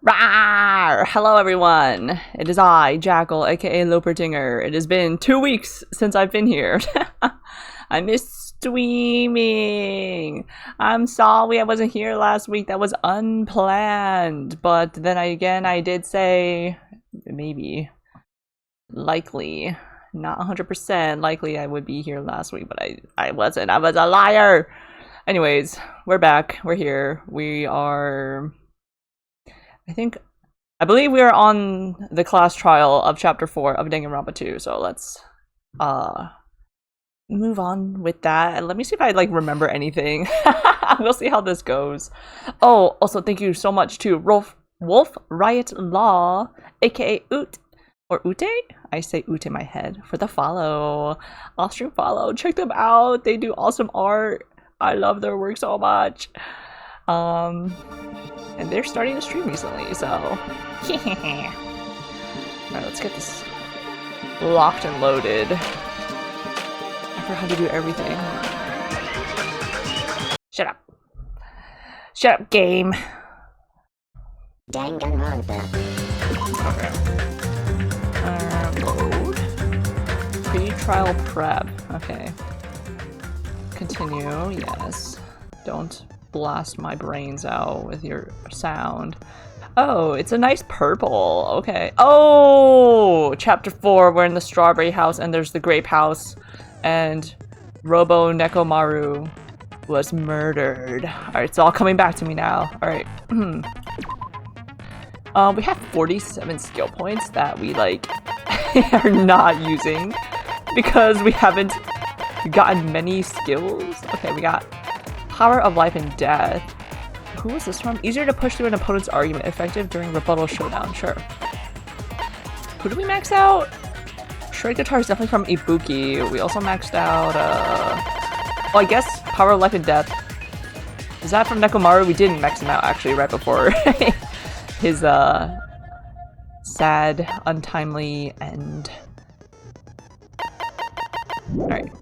Rawr! Hello everyone! It is I, Jackal, aka Lopertinger. It has been 2 weeks since I've been here. I missed streaming! I'm sorry I wasn't here last week. That was unplanned. But then again, I did say maybe, likely, not 100% likely I would be here last week, but I wasn't. I was a liar! Anyways, we're back. We're here. We are... I believe we are on the class trial of chapter 4 of Danganronpa 2, so let's move on with that. Let me see if I remember anything. We'll see how this goes. Oh, also thank you so much to Wolf Riot Law, aka Oot or Ute? I say Oot in my head, for the follow. Off-stream follow. Check them out. They do awesome art. I love their work so much. And they're starting to stream recently, so alright, let's get this locked and loaded. I forgot how to do everything. Shut up. Shut up, game. Danganronpa. Okay. Load. Pre-trial prep. Okay. Continue, yes. Don't blast my brains out with your sound. Oh, it's a nice purple. Okay. Oh! Chapter 4, we're in the strawberry house and there's the grape house. And Robo Nekomaru was murdered. Alright, it's all coming back to me now. Alright. We have 47 skill points that we, are not using. Because we haven't gotten many skills. Okay, we got Power of Life and Death. Who was this from? Easier to push through an opponent's argument. Effective during rebuttal showdown. Sure. Who did we max out? Shred Guitar is definitely from Ibuki. We also maxed out, well, I guess Power of Life and Death. Is that from Nekomaru? We didn't max him out, actually, right before his, sad, untimely end. Alright.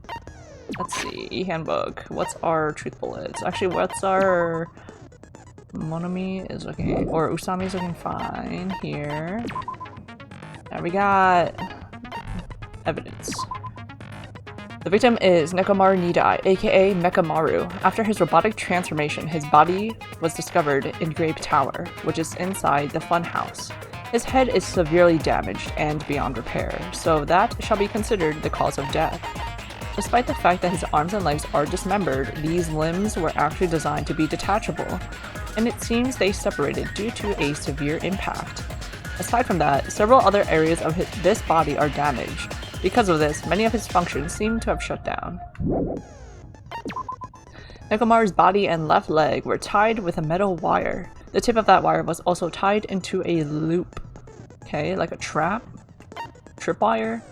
Let's see, e-handbook. What's our truth bullets? Actually, what's our... Monomi is looking... Or Usami's looking fine here. Now we got... evidence. The victim is Nekomaru Nidai, aka Mekamaru. After his robotic transformation, his body was discovered in Grape Tower, which is inside the funhouse. His head is severely damaged and beyond repair, so that shall be considered the cause of death. Despite the fact that his arms and legs are dismembered, these limbs were actually designed to be detachable, and it seems they separated due to a severe impact. Aside from that, several other areas of this body are damaged. Because of this, many of his functions seem to have shut down. Nekomaru's body and left leg were tied with a metal wire. The tip of that wire was also tied into a loop. Okay, like a tripwire.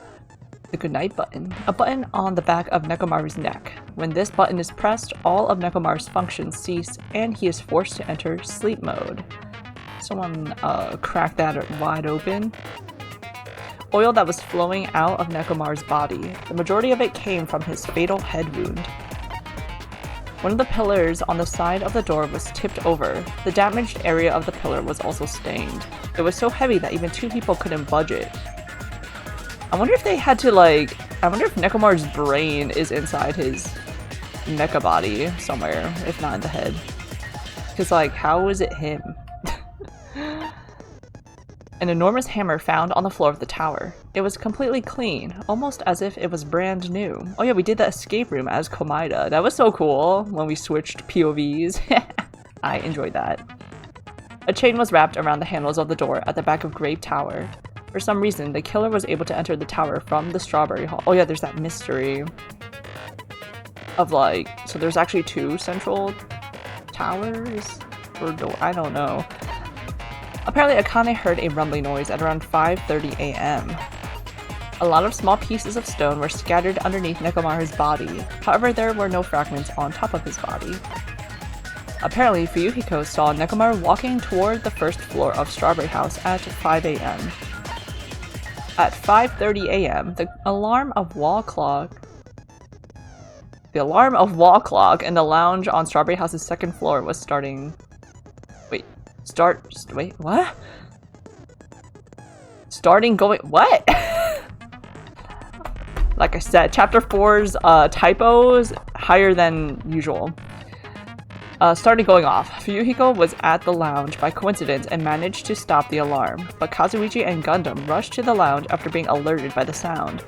The goodnight button. A button on the back of Nekomaru's neck. When this button is pressed, all of Nekomaru's functions cease and he is forced to enter sleep mode. Someone cracked that wide open. Oil that was flowing out of Nekomaru's body. The majority of it came from his fatal head wound. One of the pillars on the side of the door was tipped over. The damaged area of the pillar was also stained. It was so heavy that even 2 people couldn't budge it. I wonder if they had to I wonder if Nekomaru's brain is inside his mecha body somewhere, if not in the head. Because how is it him? An enormous hammer found on the floor of the tower. It was completely clean, almost as if it was brand new. Oh yeah, we did the escape room as Komaida. That was so cool when we switched POVs. I enjoyed that. A chain was wrapped around the handles of the door at the back of Grape Tower. For some reason, the killer was able to enter the tower from the Strawberry Hall. Oh yeah, there's that mystery of so there's actually 2 central towers? Or I don't know. Apparently, Akane heard a rumbling noise at around 5:30 a.m. A lot of small pieces of stone were scattered underneath Nekomaru's body. However, there were no fragments on top of his body. Apparently, Fuyuhiko saw Nekomaru walking toward the first floor of Strawberry House at 5 a.m. At 5:30 a.m., the alarm of wall clock in the lounge on Strawberry House's second floor was starting. Wait, Wait, what? Starting going, what? Like I said, chapter 4's typos higher than usual. Started going off. Fuyuhiko was at the lounge by coincidence and managed to stop the alarm, but Kazuichi and Gundam rushed to the lounge after being alerted by the sound.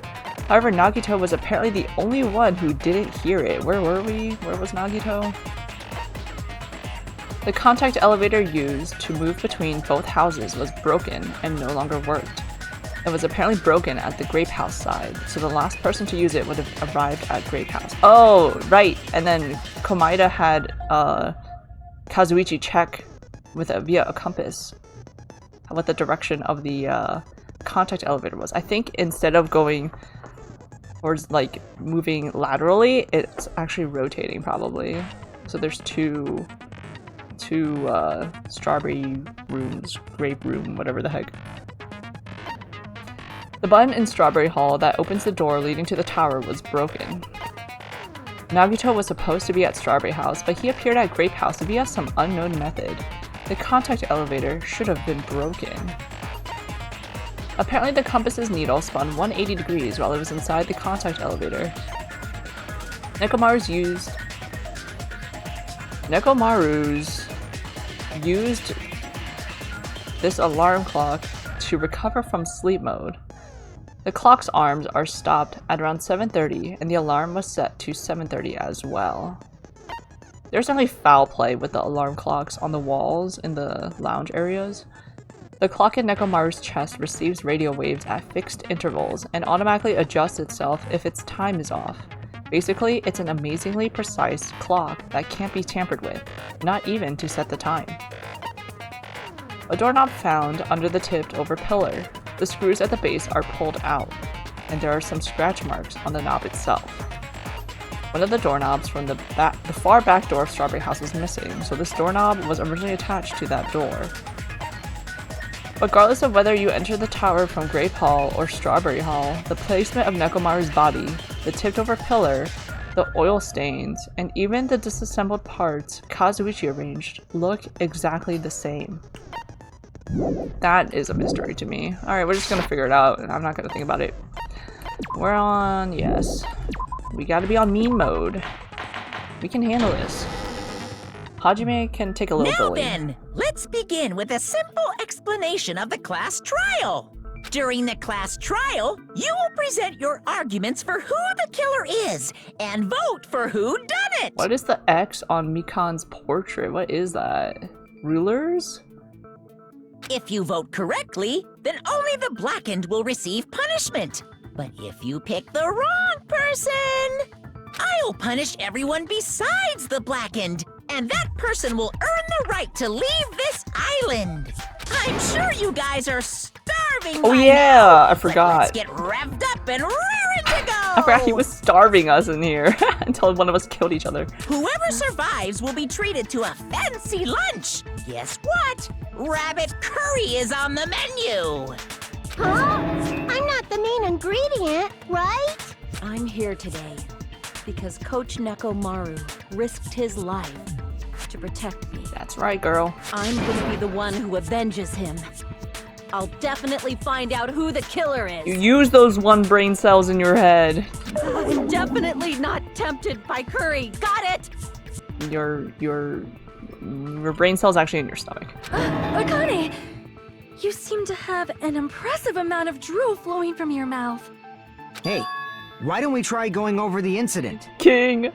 However, Nagito was apparently the only one who didn't hear it. Where were we? Where was Nagito? The contact elevator used to move between both houses was broken and no longer worked. It was apparently broken at the Grape House side, so the last person to use it would have arrived at Grape House. Oh, right! And then Komaeda had Kazuichi check via a compass what the direction of the contact elevator was. I think instead of going towards, like, moving laterally, it's actually rotating, probably. So there's two strawberry rooms, grape room, whatever the heck. The button in Strawberry Hall that opens the door leading to the tower was broken. Nagito was supposed to be at Strawberry House, but he appeared at Grape House via some unknown method. The contact elevator should have been broken. Apparently the compass's needle spun 180 degrees while it was inside the contact elevator. Nekomaru's used this alarm clock to recover from sleep mode. The clock's arms are stopped at around 7:30 and the alarm was set to 7:30 as well. There's definitely foul play with the alarm clocks on the walls in the lounge areas. The clock in Nekomaru's chest receives radio waves at fixed intervals and automatically adjusts itself if its time is off. Basically, it's an amazingly precise clock that can't be tampered with, not even to set the time. A doorknob found under the tipped-over pillar. The screws at the base are pulled out, and there are some scratch marks on the knob itself. One of the doorknobs from the far back door of Strawberry House is missing, so this doorknob was originally attached to that door. Regardless of whether you enter the tower from Grape Hall or Strawberry Hall, the placement of Nekomaru's body, the tipped-over pillar, the oil stains, and even the disassembled parts Kazuichi arranged look exactly the same. That is a mystery to me. Alright, we're just gonna figure it out, and I'm not gonna think about it. We're on... yes. We gotta be on mean mode. We can handle this. Hajime can take a little bully. Now then, let's begin with a simple explanation of the class trial. During the class trial, you will present your arguments for who the killer is, and vote for who done it! What is the X on Mikan's portrait? What is that? Rulers? If you vote correctly, then only the blackened will receive punishment. But if you pick the wrong person, I'll punish everyone besides the blackened, and that person will earn the right to leave this island. I'm sure you guys are starving. Oh yeah, I forgot. Let's get revved up and raring to go. I forgot he was starving us in here until one of us killed each other. Whoever survives will be treated to a fancy lunch. Guess what? Rabbit curry is on the menu. Huh? I'm not the main ingredient, right? I'm here today because Coach Nekomaru risked his life to protect me. That's right, girl. I'm gonna be the one who avenges him. I'll definitely find out who the killer is. You use those one brain cells in your head. I'm definitely not tempted by curry. Got it? Your brain cell's actually in your stomach. Akane! You seem to have an impressive amount of drool flowing from your mouth. Hey, why don't we try going over the incident? King!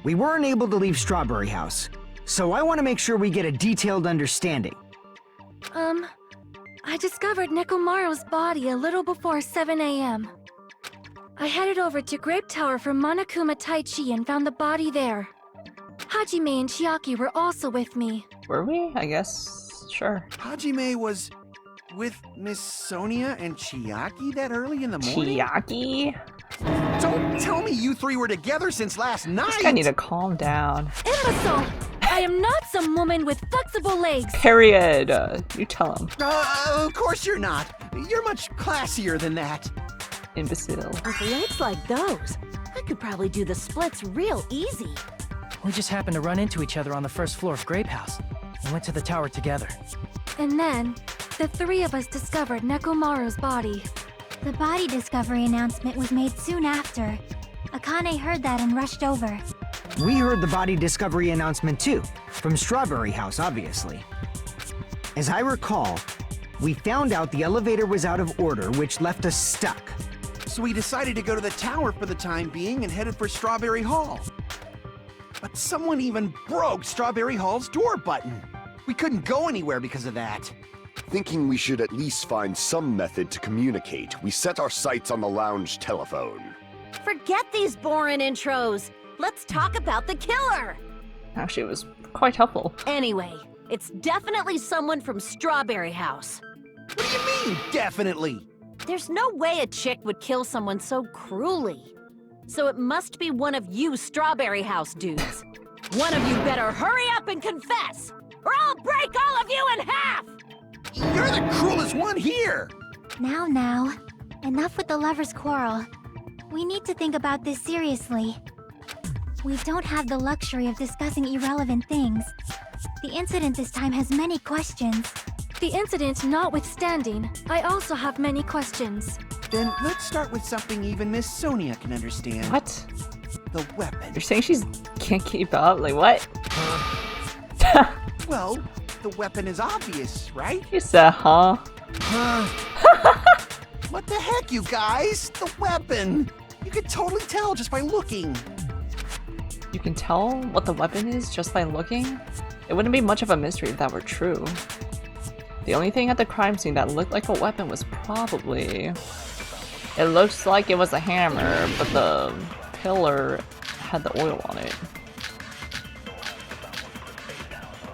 We weren't able to leave Strawberry House, so I want to make sure we get a detailed understanding. I discovered Nekomaru's body a little before 7 a.m. I headed over to Grape Tower from Monokuma Taichi and found the body there. Hajime and Chiaki were also with me. Were we? I guess. Sure. Hajime was with Miss Sonia and Chiaki that early in the morning? Chiaki? Don't tell me you three were together since last night! This guy need to calm down. Imbecile! I am not some woman with flexible legs! Period. You tell him. Of course you're not. You're much classier than that. Imbecile. With legs like those, I could probably do the splits real easy. We just happened to run into each other on the first floor of Grape House. We went to the tower together. And then, the three of us discovered Nekomaru's body. The body discovery announcement was made soon after. Akane heard that and rushed over. We heard the body discovery announcement too, from Strawberry House, obviously. As I recall, we found out the elevator was out of order, which left us stuck. So we decided to go to the tower for the time being and headed for Strawberry Hall. But someone even broke Strawberry Hall's door button. We couldn't go anywhere because of that. Thinking we should at least find some method to communicate, we set our sights on the lounge telephone. Forget these boring intros. Let's talk about the killer. Actually, it was quite helpful. Anyway, it's definitely someone from Strawberry House. What do you mean, definitely? There's no way a chick would kill someone so cruelly. So it must be one of you Strawberry House dudes. One of you better hurry up and confess, or I'll break all of you in half! You're the cruelest one here! Now. Enough with the lovers' quarrel. We need to think about this seriously. We don't have the luxury of discussing irrelevant things. The incident this time has many questions. The incident notwithstanding, I also have many questions. Then let's start with something even Miss Sonia can understand. What? The weapon. You're saying she's can't keep up? Like what? Well, the weapon is obvious, right? You said, huh? What the heck, you guys? The weapon! You could totally tell just by looking. You can tell what the weapon is just by looking? It wouldn't be much of a mystery if that were true. The only thing at the crime scene that looked like a weapon was probably... It looks like it was a hammer, but the pillar had the oil on it.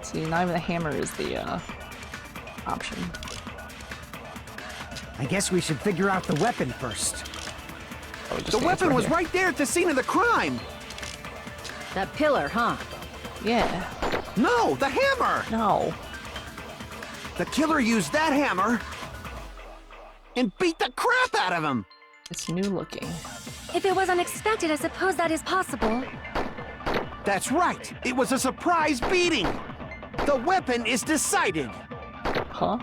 See, not even the hammer is the option. I guess we should figure out the weapon first. Oh, just The think it's weapon was here. right there at the scene of the crime! That pillar, huh? Yeah. No, the hammer! No. The killer used that hammer and beat the crap out of him! It's new looking. If it was unexpected, I suppose that is possible. That's right! It was a surprise beating! The weapon is decided! Huh?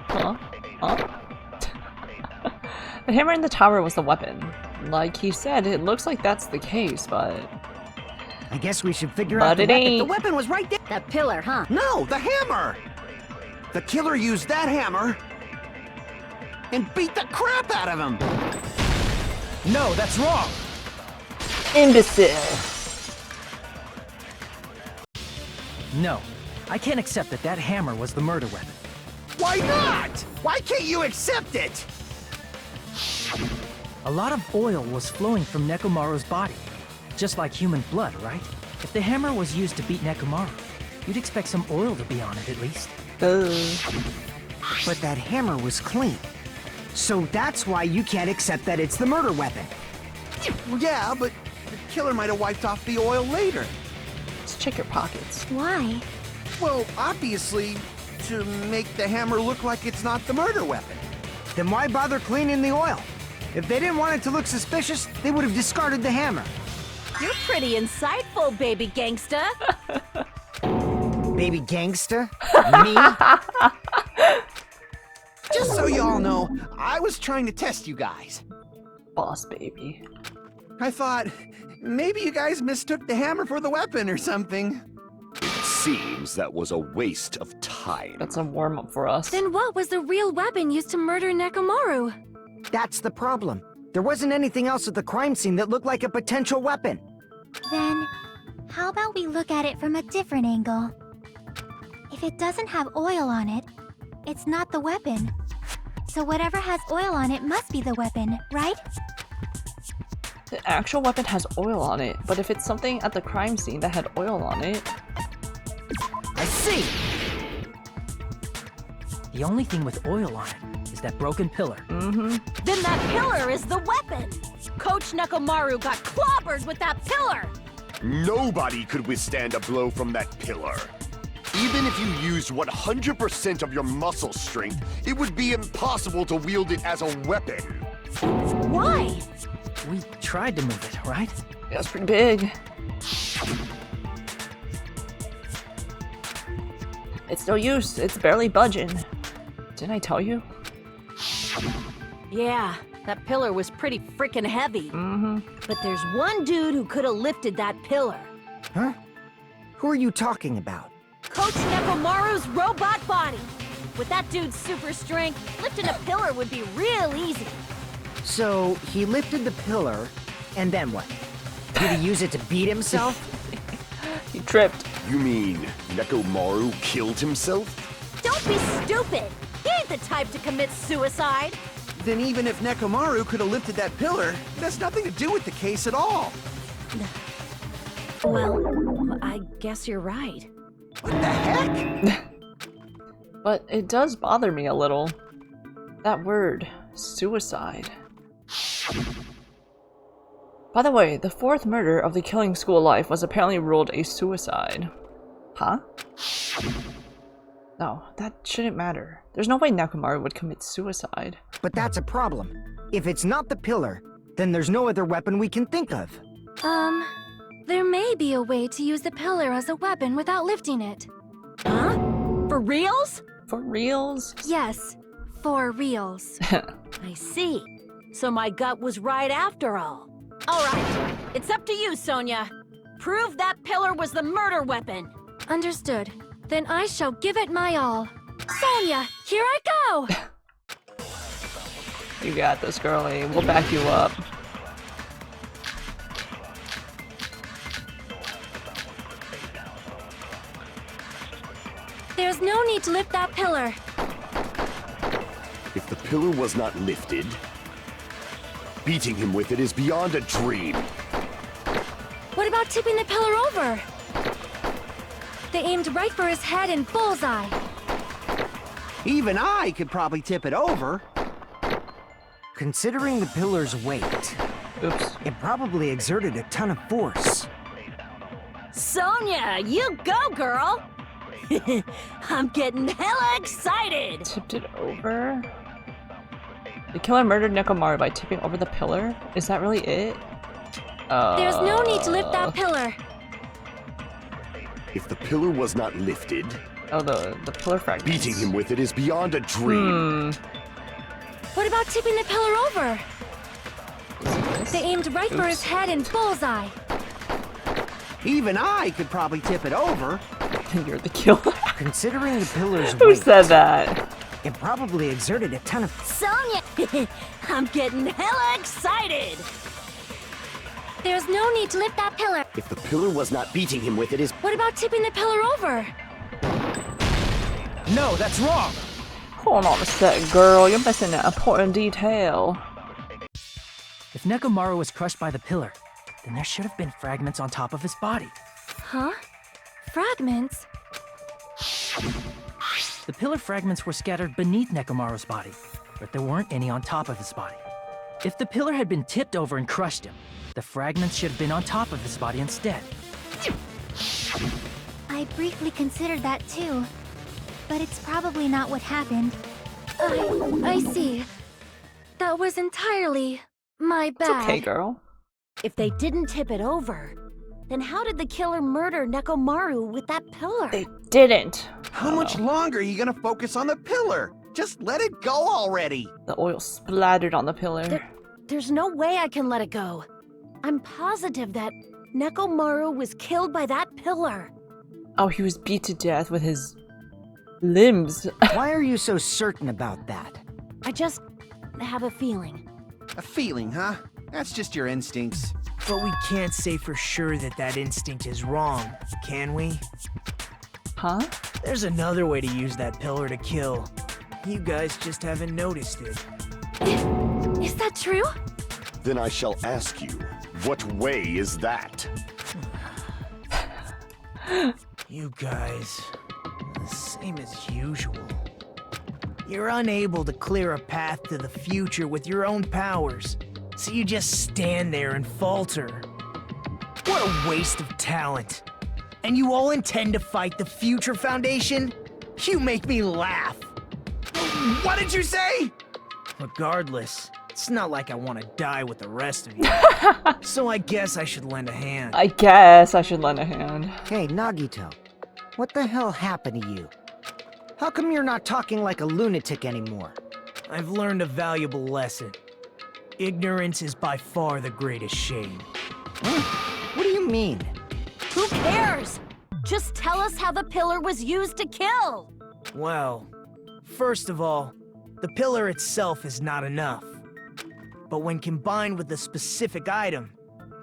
The hammer in the tower was the weapon. Like he said, it looks like that's the case, but... I guess we should figure out But the it weapon. The ain't. weapon was right there! That pillar, huh? No, the hammer! The killer used that hammer and beat the crap out of him! No, that's wrong! Imbecile! No, I can't accept that hammer was the murder weapon. Why not? Why can't you accept it? A lot of oil was flowing from Nekomaru's body. Just like human blood, right? If the hammer was used to beat Nekomaru, you'd expect some oil to be on it at least. But that hammer was clean. So that's why you can't accept that it's the murder weapon. Yeah, but the killer might have wiped off the oil later. Let's check your pockets. Why? Well, obviously, to make the hammer look like it's not the murder weapon. Then why bother cleaning the oil? If they didn't want it to look suspicious, they would have discarded the hammer. You're pretty insightful, baby gangsta. Baby gangsta? Me? Just so y'all know, I was trying to test you guys. Boss baby. I thought, maybe you guys mistook the hammer for the weapon or something. It seems that was a waste of time. That's a warm-up for us. Then what was the real weapon used to murder Nekomaru? That's the problem. There wasn't anything else at the crime scene that looked like a potential weapon. Then, how about we look at it from a different angle? If it doesn't have oil on it, it's not the weapon. So whatever has oil on it must be the weapon, right? The actual weapon has oil on it, but if it's something at the crime scene that had oil on it... I see! The only thing with oil on it is that broken pillar. Mm-hmm. Then that pillar is the weapon! Coach Nekomaru got clobbered with that pillar! Nobody could withstand a blow from that pillar. Even if you used 100% of your muscle strength, it would be impossible to wield it as a weapon. Why? We tried to move it, right? That's pretty big. It's no use. It's barely budging. Didn't I tell you? Yeah, that pillar was pretty freaking heavy. Mm-hmm. But there's one dude who could have lifted that pillar. Huh? Who are you talking about? Coach Nekomaru's robot body. With that dude's super strength, lifting a pillar would be real easy. So, he lifted the pillar, and then what? Did he use it to beat himself? He tripped. You mean Nekomaru killed himself? Don't be stupid. He ain't the type to commit suicide. Then even if Nekomaru could have lifted that pillar, it has nothing to do with the case at all. Well, I guess you're right. What the heck? But it does bother me a little. That word, suicide. By the way, the fourth murder of the Killing School life was apparently ruled a suicide. Huh? No, that shouldn't matter. There's no way Nekomaru would commit suicide. But that's a problem. If it's not the pillar, then there's no other weapon we can think of. There may be a way to use the pillar as a weapon without lifting it. Huh? For reals? For reals? Yes, for reals. I see. So my gut was right after all. All right, it's up to you, Sonia. Prove that pillar was the murder weapon. Understood. Then I shall give it my all. Sonia, here I go! You got this, girlie. We'll back you up. There's no need to lift that pillar. If the pillar was not lifted, beating him with it is beyond a dream. What about tipping the pillar over? They aimed right for his head and bullseye. Even I could probably tip it over. Considering the pillar's weight, Oops. it probably exerted a ton of force. Sonia, you go, girl! I'm getting hella excited! Tipped it over? The killer murdered Nekomaru by tipping over the pillar? Is that really it? There's no need to lift that pillar. If the pillar was not lifted, Oh, the pillar fragments. beating him with it is beyond a dream. What about tipping the pillar over? They aimed right for his Oops. head and bullseye. Even I could probably tip it over. You're the killer. Considering the pillar's Who weight, said that? it probably exerted a ton of... Sonia! I'm getting hella excited! There's no need to lift that pillar. If the pillar was not beating him with it is... What about tipping the pillar over? No, that's wrong! Hold on a sec, girl. You're missing an important detail. If Nekomaru was crushed by the pillar, then there should have been fragments on top of his body. Huh? Fragments? The pillar fragments were scattered beneath Nekomaru's body, but there weren't any on top of his body. If the pillar had been tipped over and crushed him, the fragments should have been on top of his body instead. I briefly considered that too, but it's probably not what happened. I see. That was entirely my It's bad. okay, girl. If they didn't tip it over, then how did the killer murder Nekomaru with that pillar? They didn't. How much longer are you gonna focus on the pillar? Just let it go already. The oil splattered on the pillar. There's no way I can let it go. I'm positive that Nekomaru was killed by that pillar. Oh, he was beat to death with his limbs. Why are you so certain about that? I just have a feeling. A feeling, huh? That's just your instincts. But we can't say for sure that that instinct is wrong, can we? Huh? There's another way to use that pillar to kill. You guys just haven't noticed it. Is that true? Then I shall ask you, what way is that? You guys, the same as usual. You're unable to clear a path to the future with your own powers, so you just stand there and falter. What a waste of talent. And you all intend to fight the Future Foundation? You make me laugh. What did you say? Regardless, it's not like I want to die with the rest of you. So I guess I should lend a hand. I guess I should lend a hand. Hey, Nagito, what the hell happened to you? How come you're not talking like a lunatic anymore? I've learned a valuable lesson. Ignorance is by far the greatest shame. What do you mean? Who cares? Just tell us how the pillar was used to kill! Well, first of all, the pillar itself is not enough. But when combined with a specific item,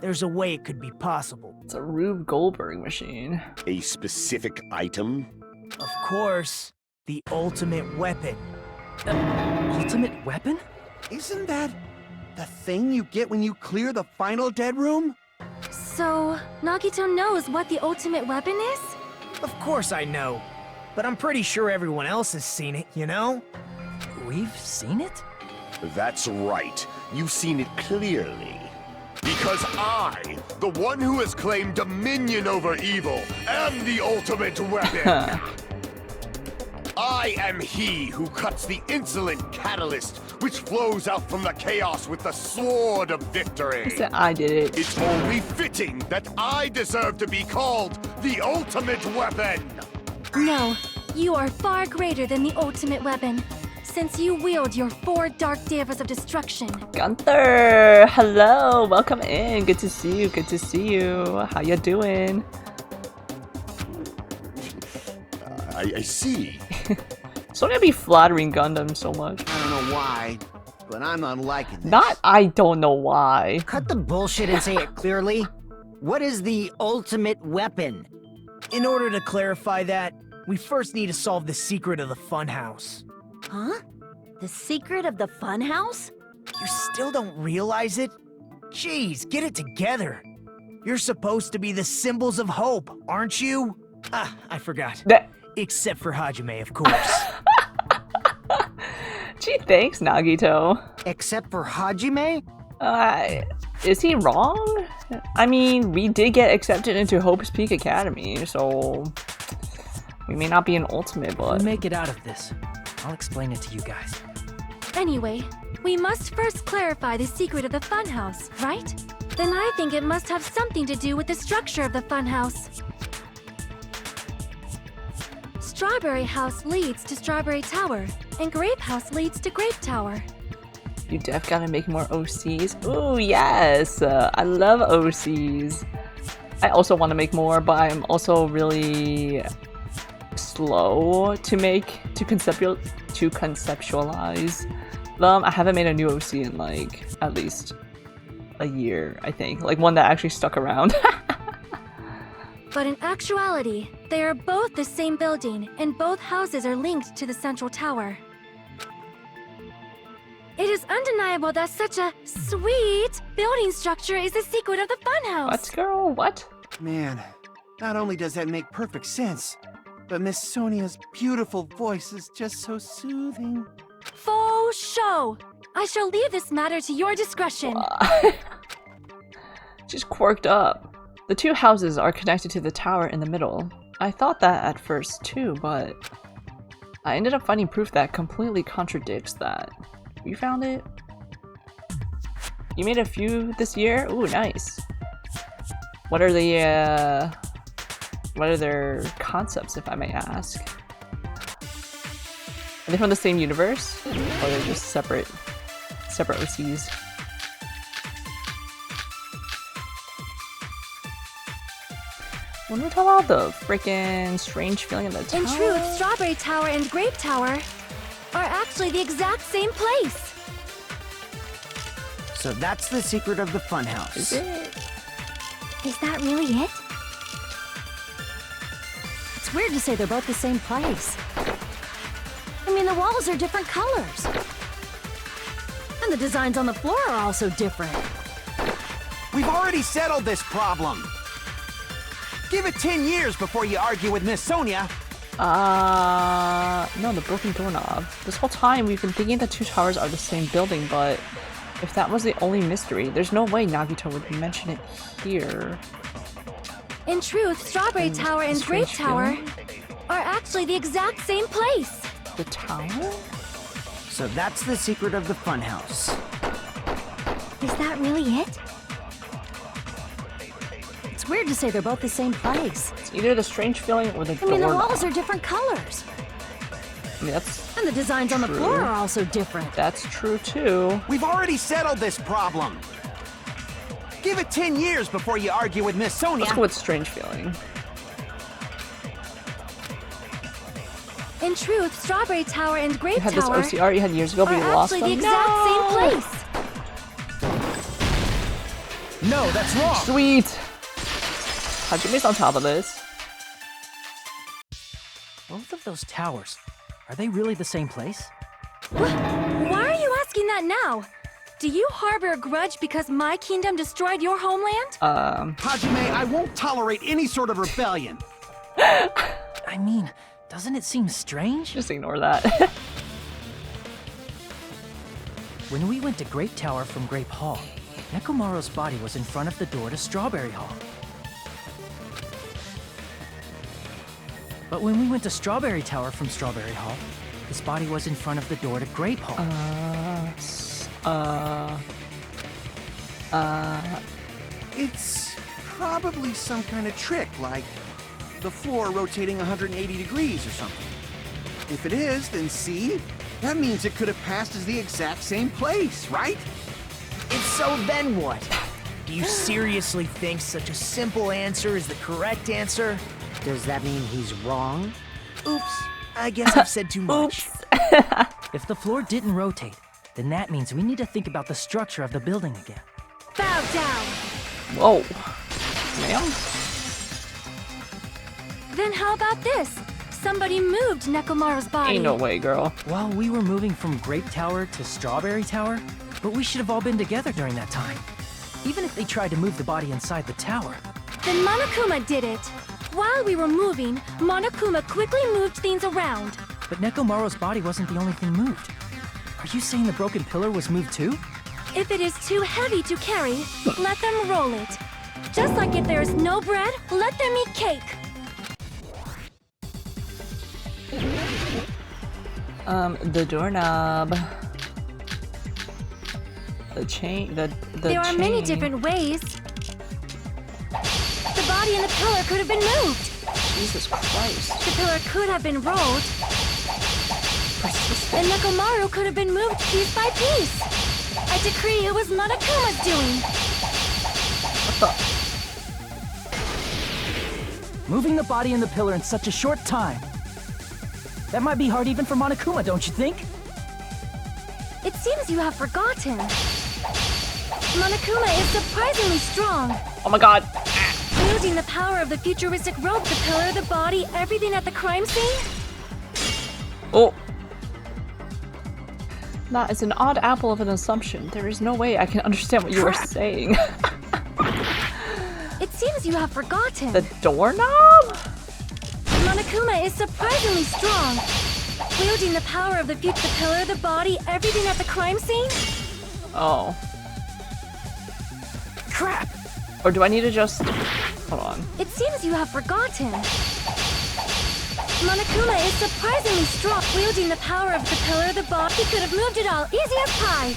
there's a way it could be possible. It's a Rube Goldberg machine. A specific item? Of course, the ultimate weapon. Ultimate weapon? Isn't that the thing you get when you clear the final dead room? So, Nagito knows what the ultimate weapon is? Of course I know. But I'm pretty sure everyone else has seen it, you know? We've seen it? That's right. You've seen it clearly. Because I, the one who has claimed dominion over evil, am the ultimate weapon. I am he who cuts the insolent catalyst which flows out from the chaos with the sword of victory. He said I did it. It's only fitting that I deserve to be called the ultimate weapon. No, you are far greater than the ultimate weapon, since you wield your 4 dark devas of destruction. Gunther! Hello! Welcome in. Good to see you. Good to see you. How you doing? I see. Sonya be flattering Gundam so much. I don't know why, but I'm not liking this. Not I don't know why. Cut the bullshit and say it clearly. What is the ultimate weapon? In order to clarify that, we first need to solve the secret of the funhouse. Huh? The secret of the funhouse? You still don't realize it? Jeez, get it together. You're supposed to be the symbols of hope, aren't you? Ah, I forgot. Except for Hajime, of course. Gee, thanks, Nagito. Except for Hajime? Is he wrong? I mean, we did get accepted into Hope's Peak Academy, so we may not be an ultimate, but... We'll make it out of this. I'll explain it to you guys. Anyway, we must first clarify the secret of the funhouse, right? Then I think it must have something to do with the structure of the funhouse. Strawberry House leads to Strawberry Tower, and Grape House leads to Grape Tower. You def gotta make more OCs. Ooh, yes! I love OCs. I also want to make more, but I'm also really slow to conceptualize them. I haven't made a new OC in like at least a year, I think. Like one that actually stuck around. But in actuality, they are both the same building, and both houses are linked to the central tower. It is undeniable that such a sweet building structure is the secret of the funhouse. What, girl? What? Man, not only does that make perfect sense, but Miss Sonia's beautiful voice is just so soothing. Faux show! I shall leave this matter to your discretion. She's quirked up. The two houses are connected to the tower in the middle. I thought that at first too, but I ended up finding proof that completely contradicts that. You found it? You made a few this year? Ooh, nice. What are their concepts, if I may ask? Are they from the same universe? Or are they just separate OCs? When we talk about the freaking strange feeling of the tower? In truth, Strawberry Tower and Grape Tower are actually the exact same place. So that's the secret of the funhouse. Is it? Is that really it? It's weird to say they're both the same place. I mean, the walls are different colors. And the designs on the floor are also different. We've already settled this problem. Give it 10 years before you argue with Miss Sonia. No, the broken doorknob. This whole time we've been thinking the two towers are the same building, but if that was the only mystery, there's no way Nagito would mention it here. In truth, Strawberry Tower and Grape Tower are actually the exact same place. The tower? So that's the secret of the funhouse. Is that really it? It's weird to say they're both the same place. It's either the strange feeling or the I mean, the doorknob. walls are different colors. I mean, that's And the designs on the True. floor are also different. that's true too. We've already settled this problem. Give it 10 years before you argue with Miss Sonia. Let's go with strange feeling. In truth, Strawberry Tower and Grape You had this Tower OCR you had years ago, but you are lost actually them. the exact same place. No, that's wrong. Sweet. Hajime's on top of this. Both of those towers, are they really the same place? Why are you asking that now? Do you harbor a grudge because my kingdom destroyed your homeland? Hajime, I won't tolerate any sort of rebellion. I mean, doesn't it seem strange? Just ignore that. When we went to Grape Tower from Grape Hall, Nekomaru's body was in front of the door to Strawberry Hall. But when we went to Strawberry Tower from Strawberry Hall, his body was in front of the door to Grape Hall. It's probably some kind of trick, like the floor rotating 180 degrees or something. If it is, then see? That means it could have passed as the exact same place, right? If so, then what? Do you seriously think such a simple answer is the correct answer? Does that mean he's wrong? Oops, I guess I've said too much. If the floor didn't rotate, then that means we need to think about the structure of the building again. Bow down. Whoa. Ma'am? Then how about this? Somebody moved Nekomaru's body. Ain't no way, girl. Well, we were moving from Grape Tower to Strawberry Tower, but we should have all been together during that time. Even if they tried to move the body inside the tower. Then Monokuma did it. While we were moving, Monokuma quickly moved things around. But Nekomaru's body wasn't the only thing moved. Are you saying the broken pillar was moved too? If it is too heavy to carry, let them roll it. Just like if there is no bread, let them eat cake. The doorknob. The chain, the There are many chain. different ways. The body and the pillar could have been moved. Jesus Christ. The pillar could have been rolled. And Nekomaru could have been moved piece by piece. I decree it was Monokuma's doing. Moving the body and the pillar in such a short time. That might be hard even for Monokuma, don't you think? It seems you have forgotten. Monokuma is surprisingly strong. Oh my god. Wielding the power of the futuristic rope, the pillar, the body, everything at the crime scene? Oh. That is an odd apple of an assumption. There is no way I can understand what you are saying. It seems you have forgotten. The doorknob? Monokuma is surprisingly strong. Wielding the power of the pillar, the body, everything at the crime scene? Oh. Crap! Or do I need to just... Hold on. It seems you have forgotten. Monokuma is surprisingly strong. Wielding the power of the pillar, the body, he could have moved it all, easy as pie.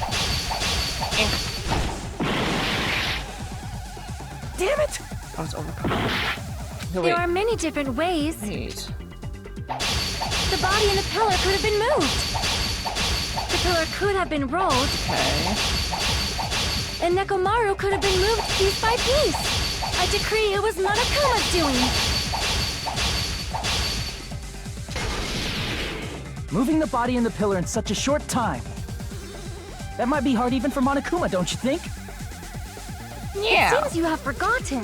Damn it! I was overcome. No, There wait. are many different ways. Wait. The body and the pillar could have been moved. The pillar could have been rolled, Okay. and Nekomaru could have been moved piece by piece. I decree it was Monokuma's doing. Moving the body and the pillar in such a short time. That might be hard even for Monokuma, don't you think? Yeah. Seems you have forgotten.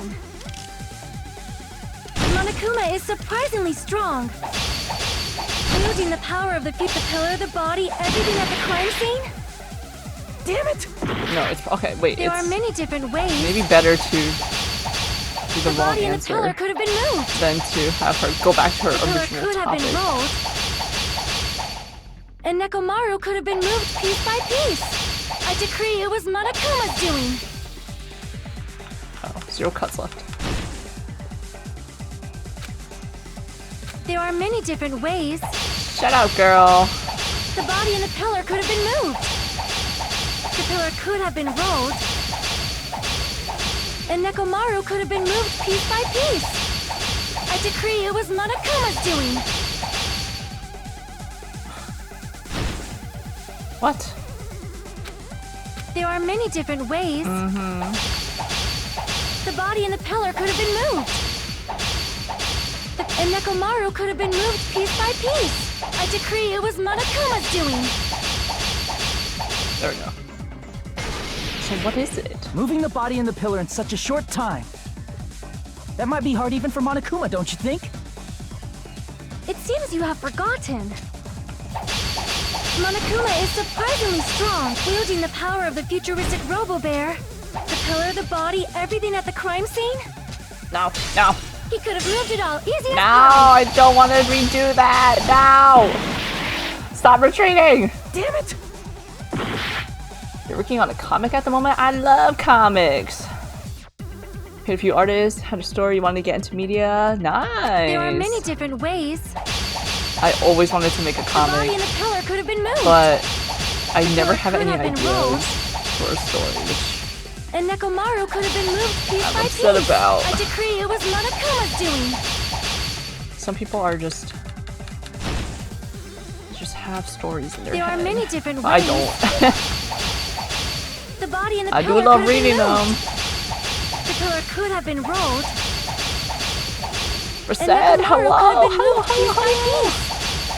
Monokuma is surprisingly strong. Wielding the power of the pillar, the body, everything at the crime scene? Damn it! No, it's... Okay, wait. There it's are many different ways. maybe better to do the The wrong body and the pillar answer could have been moved. than to have her go back to her The pillar original could have topic. been rolled. And Nekomaru could have been moved piece by piece. I decree it was Monokuma's doing. Oh, 0 cuts left. There are many different ways. Shut up, girl. The body and the pillar could have been moved. The pillar could have been rolled. And Nekomaru could have been moved piece by piece. I decree it was Monokuma's doing. What? There are many different ways. The body and the pillar could have been moved. And Nekomaru could have been moved piece by piece. I decree it was Monokuma's doing. There we go. So what is it? Moving the body and the pillar in such a short time. That might be hard even for Monokuma, don't you think? It seems you have forgotten. Monokuma is surprisingly strong, wielding the power of the futuristic Robo-Bear. The pillar, the body, everything at the crime scene? No, no. He could have moved it all, easy as No, I don't want to redo that. No! Stop retreating! Damn it! You're working on a comic at the moment? I love comics! Hit a few artists, had a story you wanted to get into media. Nice! There are many different ways. I always wanted to make a The body comic, and the pillar could have been moved. but I The never pillar have could any have been ideas rolled. for a story, which And Nekomaru could have been moved piece I'm by upset piece. about. I decree it was Monokuma's doing. some people are just have stories in their There head. are many different ways. I don't. The body and the I pillar do love could have been reading them. moved. The pillar could have been rolled. And Reset, Nekomaru hello, could have been hello, moved piece by hello. piece.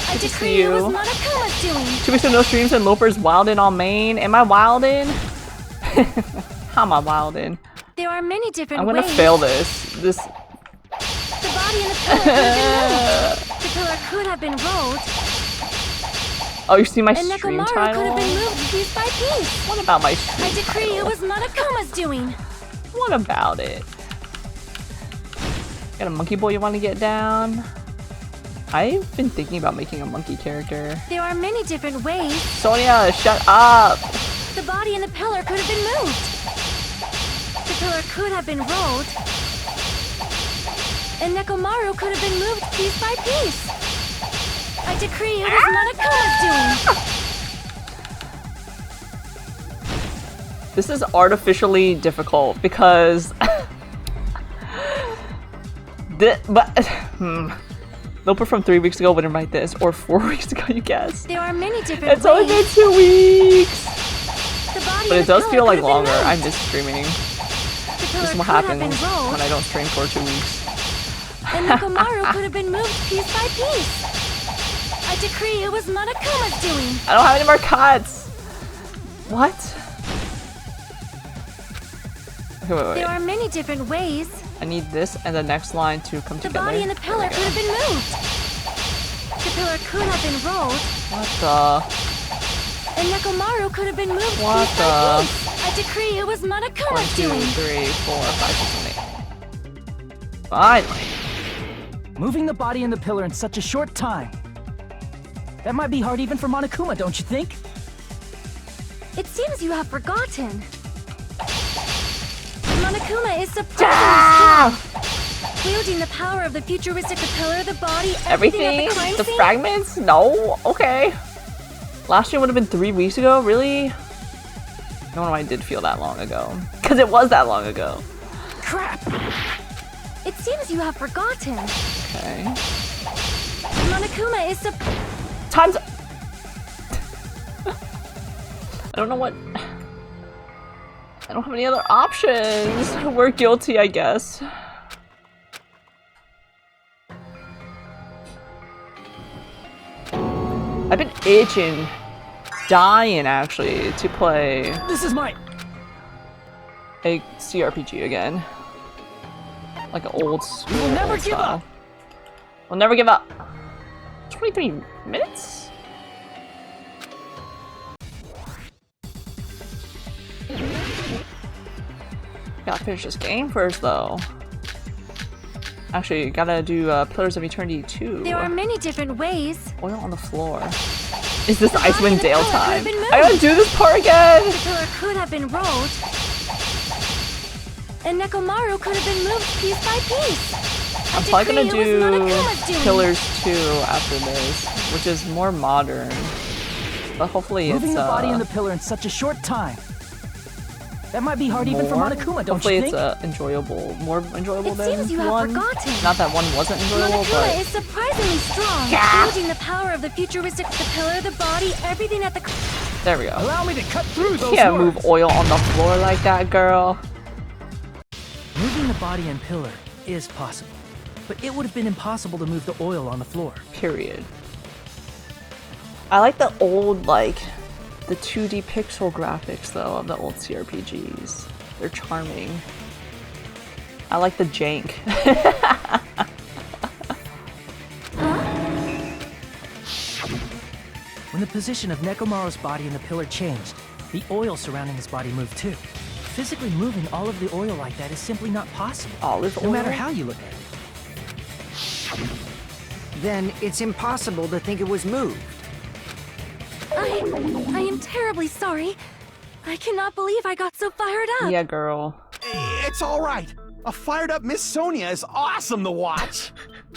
I Good to see decree it was you. Monokuma's doing. 2 weeks of no streams and Loper's wildin' on main. Am I wildin'? How am I wildin'? There are many different I'm gonna ways. fail this. This. The body and the pillar could have been moved. The pillar could have been rolled. Oh, you see my And stream Nekomaru title? could have been moved piece by piece. What about my stream I decree it title? was Monokuma's doing. What about it? Got a monkey boy you want to get down? I've been thinking about making a monkey character. There are many different ways. Sonia, shut up! The body and the pillar could have been moved. The pillar could have been rolled. And Nekomaru could have been moved piece by piece. I decree it was Monokuma's doing. This is artificially difficult because Loper from 3 weeks ago wouldn't write this, or 4 weeks ago, you guess. There are many different It's only ways. been 2 weeks! The body But and it the does pillar feel like could have been longer. I moved. miss streaming. The This pillar is what could have happens been rolled. when I don't stream for 2 weeks. And Nekomaru could have been moved piece by piece. I decree it was Monokuma's doing. I don't have any more cuts! What? Okay, wait. There are many different ways. I need this and the next line to come The together. body and the There we pillar go. could have been moved. The pillar could have been rolled. What the? And Nekomaru could have been moved What piece the? by piece. I decree it was 1, Monokuma's 2, doing. 3, 4, 5, 6, 7, 8. Finally. Moving the body and the pillar in such a short time. That might be hard even for Monokuma, don't you think? It seems you have forgotten. Monokuma is surprisingly strong. Wielding the power of the futuristic, the pillar, the body, everything at Everything? the crime The scene. fragments? No? Okay. Last year would have been 3 weeks ago? Really? I don't know why I did feel that long ago. Because it was that long ago. Crap! It seems you have forgotten. Okay. Monokuma is Time's up. I don't know what... I don't have any other options. We're guilty, I guess. I've been itching, dying actually, to play This is my... a CRPG again. Like an old school We will never give style. up. We'll never give up. 23 minutes? Gotta finish this game first, though. Actually, gotta do Pillars of Eternity 2. There are many different ways. Oil on the floor. Is this The body Icewind and the Dale pillar could time? have been moved. I gotta do this part again! The pillar could have been rolled. And Nekomaru could have been moved piece by piece. I'm probably gonna decree it was do Monokuma's doing. Pillars 2 after this, which is more modern. But hopefully Moving it's the body and the pillar in such a short time. That might be hard even for more? Monokuma, don't Hopefully you it's think? enjoyable, more enjoyable It than seems you have one. forgotten. Not that one wasn't enjoyable, Monokuma but is surprisingly strong. Yeah. Wielding the power of the futuristic, the pillar, the body, everything at the... There we go. Allow me to cut through those Can't words. move oil on the floor like that, girl. Moving the body and pillar is possible, but it would have been impossible to move the oil on the floor. Period. I like the old, like, the 2D pixel graphics, though, of the old CRPGs. They're charming. I like the jank. When the position of Nekomaru's body and the pillar changed, the oil surrounding his body moved too. Physically moving all of the oil like that is simply not possible. Olive oil? No matter how you look at it. Then it's impossible to think it was moved. I am terribly sorry. I cannot believe I got so fired up. Yeah, girl. It's all right. A fired up Miss Sonia is awesome to watch.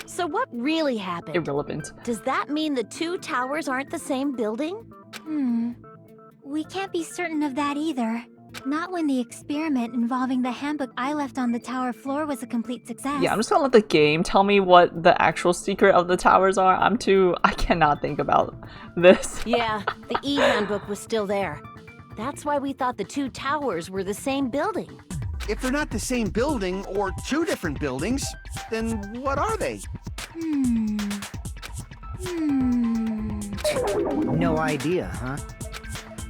So what really happened? Irrelevant. Does that mean the two towers aren't the same building? We can't be certain of that either. Not when the experiment involving the handbook I left on the tower floor was a complete success. Yeah, I'm just gonna let the game tell me what the actual secret of the towers are. I cannot think about this. Yeah, the e-handbook was still there. That's why we thought the two towers were the same building. If they're not the same building or two different buildings, then what are they? No idea, huh?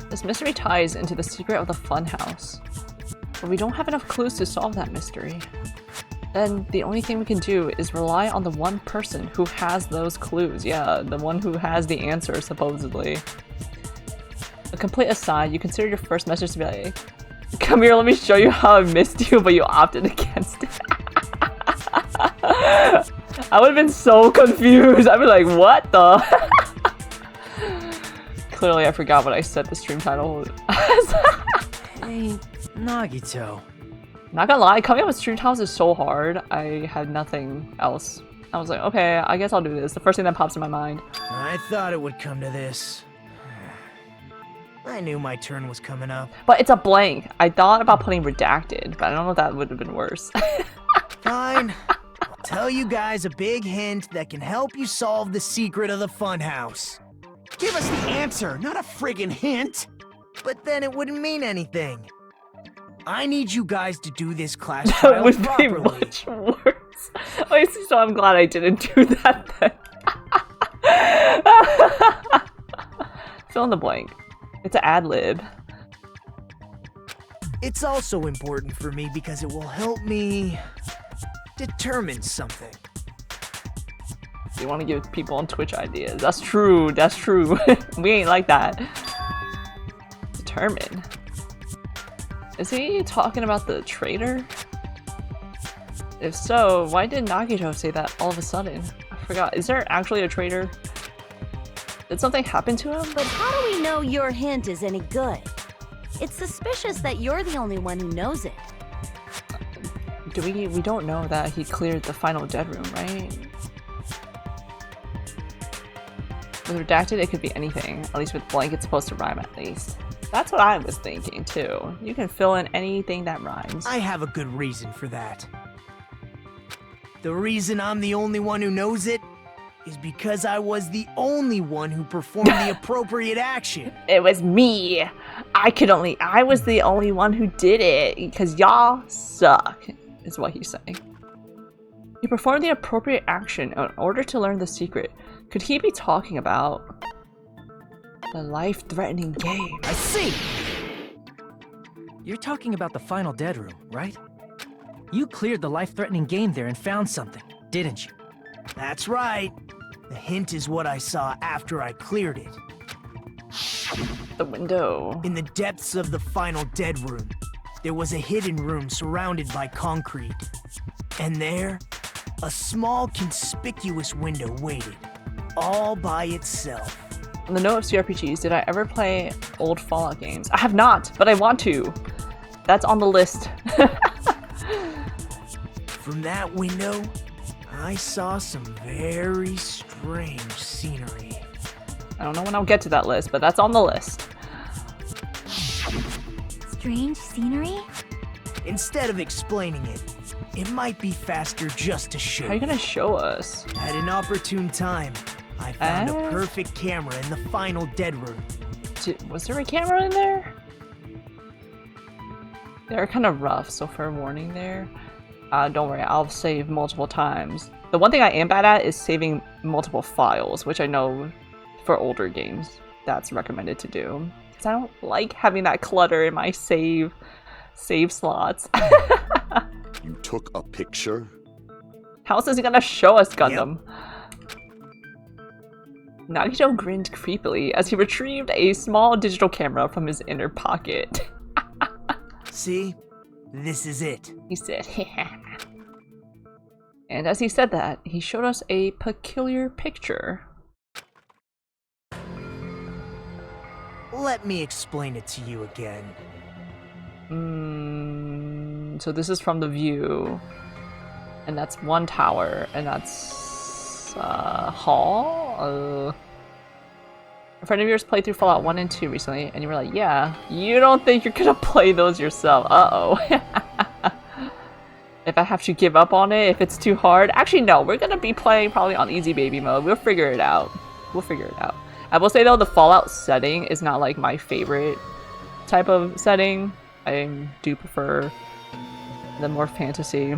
This mystery ties into the secret of the funhouse. But we don't have enough clues to solve that mystery. Then the only thing we can do is rely on the one person who has those clues. Yeah, the one who has the answer, supposedly. A complete aside, you consider your first message to be like, come here, let me show you how I missed you, but you opted against it. I would have been so confused. I'd be like, what the? Clearly, I forgot what I said the stream title as. Hey, Nagito. Not gonna lie, coming up with stream titles is so hard. I had nothing else. I was like, okay, I guess I'll do this. The first thing that pops in my mind. I thought it would come to this. I knew my turn was coming up. But it's a blank. I thought about putting redacted, but I don't know if that would have been worse. Fine. I'll tell you guys a big hint that can help you solve the secret of the funhouse. Give us the answer, not a friggin' hint. But then it wouldn't mean anything. I need you guys to do this class That trial would be properly. much worse. Wait, so I'm glad I didn't do that then. Fill in the blank. It's an ad lib. It's also important for me because it will help me determine something. You want to give people on Twitch ideas. That's true. That's true. We ain't like that. Determine. Is he talking about the traitor? If so, why did Nagito say that all of a sudden? I forgot. Is there actually a traitor? Did something happen to him? But how do we know your hint is any good? It's suspicious that you're the only one who knows it. We don't know that he cleared the final dead room, right? With redacted, it could be anything. At least with blank, it's supposed to rhyme at least. That's what I was thinking too. You can fill in anything that rhymes. I have a good reason for that. The reason I'm the only one who knows it is because I was the only one who performed the appropriate action. It was me. I was the only one who did it because y'all suck, is what he's saying. You performed the appropriate action in order to learn the secret. Could he be talking about the life-threatening game? I see! You're talking about the final dead room, right? You cleared the life-threatening game there and found something, didn't you? That's right. The hint is what I saw after I cleared it. The window. In the depths of the final dead room, there was a hidden room surrounded by concrete. And there, a small conspicuous window waited, all by itself. On the note of CRPGs, did I ever play old Fallout games? I have not, but I want to. That's on the list. From that window, I saw some very strange scenery. I don't know when I'll get to that list, but that's on the list. Strange scenery? Instead of explaining it, it might be faster just to show. How are you gonna show us? At an opportune time, I found a perfect camera in the final dead room. Was there a camera in there? They're kind of rough, so fair warning there. Don't worry, I'll save multiple times. The one thing I am bad at is saving multiple files, which I know for older games that's recommended to do. Because I don't like having that clutter in my save slots. You took a picture? How else is he gonna show us Gundam? Nagito grinned creepily as he retrieved a small digital camera from his inner pocket. See? This is it. He said, and as he said that, he showed us a peculiar picture. Let me explain it to you again. So this is from the view, and that's one tower, and that's hall. A friend of yours played through Fallout 1 and 2 recently, and you were like, yeah, you don't think you're gonna play those yourself. Uh-oh. If I have to give up on it, if it's too hard. Actually, no, we're gonna be playing probably on easy baby mode. We'll figure it out. We'll figure it out. I will say though, the Fallout setting is not like my favorite type of setting. I do prefer the more fantasy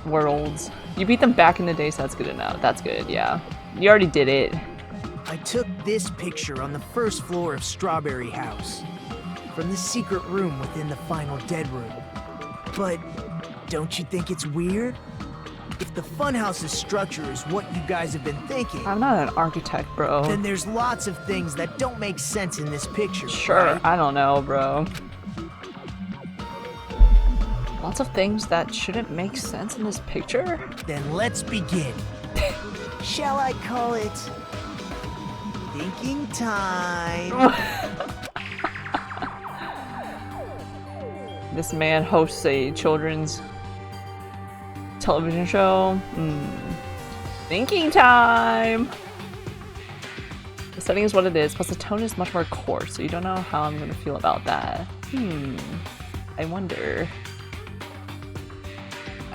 worlds. You beat them back in the day, so that's good enough. That's good, yeah. You already did it. I took this picture on the first floor of Strawberry House, from the secret room within the final dead room. But don't you think it's weird? If the funhouse's structure is what you guys have been thinking, I'm not an architect, bro. Then there's lots of things that don't make sense in this picture. Sure, right? I don't know, bro. Lots of things that shouldn't make sense in this picture? Then let's begin. Shall I call it thinking time? This man hosts a children's television show. Thinking time! The setting is what it is, plus the tone is much more coarse, so you don't know how I'm gonna feel about that. I wonder.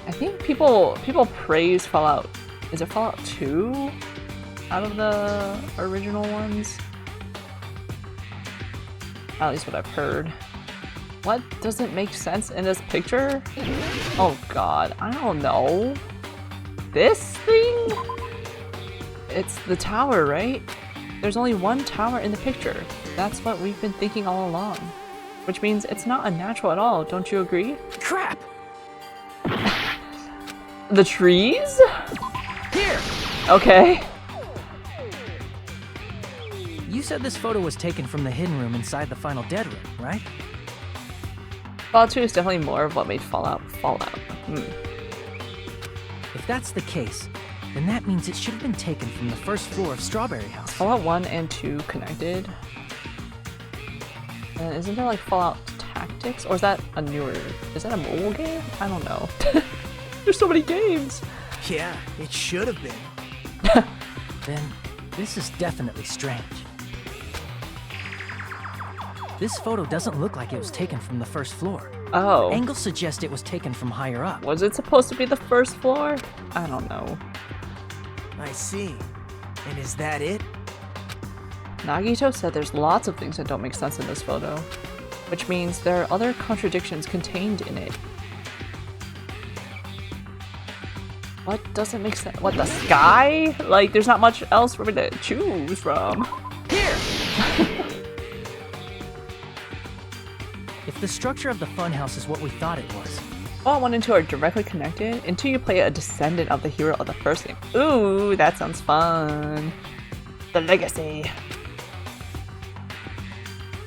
I think people praise Fallout. Is it Fallout 2 out of the original ones? At least what I've heard. What doesn't make sense in this picture? Oh god, I don't know. This thing? It's the tower, right? There's only one tower in the picture. That's what we've been thinking all along. Which means it's not unnatural at all, don't you agree? Crap! The trees? Here! Okay. You said this photo was taken from the hidden room inside the final dead room, right? Fallout 2 is definitely more of what made Fallout Fallout. If that's the case, then that means it should have been taken from the first floor of Strawberry House. Fallout 1 and 2 connected. And isn't there like Fallout Tactics? Or is that a newer... Is that a mobile game? I don't know. There's so many games! Yeah, it should have been. Then, this is definitely strange. This photo doesn't look like it was taken from the first floor. Oh. Angles suggest it was taken from higher up. Was it supposed to be the first floor? I don't know. I see. And is that it? Nagito said there's lots of things that don't make sense in this photo, which means there are other contradictions contained in it. What doesn't make sense? What, the sky? Like, there's not much else for me to choose from. Here! If the structure of the funhouse is what we thought it was, Fallout 1 and 2 are directly connected until you play a descendant of the hero of the first game. Ooh, that sounds fun. The legacy.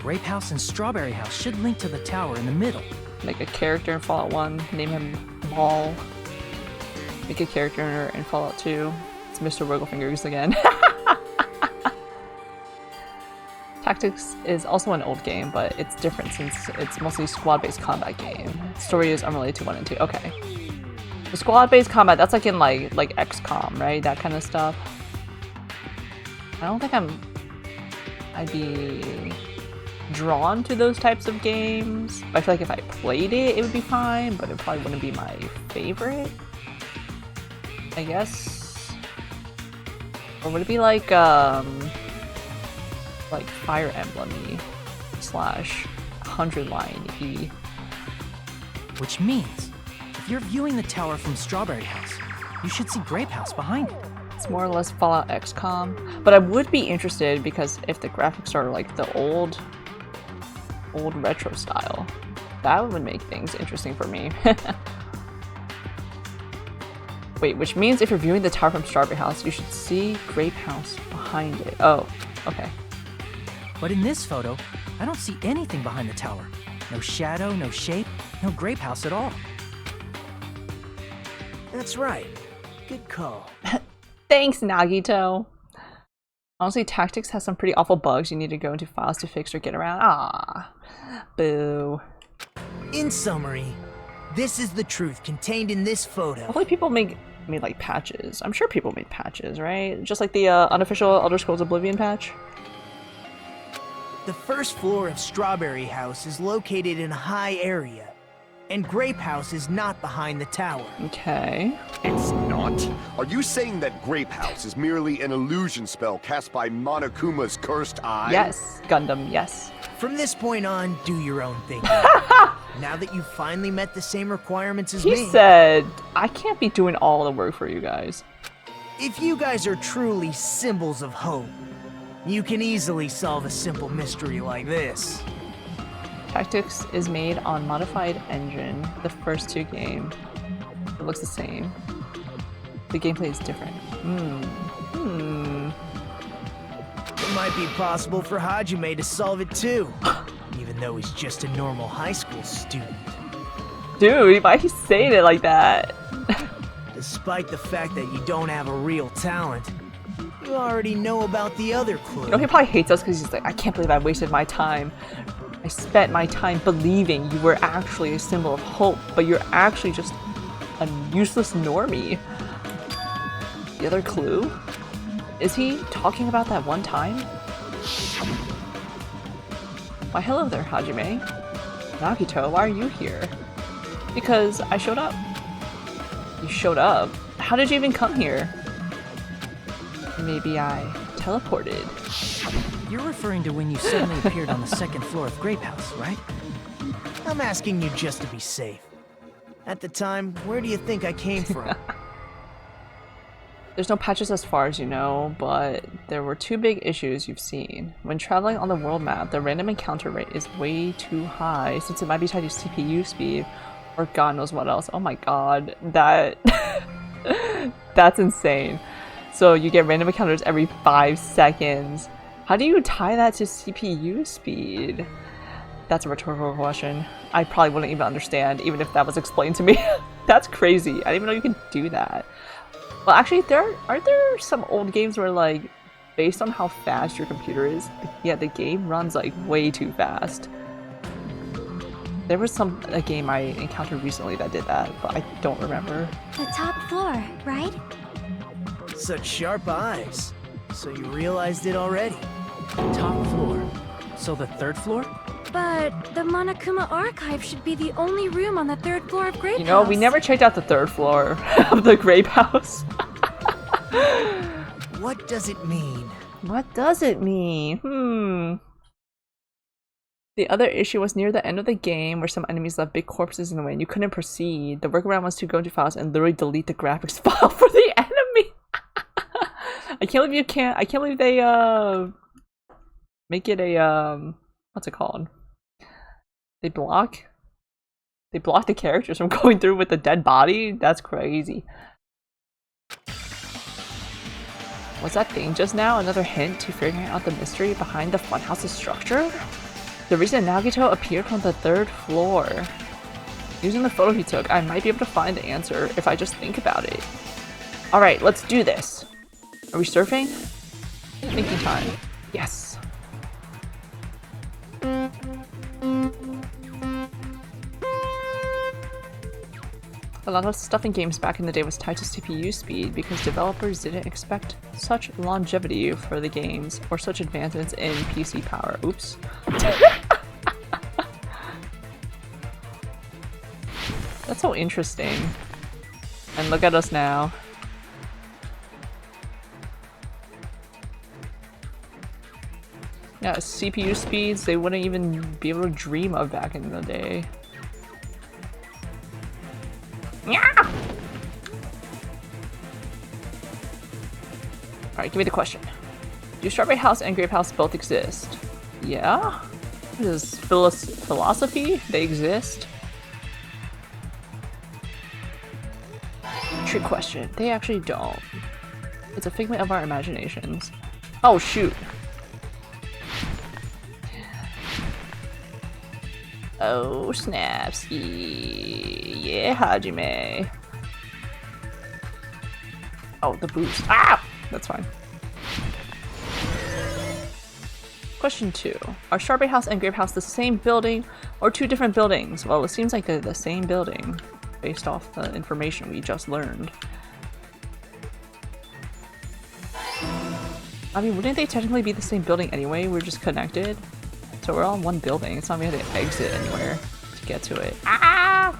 Grape House and Strawberry House should link to the tower in the middle. Make a character in Fallout 1, name him Maul. Make a character in Fallout 2. It's Mr. Wigglefingers again. Tactics is also an old game, but it's different since it's mostly squad-based combat game. Story is unrelated to 1 and 2. Okay. The squad-based combat, that's like in like XCOM, right? That kind of stuff. I don't think I'd be drawn to those types of games. I feel like if I played it, it would be fine, but it probably wouldn't be my favorite. I guess. Or would it be like Fire Emblem-y / 100 line E? Which means, if you're viewing the tower from Strawberry House, you should see Grape House behind it. It's more or less Fallout XCOM, but I would be interested because if the graphics are like the old retro style, that would make things interesting for me. Wait, which means if you're viewing the tower from Strawberry House, you should see Grape House behind it. Oh, okay. But in this photo, I don't see anything behind the tower. No shadow, no shape, no Grape House at all. That's right. Good call. Thanks, Nagito. Honestly, Tactics has some pretty awful bugs you need to go into files to fix or get around. Ah, boo. In summary, this is the truth contained in this photo. Hopefully people made like patches. I'm sure people made patches, right? Just like the unofficial Elder Scrolls Oblivion patch. The first floor of Strawberry House is located in a high area, and Grape House is not behind the tower. Okay. It's not? Are you saying that Grape House is merely an illusion spell cast by Monokuma's cursed eye? Yes, Gundam, yes. From this point on, do your own thing. Now that you've finally met the same requirements as He me. said, I can't be doing all the work for you guys. If you guys are truly symbols of hope, you can easily solve a simple mystery like this. Tactics is made on modified engine. The first two games. It looks the same. The gameplay is different. It might be possible for Hajime to solve it too, even though he's just a normal high school student. Dude, why are you saying it like that? Despite the fact that you don't have a real talent, you already know about the other clue. You know, he probably hates us because he's like, I can't believe I wasted my time. I spent my time believing you were actually a symbol of hope, but you're actually just a useless normie. The other clue? Is he talking about that one time? Why, hello there, Hajime. Nagito, why are you here? Because I showed up. You showed up? How did you even come here? Maybe I teleported. You're referring to when you suddenly appeared on the second floor of Grape House, right? I'm asking you just to be safe. At the time, where do you think I came from? There's no patches as far as you know, but there were two big issues you've seen. When traveling on the world map, the random encounter rate is way too high, since it might be tied to CPU speed, or God knows what else. Oh my god, that's insane. So you get random encounters every 5 seconds. How do you tie that to CPU speed? That's a rhetorical question. I probably wouldn't even understand, even if that was explained to me. That's crazy. I didn't even know you could do that. Well, actually, aren't there some old games where, like, based on how fast your computer is, yeah, the game runs, like, way too fast. There was a game I encountered recently that did that, but I don't remember. The top floor, right? Such sharp eyes. So you realized it already. Top floor. So the third floor? But the Monokuma archive should be the only room on the third floor of Grape House. You know, we never checked out the third floor of the Grape House. What does it mean? What does it mean? The other issue was near the end of the game where some enemies left big corpses in the way and you couldn't proceed. The workaround was to go into files and literally delete the graphics file for the enemy. I can't believe they make it a what's it called? They block the characters from going through with the dead body? That's crazy. Was that thing just now another hint to figuring out the mystery behind the funhouse's structure? The reason Nagito appeared from the third floor. Using the photo he took, I might be able to find the answer if I just think about it. Alright, let's do this. Are we surfing? Thinking time. Yes. A lot of stuff in games back in the day was tied to CPU speed because developers didn't expect such longevity for the games or such advancements in PC power. Oops. That's so interesting. And look at us now. Yeah, CPU speeds they wouldn't even be able to dream of back in the day. Yeah! Alright, give me the question. Do Strawberry House and Grape House both exist? Yeah? This is philosophy? They exist? Trick question. They actually don't. It's a figment of our imaginations. Oh shoot. Oh snaps. Yeah, Hajime. Oh, the boost. Ah! That's fine. Question 2. Are Strawberry House and Grape House the same building or two different buildings? Well, it seems like they're the same building based off the information we just learned. I mean, wouldn't they technically be the same building anyway? We're just connected. So we're all in one building. It's not like we have to exit anywhere to get to it. Ah!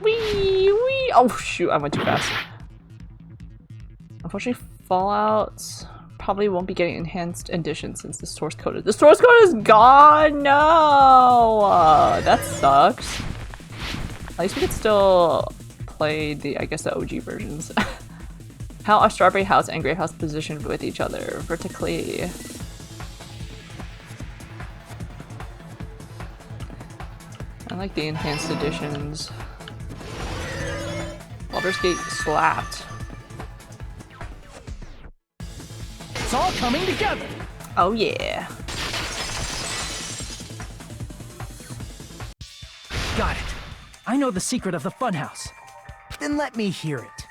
Wee! Wee! Oh shoot, I went too fast. Unfortunately, Fallout probably won't be getting enhanced edition since the source code is gone! No! That sucks. At least we could still play I guess the OG versions. How are Strawberry House and Grape House positioned with each other vertically? I like the enhanced editions. Baldur's Gate slapped. It's all coming together! Oh yeah. Got it. I know the secret of the funhouse. Then let me hear it.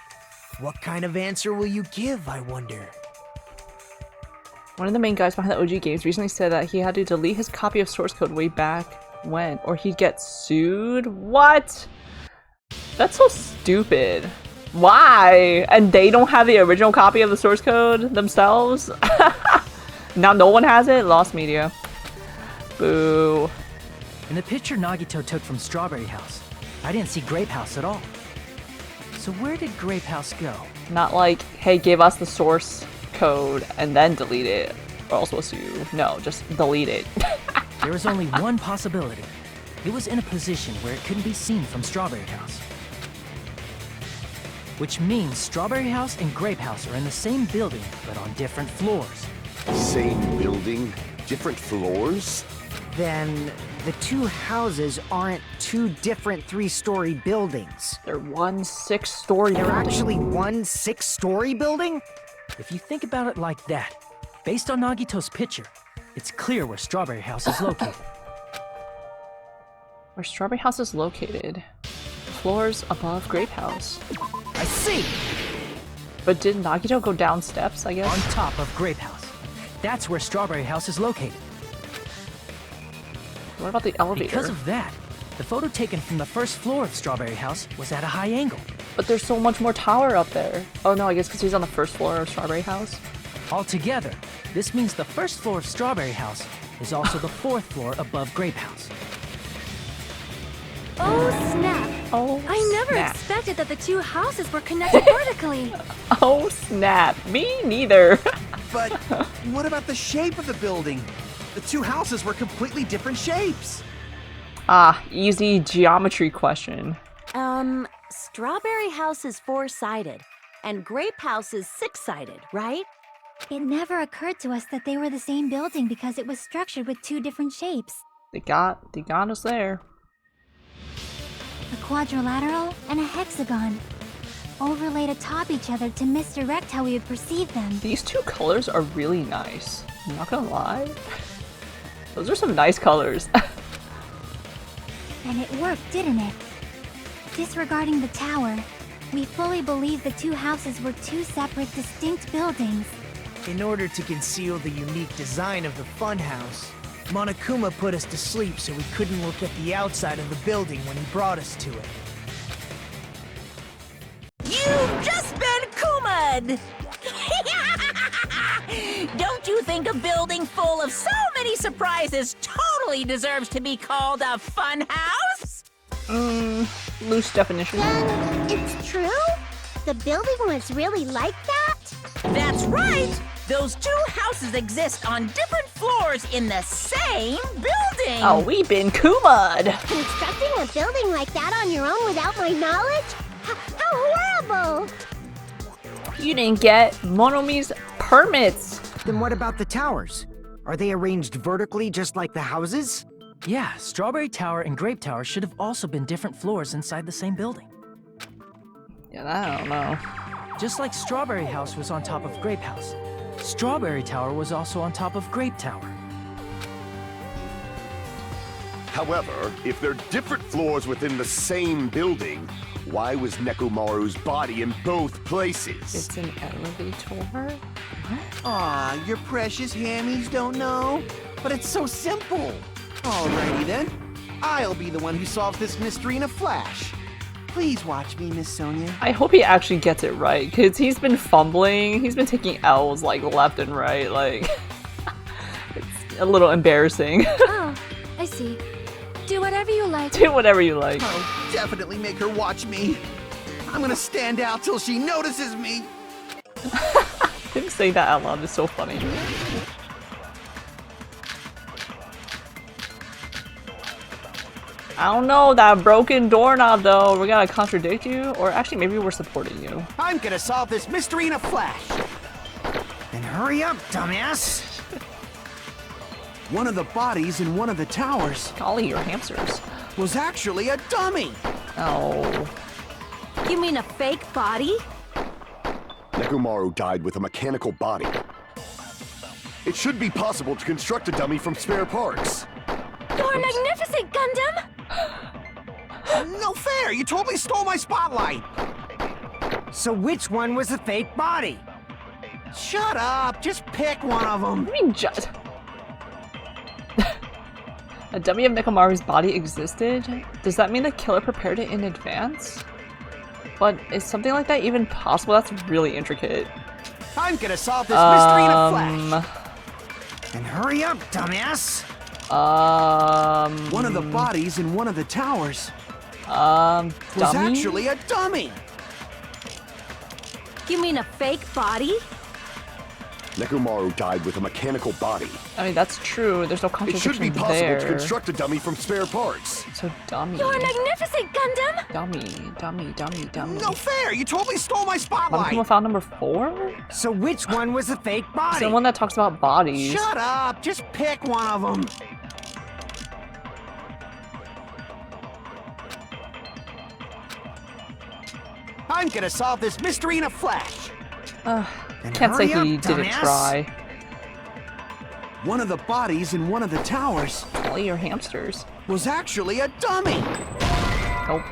What kind of answer will you give, I wonder? One of the main guys behind the OG games recently said that he had to delete his copy of source code way back when, or he'd get sued? What? That's so stupid. Why? And they don't have the original copy of the source code themselves? Now no one has it? Lost media. Boo. In the picture Nagito took from Strawberry House, I didn't see Grape House at all. So where did Grape House go? Not like, hey, give us the source code and then delete it, or else we'll sue you. No, just delete it. There was only one possibility. It was in a position where it couldn't be seen from Strawberry House. Which means Strawberry House and Grape House are in the same building, but on different floors. Same building, different floors? Then the two houses aren't two different 3-story buildings. They're one 6-story They're building. actually one 6-story building? If you think about it like that, based on Nagito's picture, it's clear where Strawberry House is located. Where Strawberry House is located. Floors above Grape House. I see! But did Nagito go down steps, I guess? On top of Grape House. That's where Strawberry House is located. What about the elevator? Because of that, the photo taken from the first floor of Strawberry House was at a high angle. But there's so much more tower up there. Oh no, I guess because he's on the first floor of Strawberry House. Altogether, this means the first floor of Strawberry House is also the 4th floor above Grape House. Oh, snap. Oh, I never snap. expected that the two houses were connected vertically. Oh snap. Me neither. But what about the shape of the building? The two houses were completely different shapes. Ah, easy geometry question. Strawberry House is 4-sided, and Grape House is 6-sided, right? It never occurred to us that they were the same building because it was structured with two different shapes. They got us there. A quadrilateral and a hexagon, overlaid atop each other to misdirect how we would perceive them. These two colors are really nice. I'm not gonna lie. Those are some nice colors. And it worked, didn't it? Disregarding the tower, we fully believe the two houses were two separate, distinct buildings. In order to conceal the unique design of the funhouse, Monokuma put us to sleep so we couldn't look at the outside of the building when he brought us to it. You've just been Kuma'd! Don't you think a building full of so many surprises totally deserves to be called a fun house? Loose definition. Then it's true? the building was really like that? That's right! Those two houses exist on different floors in the same building! Oh, we been Kuma'd. Constructing a building like that on your own without my knowledge? How horrible! You didn't get Monomi's permits. Then what about the towers? Are they arranged vertically just like the houses? Yeah, Strawberry Tower and Grape Tower should have also been different floors inside the same building. Yeah, I don't know. Just like Strawberry House was on top of Grape House, Strawberry Tower was also on top of Grape Tower. However, if they're different floors within the same building, why was Nekomaru's body in both places? It's an elevator? Aw, your precious hammies don't know? But it's so simple. Alrighty then. I'll be the one who solves this mystery in a flash. Please watch me, Miss Sonia. I hope he actually gets it right, because he's been fumbling. He's been taking L's like left and right. Like, it's a little embarrassing. Oh, I see. Do whatever you like. Do whatever you like. I'll definitely make her watch me. I'm gonna stand out till she notices me. Him saying that out loud is so funny. I don't know, that broken doorknob though. We're gonna contradict you? Or actually, maybe we're supporting you. I'm gonna solve this mystery in a flash. Then hurry up, dumbass! One of the bodies in one of the towers Golly, your hamsters. was actually a dummy. Oh. You mean a fake body? Nekomaru died with a mechanical body. It should be possible to construct a dummy from spare parts. You're magnificent, Gundam! No fair! You totally stole my spotlight! So which one was the fake body? Shut up! Just pick one of them! I mean, just... A dummy of Nekomaru's body existed? Does that mean the killer prepared it in advance? But is something like that even possible? That's really intricate. I'm gonna solve this mystery in a flash! Then hurry up, dumbass! One of the bodies in one of the towers dummy? was actually a dummy! You mean a fake body? Nekomaru died with a mechanical body. I mean, that's true. There's no It contradiction should be possible there. to construct a dummy from spare parts. So dummy. You're magnificent, Gundam! Dummy. No fair! You totally stole my spotlight! Monokuma found number 4? So which one was the fake It's body? the one that talks about bodies. Shut up! Just pick one of them! I'm gonna solve this mystery in a flash! Can't say hurry he up, didn't dumbass. try. One of the bodies in one of the towers All your hamsters. was actually a dummy! Nope.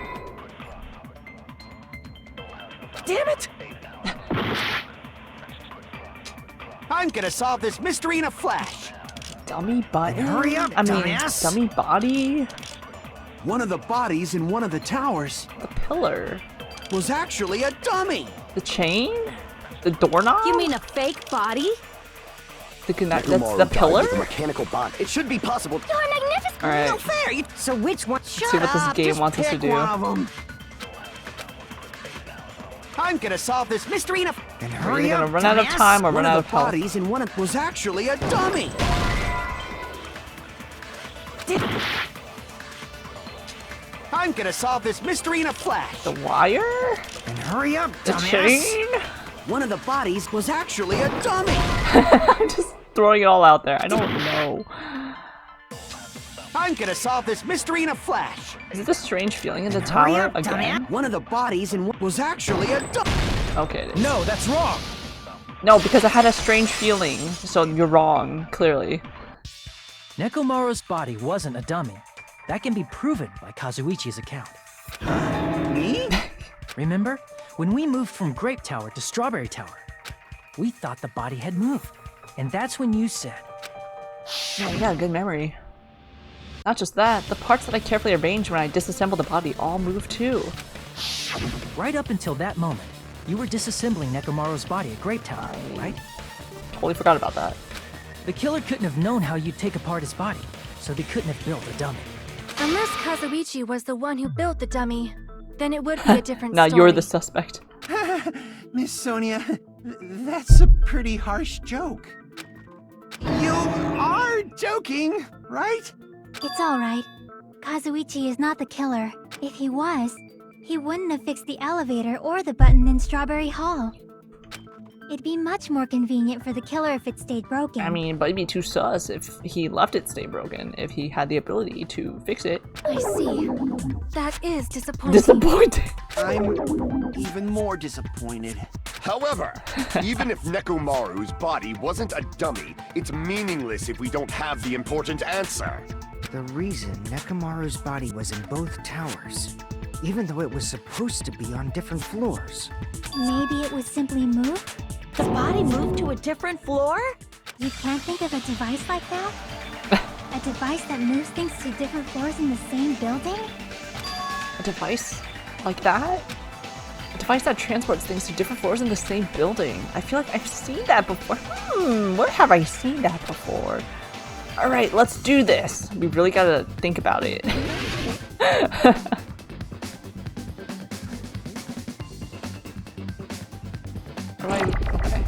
Damn it! I'm gonna solve this mystery in a flash! Dummy body? hurry up, I mean, dumbass. dummy body? One of the bodies in one of the towers The pillar. was actually a dummy! The chain? The doorknob? You mean a fake body? the that's Nekomaru the died pillar? with a mechanical body. It should be possible. You're magnificent! Alright. No fair! You So which one? shut see what this up! game Just wants us to pick do. one of them. I'm gonna solve this mystery in a. Then Are hurry we gonna up, run out of dumbass. time or One run out of of the health? bodies in one of was actually a dummy. I'm gonna solve this mystery in a flash. The wire? Then hurry up, The dumbass. chain? One of the bodies was actually a dummy. I'm just throwing it all out there. I don't know. I'm gonna solve this mystery in a flash. Is it the strange feeling in the Then hurry tower up, again? One of the bodies in was actually a dummy. Okay, it is. No, that's wrong. No, because I had a strange feeling. So you're wrong, clearly. Nekomaru's body wasn't a dummy. That can be proven by Kazuichi's account. Me? Remember? When we moved from Grape Tower to Strawberry Tower, we thought the body had moved. And that's when you said, Yeah, you got a good memory. Not just that, the parts that I carefully arranged when I disassembled the body all moved too. right up until that moment, you were disassembling Nekomaru's body at Grape Tower, right? Totally forgot about that. The killer couldn't have known how you'd take apart his body, so they couldn't have built a dummy. Unless Kazuichi was the one who built the dummy, then it would be a different Now story. you're the suspect. Miss Sonia, that's a pretty harsh joke. You are joking, right? It's alright. Kazuichi is not the killer. If he was, he wouldn't have fixed the elevator or the button in Strawberry Hall. It'd be much more convenient for the killer if it stayed broken. I mean, but it'd be too sus if he left it stay broken, if he had the ability to fix it. I see. That is disappointing. Disappointing. I'm even more disappointed. However, even if Nekomaru's body wasn't a dummy, it's meaningless if we don't have the important answer. The reason Nekomaru's body was in both towers, even though it was supposed to be on different floors. Maybe it was simply moved? The body moved to a different floor? You can't think of a device like that? A device that moves things to different floors in the same building? A device like that? A device that transports things to different floors in the same building. I feel like I've seen that before. Where have I seen that before? Alright, let's do this. We really gotta think about it. Okay.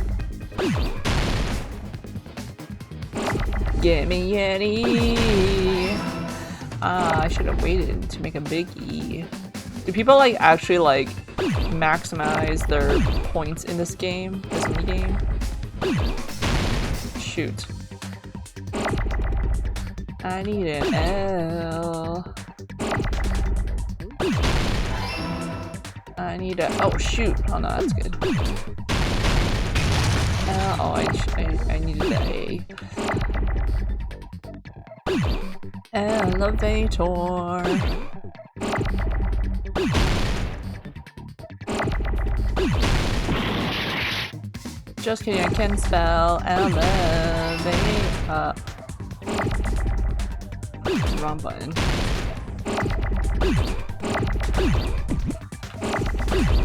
Gimme an E. I should have waited to make a big E. Do people like actually like maximize their points in this game, this minigame? Shoot. I need an L. I need a. Oh shoot! Oh no, that's good. Oh, I needed a elevator. Just kidding, I can spell elevator. Wrong button.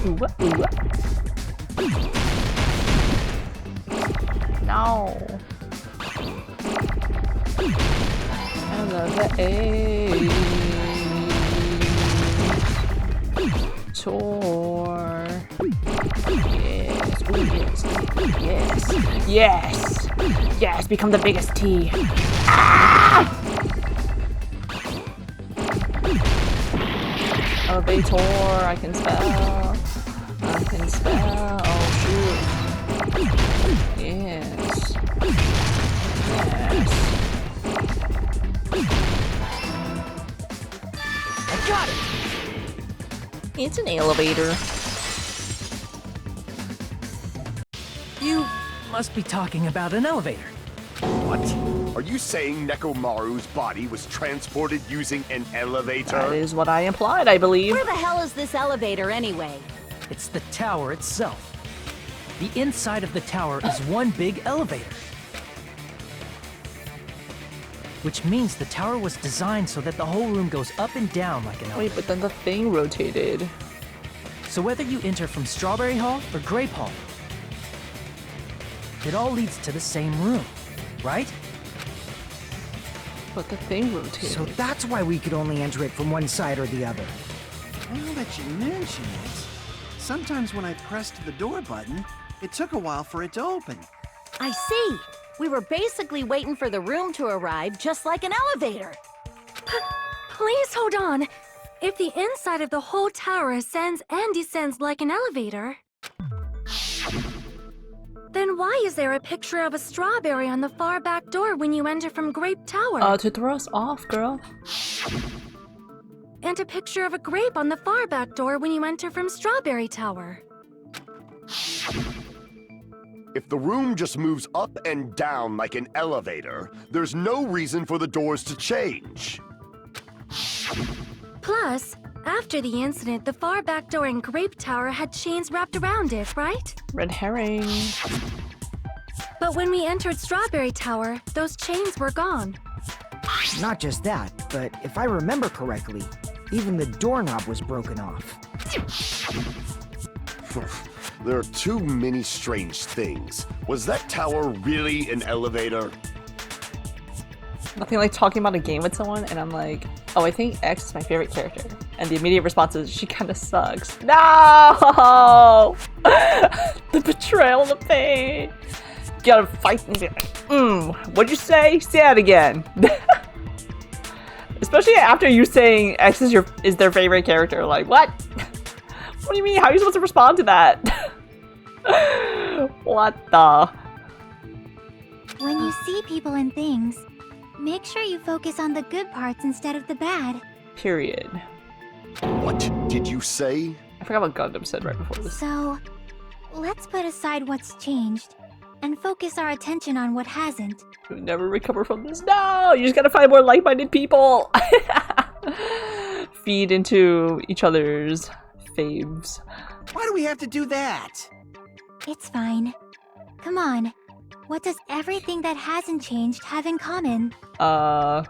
Ooh. No. Elevator. Yes. Ooh, yes. Yes. Yes. Become the biggest T. Ah! Elevator. I can spell. Oh shoot. Yes. Yes. I got it! It's an elevator. You must be talking about an elevator. What? Are you saying Nekomaru's body was transported using an elevator? That is what I implied, I believe. Where the hell is this elevator anyway? It's the tower itself. The inside of the tower is one big elevator. Which means the tower was designed so that the whole room goes up and down like an elevator. Wait, but then the thing rotated. So whether you enter from Strawberry Hall or Grape Hall, it all leads to the same room, right? But the thing rotated. So that's why we could only enter it from one side or the other. Now that you mention it, sometimes when I pressed the door button, it took a while for it to open. I see. We were basically waiting for the room to arrive, just like an elevator. Please hold on. If the inside of the whole tower ascends and descends like an elevator, then why is there a picture of a strawberry on the far back door when you enter from Grape Tower? To throw us off, girl. And a picture of a grape on the far back door when you enter from Strawberry Tower. If the room just moves up and down like an elevator, there's no reason for the doors to change. Plus, after the incident, the far back door in Grape Tower had chains wrapped around it, right? Red herring. But when we entered Strawberry Tower, those chains were gone. Not just that, but if I remember correctly, even the doorknob was broken off. There are too many strange things. Was that tower really an elevator? Nothing like talking about a game with someone and I'm like, oh, I think X is my favorite character. And the immediate response is, she kind of sucks. No! The betrayal, the pain. You gotta fight and be like, what'd you say? Say that again. Especially after you saying X is their favorite character. Like, what? What do you mean? How are you supposed to respond to that? What the? When you see people and things, make sure you focus on the good parts instead of the bad. Period. What did you say? I forgot what Gundam said right before this. So, let's put aside what's changed and focus our attention on what hasn't. You'll never recover from this. No! You just gotta find more like-minded people! Feed into each other's faves. Why do we have to do that? It's fine. Come on. What does everything that hasn't changed have in common? The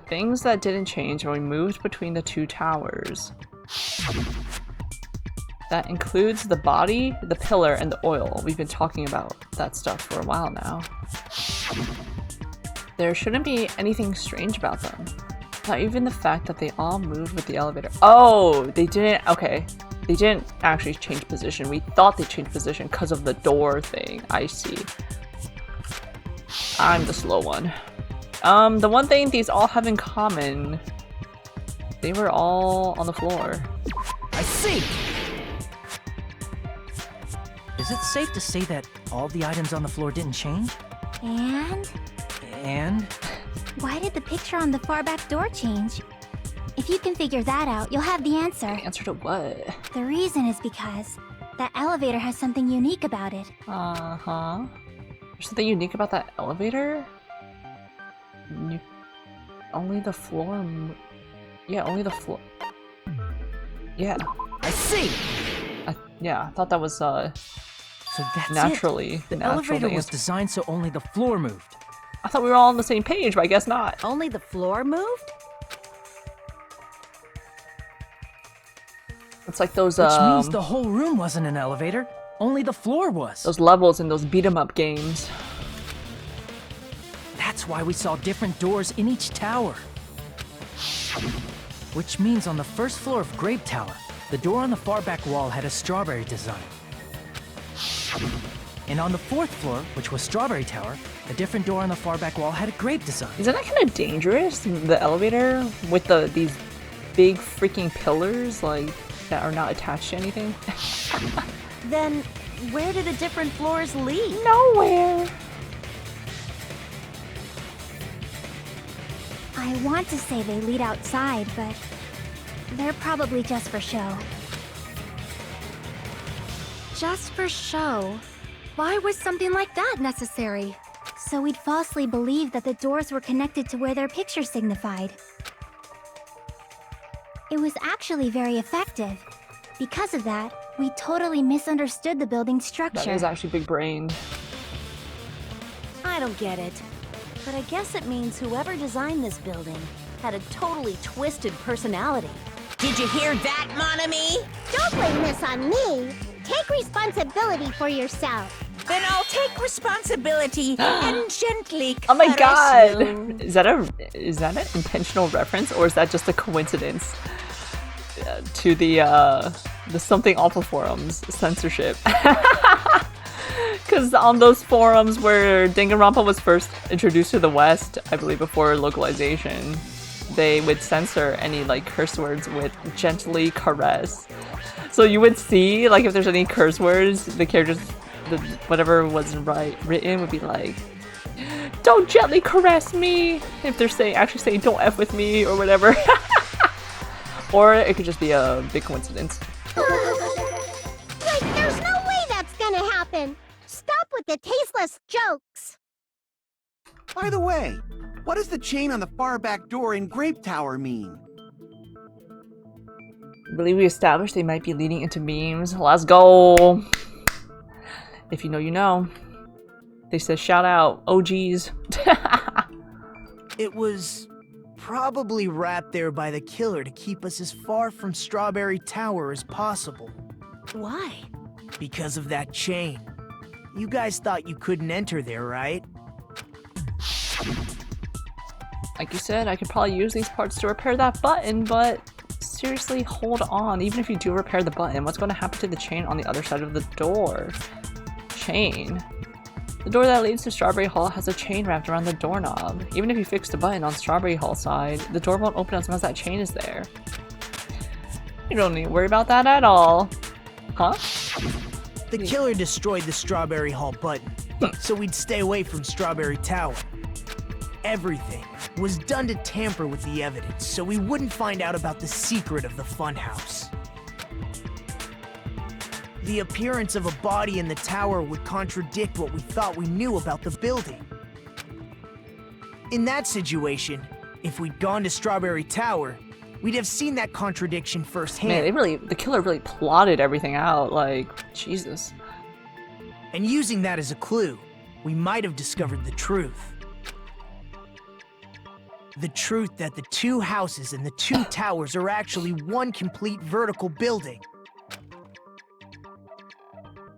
things that didn't change when we moved between the two towers. That includes the body, the pillar, and the oil. We've been talking about that stuff for a while now. There shouldn't be anything strange about them. Not even the fact that they all moved with the elevator. Oh, they didn't. Okay. They didn't actually change position. We thought they changed position because of the door thing. I see. I'm the slow one. The one thing these all have in common, they were all on the floor. I see! Is it safe to say that all the items on the floor didn't change? And? And? Why did the picture on the far back door change? If you can figure that out, you'll have the answer. Answer to what? The reason is because that elevator has something unique about it. Uh-huh. There's something unique about that elevator? Only the floor... Yeah, only the floor... Yeah. I see! Yeah, I thought that was, So that's naturally. it. The elevator was designed so only the floor moved. I thought we were all on the same page, but I guess not. Only the floor moved? It's like those, Which means the whole room wasn't an elevator. Only the floor was. those levels in those beat-em-up games. That's why we saw different doors in each tower. Which means on the first floor of Grape Tower, the door on the far back wall had a strawberry design. And on the fourth floor, which was Strawberry Tower, a different door on the far back wall had a grape design. Isn't that kind of dangerous? The elevator with these big freaking pillars, like, that are not attached to anything? Then, where do the different floors lead? Nowhere! I want to say they lead outside, but they're probably just for show. Just for show? Why was something like that necessary? So we'd falsely believe that the doors were connected to where their picture signified. It was actually very effective. Because of that, we totally misunderstood the building's structure. That is actually big-brained. I don't get it. But I guess it means whoever designed this building had a totally twisted personality. Did you hear that, mon ami? Don't blame this on me. Take responsibility for yourself. Then I'll take responsibility and gently Oh my caress god! you. Is that an intentional reference, or is that just a coincidence to the Something Awful forums censorship? Because on those forums where Danganronpa was first introduced to the West, I believe before localization, they would censor any like curse words with gently caress. So you would see, like, if there's any curse words, the characters, whatever was written would be like, don't gently caress me! If they're actually saying don't F with me or whatever. Or it could just be a big coincidence. Like, there's no way that's gonna happen. Stop with the tasteless jokes. By the way, what does the chain on the far back door in Grape Tower mean? I believe we established they might be leading into memes. Let's go! If you know, you know. They said shout out, OGs. It was probably wrapped there by the killer to keep us as far from Strawberry Tower as possible. Why? Because of that chain. You guys thought you couldn't enter there, right? Like you said, I could probably use these parts to repair that button, but seriously, hold on. Even if you do repair the button, what's going to happen to the chain on the other side of the door? Chain? The door that leads to Strawberry Hall has a chain wrapped around the doorknob. Even if you fix the button on Strawberry Hall side, the door won't open as long as that chain is there. You don't need to worry about that at all. Huh? The killer destroyed the Strawberry Hall button, so we'd stay away from Strawberry Tower. Everything was done to tamper with the evidence, so we wouldn't find out about the secret of the funhouse. The appearance of a body in the tower would contradict what we thought we knew about the building. In that situation, if we'd gone to Strawberry Tower, we'd have seen that contradiction firsthand. Man, the killer really plotted everything out, like, Jesus. And using that as a clue, we might have discovered the truth. The truth that the two houses and the two towers are actually one complete vertical building.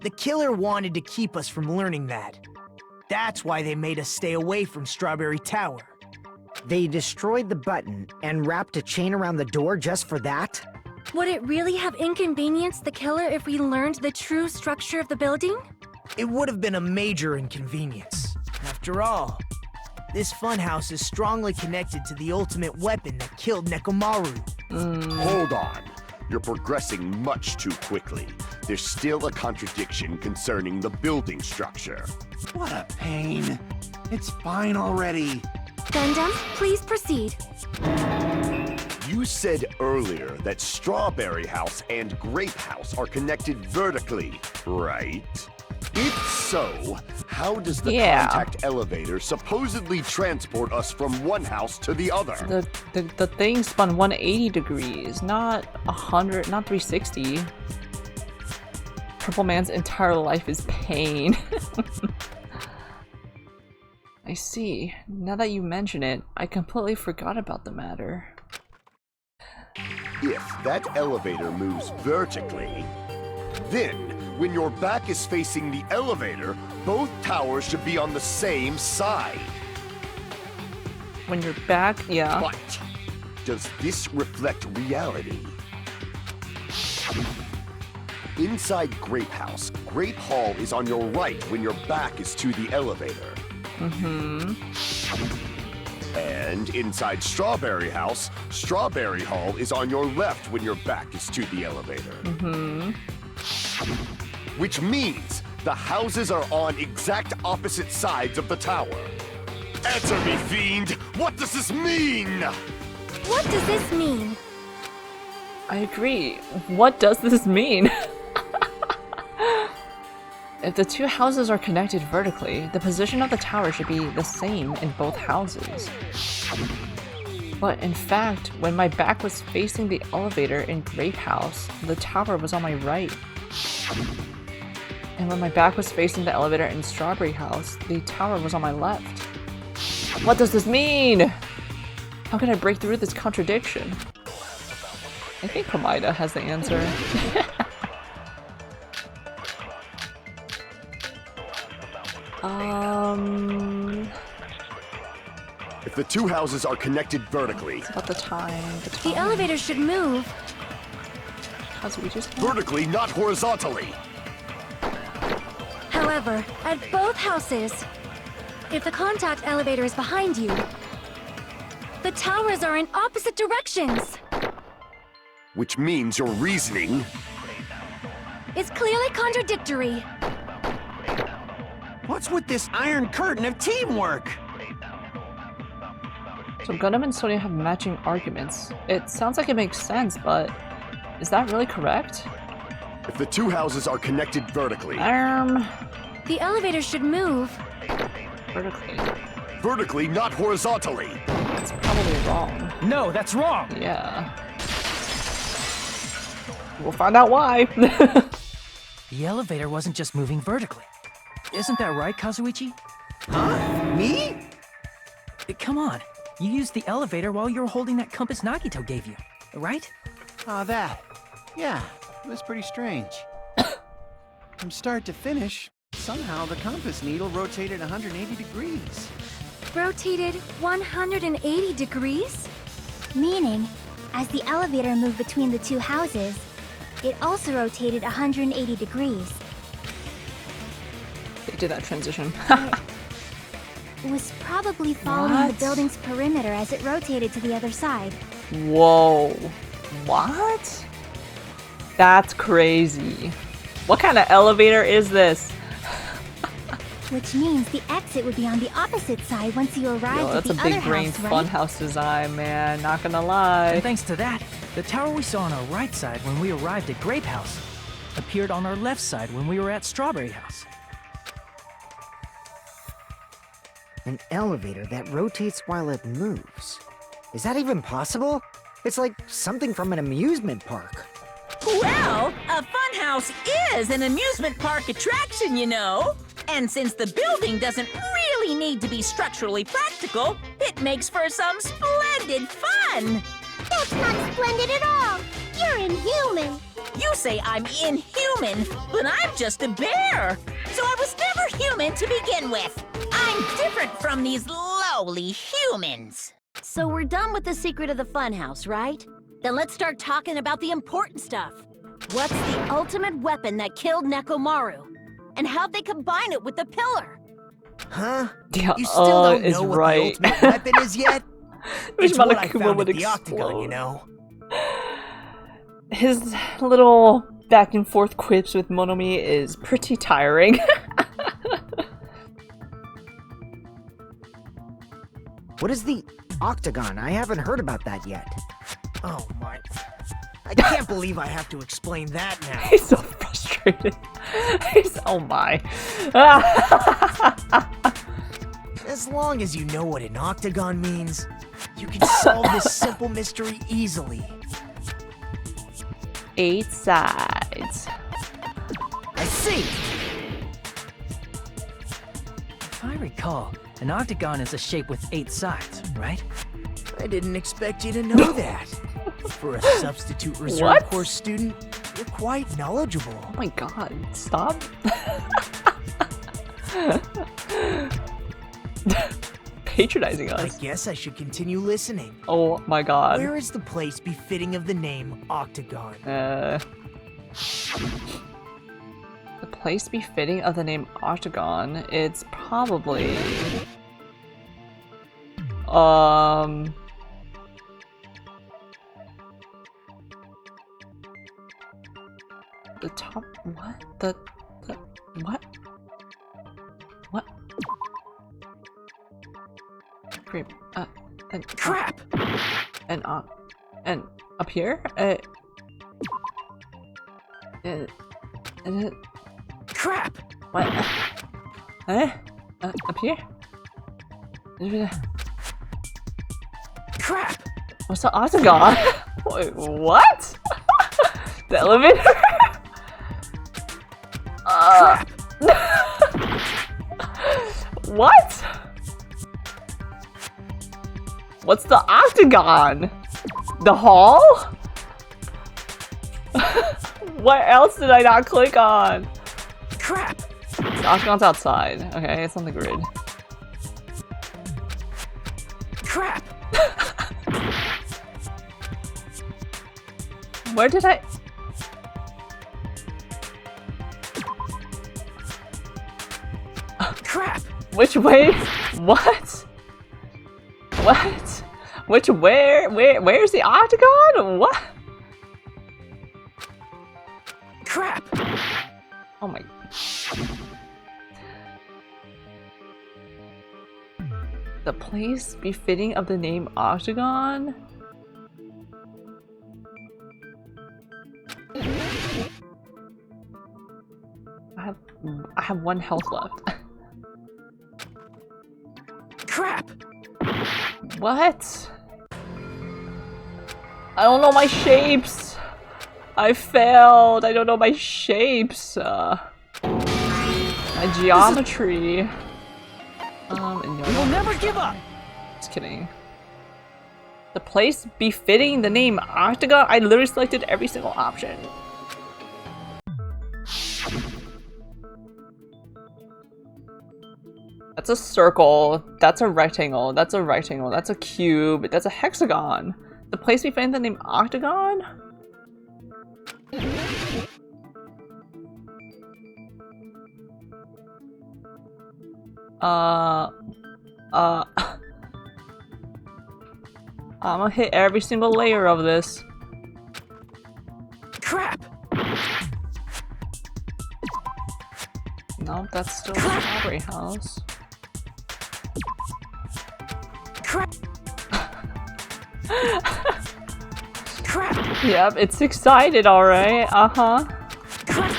The killer wanted to keep us from learning that. That's why they made us stay away from Strawberry Tower. They destroyed the button and wrapped a chain around the door just for that? Would it really have inconvenienced the killer if we learned the true structure of the building? It would have been a major inconvenience. After all, this funhouse is strongly connected to the ultimate weapon that killed Nekomaru. Hold on. You're progressing much too quickly. There's still a contradiction concerning the building structure. What a pain. It's fine already. Gundam, please proceed. You said earlier that Strawberry House and Grape House are connected vertically, right? If so, how does the contact elevator supposedly transport us from one house to the other? The thing spun 180 degrees, not 100, not 360. Purple Man's entire life is pain. I see. Now that you mention it, I completely forgot about the matter. If that elevator moves vertically, then when your back is facing the elevator, both towers should be on the same side. When you're back, yeah. But does this reflect reality? Inside Grape House, Grape Hall is on your right when your back is to the elevator. And inside Strawberry House, Strawberry Hall is on your left when your back is to the elevator. Which means the houses are on exact opposite sides of the tower. Answer me, fiend! What does this mean? What does this mean? I agree. What does this mean? If the two houses are connected vertically, the position of the tower should be the same in both houses. But in fact, when my back was facing the elevator in Grape House, the tower was on my right. And when my back was facing the elevator in Strawberry House, the tower was on my left. What does this mean? How can I break through this contradiction? I think Komida has the answer. If the two houses are connected vertically... It's about the time. The elevator should move. Vertically, not horizontally. However, at both houses, if the contact elevator is behind you, the towers are in opposite directions. Which means your reasoning... It's clearly contradictory. What's with this iron curtain of teamwork? So Gundam and Sonia have matching arguments. It sounds like it makes sense, but is that really correct? If the two houses are connected vertically... The elevator should move. Vertically. Vertically, not horizontally. That's probably wrong. No, that's wrong! Yeah. We'll find out why. The elevator wasn't just moving vertically. Isn't that right, Kazuichi? Huh? Me? Come on. You used the elevator while you were holding that compass Nagito gave you, right? Oh, that. Yeah, it was pretty strange. From start to finish, somehow the compass needle rotated 180 degrees. Rotated 180 degrees? Meaning, as the elevator moved between the two houses, it also rotated 180 degrees. They did that transition. It was probably following What? the building's perimeter as it rotated to the other side. Whoa. What? That's crazy. What kind of elevator is this? Which means the exit would be on the opposite side once you arrived Yo, at that's the a other big brain house, right? funhouse design, man. Not gonna lie. And thanks to that, the tower we saw on our right side when we arrived at Grape House appeared on our left side when we were at Strawberry House. An elevator that rotates while it moves. Is that even possible? It's like something from an amusement park. Well, a funhouse is an amusement park attraction, you know. And since the building doesn't really need to be structurally practical, it makes for some splendid fun. That's not splendid at all. You're inhuman. You say I'm inhuman, but I'm just a bear. So I was never human to begin with. I'm different from these lowly humans. So we're done with the secret of the funhouse, right? Then let's start talking about the important stuff. What's the ultimate weapon that killed Nekomaru? And how'd they combine it with the pillar? Huh? Yeah, You still don't it's know what right. the ultimate weapon is yet? Wish It's what I Monokuma found would at the Octagon, explode. you know? His little back and forth quips with Monomi is pretty tiring. What is the Octagon? I haven't heard about that yet. Oh my. I can't believe I have to explain that now. He's so frustrated. Oh my. As long as you know what an octagon means, you can solve this simple mystery easily. 8 sides. I see! If I recall, an octagon is a shape with 8 sides, right? I didn't expect you to know that. For a substitute reserve What? course student, you're quite knowledgeable. Oh my god, stop. Patronizing I us. guess I should continue listening. Oh my god. Where is the place befitting of the name Octagon? The place befitting of the name Octagon, it's probably... The top... What? The what? What? Great. And, Crap! And up here? And Crap! what? Up here? Crap! What's the octagon? Wait, what? The elevator? Crap! What? What's the octagon? The hall? What else did I not click on? Crap! The octagon's outside. Okay, it's on the grid. Crap! Where did I... Crap! Which way? What? What? Which where's the octagon? What? Crap! Oh my. The place befitting of the name Octagon? I have 1 health left. Crap! What? I don't know my shapes. I failed. I don't know my shapes. My geometry. And We will never give up! Just kidding. The place befitting the name Octagon? I literally selected every single option. That's a circle. That's a rectangle. That's a rectangle. That's a cube. That's a hexagon. The place we find the name Octagon? I'm gonna hit every single layer of this. Crap! Nope, that's still the Strawberry House. Crap! Crap! Yep, it's excited, alright. Uh-huh. Crap!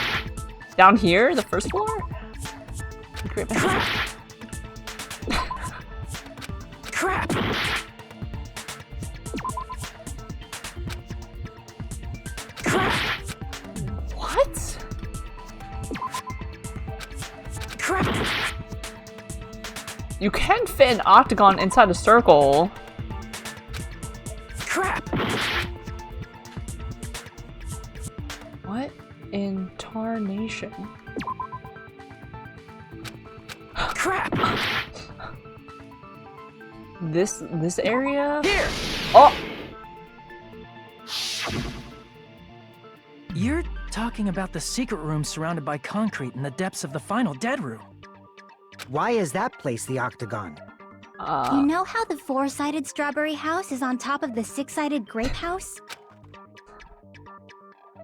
Down here? The first floor? Great. Crap! Crap! Crap! What? Crap! You can fit an octagon inside a circle. Crap! What in tarnation? Crap! This area? Here! Oh! You're talking about the secret room surrounded by concrete in the depths of the final dead room. Why is that place the Octagon? You know how the four-sided strawberry house is on top of the six-sided grape house?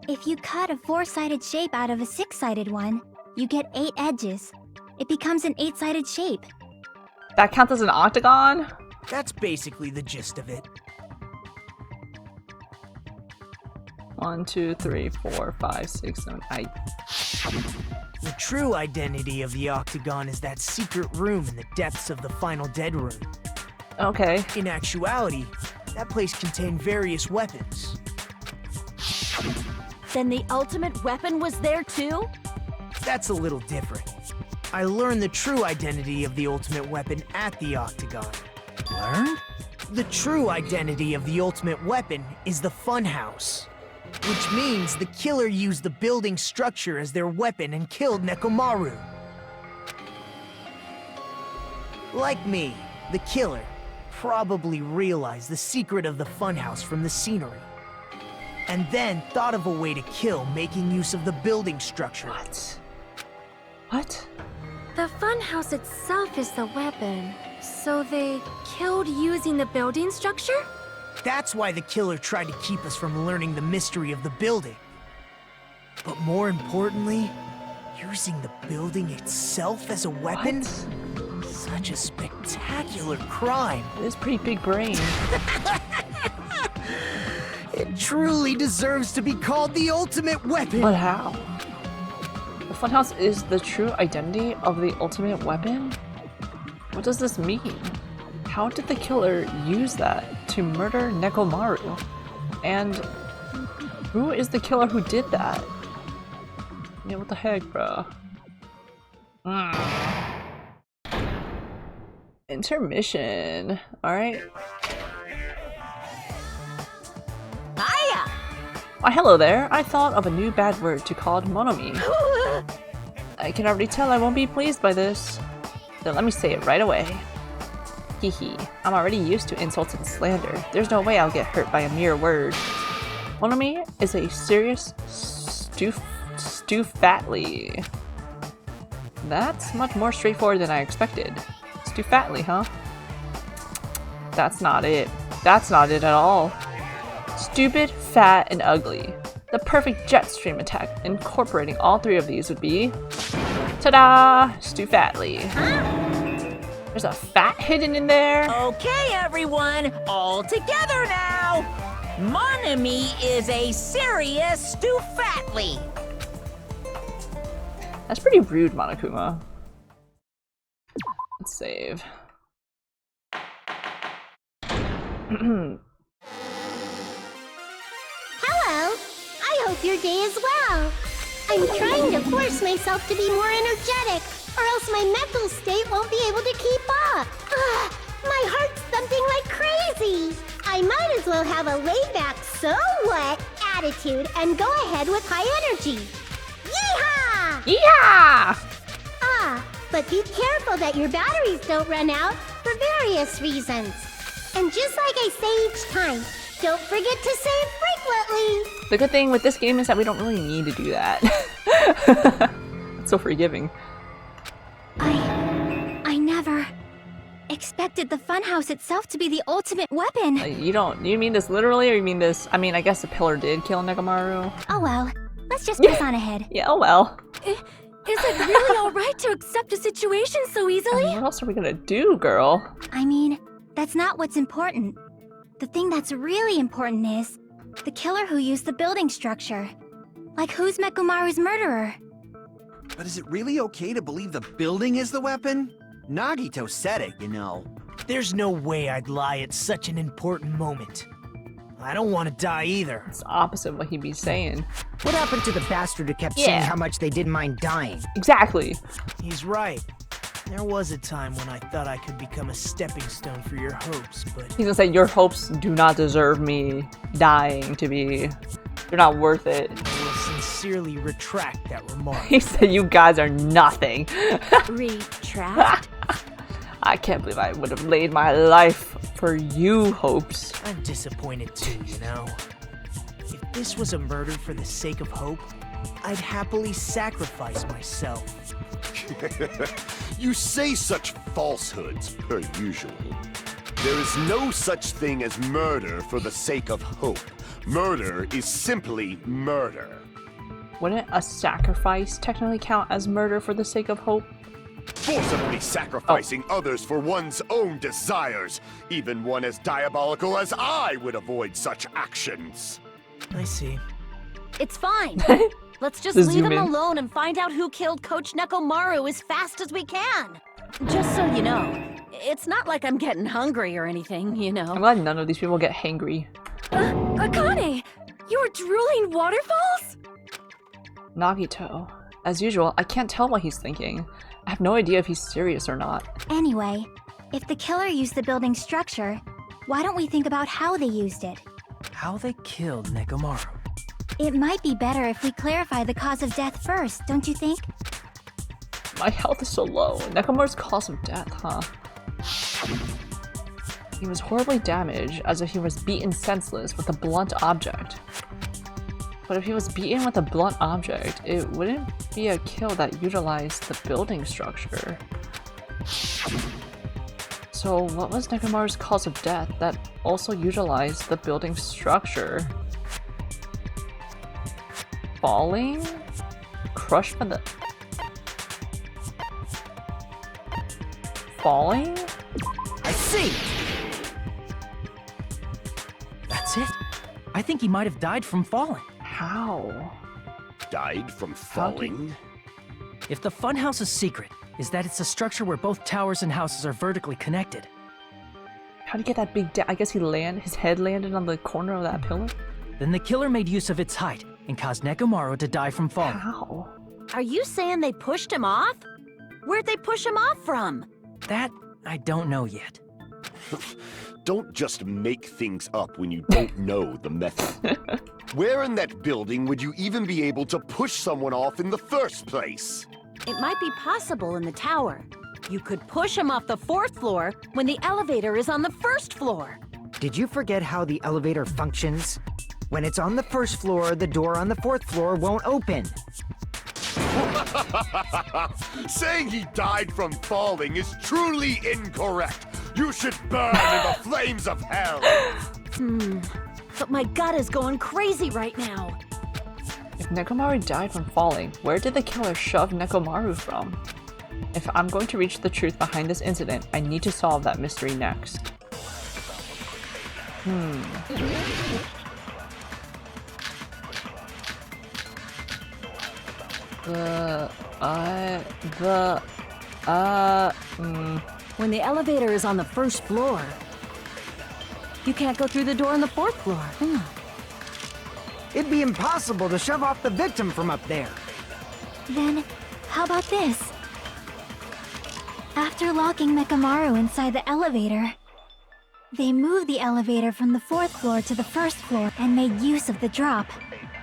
If you cut a four-sided shape out of a six-sided one, you get 8 edges. It becomes an 8-sided shape. That counts as an octagon? That's basically the gist of it. 1, 2, 3, 4, 5, 6, 7, 8. The true identity of the Octagon is that secret room in the depths of the final dead room. Okay. In actuality, that place contained various weapons. Then the ultimate weapon was there too? That's a little different. I learned the true identity of the ultimate weapon at the Octagon. Learned? The true identity of the ultimate weapon is the Funhouse. Which means the killer used the building structure as their weapon and killed Nekomaru. Like me, the killer probably realized the secret of the Funhouse from the scenery. And then thought of a way to kill making use of the building structure. What? What? The funhouse itself is the weapon. So they killed using the building structure? That's why the killer tried to keep us from learning the mystery of the building. But more importantly, using the building itself as a weapon? What? Such a spectacular crime. It is pretty big brain. It truly deserves to be called the ultimate weapon. But how? The funhouse is the true identity of the ultimate weapon? What does this mean? How did the killer use that to murder Nekomaru? And who is the killer who did that? Yeah, what the heck, bro? Intermission. Alright. Hiya! Why, hello there. I thought of a new bad word to call Monomi. I can already tell I won't be pleased by this. Then let me say it right away. Hehe. I'm already used to insults and slander. There's no way I'll get hurt by a mere word. Monomi is a serious Stoofatly. That's much more straightforward than I expected. Stoofatly, huh? That's not it. That's not it at all. Stupid, fat, and ugly. The perfect jet stream attack incorporating all three of these would be... Ta-da! Stoofatly. There's a fat hidden in there. Okay, everyone, all together now. Monami is a serious Stoofatly. That's pretty rude, Monokuma. Let's save. Hello. I hope your day is well. I'm trying to force myself to be more energetic, or else my mental state won't be able to keep up. Ugh, my heart's thumping like crazy. I might as well have a laid-back, so what attitude and go ahead with high energy. Yeehaw! Yeah! Ah, But be careful that your batteries don't run out for various reasons. And just like I say each time, don't forget to save frequently. The good thing with this game is that we don't really need to do that. It's so forgiving. I never expected the funhouse itself to be the ultimate weapon. You mean this literally, or you mean this? I mean, I guess the pillar did kill Nekomaru. Oh well, let's just press on ahead. Yeah, oh well. Is it really alright to accept a situation so easily? What else are we gonna do, girl? I mean, that's not what's important. The thing that's really important is the killer who used the building structure. Like, who's Nekomaru's murderer? But is it really okay to believe the building is the weapon? Nagito said it, you know. There's no way I'd lie at such an important moment. I don't want to die either. It's the opposite of what he'd be saying. What happened to the bastard who kept saying how much they didn't mind dying? Exactly. He's right. There was a time when I thought I could become a stepping stone for your hopes, but... He's gonna say, your hopes do not deserve me dying to be... They're not worth it. I will sincerely retract that remark. He said, you guys are nothing. Retract? I can't believe I would have laid my life for you, hopes. I'm disappointed too, you know. If this was a murder for the sake of hope, I'd happily sacrifice myself. You say such falsehoods, per usual. There is no such thing as murder for the sake of hope. Murder is simply murder. Wouldn't a sacrifice technically count as murder for the sake of hope? Forcibly sacrificing others for one's own desires. Even one as diabolical as I would avoid such actions. I see. It's fine. Let's just Just leave zoom him in. alone and find out who killed Coach Nekomaru as fast as we can. Just so you know, it's not like I'm getting hungry or anything, you know. I'm glad none of these people get hangry. Akane! You were drooling waterfalls? Nagito. As usual, I can't tell what he's thinking. I have no idea if he's serious or not. Anyway, if the killer used the building structure, why don't we think about how they used it? How they killed Nekomaru. It might be better if we clarify the cause of death first, don't you think? My health is so low. Nekomaru's cause of death, huh? He was horribly damaged, as if he was beaten senseless with a blunt object. But if he was beaten with a blunt object, it wouldn't be a kill that utilized the building structure. So what was Nekomaru's cause of death that also utilized the building structure? Falling? Crushed by the... Falling? I see! That's it. I think he might have died from falling. How? Died from falling? If the funhouse's secret is that it's a structure where both towers and houses are vertically connected. How'd he get that big I guess his head landed on the corner of that pillar? Then the killer made use of its height and caused Nekomaru to die from falling. How? Are you saying they pushed him off? Where'd they push him off from? That I don't know yet. Don't just make things up when you don't know the method. Where in that building would you even be able to push someone off in the first place? It might be possible in the tower. You could push him off the 4th floor when the elevator is on the 1st floor. Did you forget how the elevator functions? When it's on the 1st floor, the door on the 4th floor won't open. Saying he died from falling is truly incorrect. You should burn in the flames of hell. But my gut is going crazy right now. If Nekomaru died from falling, where did the killer shove Nekomaru from? If I'm going to reach the truth behind this incident, I need to solve that mystery next. When the elevator is on the 1st floor, you can't go through the door on the 4th floor. It'd be impossible to shove off the victim from up there. Then, how about this? After locking Nekomaru inside the elevator, they moved the elevator from the 4th floor to the 1st floor and made use of the drop.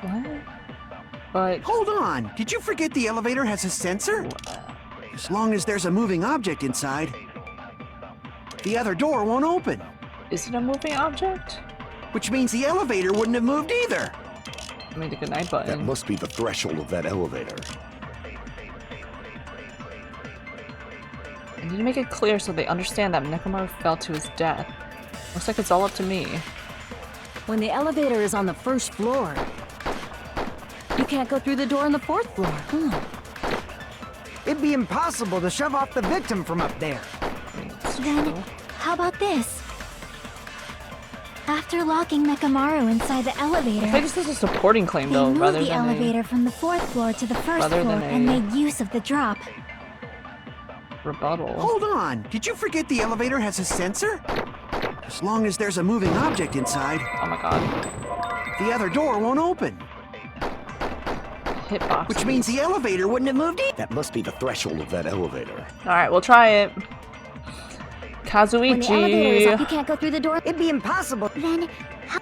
What? But Hold on, did you forget the elevator has a sensor? As long as there's a moving object inside, the other door won't open. Is it a moving object? Which means the elevator wouldn't have moved either. I mean, the goodnight That button. must be the threshold of that elevator. I need to make it clear so they understand that Nekomaru fell to his death. Looks like it's all up to me. When the elevator is on the first floor, you can't go through the door on the fourth floor. It'd be impossible to shove off the victim from up there. Then, how about this? After locking Nekomaru inside the I elevator, think this is a supporting claim they though, moved rather the than elevator from the 4th floor to the 1st rather floor than and a- made use of the drop. a rebuttal. Hold on, did you forget the elevator has a sensor? As long as there's a moving object inside, Oh my god. the other door won't open. Hitbox. Which means the elevator wouldn't have moved either. That must be the threshold of that elevator. Alright, we'll try it. When the elevator is up, you Kazuichi. can't go through the door. It'd be impossible. Then,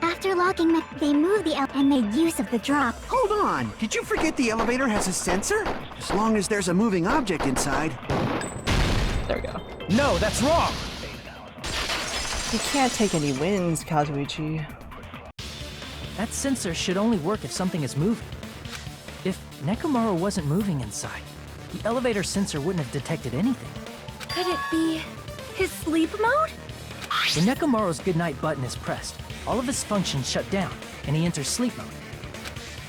after locking they moved the and made use of the drop. Hold on, did you forget the elevator has a sensor? As long as there's a moving object inside. There we go. No, that's wrong! You can't take any wins, Kazuichi. That sensor should only work if something is moving. If Nekomaru wasn't moving inside, the elevator sensor wouldn't have detected anything. Could it be his sleep mode? When Nekomaru's goodnight button is pressed, all of his functions shut down, and he enters sleep mode.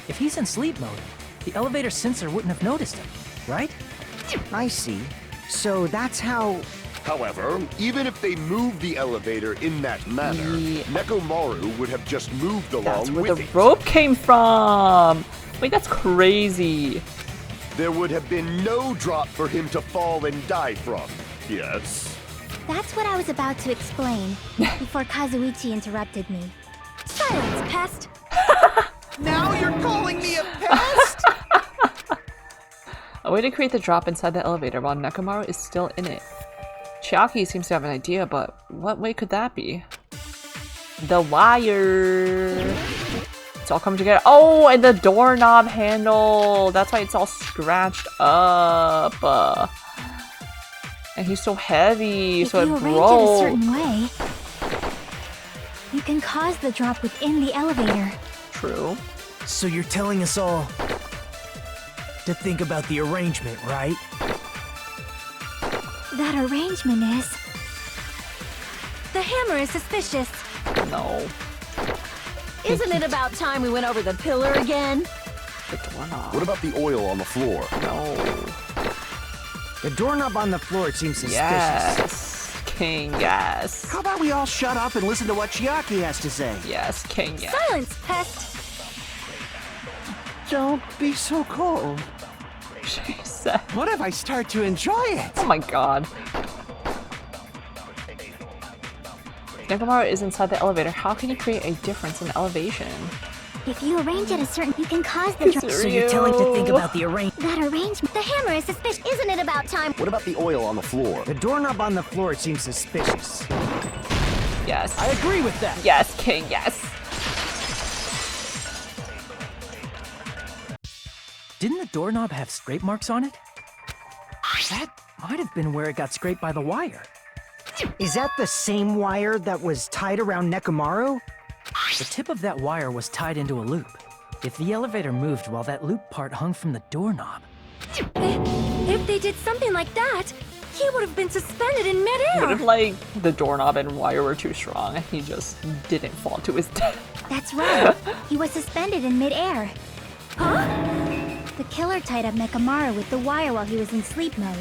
If he's in sleep mode, the elevator sensor wouldn't have noticed him, right? I see. So that's how... However, even if they moved the elevator in that manner, Yeah. Nekomaru would have just moved along That's where with the it. rope came from! Wait, that's crazy. There would have been no drop for him to fall and die from. Yes? That's what I was about to explain before Kazuichi interrupted me. Silence, pest! Now you're calling me a pest? A way to create the drop inside the elevator while Nekomaru is still in it. Chiaki seems to have an idea, but what way could that be? The wire! It's all coming together. Oh, and the doorknob handle! That's why it's all scratched up. And he's so heavy, If so you it arrange it a broke. certain way, you can cause the drop within the elevator. True. So you're telling us all to think about the arrangement, right? That arrangement is... The hammer is suspicious. No. Isn't it about time we went over the pillar again? The doorknob. What about the oil on the floor? No. The doorknob on the floor seems suspicious. Yes. King, yes. How about we all shut up and listen to what Chiaki has to say? Yes, King, yes. Silence, pest! Don't be so cold. She said. What if I start to enjoy it? Oh my god. Nekomaru is inside the elevator. How can you create a difference in elevation? If you arrange it a certain... You can cause the drop... So you're telling to think about the arrangement. That arrangement... The hammer is suspicious. Isn't it about time? What about the oil on the floor? The doorknob on the floor seems suspicious. Yes. I agree with that! Yes, King, yes. Didn't the doorknob have scrape marks on it? That might have been where it got scraped by the wire. Is that the same wire that was tied around Nekomaru? The tip of that wire was tied into a loop. If the elevator moved while that loop part hung from the doorknob, If they did something like that, he would have been suspended in midair. What if, like, the doorknob and wire were too strong and he just didn't fall to his death? That's right. He was suspended in midair. Huh? The killer tied up Nekomaru with the wire while he was in sleep mode.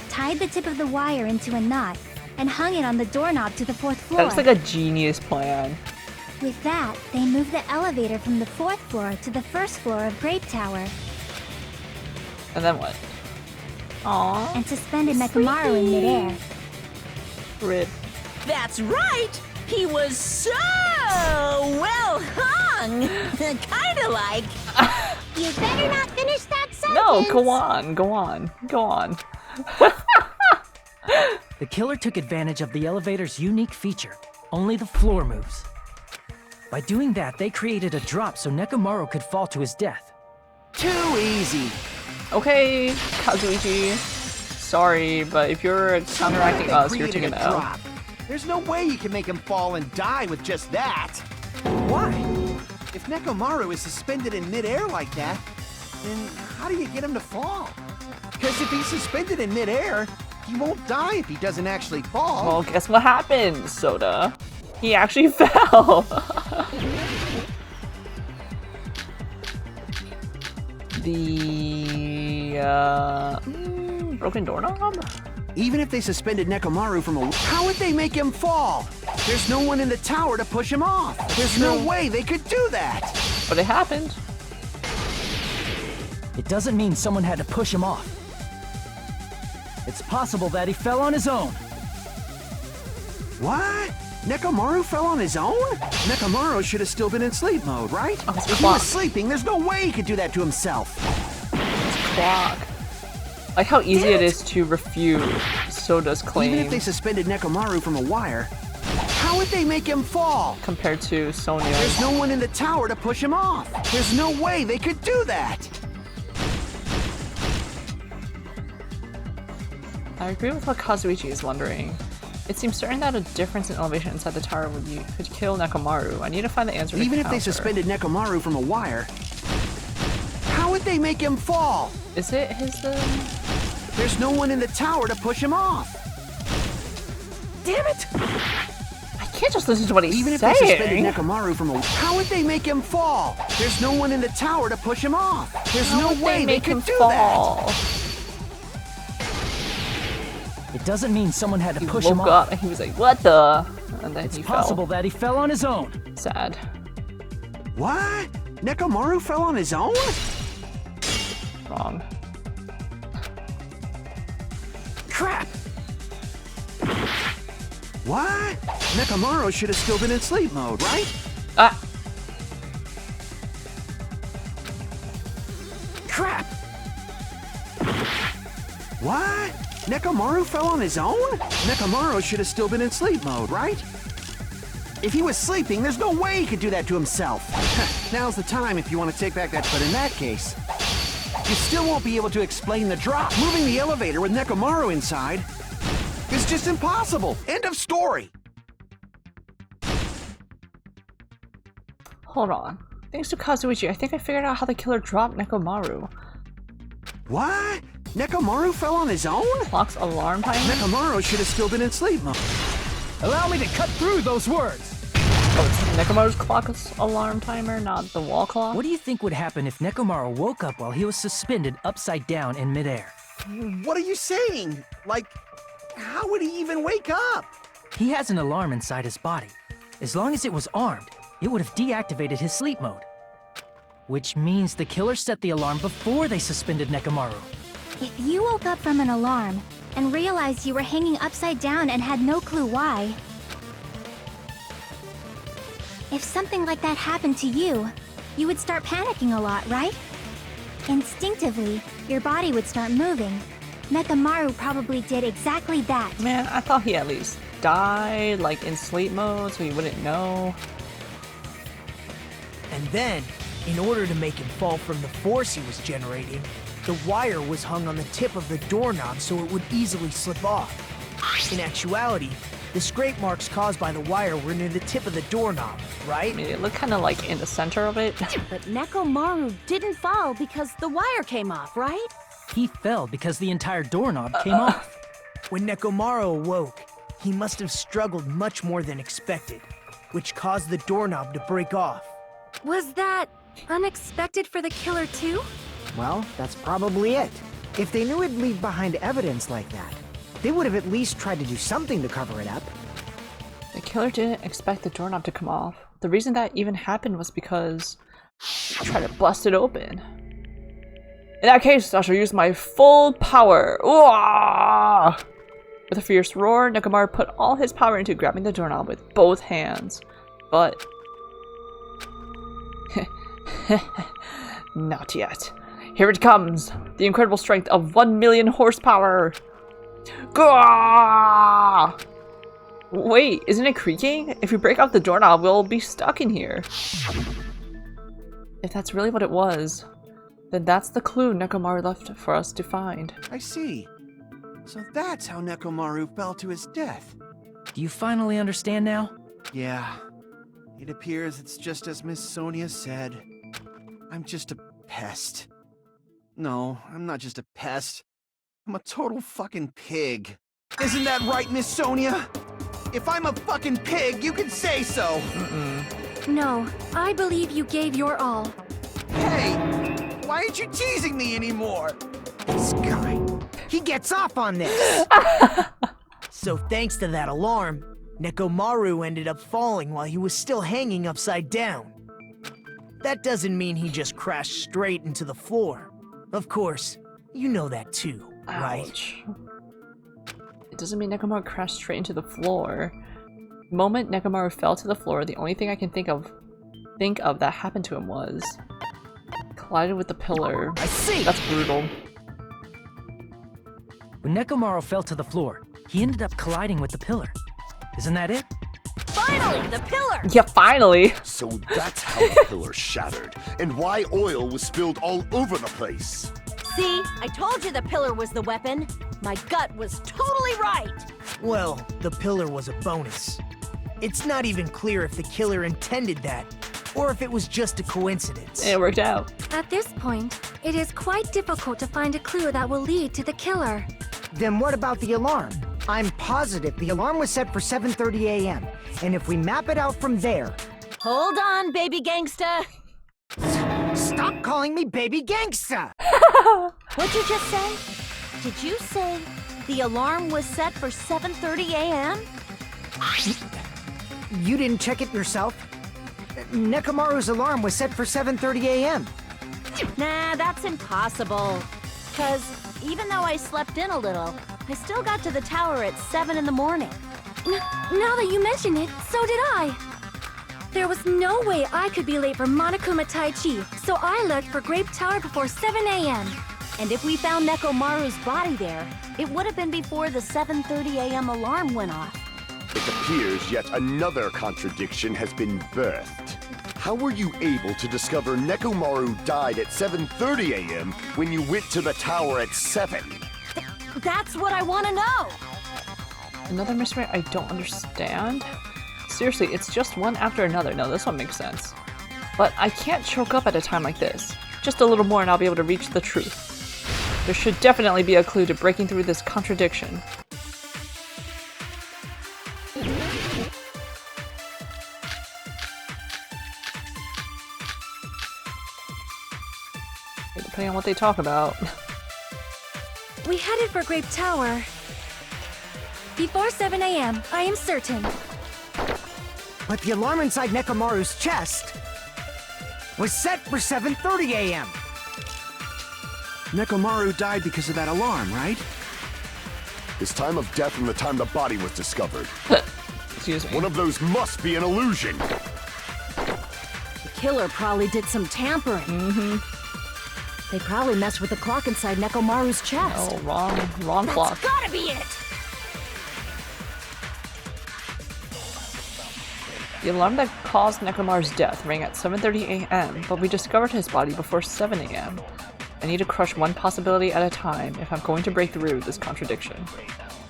Tied the tip of the wire into a knot and hung it on the doorknob to the 4th floor. That looks like a genius plan. With that, they moved the elevator from the 4th floor to the 1st floor of Grape Tower And then what? Aww. and suspended Nekomaru in midair. Rip. That's right! He was so well hung! Kinda like. You better not finish that sentence. No, go on, go on, go on. the killer took advantage of the elevator's unique feature. Only the floor moves. By doing that, they created a drop so Nekomaru could fall to his death. Too easy. Okay, Kazuichi. sorry, but if you're counteracting us, you're taking an L. drop. There's no way you can make him fall and die with just that. Why? If Nekomaru is suspended in midair like that, then how do you get him to fall? Because if he's suspended in midair, he won't die if he doesn't actually fall. Well, guess what happened, Soda? He actually fell! The broken doorknob? Even if they suspended Nekomaru from a... How would they make him fall? There's no one in the tower to push him off. There's no way they could do that. But it happened. It doesn't mean someone had to push him off. It's possible that he fell on his own. What? Nekomaru fell on his own? Nekomaru should have still been in sleep mode, right? Oh, it's if he clock. was sleeping, there's no way he could do that to himself. Clock. Like how easy it is to refute Soda's claim Even if they suspended Nekomaru from a wire, how would they make him fall? compared to Sonia's. There's no one in the tower to push him off. There's no way they could do that. I agree with what Kazuichi is wondering. It seems certain that a difference in elevation inside the tower could kill Nekomaru. I need to find the answer to Even if they counter. suspended Nekomaru from a wire, how would they make him fall? Is it his There's no one in the tower to push him off. Damn it! I can't just listen to what he's Even if saying. they suspended Nekomaru from a... How would they make him fall? There's no one in the tower to push him off. There's How no would way they make could him do fall? that. It doesn't mean someone had to He push woke him up off. and he was like, "What the?" And then It's he possible that he fell on his own. fell. Sad. What? Nekomaru fell on his own? Wrong. Crap! What? Nekomaru should have still been in sleep mode, right? Ah. Crap! What? Nekomaru fell on his own? Nekomaru should have still been in sleep mode, right? If he was sleeping, there's no way he could do that to himself. Now's the time if you want to take back that, but in that case, you still won't be able to explain the drop. Moving the elevator with Nekomaru inside is just impossible. End of story. Hold on. Thanks to Kazuichi, I think I figured out how the killer dropped Nekomaru. What? Nekomaru fell on his own? Clock's alarm timer? Nekomaru should have still been in sleep mode. Allow me to cut through those words. Oh, it's Nekomaru's clock's alarm timer, not the wall clock? What do you think would happen if Nekomaru woke up while he was suspended upside down in midair? What are you saying? Like, how would he even wake up? He has an alarm inside his body. As long as it was armed, it would have deactivated his sleep mode. Which means the killer set the alarm before they suspended Nekomaru. If you woke up from an alarm and realized you were hanging upside down and had no clue why, if something like that happened to you, you would start panicking a lot, right? Instinctively, your body would start moving. Nekomaru probably did exactly that. Man, I thought he at least died, like in sleep mode, so he wouldn't know. And then, in order to make him fall from the force he was generating, the wire was hung on the tip of the doorknob so it would easily slip off. In actuality, the scrape marks caused by the wire were near the tip of the doorknob, right? I mean, it looked kind of like in the center of it. But Nekomaru didn't fall because the wire came off, right? He fell because the entire doorknob came off. When Nekomaru awoke, he must have struggled much more than expected, which caused the doorknob to break off. Was that unexpected for the killer too? Well, that's probably it. If they knew it'd leave behind evidence like that, they would have at least tried to do something to cover it up. The killer didn't expect the doorknob to come off. The reason that even happened was because he tried to bust it open. In that case, I shall use my full power. Ooh! With a fierce roar, Nekomaru put all his power into grabbing the doorknob with both hands. But... not yet. Here it comes! The incredible strength of 1,000,000 horsepower! Gah! Wait, isn't it creaking? If we break off the doorknob, we'll be stuck in here. If that's really what it was, then that's the clue Nekomaru left for us to find. I see. So that's how Nekomaru fell to his death. Do you finally understand now? Yeah. It appears it's just as Miss Sonia said. I'm just a pest. No, I'm not just a pest. I'm a total fucking pig. Isn't that right, Miss Sonia? If I'm a fucking pig, you can say so! No, I believe you gave your all. Hey! Why aren't you teasing me anymore? This guy. He gets off on this! So thanks to that alarm, Nekomaru ended up falling while he was still hanging upside down. That doesn't mean he just crashed straight into the floor. Of course, you know that too, right? Ouch. It doesn't mean Nekomaru crashed straight into the floor. The moment Nekomaru fell to the floor, the only thing I can think of that happened to him was collided with the pillar. I see! That's brutal. When Nekomaru fell to the floor, he ended up colliding with the pillar. Isn't that it? Finally, the pillar! Yeah, finally! So that's how the pillar shattered, and why oil was spilled all over the place. See, I told you the pillar was the weapon. My gut was totally right. Well, the pillar was a bonus. It's not even clear if the killer intended that, or if it was just a coincidence. It worked out. At this point, it is quite difficult to find a clue that will lead to the killer. Then what about the alarm? I'm positive the alarm was set for 7:30 a.m. And if we map it out from there... Hold on, baby gangsta. Stop calling me baby gangsta! What'd you just say? Did you say the alarm was set for 7:30 a.m.? You didn't check it yourself? Nekomaru's alarm was set for 7:30 a.m. Nah, that's impossible. 'Cause even though I slept in a little, I still got to the tower at 7 in the morning. Now that you mention it, so did I. There was no way I could be late for Monokuma Tai Chi, so I left for Grape Tower before 7 a.m. And if we found Nekomaru's body there, it would have been before the 7:30 a.m. alarm went off. It appears yet another contradiction has been birthed. How were you able to discover Nekomaru died at 7:30 a.m. when you went to the tower at 7? That's what I want to know! Another mystery I don't understand? Seriously, it's just one after another. No, this one makes sense. But I can't choke up at a time like this. Just a little more and I'll be able to reach the truth. There should definitely be a clue to breaking through this contradiction. Depending on what they talk about. We headed for Grape Tower before 7 a.m., I am certain. But the alarm inside Nekomaru's chest was set for 7:30 a.m. Nekomaru died because of that alarm, right? His time of death and the time the body was discovered. Excuse me. One of those must be an illusion. The killer probably did some tampering. They probably messed with the clock inside Nekomaru's chest. Oh, wrong clock. That's gotta be it! The alarm that caused Nekomaru's death rang at 7:30 a.m., but we discovered his body before 7 a.m. I need to crush one possibility at a time if I'm going to break through this contradiction.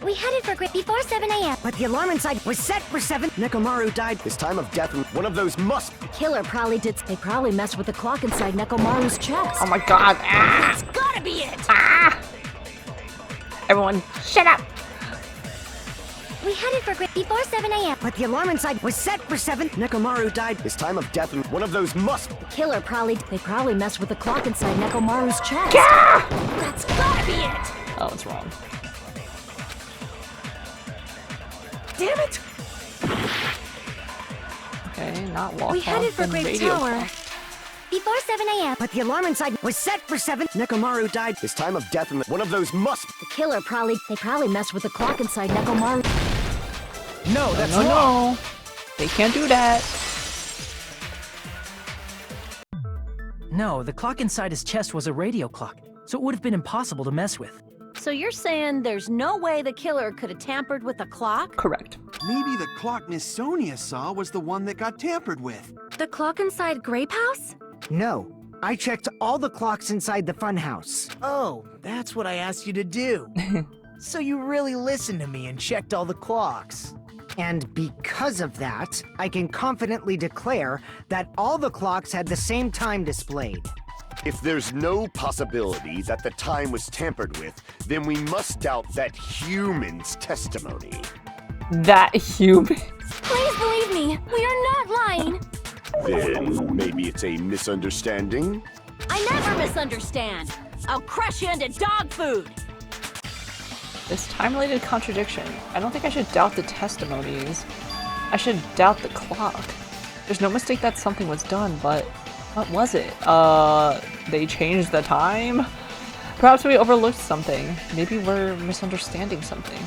We headed for Grape before 7 a.m. But the alarm inside was set for 7. Nekomaru died. His time of death and one of those must... The killer probably did. They probably messed with the clock inside Nekomaru's chest. Oh my god! Ah! That's gotta be it! Ah! Everyone, shut up! We headed for Grape before 7 a.m. But the alarm inside was set for 7. Nekomaru died. His time of death and one of those must... The killer probably... They probably messed with the clock inside Nekomaru's chest. Ah! That's gotta be it! Oh, it's wrong. Damn it! Okay, not walk. We headed for then Grape radio Tower clock. Before 7 a.m. But the alarm inside was set for 7. Nekomaru died. His time of death and one of those must... The killer probably... They probably messed with the clock inside Nekomaru. No, that's No, wrong. no. They can't do that. No, the clock inside his chest was a radio clock, so it would have been impossible to mess with. So you're saying there's no way the killer could have tampered with the clock? Correct. Maybe the clock Miss Sonia saw was the one that got tampered with. The clock inside Grape House? No. I checked all the clocks inside the funhouse. Oh, that's what I asked you to do. So you really listened to me and checked all the clocks. And because of that, I can confidently declare that all the clocks had the same time displayed. If there's no possibility that the time was tampered with, then we must doubt that human's testimony. That human. Please believe me, we are not lying. Then maybe it's a misunderstanding? I never misunderstand. I'll crush you into dog food. This time-related contradiction. I don't think I should doubt the testimonies. I should doubt the clock. There's no mistake that something was done, but what was it? They changed the time? Perhaps we overlooked something. Maybe we're misunderstanding something.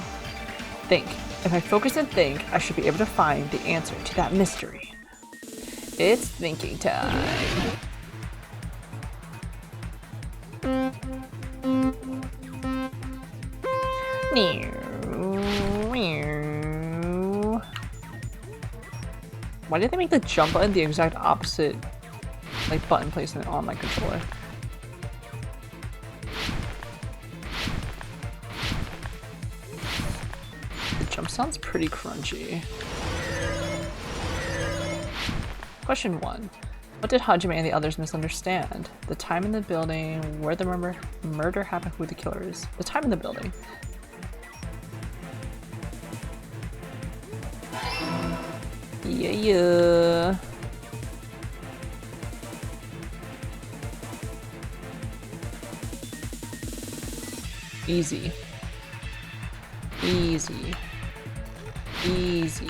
Think. If I focus and think, I should be able to find the answer to that mystery. It's thinking time. Why did they make the jump button the exact opposite, like, button placement on my controller? The jump sounds pretty crunchy. Question 1. What did Hajime and the others misunderstand? The time in the building, where the murder happened, who the killer is. The time in the building. Yeah. Easy. Easy. Easy.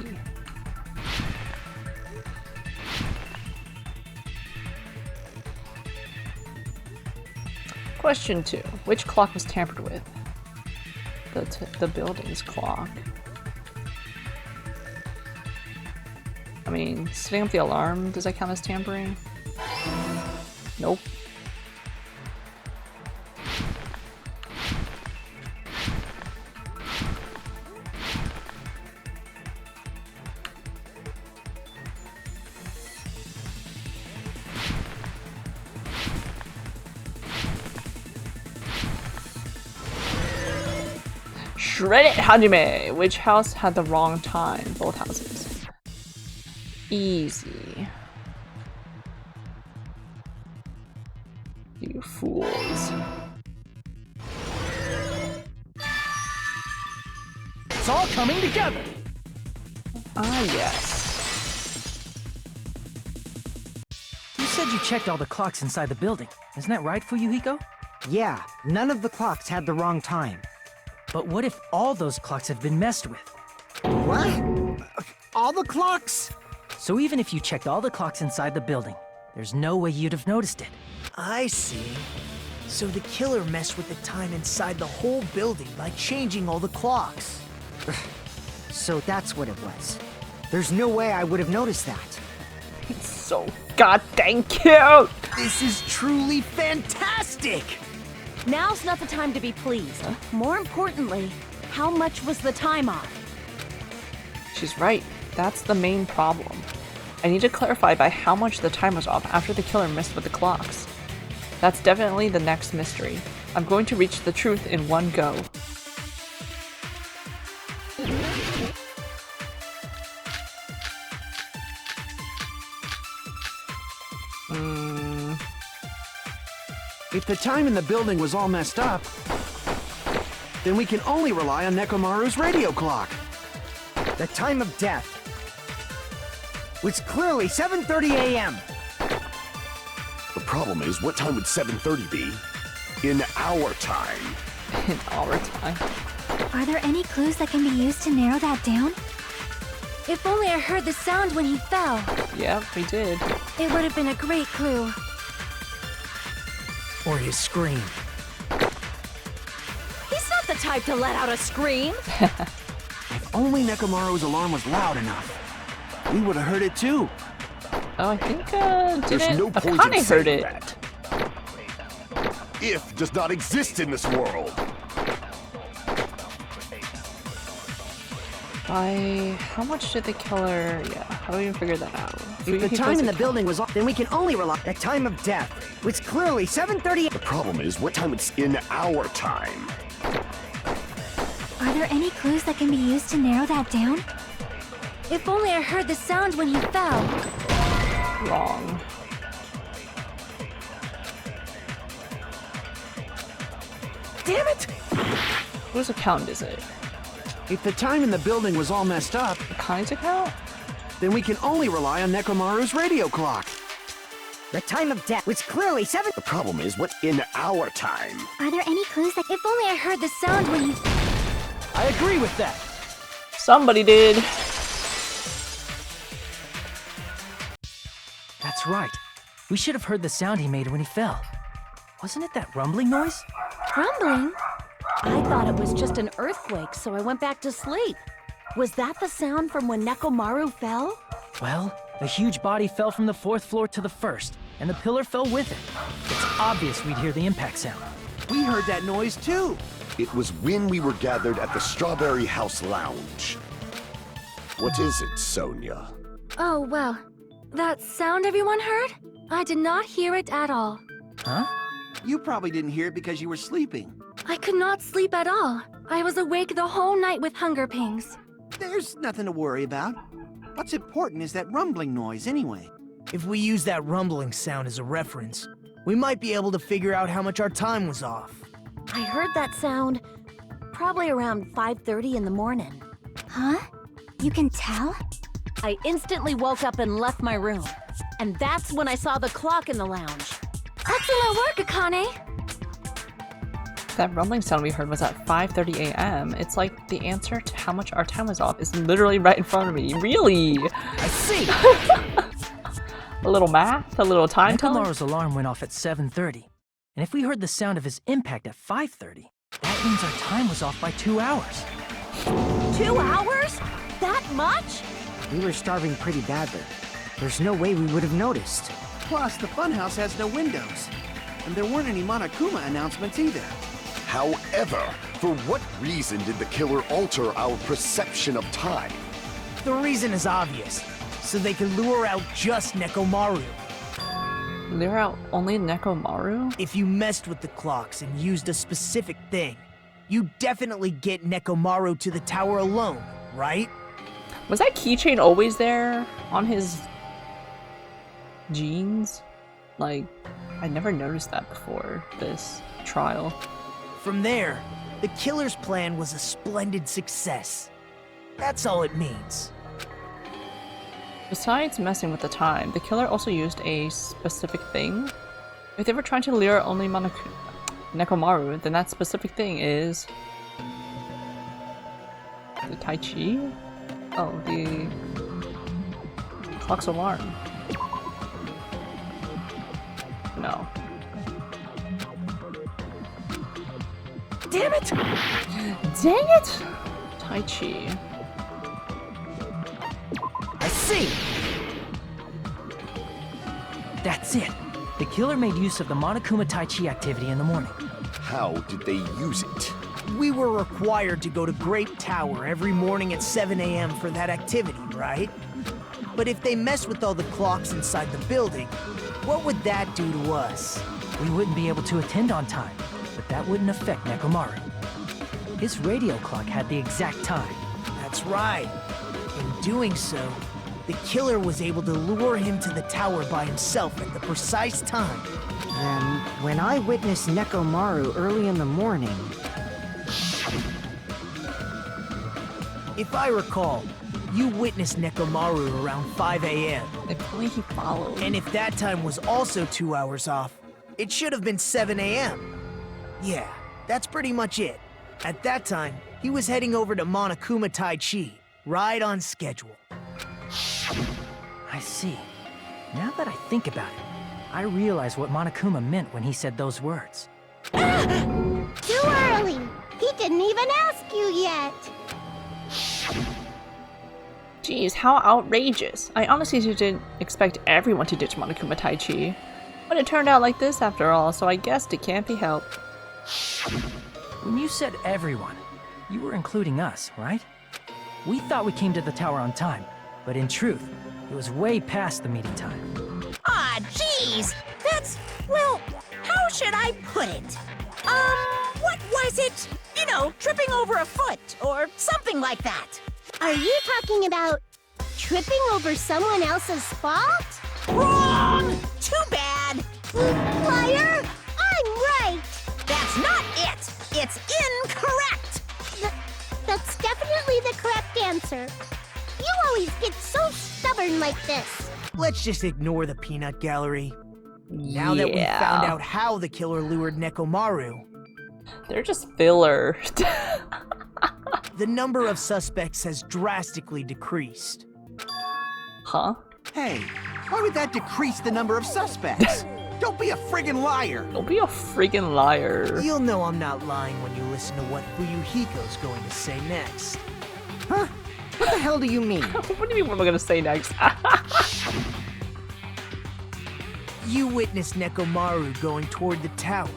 Question 2. Which clock was tampered with? The building's clock. I mean, setting up the alarm, does that count as tampering? Nope. Shred it, Hajime! Which house had the wrong time? Both houses. Easy. You fools. It's all coming together! Ah, yes. You said you checked all the clocks inside the building. Isn't that right, Fuyuhiko? Yeah, none of the clocks had the wrong time. But what if all those clocks have been messed with? What? All the clocks? So even if you checked all the clocks inside the building, there's no way you'd have noticed it. I see. So the killer messed with the time inside the whole building by changing all the clocks. So that's what it was. There's no way I would have noticed that. It's so goddamn cute! This is truly fantastic! Now's not the time to be pleased. More importantly, how much was the time off? She's right. That's the main problem. I need to clarify by how much the time was off after the killer messed with the clocks. That's definitely the next mystery. I'm going to reach the truth in one go. If the time in the building was all messed up, then we can only rely on Nekomaru's radio clock. The time of death was clearly 7:30 a.m. The problem is, what time would 7:30 be? In our time. In our time. Are there any clues that can be used to narrow that down? If only I heard the sound when he fell. Yeah, we did. It would have been a great clue. Or his scream. He's not the type to let out a scream. If only Nekomaru's alarm was loud enough, we would have heard it too. Oh, I think, There's no point in Akane heard saying it. that. If does not exist in this world. By how much did the killer... Yeah, how do we even figure that out? If the time in the building was off, then we can only rely. The time of death was clearly 7:30. The problem is, what time it's in our time. Are there any clues that can be used to narrow that down? If only I heard the sound when he fell. Wrong. Damn it! Whose account is it? If the time in the building was all messed up, Akani's account? then we can only rely on Nekomaru's radio clock. The time of death was clearly 7. The problem is, what in our time? Are there any clues that If only I heard the sound when he... I agree with that. Somebody did. That's right. We should have heard the sound he made when he fell. Wasn't it that rumbling noise? Rumbling? I thought it was just an earthquake, so I went back to sleep. Was that the sound from when Nekomaru fell? Well, the huge body fell from the 4th floor to the 1st, and the pillar fell with it. It's obvious we'd hear the impact sound. We heard that noise too. It was when we were gathered at the Strawberry House Lounge. What is it, Sonia? Oh, well. That sound everyone heard? I did not hear it at all. Huh? You probably didn't hear it because you were sleeping. I could not sleep at all. I was awake the whole night with hunger pangs. There's nothing to worry about. What's important is that rumbling noise anyway. If we use that rumbling sound as a reference, we might be able to figure out how much our time was off. I heard that sound probably around 5:30 in the morning. Huh? You can tell? I instantly woke up and left my room. And that's when I saw the clock in the lounge. Excellent work, Akane! That rumbling sound we heard was at 5:30 a.m. It's like the answer to how much our time was off is literally right in front of me. Really? I see! A little math? A little time telling? Nekomaru's alarm went off at 7:30. And if we heard the sound of his impact at 5:30, that means our time was off by 2 hours. 2 hours? That much? We were starving pretty badly. There's no way we would have noticed. Plus, the funhouse has no windows. And there weren't any Monokuma announcements either. However, for what reason did the killer alter our perception of time? The reason is obvious. So they can lure out just Nekomaru. Lure out only Nekomaru? If you messed with the clocks and used a specific thing, you definitely get Nekomaru to the tower alone, right? Was that keychain always there on his jeans? Like, I never noticed that before this trial. From there, the killer's plan was a splendid success. That's all it means. Besides messing with the time, the killer also used a specific thing. If they were trying to lure only Nekomaru, then that specific thing is the Tai Chi? Oh, the clock's alarm. No. Damn it! Dang it! Tai Chi. I see! That's it. The killer made use of the Monokuma Tai Chi activity in the morning. How did they use it? We were required to go to Grape Tower every morning at 7 a.m. for that activity, right? But if they mess with all the clocks inside the building, what would that do to us? We wouldn't be able to attend on time, but that wouldn't affect Nekomaru. His radio clock had the exact time. That's right. In doing so, the killer was able to lure him to the tower by himself at the precise time. Then, when I witnessed Nekomaru early in the morning... If I recall, you witnessed Nekomaru around 5 a.m. If only he followed. And if that time was also 2 hours off, it should have been 7 a.m. Yeah, that's pretty much it. At that time, he was heading over to Monokuma Tai Chi, right on schedule. I see. Now that I think about it, I realize what Monokuma meant when he said those words. Too early! He didn't even ask you yet! Jeez, how outrageous. I honestly didn't expect everyone to ditch Monokuma Tai Chi. But it turned out like this after all, so I guessed it can't be helped. When you said everyone, you were including us, right? We thought we came to the tower on time, but in truth, it was way past the meeting time. Ah, jeez! That's, well, how should I put it? What was it? You know, tripping over a foot or something like that. Are you talking about tripping over someone else's fault? Wrong! Too bad. Liar! I'm right! That's not it. It's incorrect. That's definitely the correct answer. You always get so stubborn like this. Let's just ignore the peanut gallery. Now that we've found out how the killer lured Nekomaru, They're just filler. the number of suspects has drastically decreased. Huh? Hey, why would that decrease the number of suspects? Don't be a friggin' liar! Don't be a freaking liar. You'll know I'm not lying when you listen to what Fuyuhiko's going to say next. Huh? What the hell do you mean? What do you mean what am I gonna say next? You witnessed Nekomaru going toward the tower.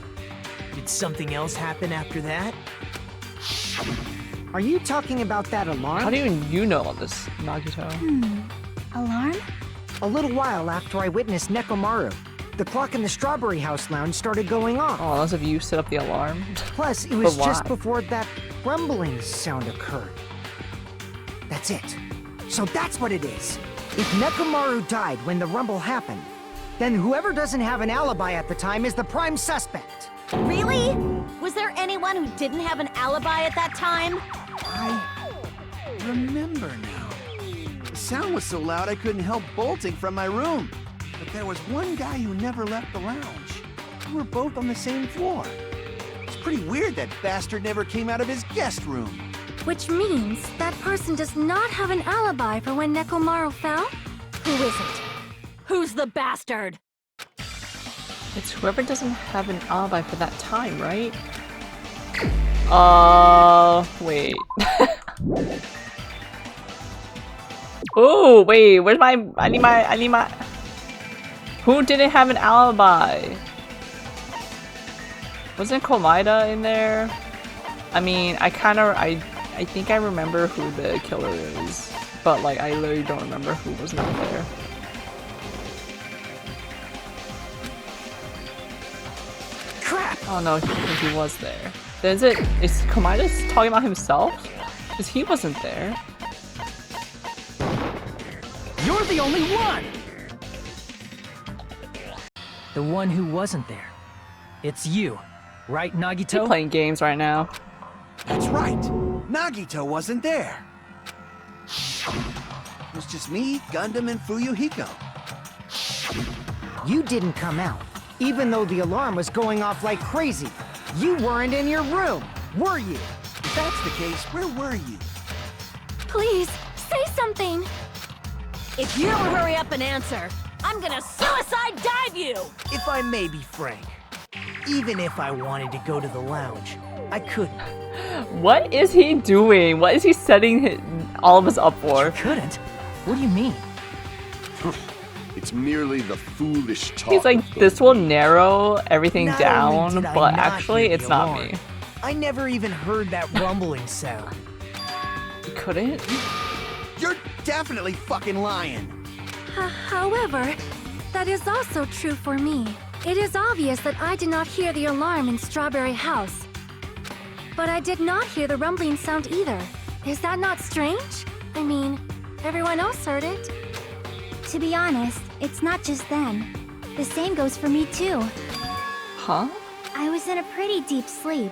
Did something else happen after that? Are you talking about that alarm? How do you know all this, Nagito? Alarm? A little while after I witnessed Nekomaru, the clock in the Strawberry House lounge started going off. Oh, unless if you set up the alarm. Plus, it was But just why? before that rumbling sound occurred. That's it. So that's what it is. If Nekomaru died when the rumble happened, then whoever doesn't have an alibi at the time is the prime suspect. Really? Was there anyone who didn't have an alibi at that time? I remember now. The sound was so loud I couldn't help bolting from my room. But there was one guy who never left the lounge. We were both on the same floor. It's pretty weird that bastard never came out of his guest room. Which means that person does not have an alibi for when Nekomaru fell? Who is it? Who's the bastard? It's whoever doesn't have an alibi for that time, right? Wait. Oh, wait, where's my, I need my, who didn't have an alibi? Wasn't Komaida in there? I mean, I think I remember who the killer is, but like, I literally don't remember who was not there. Crap! Oh no, he was there. Is Komaida talking about himself? Because he wasn't there. You're the only one! The one who wasn't there. It's you, right, He's Nagito? playing games right now. That's right. Nagito wasn't there. It was just me, Gundam, and Fuyuhiko. You didn't come out, even though the alarm was going off like crazy. You weren't in your room, were you? If that's the case, where were you? Please, say something! If you don't hurry up and answer, I'm gonna suicide dive you! If I may be frank, even if I wanted to go to the lounge, I couldn't. What is he doing? What is he setting all of us up for? Couldn't? What do you mean? It's merely the foolish talk. He's like, this will narrow everything Not down, only did I but not actually hear the it's not alarm, me. I never even heard that rumbling sound. He couldn't? You're definitely fucking lying. However, that is also true for me. It is obvious that I did not hear the alarm in Strawberry House. But I did not hear the rumbling sound either. Is that not strange? I mean, everyone else heard it. To be honest, it's not just them. The same goes for me too. Huh? I was in a pretty deep sleep,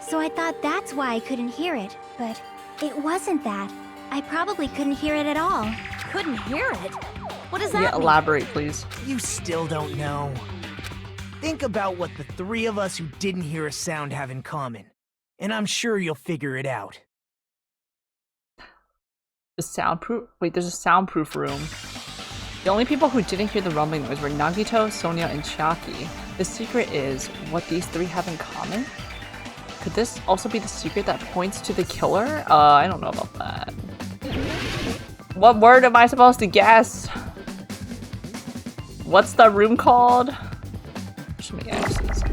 so I thought that's why I couldn't hear it, but it wasn't that. I probably couldn't hear it at all. Couldn't hear it? What does that Yeah, mean? elaborate, please. You still don't know. Think about what the three of us who didn't hear a sound have in common, and I'm sure you'll figure it out. The soundproof? Wait, there's a soundproof room. The only people who didn't hear the rumbling noise were Nagito, Sonia, and Chiaki. The secret is what these three have in common? Could this also be the secret that points to the killer? I don't know about that. What word am I supposed to guess? What's the room called? So many X's.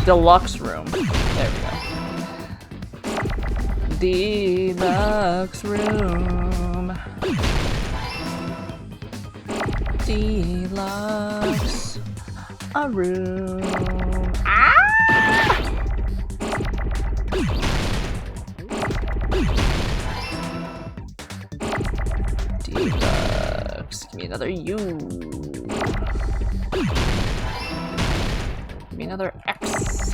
Deluxe room. There we go. Deluxe room. Deluxe. a room. Ah! Deluxe. Give me another U. Give me another X.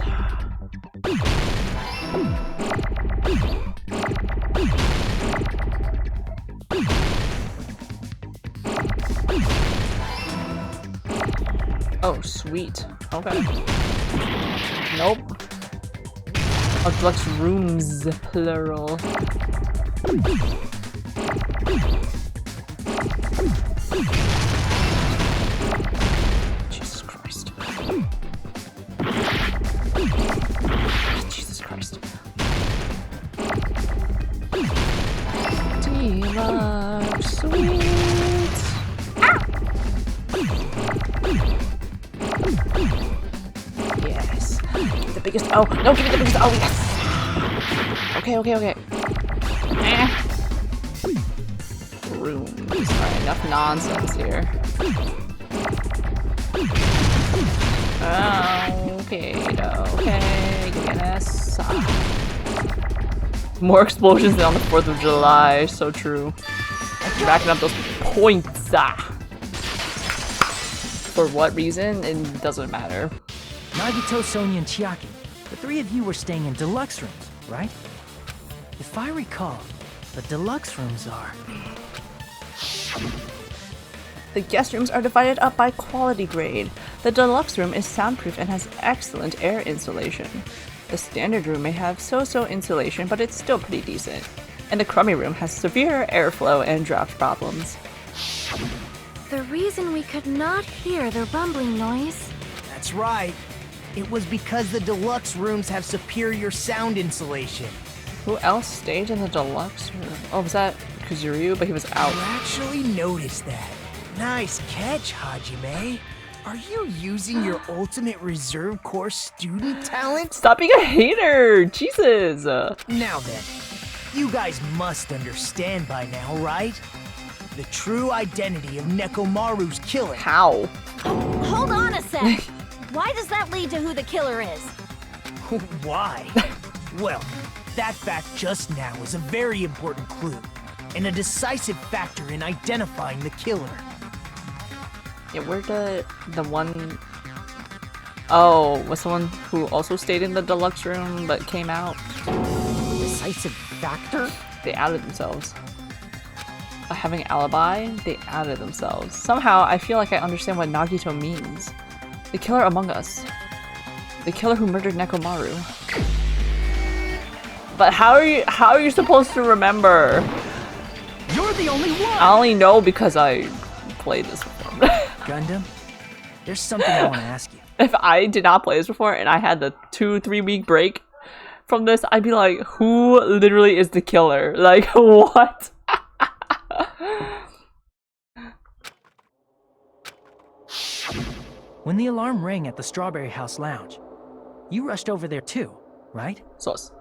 Oh, sweet. Okay. Nope. Oh, deluxe rooms, plural. Jesus Christ. Jesus Christ. Deluxe sweet. Yes. Give me the biggest. Oh, no, give me the biggest. Oh, yes. Okay, okay, okay. Rooms. Alright, enough nonsense here. Okay, okay. Give me an S. More explosions than on the 4th of July. So true. Racking up those points. For what reason? It doesn't matter. Nagito, Sonia, and Chiaki. The three of you were staying in deluxe rooms, right? If I recall, the deluxe rooms are... The guest rooms are divided up by quality grade. The deluxe room is soundproof and has excellent air insulation. The standard room may have so-so insulation, but it's still pretty decent. And the crummy room has severe airflow and draft problems. The reason we could not hear the rumbling noise... That's right. It was because the deluxe rooms have superior sound insulation. Who else stayed in the deluxe room? Oh, was that Kazuryu? But he was out. You actually noticed that. Nice catch, Hajime. Are you using your ultimate reserve corps student talent? Stop being a hater! Jesus! Now then, you guys must understand by now, right? The true identity of Nekomaru's killer. How? Oh, hold on a sec. Why does that lead to who the killer is? Why? Well, that fact just now is a very important clue, and a decisive factor in identifying the killer. Yeah, where the one... Oh, was someone who also stayed in the deluxe room but came out? Decisive factor? They outed themselves. By having alibi, they outed themselves. Somehow, I feel like I understand what Nagito means. The killer among us. The killer who murdered Nekomaru. But how are you supposed to remember? You're the only one! I only know because I played this before. Gundam, there's something I want to ask you. If I did not play this before and I had the 2-3 week break from this, I'd be like, who literally is the killer? Like, what? When the alarm rang at the Strawberry House Lounge, you rushed over there too, right? Sauce.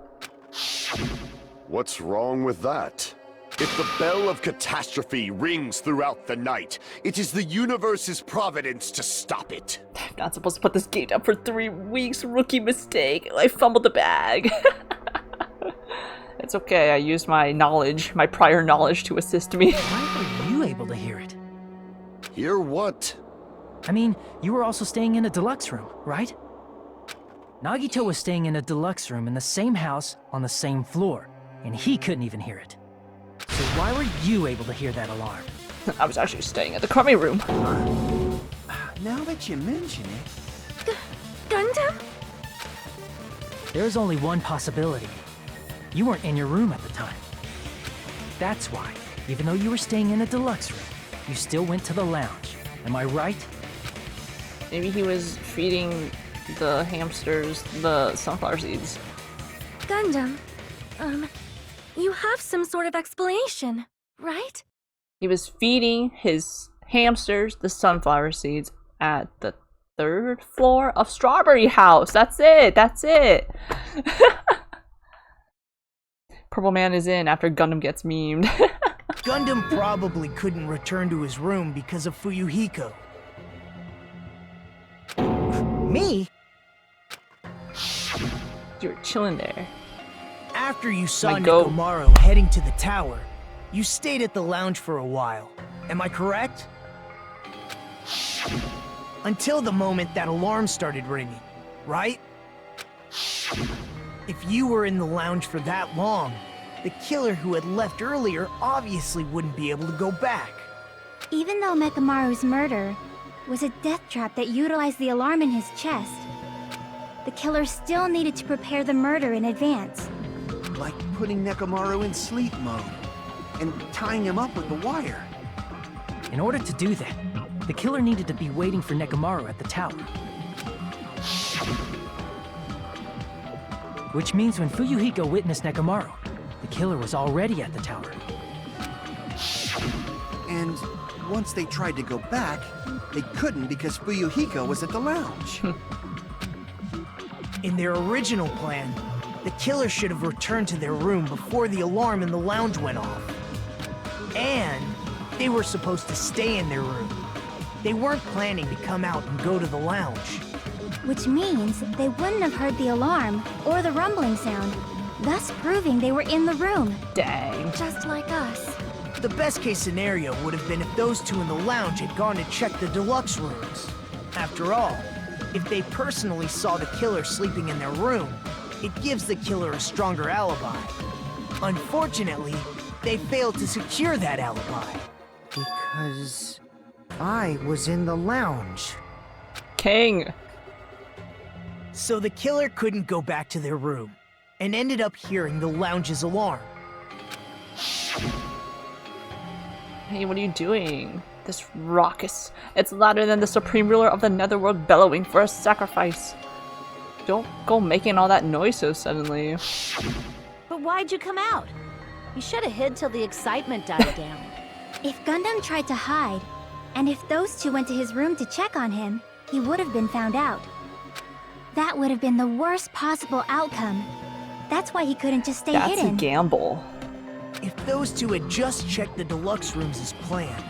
What's wrong with that? If the bell of catastrophe rings throughout the night, it is the universe's providence to stop it. I'm not supposed to put this gate up for 3 weeks. Rookie mistake. I fumbled the bag. It's okay. I used my knowledge, my prior knowledge, to assist me. Why were you able to hear it? Hear what? I mean, you were also staying in a deluxe room, right? Nagito was staying in a deluxe room in the same house on the same floor, and he couldn't even hear it. So why were you able to hear that alarm? I was actually staying at the crummy room. Now that you mention it... Gundam? There's only one possibility. You weren't in your room at the time. That's why, even though you were staying in a deluxe room, you still went to the lounge. Am I right? Maybe he was feeding the hamsters the sunflower seeds. Gundam, you have some sort of explanation, right? He was feeding his hamsters the sunflower seeds at the 3rd floor of Strawberry House. That's it. That's it. Purple Man is in after Gundam gets memed. Gundam probably couldn't return to his room because of Fuyuhiko. Me? You were chilling there. After you saw My goat. Nekomaru heading to the tower, you stayed at the lounge for a while. Am I correct? Until the moment that alarm started ringing, right? If you were in the lounge for that long, the killer who had left earlier obviously wouldn't be able to go back. Even though Mekamaru's murder was a death trap that utilized the alarm in his chest, the killer still needed to prepare the murder in advance. Like putting Nekomaru in sleep mode and tying him up with the wire. In order to do that, the killer needed to be waiting for Nekomaru at the tower. Which means when Fuyuhiko witnessed Nekomaru, the killer was already at the tower. And once they tried to go back, they couldn't because Fuyuhiko was at the lounge. In their original plan, the killer should have returned to their room before the alarm in the lounge went off. And they were supposed to stay in their room. They weren't planning to come out and go to the lounge. Which means they wouldn't have heard the alarm or the rumbling sound, thus proving they were in the room. Dang. Just like us. The best case scenario would have been if those two in the lounge had gone to check the deluxe rooms. After all, if they personally saw the killer sleeping in their room, it gives the killer a stronger alibi. Unfortunately, they failed to secure that alibi. Because I was in the lounge. King. So the killer couldn't go back to their room, and ended up hearing the lounge's alarm. Hey, what are you doing? This raucous. It's louder than the supreme ruler of the netherworld bellowing for a sacrifice. Don't go making all that noise so suddenly. But why'd you come out? You should have hid till the excitement died down. If Gundam tried to hide, and if those two went to his room to check on him, he would have been found out. That would have been the worst possible outcome. That's why he couldn't just stay That's hidden. a gamble. If those two had just checked the deluxe rooms as planned,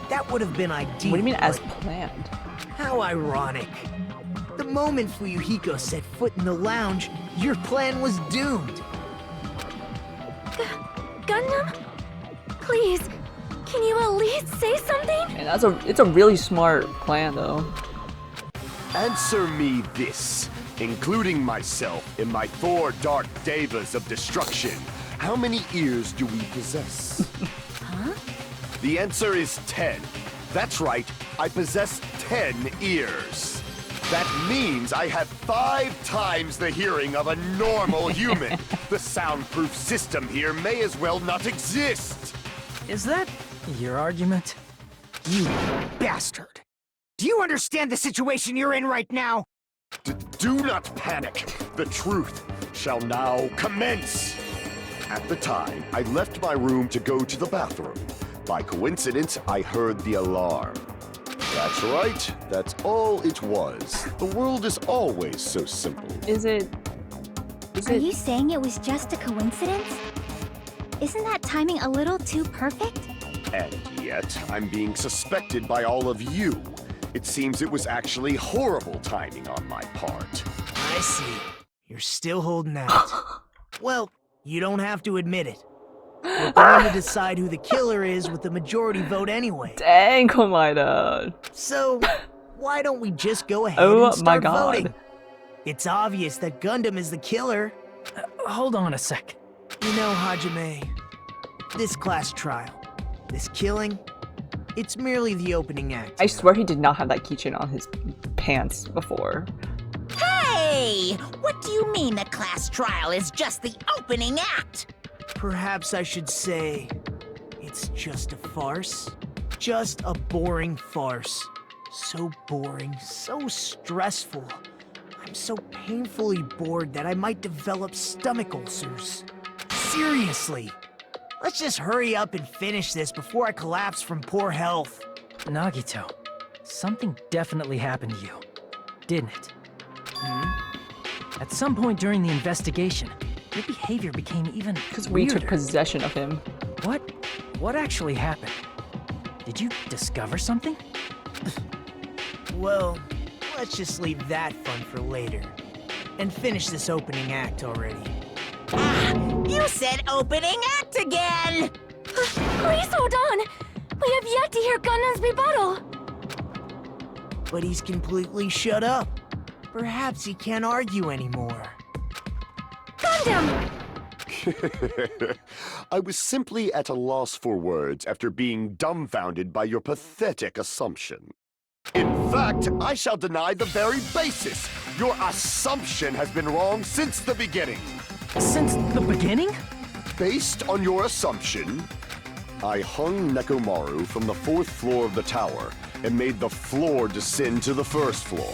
that would have been ideal. What do you mean as but planned? how ironic. The moment Fuyuhiko set foot in the lounge, your plan was doomed. Gundam? Please, can you at least say something? And it's a really smart plan though. Answer me this, including myself in my 4 dark devas of destruction. How many ears do we possess? Huh? The answer is 10. That's right, I possess 10 ears. That means I have 5 times the hearing of a normal human. The soundproof system here may as well not exist. Is that your argument? You bastard! Do you understand the situation you're in right now? Do not panic. The truth shall now commence. At the time, I left my room to go to the bathroom. By coincidence, I heard the alarm. That's right. That's all it was. The world is always so simple. Is it Are you saying it was just a coincidence? Isn't that timing a little too perfect? And yet, I'm being suspected by all of you. It seems it was actually horrible timing on my part. I see. You're still holding out. Well, you don't have to admit it. We're going to decide who the killer is with the majority vote anyway. Dang, Komaida. So, why don't we just go ahead Oh and start my God. voting? It's obvious that Gundam is the killer. Hold on a sec. You know, Hajime, this class trial, this killing, it's merely the opening act. I swear he did not have that keychain on his pants before. Hey! What do you mean the class trial is just the opening act? Perhaps I should say, it's just a farce. Just a boring farce. So boring, so stressful. I'm so painfully bored that I might develop stomach ulcers. Seriously. Let's just hurry up and finish this before I collapse from poor health. Nagito, something definitely happened to you, didn't it? At some point during the investigation, your behavior became even Because we took weirder. possession of him. What actually happened? Did you discover something? Well, Let's just leave that fun for later. And finish this opening act already. You said opening act again! Please hold on! We have yet to hear Gundam's rebuttal! But he's completely shut up. Perhaps he can't argue anymore. Gundam! I was simply at a loss for words after being dumbfounded by your pathetic assumption. In fact, I shall deny the very basis. Your assumption has been wrong since the beginning. Since the beginning? Based on your assumption, I hung Nekomaru from the 4th floor of the tower and made the floor descend to the 1st floor.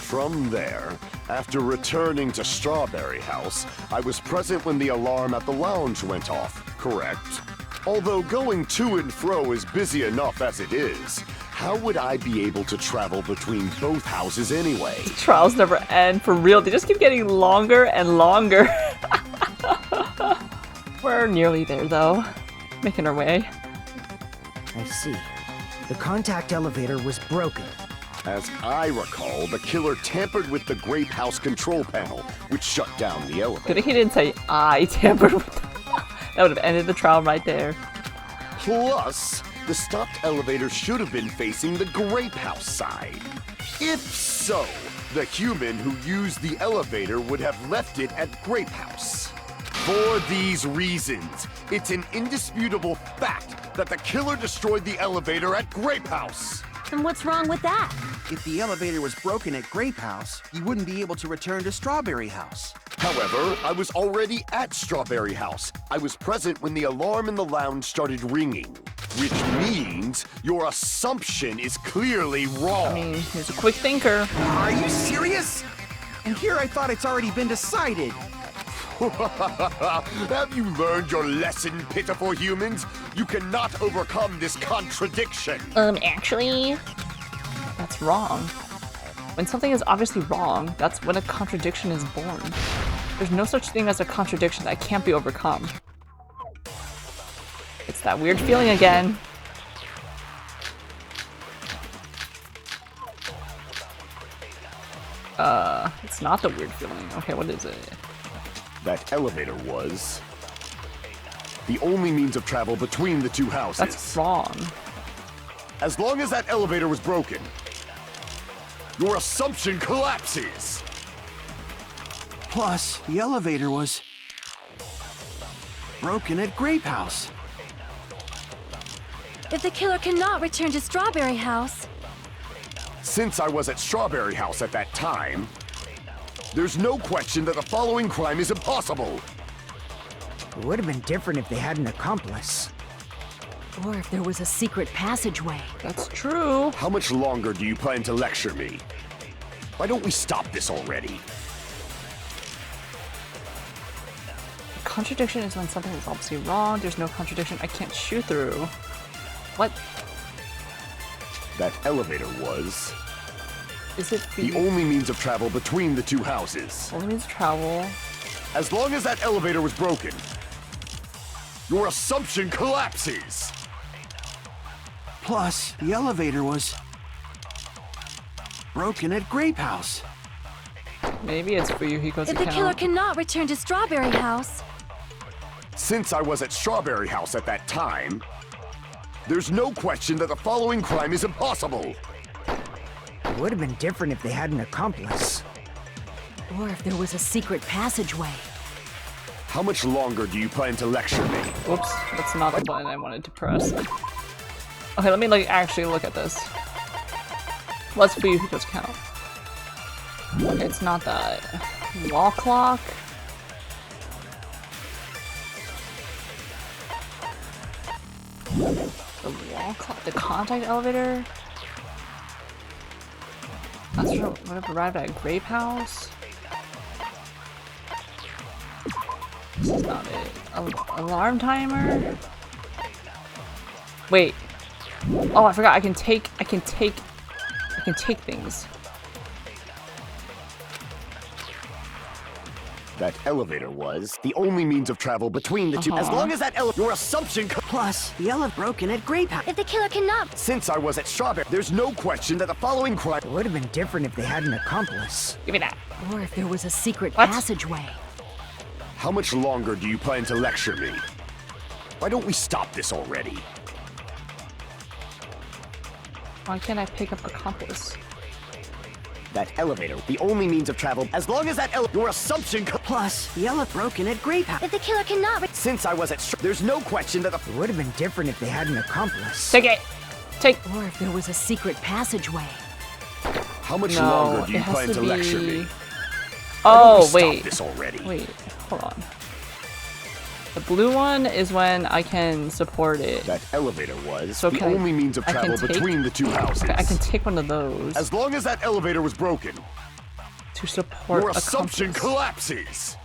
From there, after returning to Strawberry House, I was present when the alarm at the lounge went off, correct? Although going to and fro is busy enough as it is, how would I be able to travel between both houses anyway? Trials never end, for real. They just keep getting longer and longer. We're nearly there, though. Making our way. I see. The contact elevator was broken. As I recall, the killer tampered with the Grape House control panel, which shut down the elevator. Good, he didn't say I tampered with that would have ended the trial right there. Plus, the stopped elevator should have been facing the Grape House side. If so, the human who used the elevator would have left it at Grape House. For these reasons, it's an indisputable fact that the killer destroyed the elevator at Grape House. And what's wrong with that? If the elevator was broken at Grape House, you wouldn't be able to return to Strawberry House. However, I was already at Strawberry House. I was present when the alarm in the lounge started ringing, which means your assumption is clearly wrong. I mean, he's a quick thinker. Are you serious? And here I thought it's already been decided. Have you learned your lesson, pitiful humans? You cannot overcome this contradiction. Actually, that's wrong. When something is obviously wrong, that's when a contradiction is born. There's no such thing as a contradiction that can't be overcome. It's that weird feeling again. It's not the weird feeling. Okay, what is it? That elevator was the only means of travel between the two houses. That's wrong. As long as that elevator was broken, your assumption collapses. Plus, the elevator was broken at Grape House. If the killer cannot return to Strawberry House... Since I was at Strawberry House at that time, there's no question that the following crime is impossible. It would have been different if they had an accomplice. Or if there was a secret passageway. That's true. How much longer do you plan to lecture me? Why don't we stop this already? Contradiction is when something is obviously wrong. There's no contradiction I can't shoot through. What? That elevator was Is it the only means of travel between the two houses. only means travel? As long as that elevator was broken, your assumption collapses. Plus, the elevator was broken at Grape House. Maybe it's for Yuhiko's If the killer account. cannot return to Strawberry House... Since I was at Strawberry House at that time, there's no question that the following crime is impossible. It would have been different if they had an accomplice. Or if there was a secret passageway. How much longer do you plan to lecture me? Whoops, that's not the button I wanted to press. Okay, let me like actually look at this. What's for Yuhiko's account? It's not that. Wall clock? The wall clock? The contact elevator? That's what would have arrived at Grape House? This is not it. Alarm timer? Wait. Oh, I forgot. I can take things. That elevator was the only means of travel between the two. As long as that your assumption. Plus, the elevator broken at Grape House. If the killer cannot... Since I was at Strawberry, there's no question that the following crime. It would have been different if they had an accomplice. Give me that. Or if there was a secret What? passageway. How much longer do you plan to lecture me? Why don't we stop this already? Why can't I pick up accomplice? That elevator, the only means of travel. As long as that your assumption. Plus, the elevator broken at Grape House. If the killer cannot... Since I was at there's no question that the. It would have been different if they had an accomplice. Take it! Take... Or if there was a secret passageway. How much No, longer do you it has plan to to lecture be- me? Oh, Stop wait. this already. Wait, hold on. The blue one is when I can support it. That elevator was So the can I- only means of I can travel take- between the two houses. I can take one of those As long as that elevator was broken, to support your a assumption compass. collapses.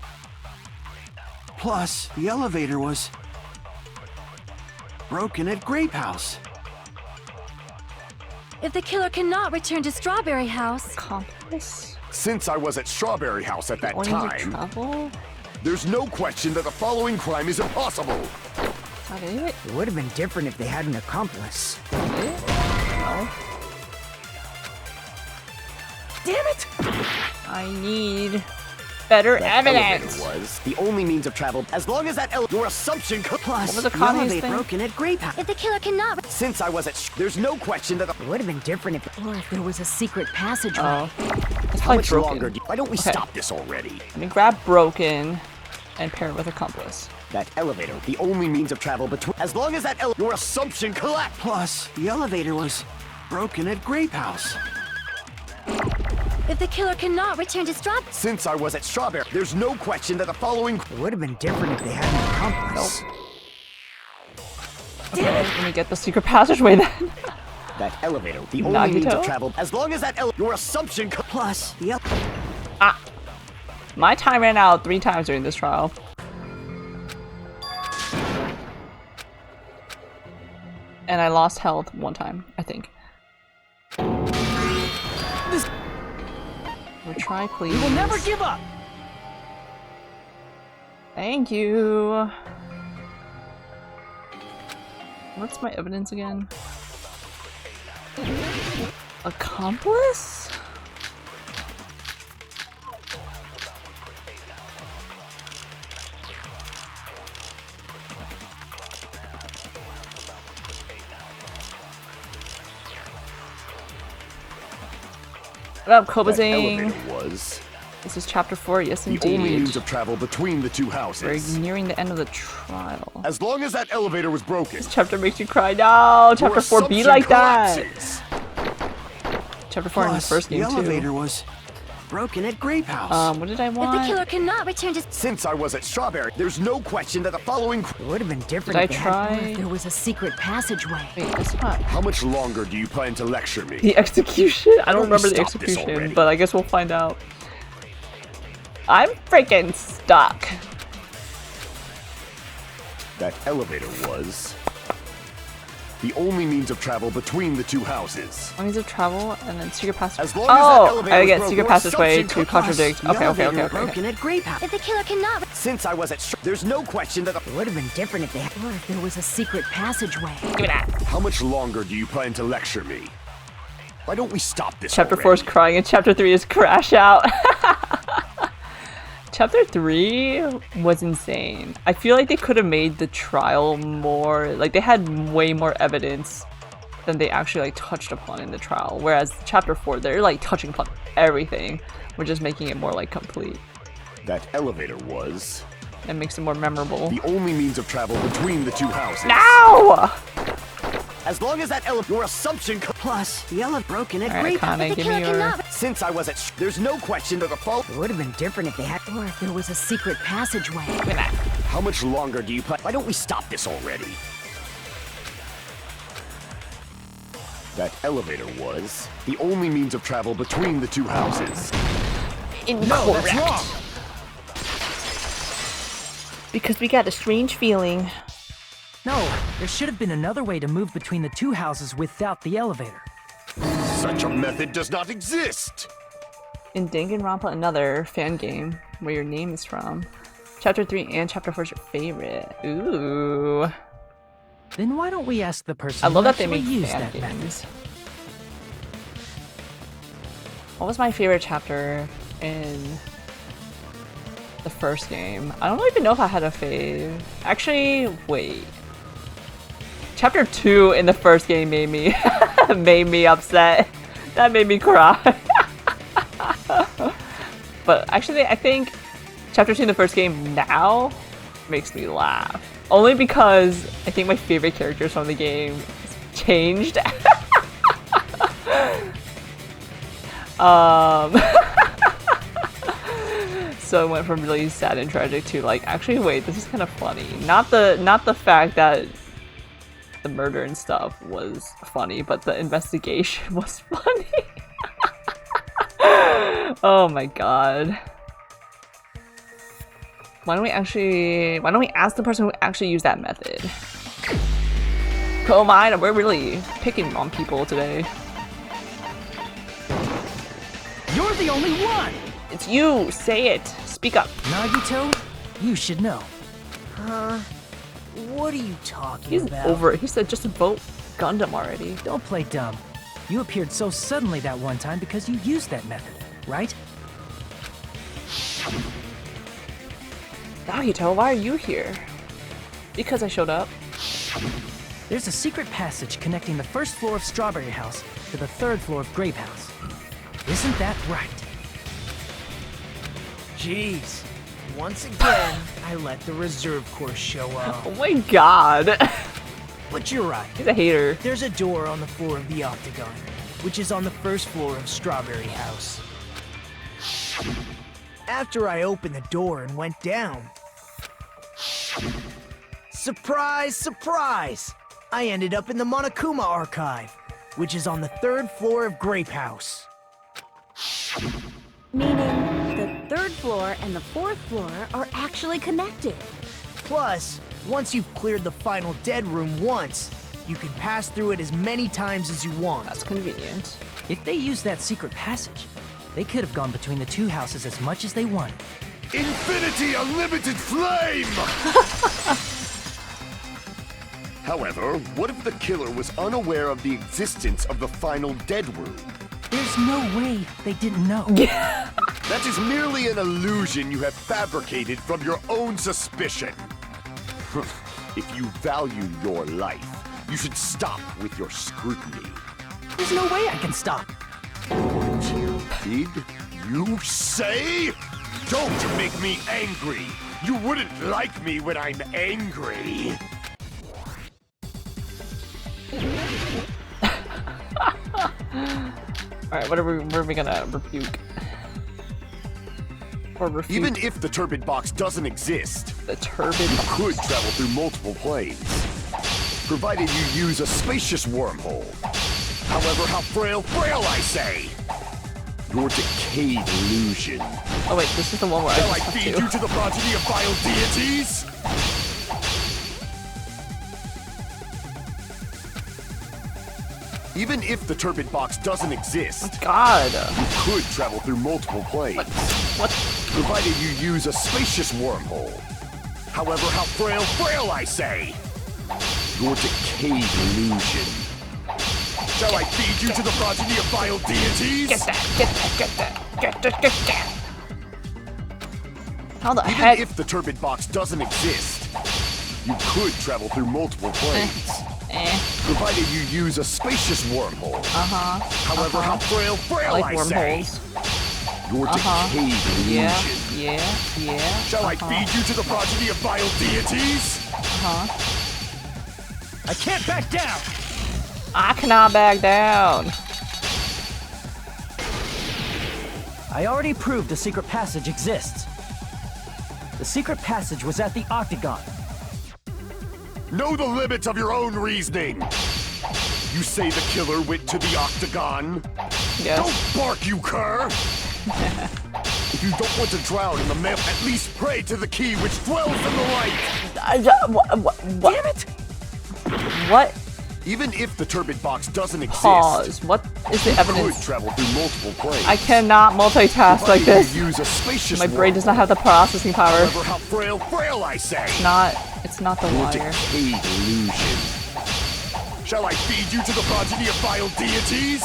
Plus, the elevator was broken at Grape House. If the killer cannot return to Strawberry House, Accomplice? Since I was at Strawberry House at that Or need to time, travel? there's no question that the following crime is impossible. Is that it? It would have been different if they had an accomplice. No. Damn it! I need better That evidence. elevator was the only means of travel. As long as that your assumption. Plus, What was the the communist elevator thing? broken at Grape House. If the killer cannot... Since I was at there's no question that the. It would have been different if... Or if there was a secret passageway. Oh. It's How probably much broken. longer? Why don't we Okay. stop this already? Let me grab broken and pair it with accomplice. That elevator, the only means of travel between. As long as that your assumption collapse. Plus, the elevator was broken at Grape House. if the killer cannot return to Strawberry... Since I was at Strawberry, there's no question that the following. It would have been different if they had an accomplice. Okay, let me get the secret passageway then. That elevator, the only means Nagito? of travel. As long as that your assumption. Plus, the My time ran out 3 times during this trial. And I lost health 1 time, I think. Retry, please. We will never give up! Thank you. What's my evidence again? Accomplice? What up, That Kobazing? elevator was This is chapter 4, yes the only indeed. means of travel between the two We're houses. nearing the end of the trial. As long as that elevator was broken, This chapter makes you cry. No, chapter 4 be assumption like that. collapses. Chapter 4 in the Plus, first the game elevator too. was broken at Grape House. What did I If the want? killer cannot return to... Since I was at Strawberry, there's no question that the following. It would have been different Did I if they had... Or if try? there was a secret passageway. Wait, that's not How much longer do you plan to lecture me? the execution. I don't Don't we remember the stop this execution, already? but I guess we'll find out. I'm freaking stuck. That elevator was the only means of travel between the two houses. Means of travel and then secret passageway. As long as that Oh, elevator I was get broken, secret your passageway assumption to collapsed. contradict. The Okay, okay, elevator okay, okay. broken at Grape House. If the killer cannot... Since I was at there's no question that the. It would have been different if they had... Or if there was a secret passageway. Give me that. How much longer do you plan to lecture me? Why don't we stop this Chapter already? 4 is crying and chapter 3 is crash out. Chapter 3 was insane. I feel like they could have made the trial more, like they had way more evidence than they actually like touched upon in the trial. Whereas chapter 4, they're like touching upon everything. We're just making it more like complete. That elevator was It makes it more memorable. the only means of travel between the two houses. Now! As long as that your assumption. Plus, the elevator broken at Alright, Grape House. Akane, If the give killer me your... cannot... Since I was at there's no question that the fall. It would have been different if they had... Or if there was a secret passageway. Give me that. How much longer do you plan? Why don't we stop this already? That elevator was the only means of travel between the two houses. Incorrect. Because we got a strange feeling. No, there should have been another way to move between the two houses without the elevator. Such a method does not exist. In Danganronpa, another fan game, where your name is from. Chapter 3 and Chapter 4 is your favorite. Ooh. Then why don't we ask the person I love who that they actually make used fan that method? games. What was my favorite chapter in the first game? I don't even know if I had a fave. Actually, wait. Chapter 2 in the first game made me made me upset. That made me cry. But actually, I think Chapter 2 in the first game now makes me laugh. Only because I think my favorite characters from the game changed. So it went from really sad and tragic to like, actually wait, this is kind of funny. Not the fact that the murder and stuff was funny, but the investigation was funny. Oh my god. Why don't we ask the person who actually used that method? Komaida, we're really picking on people today. You're the only one! It's you! Say it! Speak up! Nagito, you should know. Huh? What are you talking He's about? over it. He said just vote Gundam already. Don't play dumb. You appeared so suddenly that one time because you used that method, right? Nagito, why are you here? Because I showed up. There's a secret passage connecting the first floor of Strawberry House to the third floor of Grape House. Isn't that right? Jeez. Once again, I let the reserve course show up. Oh my god. But you're right. He's a hater. There's a door on the floor of the Octagon, which is on the first floor of Strawberry House. After I opened the door and went down, surprise, surprise! I ended up in the Monokuma Archive, which is on the third floor of Grape House. Meaning the third floor and the fourth floor are actually connected. Plus, once you've cleared the final dead room once, you can pass through it as many times as you want. That's convenient. If they used that secret passage, they could have gone between the two houses as much as they wanted. Infinity Unlimited Flame! However, what if the killer was unaware of the existence of the final dead room? There's no way they didn't know. That is merely an illusion you have fabricated from your own suspicion. If you value your life, you should stop with your scrutiny. There's no way I can stop. Did you say? Don't make me angry. You wouldn't like me when I'm angry. Alright, what are we gonna rebuke? Or refute? Even if the turbid box doesn't exist, The turbid you box. could travel through multiple planes, provided you use a spacious wormhole. However, how frail I say! Your decayed illusion. Oh wait, this is the one where Shall I I just feed have you to. to the progeny of vile deities? Even if the turbid box doesn't exist, God. you could travel through multiple planes, What? provided you use a spacious wormhole. However, how frail I say! Your decayed illusion. Shall I feed you to the progeny of vile deities? Get that. How the Even heck? if the turbid box doesn't exist, you could travel through multiple planes, provided you use a spacious wormhole. However, how frail I like I say! wormholes. Your decayed illusion. Yeah. Shall I feed you to the progeny of vile deities? I can't back down! I cannot back down. I already proved the secret passage exists. The secret passage was at the Octagon. Know the limits of your own reasoning. You say the killer went to the Octagon? Yes. Don't bark, you cur! If you don't want to drown in the map, at least pray to the key which dwells in the light! What? Damn it! What? Even if the turbid box doesn't exist, Pause. What is the you evidence? could travel through multiple planes. I cannot multitask like Provided this. you use a spacious My brain does not have the processing power. However, how frail I say. It's not the Your wire. decayed illusion. Shall I feed you to the progeny of vile deities?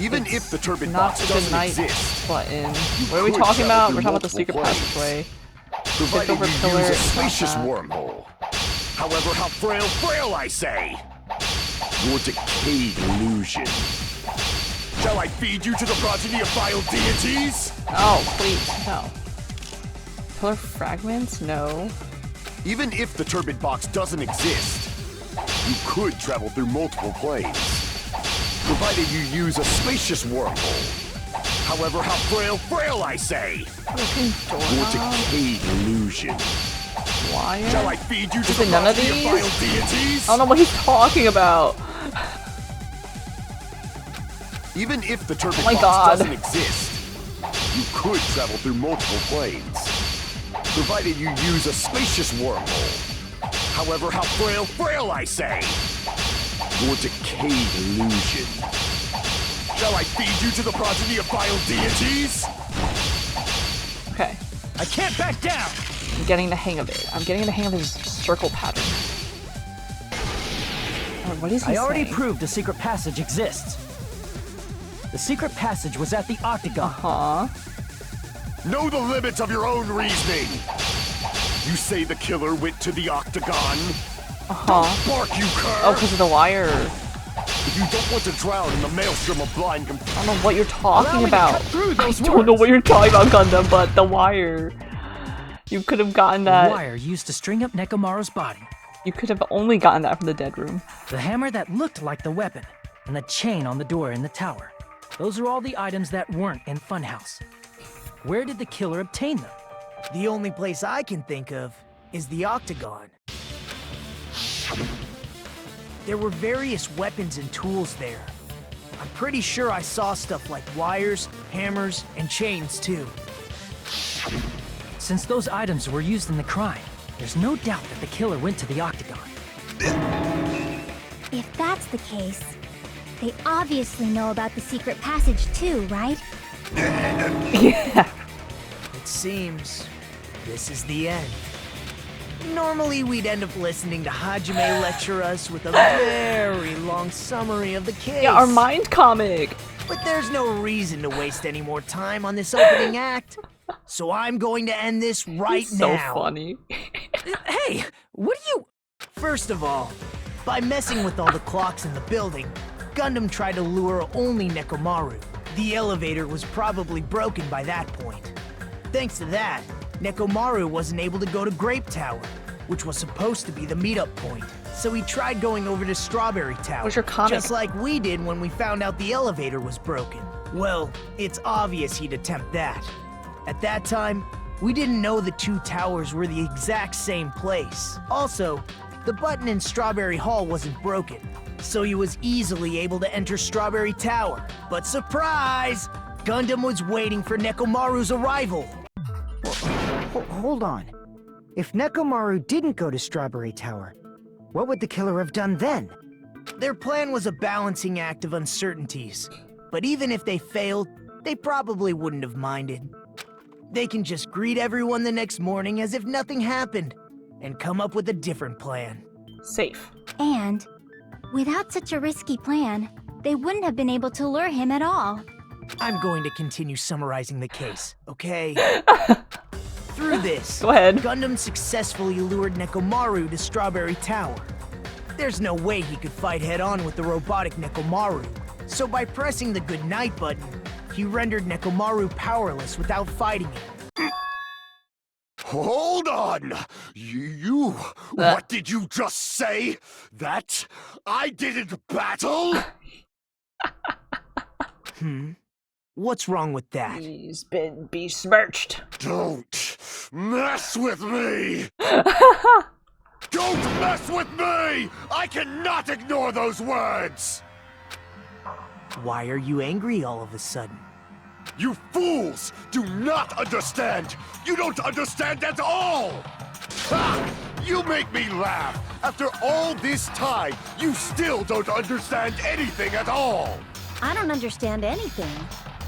Even if the turbid not box the doesn't night exist, button. you What are we could talking travel about? through We're talking about the secret multiple planes. passageway. provided over you pillar, use a it's not spacious that. wormhole. However, how frail I say. Your decayed illusion. Shall I feed you to the progeny of vile deities? Oh, please, no. Pillar fragments? No. Even if the turbid box doesn't exist, you could travel through multiple planes, provided you use a spacious wormhole. However, how frail I say. Your decayed illusion. Wire? Shall I feed you to Is the it none of progeny these? vile deities? I don't know what he's talking about. Even if the turbid Oh my box God. doesn't exist, you could travel through multiple planes, provided you use a spacious wormhole. However, how frail I say. Your decayed illusion. Shall I feed you to the progeny of vile deities? Okay. I can't back down! I'm getting the hang of it. I'm getting the hang of his circle pattern. Oh, what is he I already saying? proved a secret passage exists. The secret passage was at the Octagon. Huh? Know the limits of your own reasoning. You say the killer went to the Octagon? Bark, you cur! Oh, because of the wire. If you don't want to drown in the maelstrom of blind I don't know what you're talking me to about. cut through I those don't know words. what you're talking about, Gundam, but the wire. You could have gotten The that. wire used to string up Nekomaru's body. You could have only gotten that from the dead room. The hammer that looked like the weapon. And the chain on the door in the tower. Those are all the items that weren't in Funhouse. Where did the killer obtain them? The only place I can think of is the Octagon. There were various weapons and tools there. I'm pretty sure I saw stuff like wires, hammers, and chains too. Since those items were used in the crime, there's no doubt that the killer went to the Octagon. If that's the case, they obviously know about the secret passage too, right? Yeah. It seems this is the end. Normally, we'd end up listening to Hajime lecture us with a very long summary of the case. Yeah, our mind comic. But there's no reason to waste any more time on this opening act. So I'm going to end this right So now. funny. Hey, what are you... First of all, by messing with all the clocks in the building, Gundam tried to lure only Nekomaru. The elevator was probably broken by that point. Thanks to that, Nekomaru wasn't able to go to Grape Tower, which was supposed to be the meetup point. So he tried going over to Strawberry Tower, Where's your comic? just like we did when we found out the elevator was broken. Well, it's obvious he'd attempt that. At that time, we didn't know the two towers were the exact same place. Also, the button in Strawberry Hall wasn't broken, so he was easily able to enter Strawberry Tower. But surprise! Gundam was waiting for Nekomaru's arrival. Hold on. If Nekomaru didn't go to Strawberry Tower, what would the killer have done then? Their plan was a balancing act of uncertainties. But even if they failed, they probably wouldn't have minded. They can just greet everyone the next morning as if nothing happened, and come up with a different plan. Safe. And without such a risky plan, they wouldn't have been able to lure him at all. I'm going to continue summarizing the case, okay? Through this, Go ahead. Gundam successfully lured Nekomaru to Strawberry Tower. There's no way he could fight head-on with the robotic Nekomaru, so by pressing the goodnight button, he rendered Nekomaru powerless without fighting him. Hold on! You... What did you just say? That I didn't battle? What's wrong with that? He's been besmirched. Don't mess with me! Don't mess with me! I cannot ignore those words! Why are you angry all of a sudden? You fools do not understand! You don't understand at all! Ha! You make me laugh! After all this time, you still don't understand anything at all! I don't understand anything.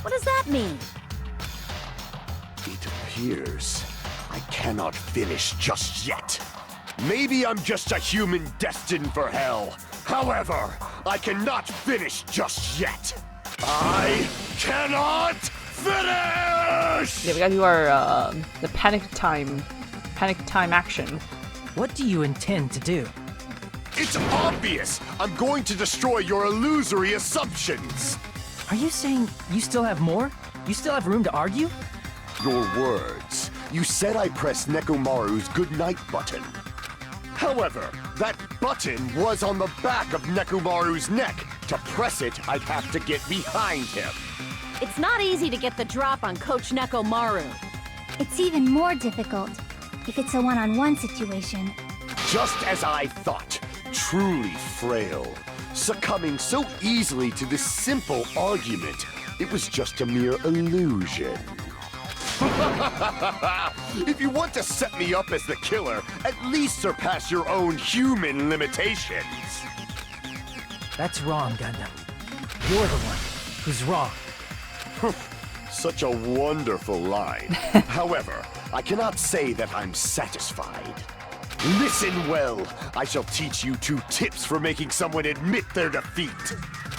What does that mean? It appears I cannot finish just yet. Maybe I'm just a human destined for hell. However, I cannot finish just yet. I cannot finish! Yeah, we gotta do our, the panic time action. What do you intend to do? It's obvious! I'm going to destroy your illusory assumptions! Are you saying you still have more? You still have room to argue? Your words. You said I pressed Nekomaru's goodnight button. However, that button was on the back of Nekomaru's neck. To press it, I'd have to get behind him. It's not easy to get the drop on Coach Nekomaru. It's even more difficult if it's a one-on-one situation. Just as I thought. Truly frail. Succumbing so easily to this simple argument. It was just a mere illusion. If you want to set me up as the killer, at least surpass your own human limitations. That's wrong, Gundam. You're the one who's wrong. Such a wonderful line. However, I cannot say that I'm satisfied. Listen well. I shall teach you 2 tips for making someone admit their defeat.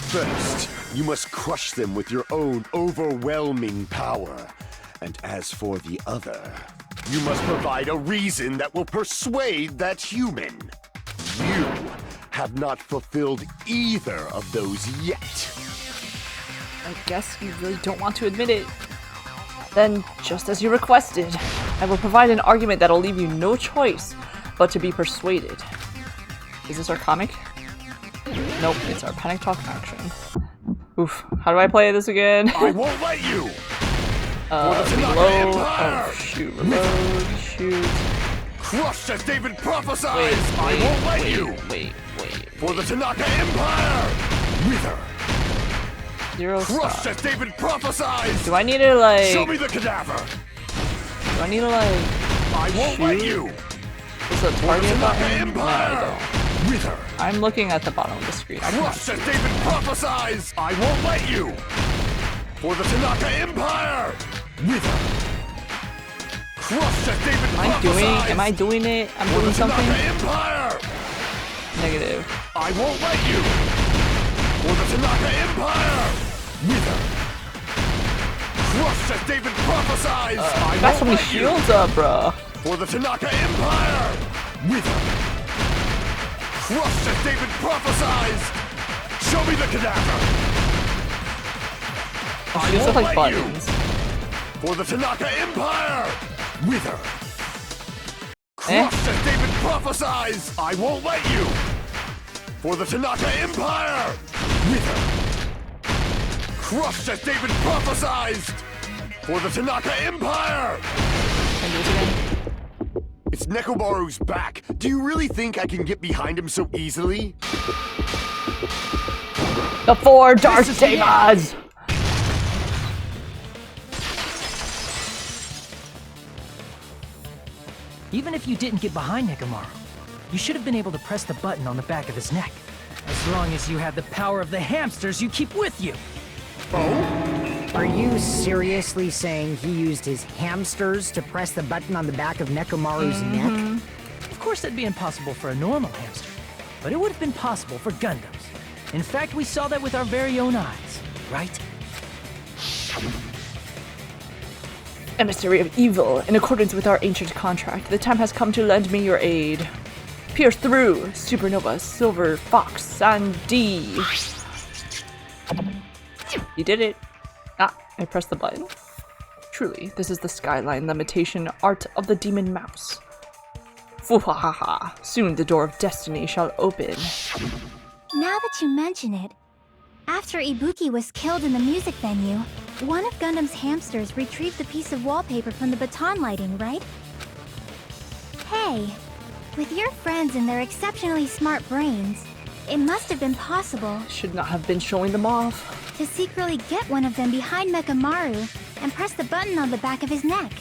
First, you must crush them with your own overwhelming power. And as for the other, you must provide a reason that will persuade that human. You have not fulfilled either of those yet. I guess you really don't want to admit it. Then, just as you requested, I will provide an argument that'll leave you no choice but to be persuaded. Is this our comic? Nope, it's our panic talk action. Oof, how do I play this again? I won't let you! Reload. Oh, shoot, reload, shoot. Crushed as David prophesied! I won't let you! Wait. For the Tanaka Empire! Wither! 0 Crushed star. as David prophesied! Do I need to, like... Show me the cadaver! Do I need to, like... I won't let shoot? you! Is the target Tanaka button? No, I Empire! don't. Wither! I'm looking at the bottom of the screen. I can't Crushed as David prophesies! I won't let you! For the Tanaka Empire! Wither! Crushed as David prophesies! Am I doing it? I'm For doing the something? Tanaka Empire! Negative. I won't let you! For the Tanaka Empire! Wither! Crushed as David prophesies! I Got so won't many let you! shields up, bruh. For the Tanaka Empire! Wither! Crushed as David prophesies! Show me the cadaver! I Shields won't look like let you! buttons. For the Tanaka Empire! Wither! Crushed as David prophesies! I won't let you! For the Tanaka Empire! Wither! Crushed as David prophesied! For the Tanaka Empire! Can I do this again? It's Nekomaru's back. Do you really think I can get behind him so easily? The 4 Dark Demons! Even if you didn't get behind Nekomaru, you should have been able to press the button on the back of his neck. As long as you had the power of the hamsters you keep with you. Are you seriously saying he used his hamsters to press the button on the back of Nekomaru's neck? Of course that'd be impossible for a normal hamster, but it would have been possible for Gundams. In fact, we saw that with our very own eyes, right? Emissary of evil, in accordance with our ancient contract, the time has come to lend me your aid. Pierce through, Supernova, Silver, Fox, and D. You did it. Ah, I pressed the button. Truly, this is the skyline limitation art of the demon mouse. Foo-ha-ha-ha, soon the door of destiny shall open. Now that you mention it, after Ibuki was killed in the music venue, one of Gundam's hamsters retrieved the piece of wallpaper from the baton lighting, right? Hey, with your friends and their exceptionally smart brains, it must have been possible Should not have been showing them off. to secretly get one of them behind Nekomaru and press the button on the back of his neck.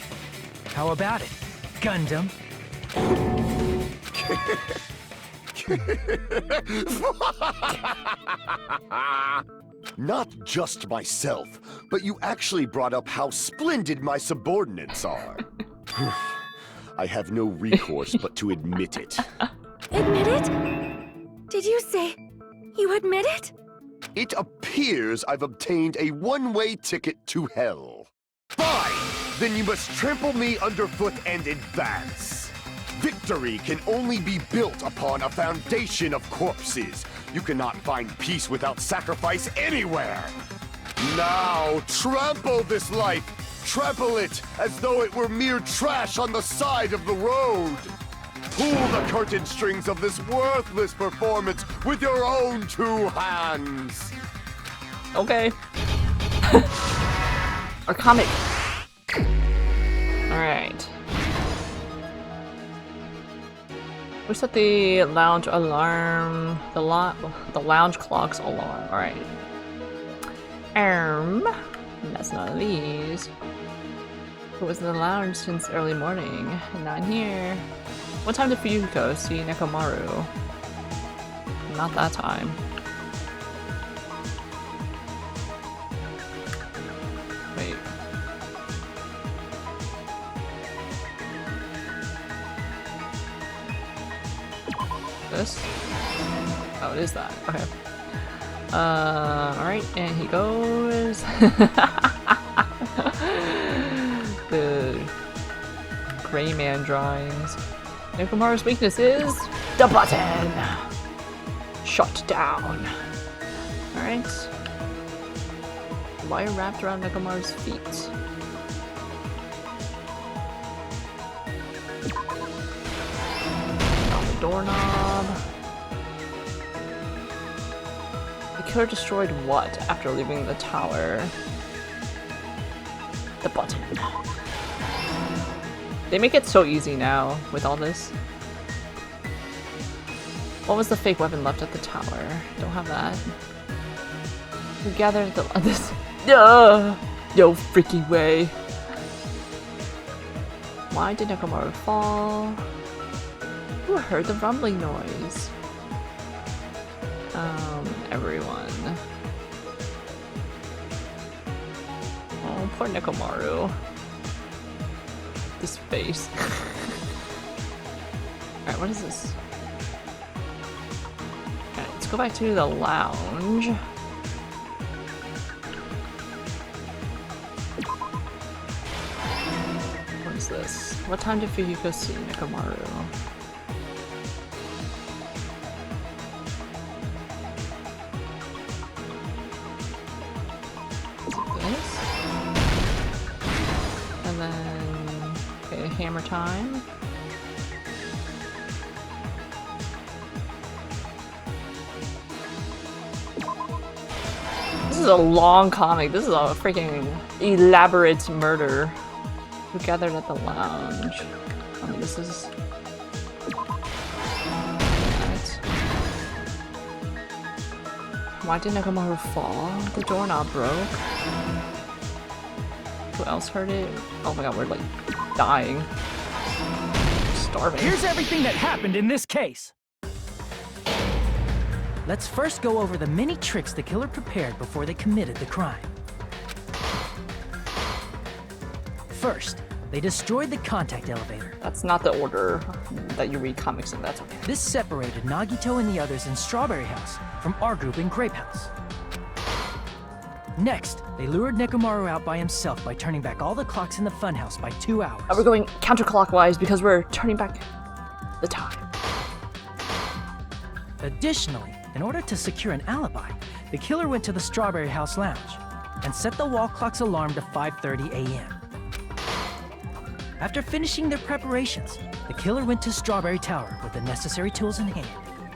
How about it, Gundam? Not just myself, but you actually brought up how splendid my subordinates are. I have no recourse but to admit it. Admit it? Did you say you admit it? It appears I've obtained a one-way ticket to hell. Fine! Then you must trample me underfoot and advance. Victory can only be built upon a foundation of corpses. You cannot find peace without sacrifice anywhere. Now, trample this life. Trample it as though it were mere trash on the side of the road. Pull the curtain strings of this worthless performance with your own two hands. Okay. Our comic. Alright. We set the lounge alarm. The lounge clock's alarm. Alright. That's none of these. Who was in the lounge since early morning? Not here. What time did Fuyuko see Nekomaru? Not that time. Wait. This? Oh, it is that. Okay. Alright, and he goes. The gray man drawings. Nekomaru's weakness is the button! Shut down. Alright. Wire wrapped around Nekomaru's feet. On the doorknob. The killer destroyed what after leaving the tower? The button. They make it so easy now with all this. What was the fake weapon left at the tower? Don't have that. We gathered this. No freaking way. Why did Nekomaru fall? Who heard the rumbling noise? Everyone. Oh, poor Nekomaru. This face. Alright, what is this? Alright, let's go back to the lounge. What is this? What time did Fuyuko see Nekomaru? Hammer time. This is a long comic. This is a freaking elaborate murder. We gathered at the lounge. I mean, this is. Why did Nekomaru fall? The doorknob broke. Who else heard it? Oh my god, we're like dying. Starving. Here's everything that happened in this case. Let's first go over the many tricks the killer prepared before they committed the crime. First, they destroyed the contact elevator. That's not the order that you read comics in, that's okay. This separated Nagito and the others in Strawberry House from our group in Grape House. Next, they lured Nekomaru out by himself by turning back all the clocks in the funhouse by 2 hours. We're going counterclockwise because we're turning back the time. Additionally, in order to secure an alibi, the killer went to the Strawberry House lounge and set the wall clock's alarm to 5:30 a.m. After finishing their preparations, the killer went to Strawberry Tower with the necessary tools in hand.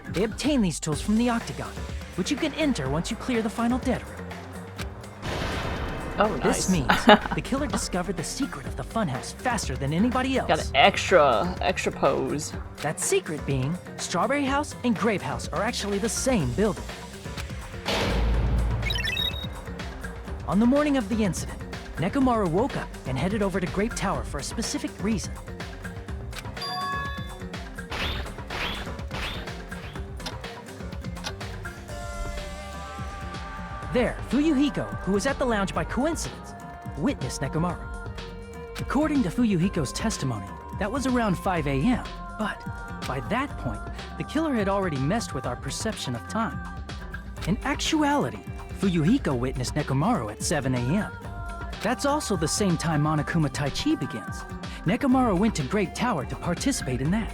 They obtained these tools from the Octagon, which you can enter once you clear the final dead room. Oh, nice. This means the killer discovered the secret of the funhouse faster than anybody else. Got an extra pose. That secret being, Strawberry House and Grape House are actually the same building. On the morning of the incident, Nekomaru woke up and headed over to Grape Tower for a specific reason. There, Fuyuhiko, who was at the lounge by coincidence, witnessed Nekomaru. According to Fuyuhiko's testimony, that was around 5 a.m., but by that point, the killer had already messed with our perception of time. In actuality, Fuyuhiko witnessed Nekomaru at 7 a.m. That's also the same time Monokuma Taichi begins. Nekomaru went to Grape Tower to participate in that.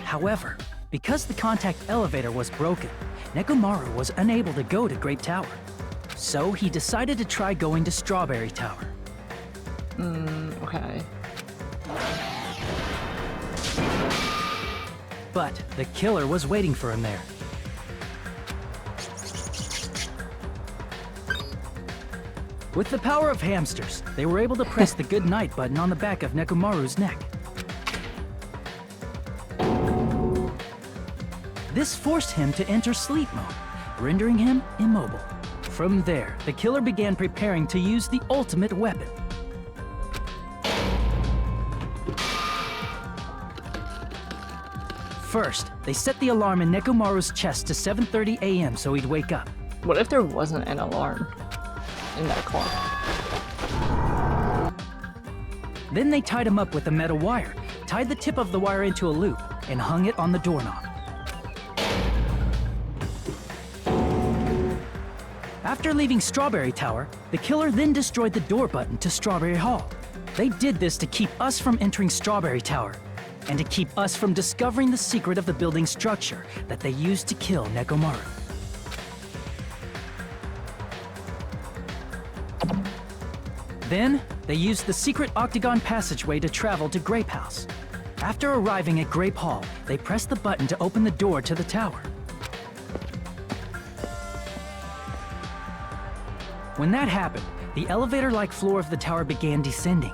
However, because the contact elevator was broken, Nekomaru was unable to go to Grape Tower. So he decided to try going to Strawberry Tower. Okay. But the killer was waiting for him there. With the power of hamsters, they were able to press the good night button on the back of Nekomaru's neck. This forced him to enter sleep mode, rendering him immobile. From there, the killer began preparing to use the ultimate weapon. First, they set the alarm in Nekomaru's chest to 7:30 a.m. so he'd wake up. What if there wasn't an alarm in that clock? Then they tied him up with a metal wire, tied the tip of the wire into a loop, and hung it on the doorknob. After leaving Strawberry Tower, the killer then destroyed the door button to Strawberry Hall. They did this to keep us from entering Strawberry Tower, and to keep us from discovering the secret of the building's structure that they used to kill Nekomaru. Then, they used the secret octagon passageway to travel to Grape House. After arriving at Grape Hall, they pressed the button to open the door to the tower. When that happened, the elevator-like floor of the tower began descending,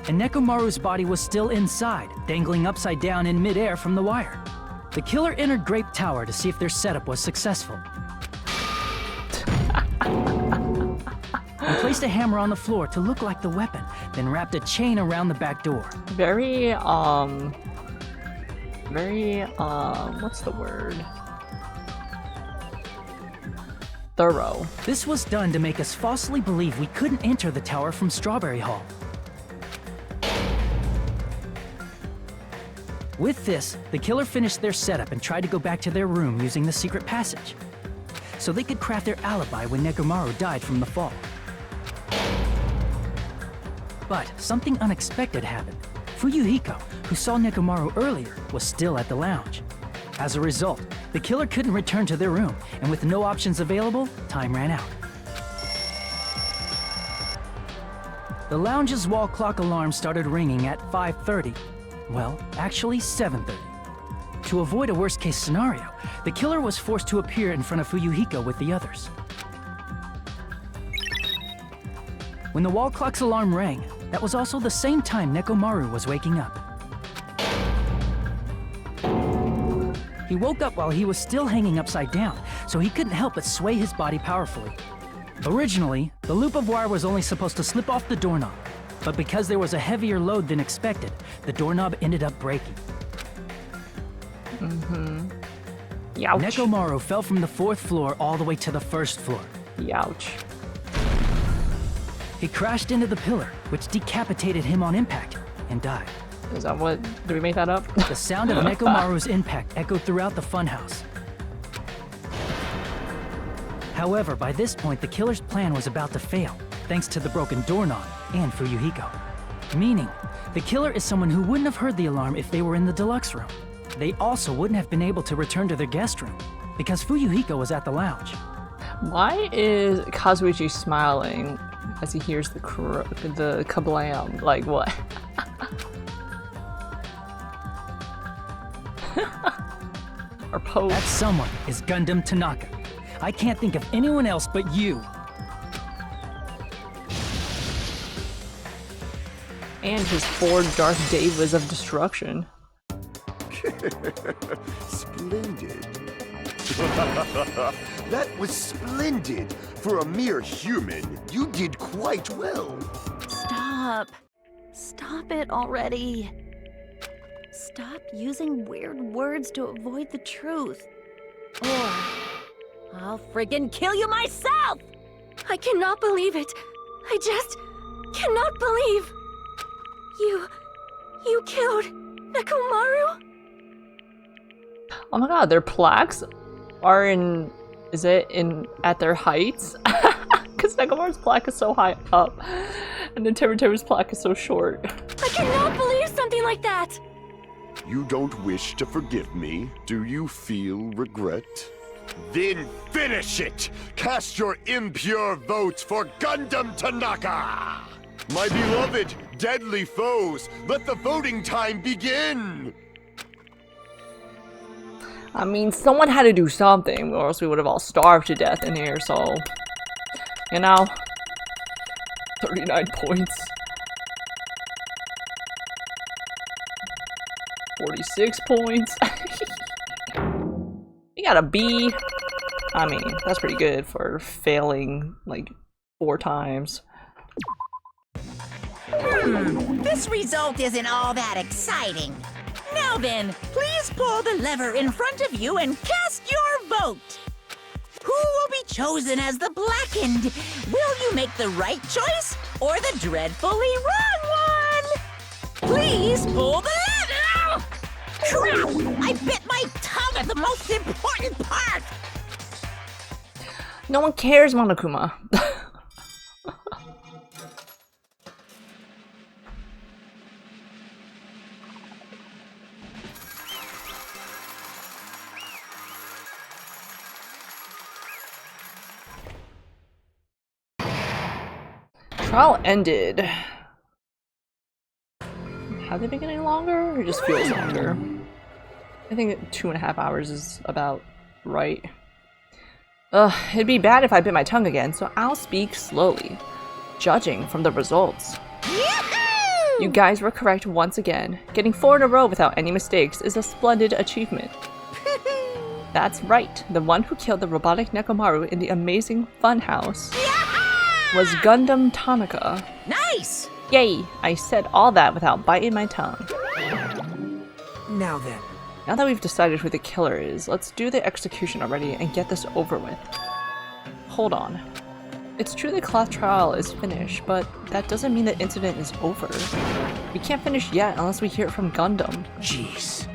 and Nekomaru's body was still inside, dangling upside down in midair from the wire. The killer entered Grape Tower to see if their setup was successful. And placed a hammer on the floor to look like the weapon, then wrapped a chain around the back door. Very, what's the word? Thorough. This was done to make us falsely believe we couldn't enter the tower from Strawberry Hall. With this, the killer finished their setup and tried to go back to their room using the secret passage, so they could craft their alibi when Nekomaru died from the fall. But something unexpected happened. Fuyuhiko, who saw Nekomaru earlier, was still at the lounge. As a result, the killer couldn't return to their room, and with no options available, time ran out. The lounge's wall clock alarm started ringing at 5:30. Well, actually 7:30. To avoid a worst-case scenario, the killer was forced to appear in front of Fuyuhiko with the others. When the wall clock's alarm rang, that was also the same time Nekomaru was waking up. He woke up while he was still hanging upside down, so he couldn't help but sway his body powerfully. Originally, the loop of wire was only supposed to slip off the doorknob, but because there was a heavier load than expected, the doorknob ended up breaking. Youch. Nekomaru fell from the 4th floor all the way to the 1st floor. Youch. He crashed into the pillar, which decapitated him on impact, and died. Is that what? Did we make that up? The sound of Nekomaru's impact echoed throughout the funhouse. However, by this point, the killer's plan was about to fail, thanks to the broken doorknob and Fuyuhiko. Meaning, the killer is someone who wouldn't have heard the alarm if they were in the deluxe room. They also wouldn't have been able to return to their guest room, because Fuyuhiko was at the lounge. Why is Kazuichi smiling as he hears the kablam? Like what? Or Poe. That someone is Gundam Tanaka. I can't think of anyone else but you. And his 4 Darth Devas of destruction. Splendid. That was splendid. For a mere human, you did quite well. Stop. Stop it already. Stop using weird words to avoid the truth. Or I'll friggin' kill you myself! I cannot believe it. I just cannot believe. You killed Nekomaru? Oh my god, their plaques are in... Is it in at their heights? Because Nekomaru's plaque is so high up, and then Teruteru's plaque is so short. I cannot believe something like that! You don't wish to forgive me? Do you feel regret? Then finish it! Cast your impure votes for Gundam Tanaka! My beloved, deadly foes, let the voting time begin! I mean, someone had to do something, or else we would have all starved to death in here, so... You know... 39 points. 46 points. You got a B. I mean, that's pretty good for failing, like, 4 times. This result isn't all that exciting. Now then, please pull the lever in front of you and cast your vote. Who will be chosen as the blackened? Will you make the right choice or the dreadfully wrong one? Please pull the lever! Crap! I bit my tongue at the most important part! No one cares, Monokuma. Trial ended. Have they been getting longer, or it just feels longer? I think 2.5 hours is about right. Ugh, it'd be bad if I bit my tongue again, so I'll speak slowly, judging from the results. Yahoo! You guys were correct once again. Getting 4 in a row without any mistakes is a splendid achievement. That's right, the one who killed the robotic Nekomaru in the amazing funhouse was Gundam Tanaka. Nice! Yay! I said all that without biting my tongue. Now then. Now that we've decided who the killer is, let's do the execution already and get this over with. Hold on. It's true the cloth trial is finished, but that doesn't mean the incident is over. We can't finish yet unless we hear it from Gundam. Jeez.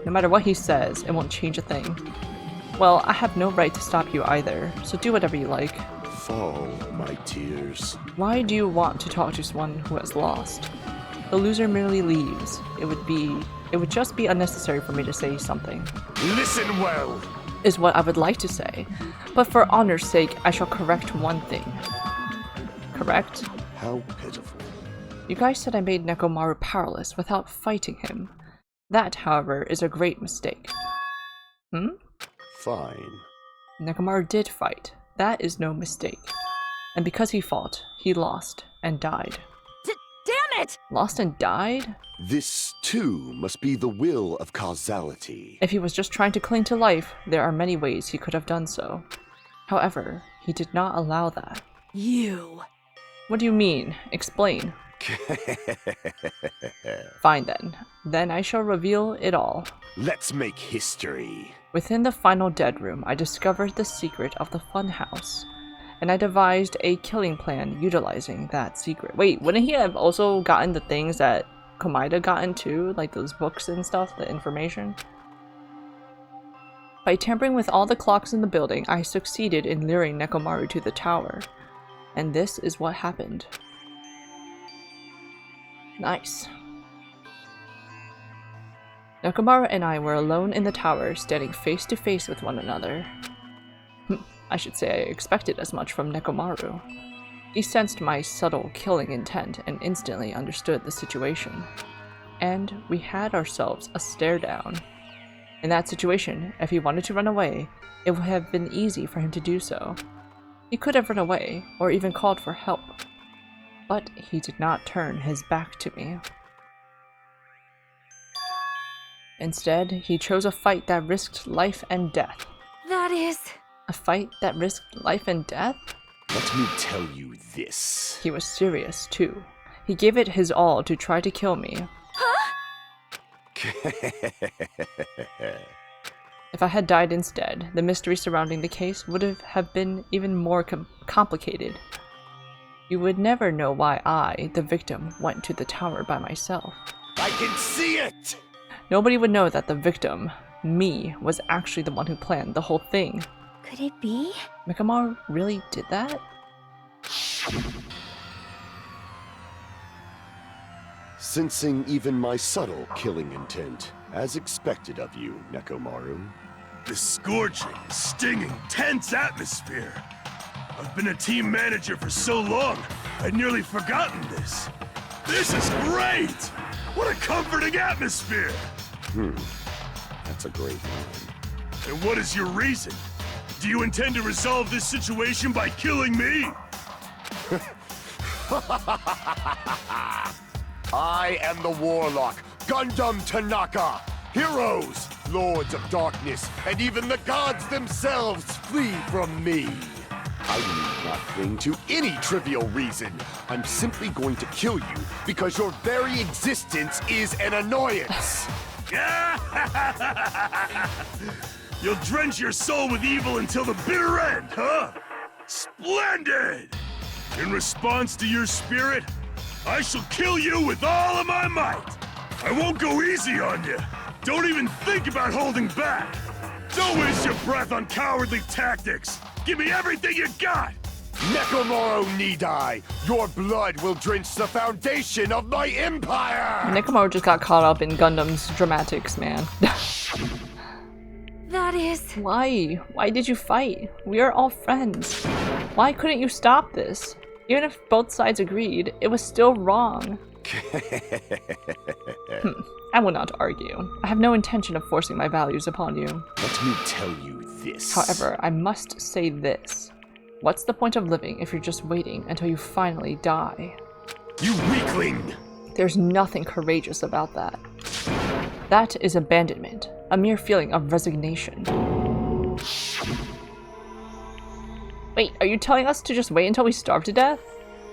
No matter what he says, it won't change a thing. Well, I have no right to stop you either, so do whatever you like. Fall, my tears. Why do you want to talk to someone who has lost? The loser merely leaves. It would just be unnecessary for me to say something. Listen well! Is what I would like to say. But for honor's sake, I shall correct one thing. Correct? How pitiful. You guys said I made Nekomaru powerless without fighting him. That, however, is a great mistake. Fine. Nekomaru did fight. That is no mistake. And because he fought, he lost and died. Damn it! Lost and died? This, too, must be the will of causality. If he was just trying to cling to life, there are many ways he could have done so. However, he did not allow that. You. What do you mean? Explain. Fine then. Then I shall reveal it all. Let's make history. Within the final dead room, I discovered the secret of the funhouse, and I devised a killing plan utilizing that secret. Wait, wouldn't he have also gotten the things that Komaeda got into, like those books and stuff, the information? By tampering with all the clocks in the building, I succeeded in luring Nekomaru to the tower, and this is what happened. Nice. Nekomaru and I were alone in the tower, standing face to face with one another. I should say I expected as much from Nekomaru. He sensed my subtle killing intent and instantly understood the situation. And we had ourselves a stare down. In that situation, if he wanted to run away, it would have been easy for him to do so. He could have run away, or even called for help. But he did not turn his back to me. Instead, he chose a fight that risked life and death. That is... A fight that risked life and death? Let me tell you this. He was serious, too. He gave it his all to try to kill me. Huh? If I had died instead, the mystery surrounding the case would have been even more complicated. You would never know why I, the victim, went to the tower by myself. I can see it! Nobody would know that the victim, me, was actually the one who planned the whole thing. Could it be? Nekomaru really did that? Sensing even my subtle killing intent, as expected of you, Nekomaru. The scorching, stinging, tense atmosphere. I've been a team manager for so long, I'd nearly forgotten this. This is great! What a comforting atmosphere! That's a great line. And what is your reason? Do you intend to resolve this situation by killing me? I am the Warlock, Gundam Tanaka! Heroes, Lords of Darkness, and even the gods themselves flee from me! I need not cling to any trivial reason. I'm simply going to kill you because your very existence is an annoyance! You'll drench your soul with evil until the bitter end, huh? Splendid! In response to your spirit, I shall kill you with all of my might! I won't go easy on you! Don't even think about holding back! Don't waste your breath on cowardly tactics! Give me everything you got! Nekomaru Nidai, your blood will drench the foundation of my empire! Nekomaru just got caught up in Gundam's dramatics, man. That is... Why? Why did you fight? We are all friends. Why couldn't you stop this? Even if both sides agreed, it was still wrong. I will not argue. I have no intention of forcing my values upon you. Let me tell you this. However, I must say this. What's the point of living if you're just waiting until you finally die? You weakling! There's nothing courageous about that. That is abandonment, a mere feeling of resignation. Wait, are you telling us to just wait until we starve to death?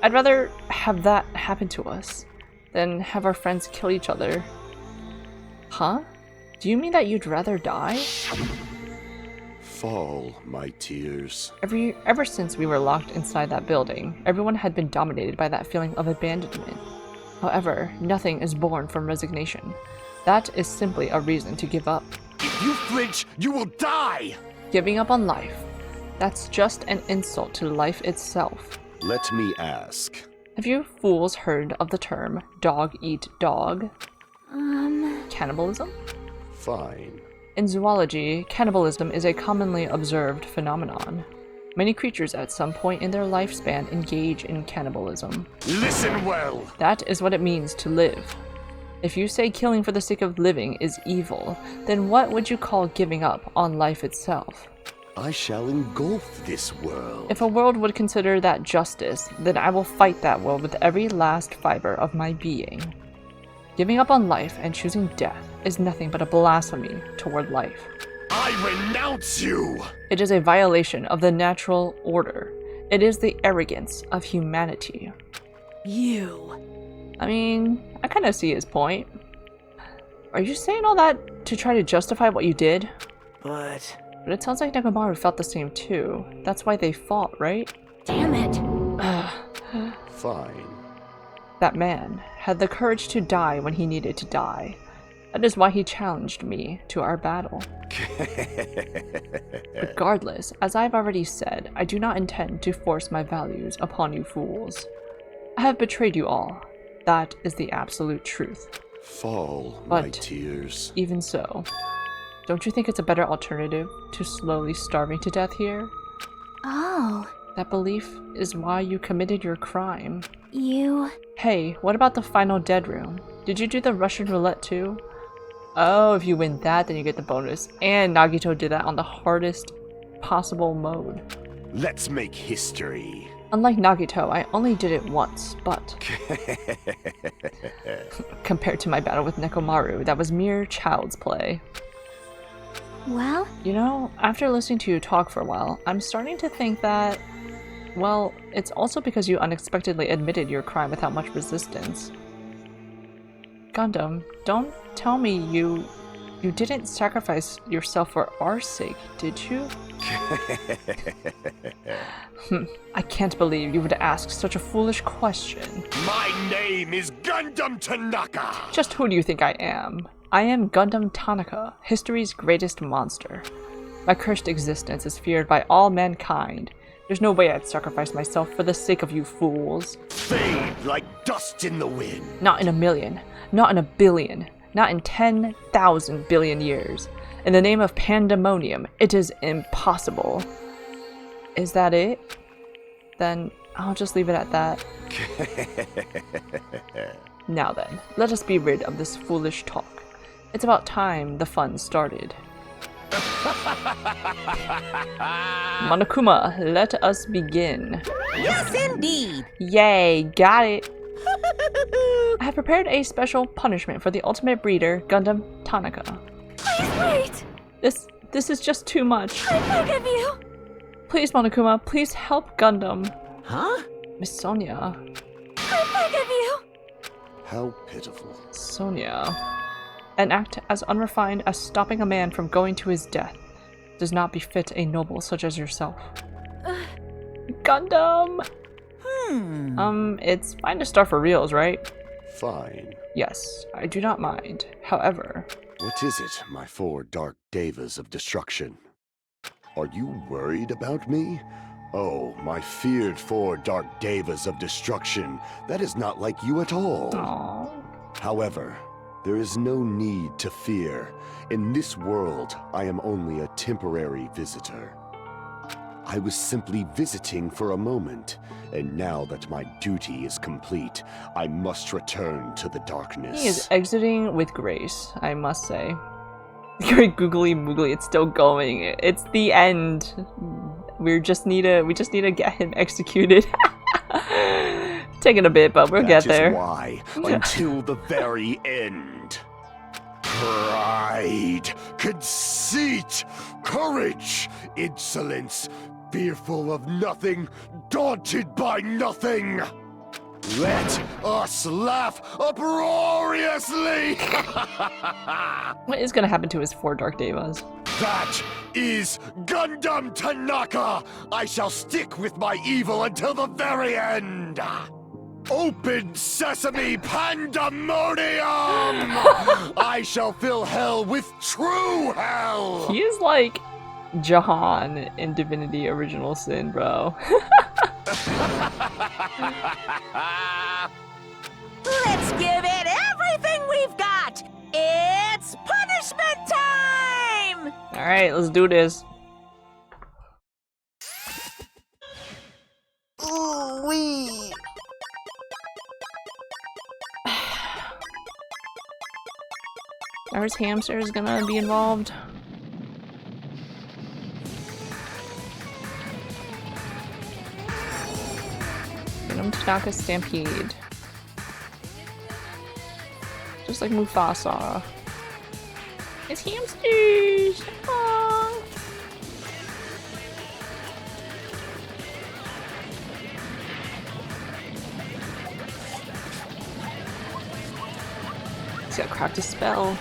I'd rather have that happen to us than have our friends kill each other. Huh? Do you mean that you'd rather die? Fall, my tears. Ever since we were locked inside that building, everyone had been dominated by that feeling of abandonment. However, nothing is born from resignation. That is simply a reason to give up. If you flinch, you will die! Giving up on life. That's just an insult to life itself. Let me ask. Have you fools heard of the term dog eat dog? Cannibalism? Fine. In zoology, cannibalism is a commonly observed phenomenon. Many creatures at some point in their lifespan engage in cannibalism. Listen well! That is what it means to live. If you say killing for the sake of living is evil, then what would you call giving up on life itself? I shall engulf this world. If a world would consider that justice, then I will fight that world with every last fiber of my being. Giving up on life and choosing death is nothing but a blasphemy toward life. I renounce you! It is a violation of the natural order. It is the arrogance of humanity. You. I mean, I kind of see his point. Are you saying all that to try to justify what you did? But it sounds like Nekomaru felt the same too. That's why they fought, right? Damn it. Fine. That man had the courage to die when he needed to die. That is why he challenged me to our battle. Regardless, as I've already said, I do not intend to force my values upon you fools. I have betrayed you all. That is the absolute truth. Fall, But my tears. Even so, don't you think it's a better alternative to slowly starving to death here? Oh, That belief is why you committed your crime. you... Hey, what about the final dead room? Did you do the Russian roulette too? Oh, if you win that, then you get the bonus. And Nagito did that on the hardest possible mode. Let's make history. Unlike Nagito, I only did it once, but... compared to my battle with Nekomaru, that was mere child's play. Well, You know, after listening to you talk for a while, I'm starting to think that... well, it's also because you unexpectedly admitted your crime without much resistance. Gundam, don't tell me you... You didn't sacrifice yourself for our sake, did you? I can't believe you would ask such a foolish question. My name is Gundam Tanaka! Just who do you think I am? I am Gundam Tanaka, history's greatest monster. My cursed existence is feared by all mankind. There's no way I'd sacrifice myself for the sake of you fools. Fade like dust in the wind. Not in a million, not in a billion, not in 10,000 billion years. In the name of pandemonium, it is impossible. Is that it? Then I'll just leave it at that. Now then, let us be rid of this foolish talk. It's about time the fun started. Monokuma, let us begin. Yes, indeed. Yay, got it. I have prepared a special punishment for the ultimate breeder, Gundam Tanaka. Please wait! This is just too much. I beg of you! Please, Monokuma, please help Gundam. Huh? Miss Sonia. I beg of you! How pitiful. Sonia. An act as unrefined as stopping a man from going to his death does not befit a noble such as yourself. Gundam! It's fine to start for reals, right? Fine. Yes, I do not mind. However... What is it, my four dark devas of destruction? Are you worried about me? Oh, my feared four dark devas of destruction. That is not like you at all. Aww. However, there is no need to fear. In this world, I am only a temporary visitor. I was simply visiting for a moment, and now that my duty is complete, I must return to the darkness. He is exiting with grace, I must say. Very googly moogly, it's still going. It's the end. We just need to get him executed. Taking a bit, but we'll get there. That is why, until the very end. Pride, conceit, courage, insolence, fearful of nothing, daunted by nothing. Let us laugh uproariously! What is gonna happen to his four Dark Devas? That is Gundam Tanaka! I shall stick with my evil until the very end! Open sesame pandemonium! I shall fill hell with true hell! He is like Jahan in Divinity Original Sin, bro. Let's give it everything we've got! It's punishment time! Alright, let's do this. Ooh wee! Ours hamster is gonna be involved. Gundam Tanaka Stampede. Just like Mufasa. It's hamsters! Aww. He's got cracked a spell.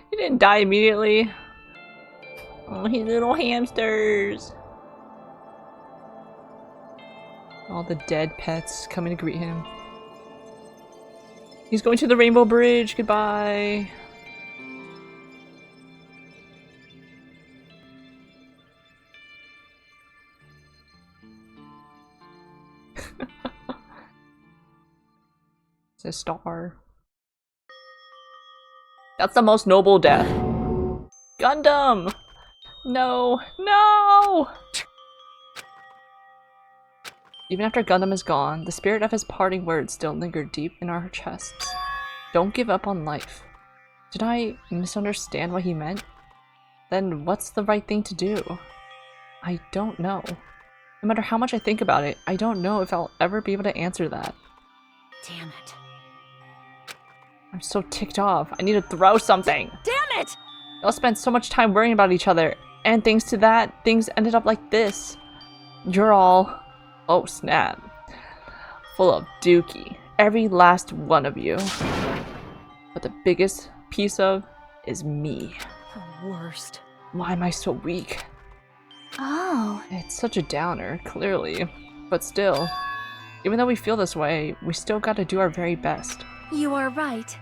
He didn't die immediately. Oh, his little hamsters. All the dead pets coming to greet him. He's going to the Rainbow Bridge. Goodbye. It's a star. That's the most noble death. Gundam! No! No! Even after Gundam is gone, the spirit of his parting words still lingered deep in our chests. Don't give up on life. Did I misunderstand what he meant? Then what's the right thing to do? I don't know. No matter how much I think about it, I don't know if I'll ever be able to answer that. Damn it. I'm so ticked off. I need to throw something. Damn it! We all spent so much time worrying about each other, and thanks to that, things ended up like this. You're all... oh snap. Full of dookie. Every last one of you. But the biggest piece of is me. The worst. Why am I so weak? Oh. It's such a downer, clearly. But still, even though we feel this way, we still gotta do our very best. You are right.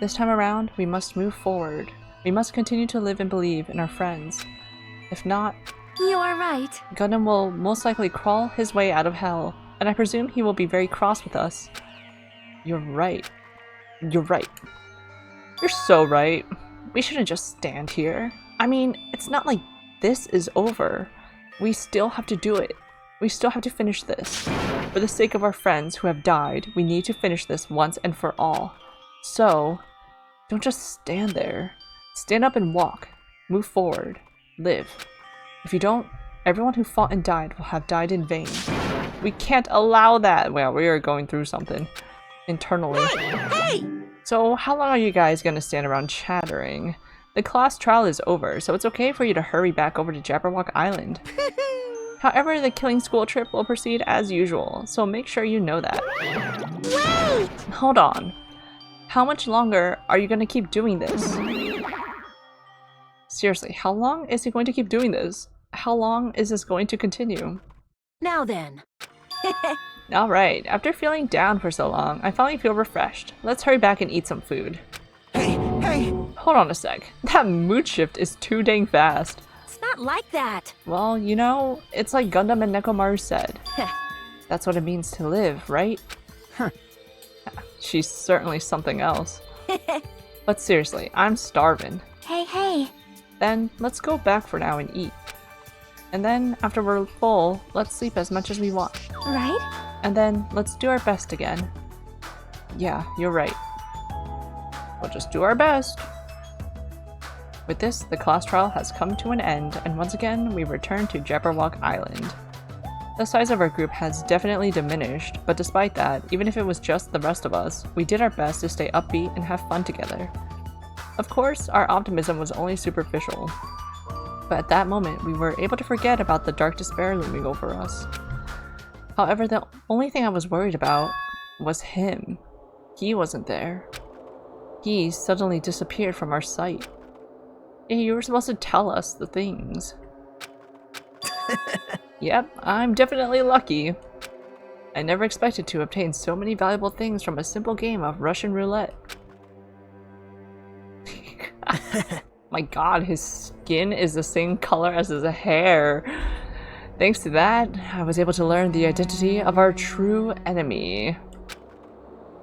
This time around, we must move forward. We must continue to live and believe in our friends. If not, You are right. Gundam will most likely crawl his way out of hell, and I presume he will be very cross with us. You're right. You're right. You're so right. We shouldn't just stand here. I mean, it's not like this is over. We still have to do it. We still have to finish this. For the sake of our friends who have died, we need to finish this once and for all. So, don't just stand there. Stand up and walk. Move forward. Live. If you don't, everyone who fought and died will have died in vain. We can't allow that. Well, we are going through something internally. Hey! So how long are you guys gonna stand around chattering? The class trial is over, so it's okay for you to hurry back over to Jabberwock Island. However, the killing school trip will proceed as usual, so make sure you know that. Wait! Hold on. How much longer are you gonna keep doing this? Seriously, how long is he going to keep doing this? How long is this going to continue? Now then. Alright, after feeling down for so long, I finally feel refreshed. Let's hurry back and eat some food. Hey! Hold on a sec. That mood shift is too dang fast. It's not like that. Well, you know, it's like Gundam and Nekomaru said. That's what it means to live, right? Huh. She's certainly something else. But seriously, I'm starving. Hey. Then, let's go back for now and eat. And then, after we're full, let's sleep as much as we want. Right? And then, let's do our best again. Yeah, you're right. We'll just do our best. With this, the class trial has come to an end, and once again, we return to Jabberwock Island. The size of our group has definitely diminished, but despite that, even if it was just the rest of us, we did our best to stay upbeat and have fun together. Of course, our optimism was only superficial, but at that moment, we were able to forget about the dark despair looming over us. However, the only thing I was worried about was him. He wasn't there. He suddenly disappeared from our sight. Yeah, you were supposed to tell us the things. Yep, I'm definitely lucky. I never expected to obtain so many valuable things from a simple game of Russian roulette. My god, his skin is the same color as his hair. Thanks to that, I was able to learn the identity of our true enemy.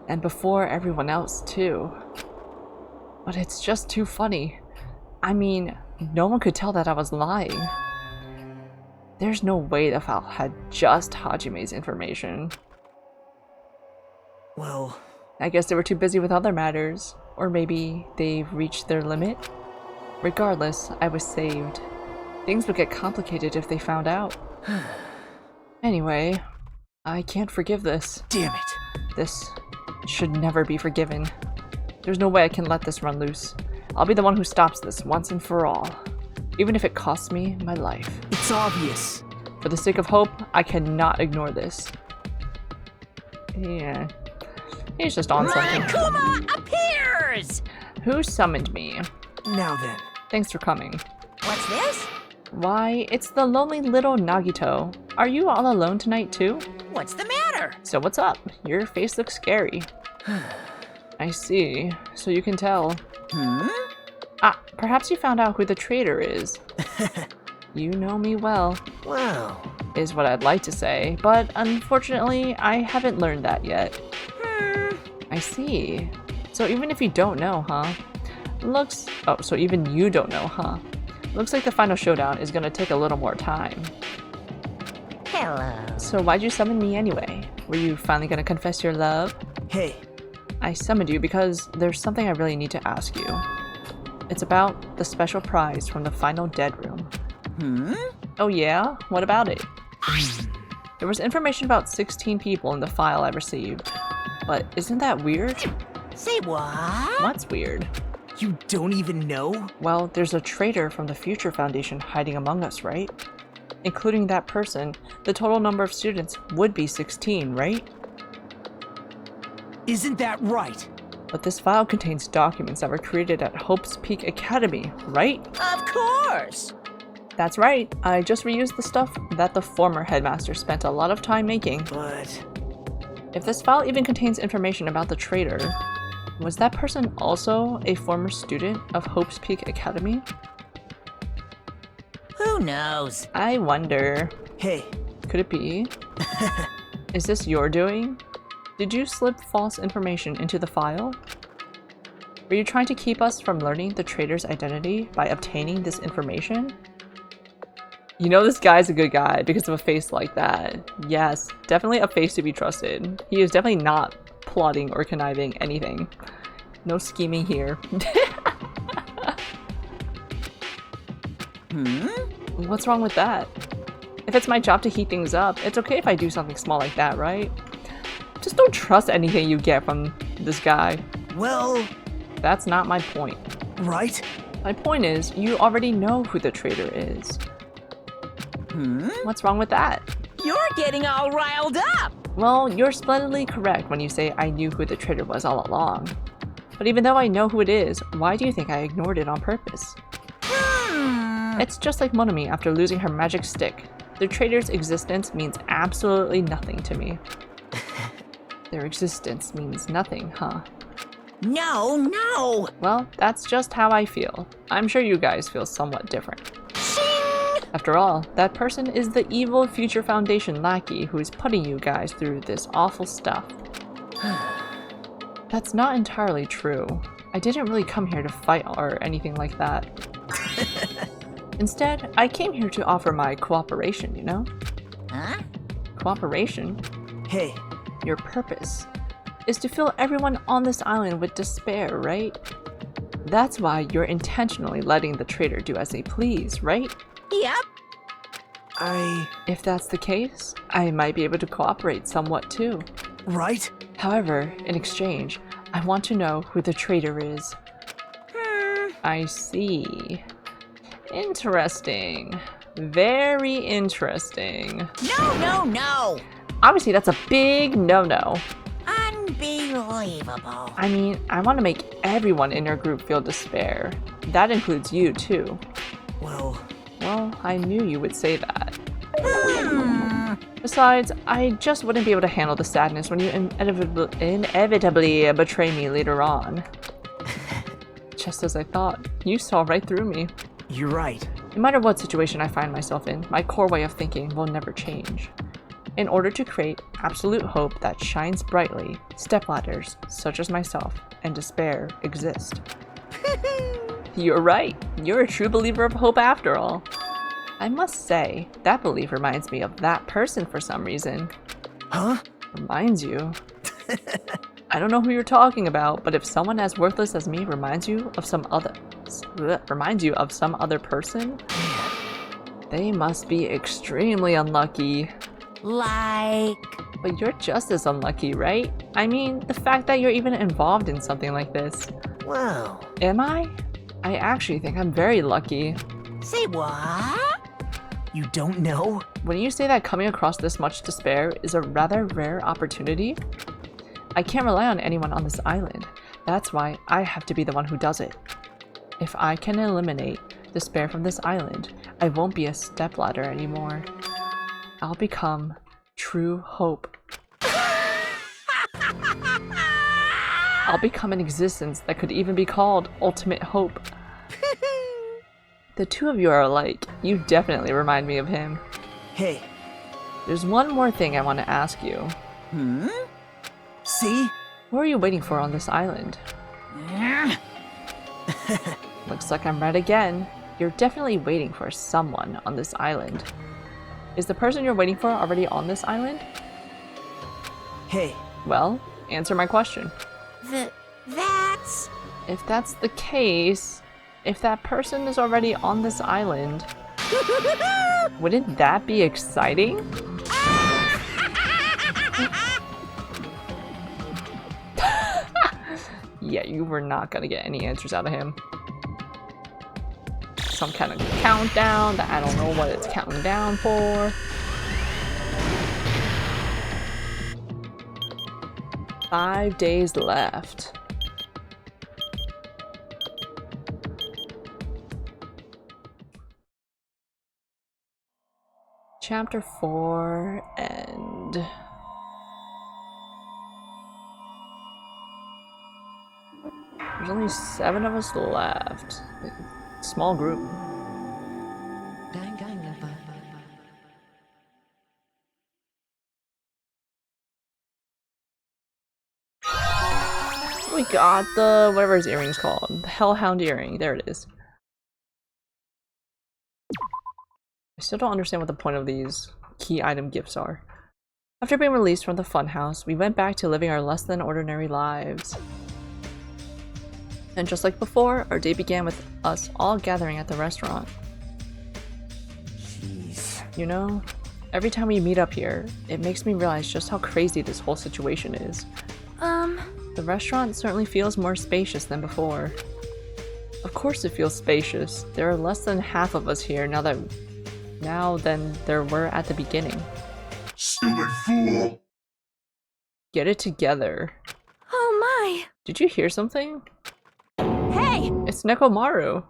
And before everyone else, too. But it's just too funny. I mean, no one could tell that I was lying. There's no way the file had just Hajime's information. Well, I guess they were too busy with other matters. Or maybe they've reached their limit? Regardless, I was saved. Things would get complicated if they found out. Anyway, I can't forgive this. damn it. This should never be forgiven. There's no way I can let this run loose. I'll be the one who stops this once and for all. Even if it costs me my life. It's obvious. For the sake of hope, I cannot ignore this. Yeah. He's just on something. Monokuma appears! Who summoned me? Now then. Thanks for coming. What's this? Why, it's the lonely little Nagito. Are you all alone tonight too? What's the matter? So what's up? Your face looks scary. I see. So you can tell. Ah, perhaps you found out who the traitor is. You know me well, Wow. is what I'd like to say, but unfortunately, I haven't learned that yet. I see. So even if you don't know, huh? So even you don't know, huh? Looks like the final showdown is gonna take a little more time. Hello. So why'd you summon me anyway? Were you finally gonna confess your love? Hey, I summoned you because there's something I really need to ask you. It's about the special prize from the final dead room. Oh yeah? What about it? There was information about 16 people in the file I received. But isn't that weird? Say what? What's weird? You don't even know? Well, there's a traitor from the Future Foundation hiding among us, right? Including that person, the total number of students would be 16, right? Isn't that right? But this file contains documents that were created at Hope's Peak Academy, right? Of course! That's right. I just reused the stuff that the former headmaster spent a lot of time making. But... If this file even contains information about the traitor, was that person also a former student of Hope's Peak Academy? Who knows? I wonder. Hey. Could it be? Is this your doing? Did you slip false information into the file? Were you trying to keep us from learning the traitor's identity by obtaining this information? You know this guy's a good guy because of a face like that. Yes, definitely a face to be trusted. He is definitely not plotting or conniving anything. No scheming here. What's wrong with that? If it's my job to heat things up, it's okay if I do something small like that, right? Just don't trust anything you get from this guy. Well... That's not my point. Right? My point is, you already know who the traitor is. What's wrong with that? You're getting all riled up! Well, you're splendidly correct when you say I knew who the traitor was all along. But even though I know who it is, why do you think I ignored it on purpose? It's just like Monomi after losing her magic stick. The traitor's existence means absolutely nothing to me. Their existence means nothing, huh? No, no! Well, that's just how I feel. I'm sure you guys feel somewhat different. After all, that person is the evil Future Foundation lackey who is putting you guys through this awful stuff. That's not entirely true. I didn't really come here to fight or anything like that. Instead, I came here to offer my cooperation, you know? Huh? Cooperation? Hey. Your purpose is to fill everyone on this island with despair, right? That's why you're intentionally letting the traitor do as they please, right? Yep. If that's the case, I might be able to cooperate somewhat too. Right? However, in exchange, I want to know who the traitor is. I see. Interesting. Very interesting. No, no, no! Obviously, that's a big no-no. Unbelievable. I mean, I want to make everyone in your group feel despair. That includes you, too. Well, I knew you would say that. Besides, I just wouldn't be able to handle the sadness when you inevitably betray me later on. Just as I thought, you saw right through me. You're right. No matter what situation I find myself in, my core way of thinking will never change. In order to create absolute hope that shines brightly, stepladders, such as myself, and despair exist. You're right. You're a true believer of hope after all. I must say, that belief reminds me of that person for some reason. Huh? Reminds you? I don't know who you're talking about, but if someone as worthless as me reminds you of some other person, they must be extremely unlucky. Like... But you're just as unlucky, right? I mean, the fact that you're even involved in something like this. Wow. Am I? I actually think I'm very lucky. Say what? You don't know? When you say that coming across this much despair is a rather rare opportunity, I can't rely on anyone on this island. That's why I have to be the one who does it. If I can eliminate despair from this island, I won't be a stepladder anymore. I'll become true hope. I'll become an existence that could even be called ultimate hope. The two of you are alike. You definitely remind me of him. Hey. There's one more thing I want to ask you. See? What are you waiting for on this island? Looks like I'm right again. You're definitely waiting for someone on this island. Is the person you're waiting for already on this island? Hey. Well, answer my question. That's... If that's the case, if that person is already on this island... Wouldn't that be exciting? Yeah, you were not gonna get any answers out of him. Some kind of countdown that I don't know what it's counting down for. Five days left. Chapter 4 and there's only 7 of us left. Small group. We got the whatever his earring's called. The Hellhound earring. There it is. I still don't understand what the point of these key item gifts are. After being released from the funhouse, we went back to living our less than ordinary lives. And just like before, our day began with us all gathering at the restaurant. Jeez. You know, every time we meet up here, it makes me realize just how crazy this whole situation is. The restaurant certainly feels more spacious than before. Of course it feels spacious. There are less than half of us here now than there were at the beginning. Stupid fool! Get it together. Oh my! Did you hear something? Hey! It's Nekomaru.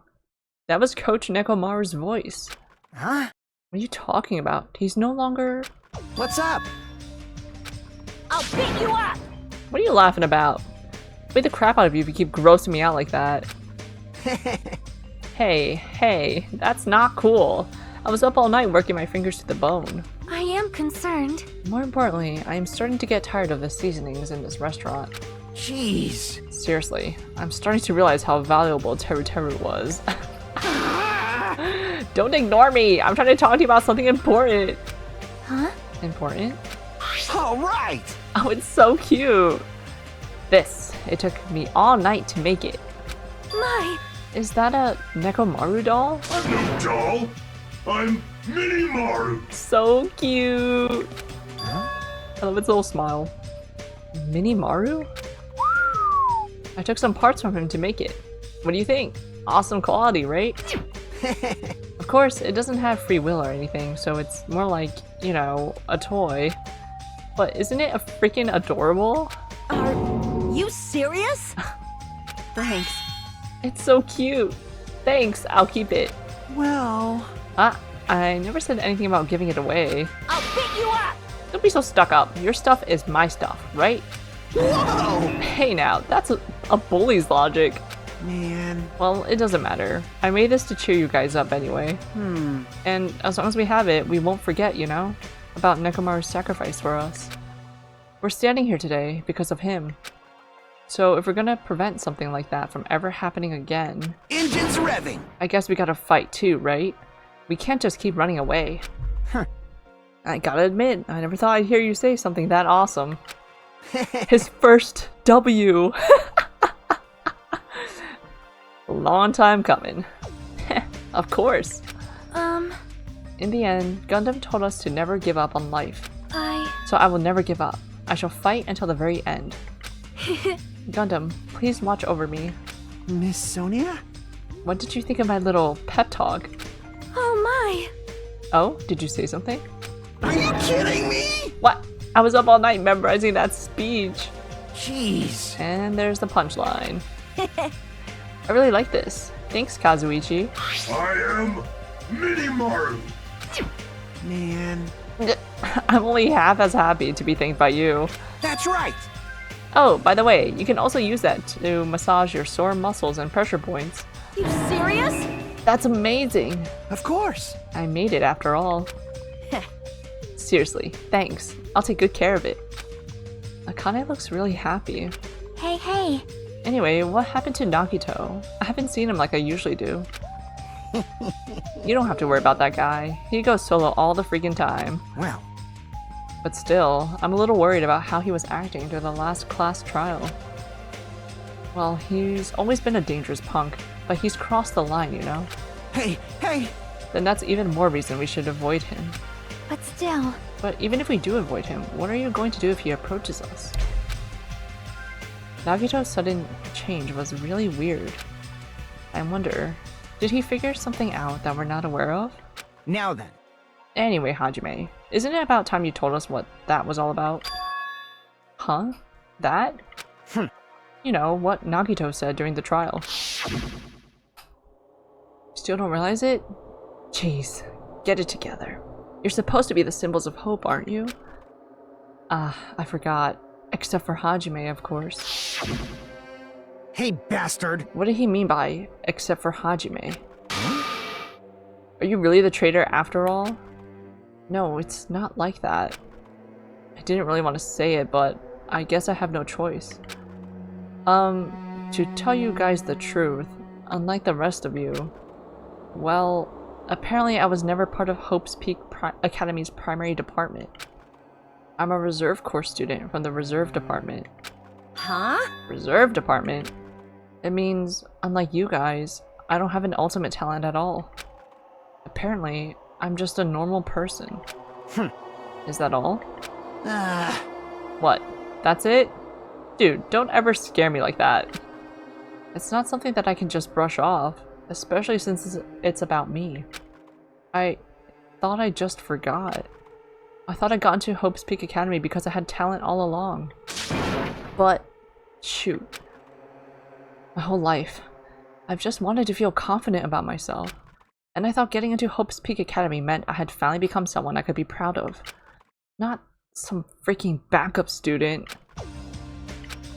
That was Coach Nekomaru's voice. Huh? What are you talking about? He's no longer... What's up? I'll beat you up! What are you laughing about? Beat the crap out of you if you keep grossing me out like that. Hey, that's not cool. I was up all night working my fingers to the bone. I am concerned. More importantly, I am starting to get tired of the seasonings in this restaurant. Jeez. Seriously, I'm starting to realize how valuable Teru Teru was. Don't ignore me! I'm trying to talk to you about something important. Huh? Important? All right. Oh, it's so cute! It took me all night to make it. My! Is that a Nekomaru doll? I'm no doll. I'm Mini Maru. So cute! I love its little smile. Mini Maru? I took some parts from him to make it. What do you think? Awesome quality, right? Of course, it doesn't have free will or anything, so it's more like, you know, a toy. But isn't it a freaking adorable? Are you serious? Thanks. It's so cute. Thanks, I'll keep it. Well... I never said anything about giving it away. I'll beat you up! Don't be so stuck up. Your stuff is my stuff, right? Whoa! Hey now, that's a bully's logic. Man. Well, it doesn't matter. I made this to cheer you guys up anyway. And as long as we have it, we won't forget, you know? About Nekomaru's sacrifice for us. We're standing here today because of him. So if we're gonna prevent something like that from ever happening again... Engines revving! I guess we gotta fight too, right? We can't just keep running away. Huh. I gotta admit, I never thought I'd hear you say something that awesome. His first W! Long time coming. Of course. In the end, Gundam told us to never give up on life. So I will never give up. I shall fight until the very end. Gundam, please watch over me. Miss Sonia? What did you think of my little pep talk? Oh my! Oh, did you say something? Are you kidding me? What? I was up all night memorizing that speech. Jeez. And there's the punchline. I really like this. Thanks, Kazuichi. I am Mini Maru. Man. I'm only half as happy to be thanked by you. That's right. Oh, by the way, you can also use that to massage your sore muscles and pressure points. You serious? That's amazing. Of course. I made it after all. Seriously, thanks. I'll take good care of it. Akane looks really happy. Hey. Anyway, what happened to Nagito? I haven't seen him like I usually do. You don't have to worry about that guy. He goes solo all the freaking time. Well. But still, I'm a little worried about how he was acting during the last class trial. Well, he's always been a dangerous punk, but he's crossed the line, you know? Hey! then that's even more reason we should avoid him. But still, But even if we do avoid him, what are you going to do if he approaches us? Nagito's sudden change was really weird. I wonder, did he figure something out that we're not aware of? Now then. Anyway, Hajime, isn't it about time you told us what that was all about? Huh? That? You know, what Nagito said during the trial. Still don't realize it? Jeez, get it together. You're supposed to be the symbols of hope, aren't you? Ah, I forgot. Except for Hajime, of course. Hey, bastard! What did he mean by, except for Hajime? Are you really the traitor after all? No, it's not like that. I didn't really want to say it, but I guess I have no choice. To tell you guys the truth, unlike the rest of you, well, apparently I was never part of Hope's Peak Academy's primary department. I'm a reserve corps student from the reserve department. Huh? Reserve department? It means, unlike you guys, I don't have an ultimate talent at all. Apparently, I'm just a normal person. Is that all? What? That's it? Dude, don't ever scare me like that. It's not something that I can just brush off, especially since it's about me. I thought I just forgot. I thought I got into Hope's Peak Academy because I had talent all along. But, shoot. My whole life, I've just wanted to feel confident about myself. And I thought getting into Hope's Peak Academy meant I had finally become someone I could be proud of. Not some freaking backup student.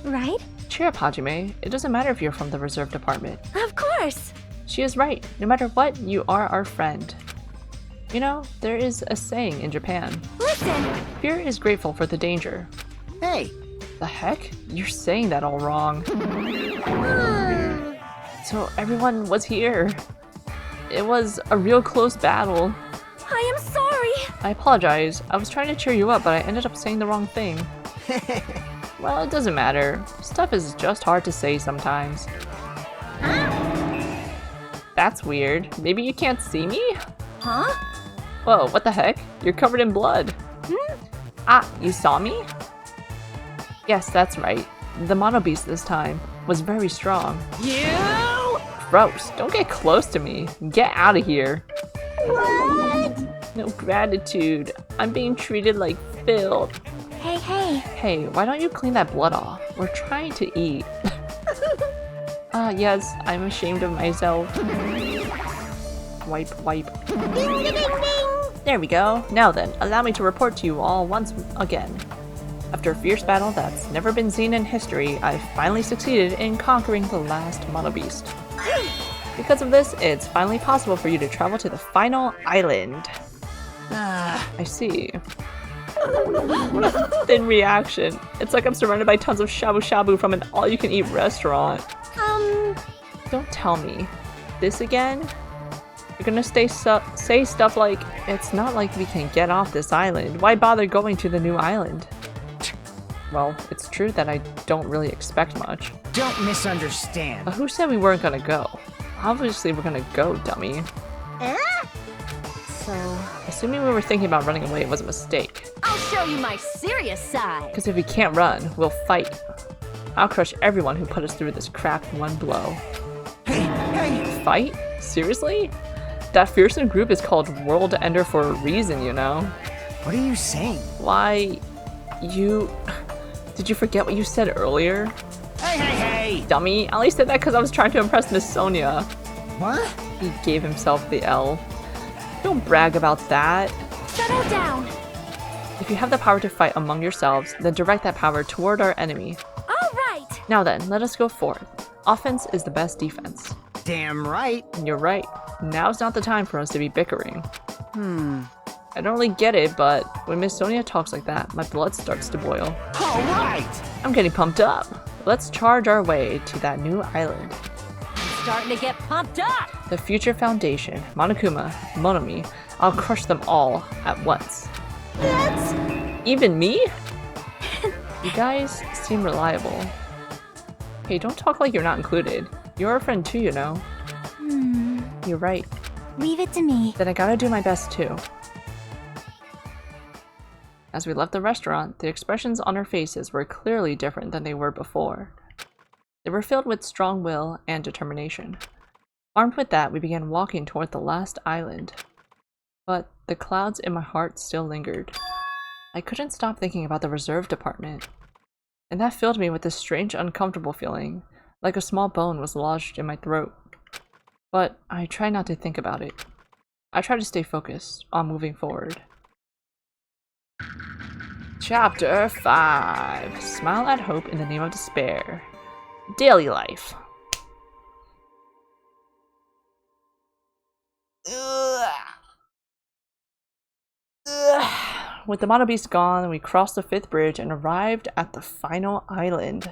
right? Cheer up, Hajime. It doesn't matter if you're from the reserve department. Of course! She is right. No matter what, you are our friend. You know, there is a saying in Japan. Listen! Fear is grateful for the danger. Hey! The heck? You're saying that all wrong. So everyone was here. It was a real close battle. I am sorry! I apologize. I was trying to cheer you up, but I ended up saying the wrong thing. Well, it doesn't matter. Stuff is just hard to say sometimes. That's weird. Maybe you can't see me? Huh? Whoa, what the heck? You're covered in blood. Ah, you saw me? Yes, that's right. The Mono Beast this time was very strong. You? Gross, don't get close to me. Get out of here. What? No gratitude. I'm being treated like filth. Hey, hey. Hey, why don't you clean that blood off? We're trying to eat. Yes, I'm ashamed of myself. Wipe, wipe. Ding, ding, ding, ding. There we go. Now then, allow me to report to you all once again. After a fierce battle that's never been seen in history, I finally succeeded in conquering the last Mono Beast. Because of this, it's finally possible for you to travel to the final island. I see. What a thin reaction. It's like I'm surrounded by tons of shabu shabu from an all-you-can-eat restaurant. Don't tell me. This again? You're gonna say stuff like, it's not like we can get off this island. Why bother going to the new island? Well, it's true that I don't really expect much. Don't misunderstand. But who said we weren't gonna go? Obviously we're gonna go, dummy. So, assuming we were thinking about running away was a mistake. I'll show you my serious side. Because if we can't run, we'll fight. I'll crush everyone who put us through this crap in one blow. Hey! Fight? Seriously? That fearsome group is called World Ender for a reason, you know? What are you saying? Why, you... Did you forget what you said earlier? Hey! Dummy, I only said that because I was trying to impress Miss Sonia. What? He gave himself the L. Don't brag about that. Settle down! If you have the power to fight among yourselves, then direct that power toward our enemy. Alright! Now then, let us go forth. Offense is the best defense. Damn right. And you're right. Now's not the time for us to be bickering. I don't really get it, but when Miss Sonia talks like that, my blood starts to boil. All right. I'm getting pumped up. Let's charge our way to that new island. I'm starting to get pumped up. The Future Foundation, Monokuma, Monomi, I'll crush them all at once. Even me? You guys seem reliable. Hey, don't talk like you're not included. You're our friend too, you know. You're right. Leave it to me. Then I gotta do my best too. As we left the restaurant, the expressions on our faces were clearly different than they were before. They were filled with strong will and determination. Armed with that, we began walking toward the last island. But the clouds in my heart still lingered. I couldn't stop thinking about the reserve department. And that filled me with this strange, uncomfortable feeling, like a small bone was lodged in my throat. But I try not to think about it. I try to stay focused on moving forward. Chapter 5. Smile at hope in the name of despair. Daily life. With the Mono Beast gone, we crossed the 5th bridge and arrived at the final island.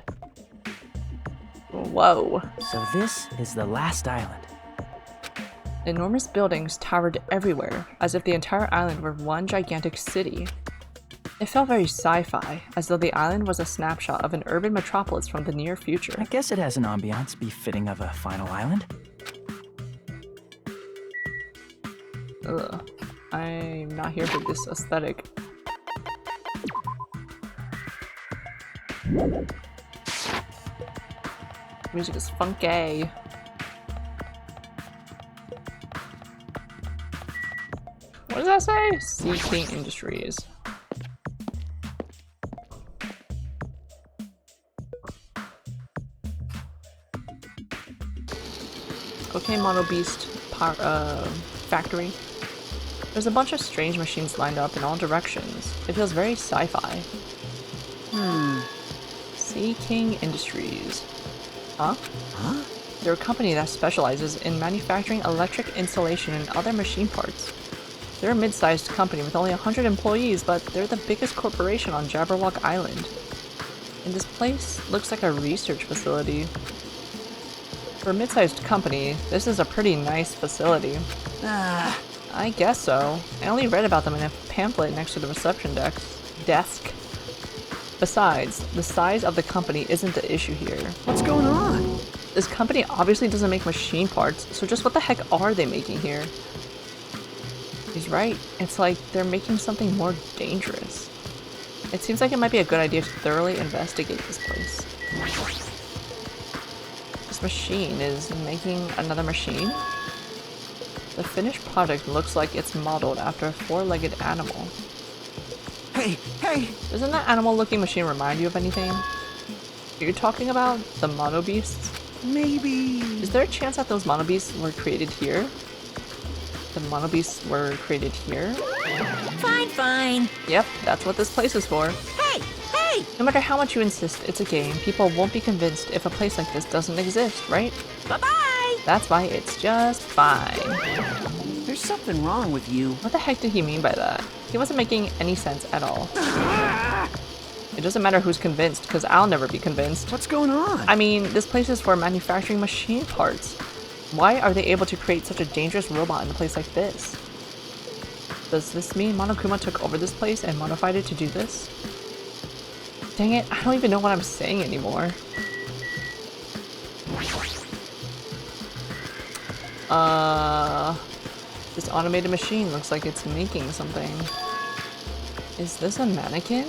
Whoa. So this is the last island. Enormous buildings towered everywhere, as if the entire island were one gigantic city. It felt very sci-fi, as though the island was a snapshot of an urban metropolis from the near future. I guess it has an ambiance befitting of a final island. Ugh. I'm not here for this aesthetic. Music is funky. What does that say? Sea King Industries. Okay, Mono Beast factory. There's a bunch of strange machines lined up in all directions. It feels very sci-fi. Sea King Industries. Huh? Huh? They're a company that specializes in manufacturing electric insulation and other machine parts. They're a mid-sized company with only 100 employees, but they're the biggest corporation on Jabberwock Island. And this place looks like a research facility. For a mid-sized company, this is a pretty nice facility. I guess so. I only read about them in a pamphlet next to the reception desk. Besides, the size of the company isn't the issue here. What's going on? This company obviously doesn't make machine parts, so just what the heck are they making here? He's right. It's like they're making something more dangerous. It seems like it might be a good idea to thoroughly investigate this place. This machine is making another machine? The finished product looks like it's modeled after a four-legged animal. Hey, hey! Doesn't that animal-looking machine remind you of anything? Are you talking about the Mono Beasts? Maybe... Is there a chance that those Mono Beasts were created here? The Mono Beasts were created here? Fine, fine. Yep, that's what this place is for. Hey, hey! No matter how much you insist it's a game, people won't be convinced if a place like this doesn't exist, right? Bye-bye! That's why it's just fine. There's something wrong with you. What the heck did he mean by that? He wasn't making any sense at all. It doesn't matter who's convinced, because I'll never be convinced. What's going on? I mean, this place is for manufacturing machine parts. Why are they able to create such a dangerous robot in a place like this? Does this mean Monokuma took over this place and modified it to do this? Dang it, I don't even know what I'm saying anymore. This automated machine looks like it's making something. Is this a mannequin?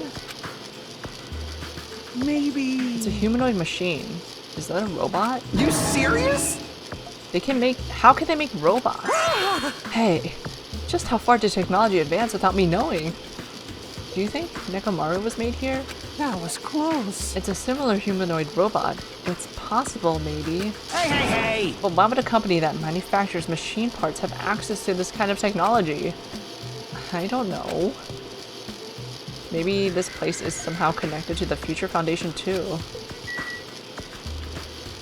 Maybe... It's a humanoid machine. Is that a robot? You serious? They can make... How can they make robots? Hey, just how far did technology advance without me knowing? Do you think Nekomaru was made here? That was close. It's a similar humanoid robot. It's possible, maybe. Hey, hey, hey! But why would a company that manufactures machine parts have access to this kind of technology? I don't know. Maybe this place is somehow connected to the Future Foundation too.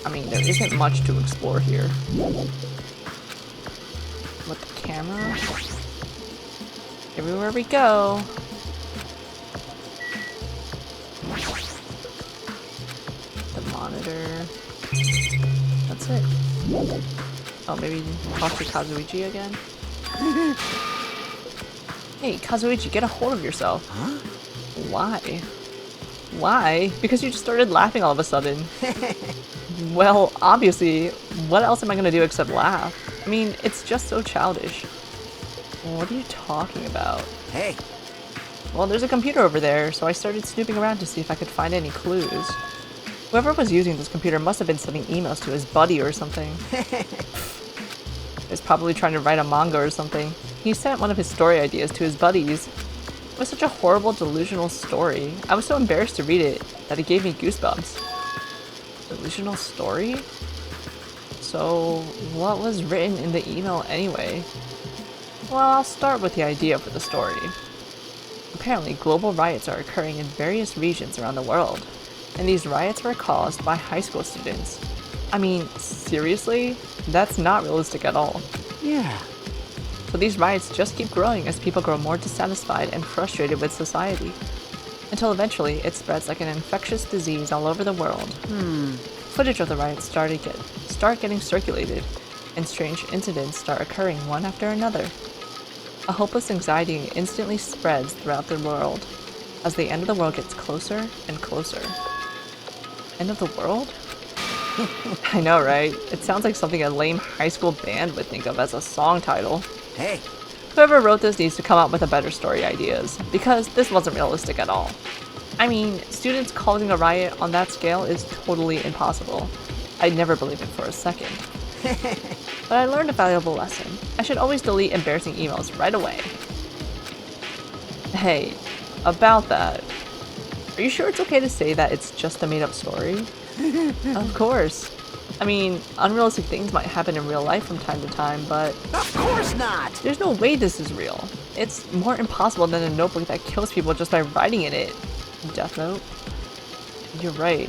I mean, there isn't much to explore here. With the camera? Everywhere we go. The monitor. That's it. Oh, maybe talk to Kazuichi again? Hey, Kazuichi, get a hold of yourself. Huh? Why? Why? Because you just started laughing all of a sudden. Well, obviously, what else am I gonna do except laugh? I mean, it's just so childish. What are you talking about? Hey, Well, there's a computer over there, so I started snooping around to see if I could find any clues. Whoever was using this computer must have been sending emails to his buddy or something. He's probably trying to write a manga or something. He sent one of his story ideas to his buddies. It was such a horrible, delusional story. I was so embarrassed to read it that it gave me goosebumps. Delusional story? So, what was written in the email anyway? Well, I'll start with the idea for the story. Apparently, global riots are occurring in various regions around the world, and these riots were caused by high school students. I mean, seriously? That's not realistic at all. yeah. So these riots just keep growing as people grow more dissatisfied and frustrated with society, until eventually it spreads like an infectious disease all over the world. Footage of the riots start getting circulated, and strange incidents start occurring one after another. A hopeless anxiety instantly spreads throughout the world as the end of the world gets closer and closer. End of the world? I know, right? It sounds like something a lame high school band would think of as a song title. Hey, Whoever wrote this needs to come up with a better story ideas, because this wasn't realistic at all. I mean, students causing a riot on that scale is totally impossible. I'd never believe it for a second. But I learned a valuable lesson. I should always delete embarrassing emails right away. Hey, about that. Are you sure it's okay to say that it's just a made-up story? Of course. I mean, unrealistic things might happen in real life from time to time, but of course not! there's no way this is real. It's more impossible than a notebook that kills people just by writing in it. Death Note? You're right.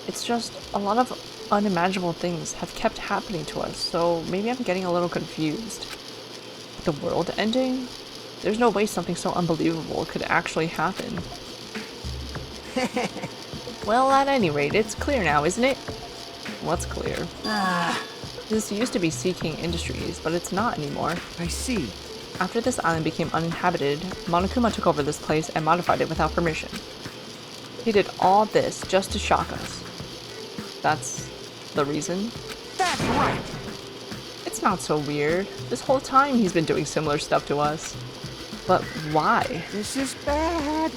It's just a lot of unimaginable things have kept happening to us, so maybe I'm getting a little confused. The world ending? There's no way something so unbelievable could actually happen. Well, at any rate, it's clear now, isn't it? What's clear? This used to be Sea King Industries, but it's not anymore. I see. After this island became uninhabited, Monokuma took over this place and modified it without permission. He did all this just to shock us. That's the reason? That's right! It's not so weird. This whole time he's been doing similar stuff to us. But why? This is bad.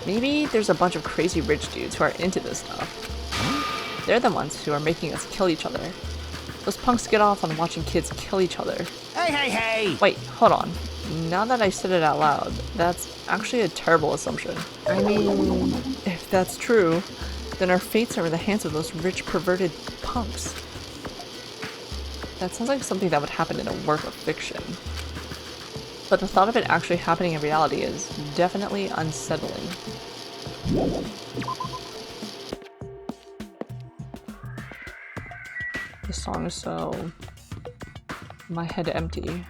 Maybe there's a bunch of crazy rich dudes who are into this stuff. They're the ones who are making us kill each other. Those punks get off on watching kids kill each other. Hey, hey, hey! Wait, hold on. Now that I said it out loud, that's actually a terrible assumption. I mean, if that's true, then our fates are in the hands of those rich, perverted punks. That sounds like something that would happen in a work of fiction. But the thought of it actually happening in reality is definitely unsettling. This song is so... my head empty.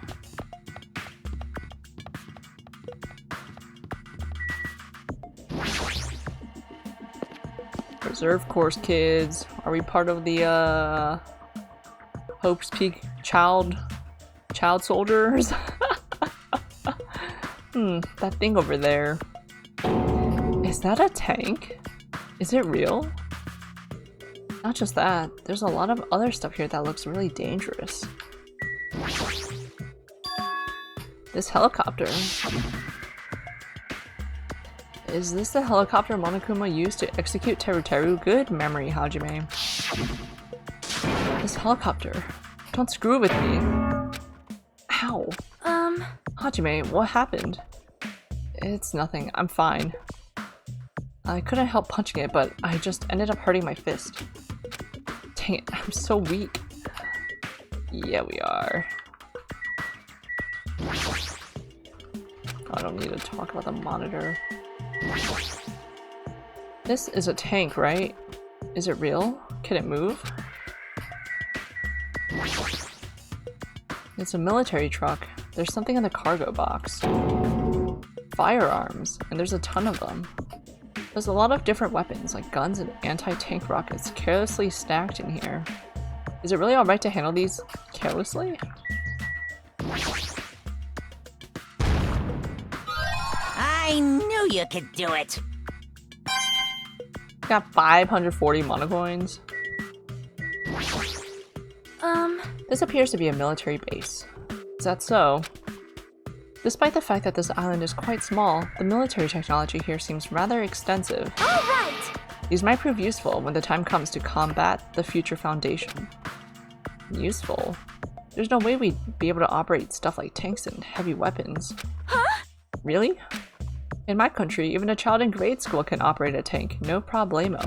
Reserve Course kids. Are we part of the Hope's Peak child soldiers? That thing over there. Is that a tank? Is it real? Not just that, there's a lot of other stuff here that looks really dangerous. This helicopter. Is this the helicopter Monokuma used to execute Teruteru? Good memory, Hajime. This helicopter. Don't screw with me. Ow. Hajime, what happened? It's nothing. I'm fine. I couldn't help punching it, but I just ended up hurting my fist. Dang it, I'm so weak. Yeah, we are. I don't need to talk about the monitor. This is a tank, right? Is it real? Can it move? It's a military truck. There's something in the cargo box. Firearms, and there's a ton of them. There's a lot of different weapons, like guns and anti-tank rockets, carelessly stacked in here. Is it really alright to handle these carelessly? I I knew you could do it. Got 540 monocoins. This appears to be a military base. Is that so? Despite the fact that this island is quite small, the military technology here seems rather extensive. All right! These might prove useful when the time comes to combat the future Foundation. Useful? There's no way we'd be able to operate stuff like tanks and heavy weapons. Huh? Really? In my country, even a child in grade school can operate a tank, no problemo.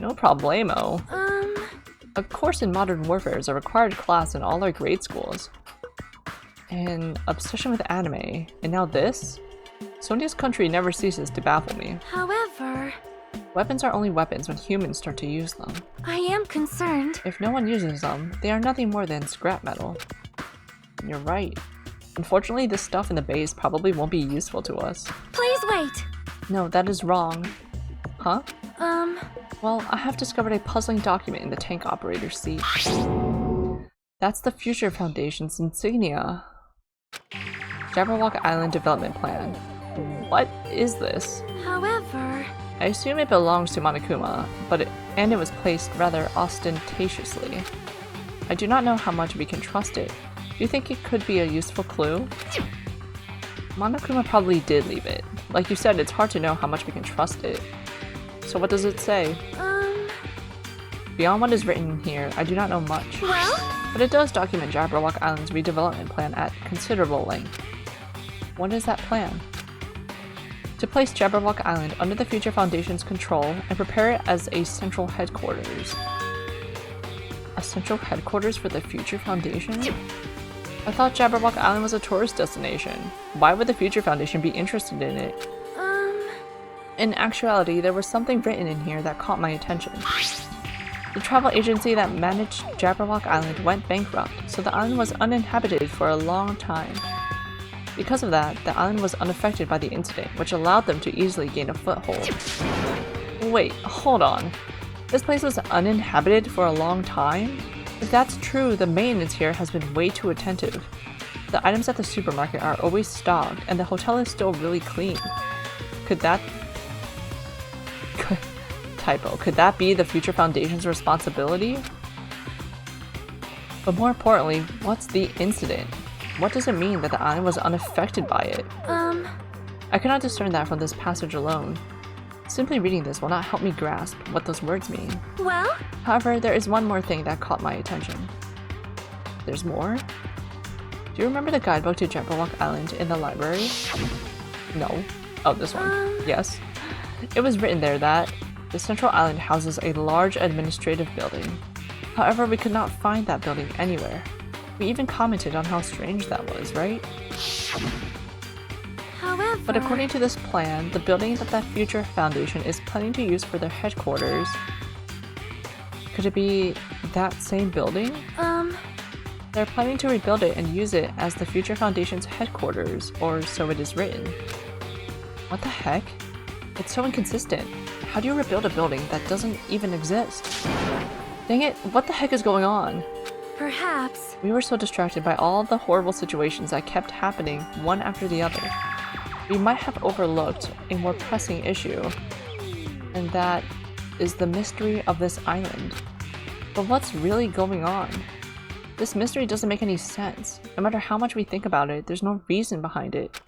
No problemo? A course in modern warfare is a required class in all our grade schools. And obsession with anime, and now this? Sonia's country never ceases to baffle me. However... Weapons are only weapons when humans start to use them. I am concerned. If no one uses them, they are nothing more than scrap metal. You're right. Unfortunately, this stuff in the base probably won't be useful to us. Please wait! No, that is wrong. Huh? Well, I have discovered a puzzling document in the tank operator's seat. That's the Future Foundation's insignia. Jabberwock Island Development Plan. What is this? however... I assume it belongs to Monokuma, and it was placed rather ostentatiously. I do not know how much we can trust it. Do you think it could be a useful clue? Monokuma probably did leave it. Like you said, it's hard to know how much we can trust it. So what does it say? Beyond what is written here, I do not know much. Well? But it does document Jabberwock Island's redevelopment plan at considerable length. What is that plan? To place Jabberwock Island under the Future Foundation's control and prepare it as a central headquarters. A central headquarters for the Future Foundation? I thought Jabberwock Island was a tourist destination. Why would the Future Foundation be interested in it? In actuality, there was something written in here that caught my attention. The travel agency that managed Jabberwock Island went bankrupt, so the island was uninhabited for a long time. Because of that, the island was unaffected by the incident, which allowed them to easily gain a foothold. Wait, hold on. This place was uninhabited for a long time? If that's true, the maintenance here has been way too attentive. The items at the supermarket are always stocked, and the hotel is still really clean. Could that be the Future Foundation's responsibility? But more importantly, what's the incident? What does it mean that the island was unaffected by it? I cannot discern that from this passage alone. Simply reading this will not help me grasp what those words mean. Well? However, there is one more thing that caught my attention. There's more? Do you remember the guidebook to Jabberwock Island in the library? No. Oh, this one. Yes. It was written there that the central island houses a large administrative building. However, we could not find that building anywhere. We even commented on how strange that was, right? However... But according to this plan, the building that the Future Foundation is planning to use for their headquarters... Could it be that same building? They're planning to rebuild it and use it as the Future Foundation's headquarters, or so it is written. What the heck? It's so inconsistent. How do you rebuild a building that doesn't even exist? Dang it, what the heck is going on? Perhaps. We were so distracted by all the horrible situations that kept happening one after the other. We might have overlooked a more pressing issue, and that is the mystery of this island. But what's really going on? This mystery doesn't make any sense. No matter how much we think about it, there's no reason behind it.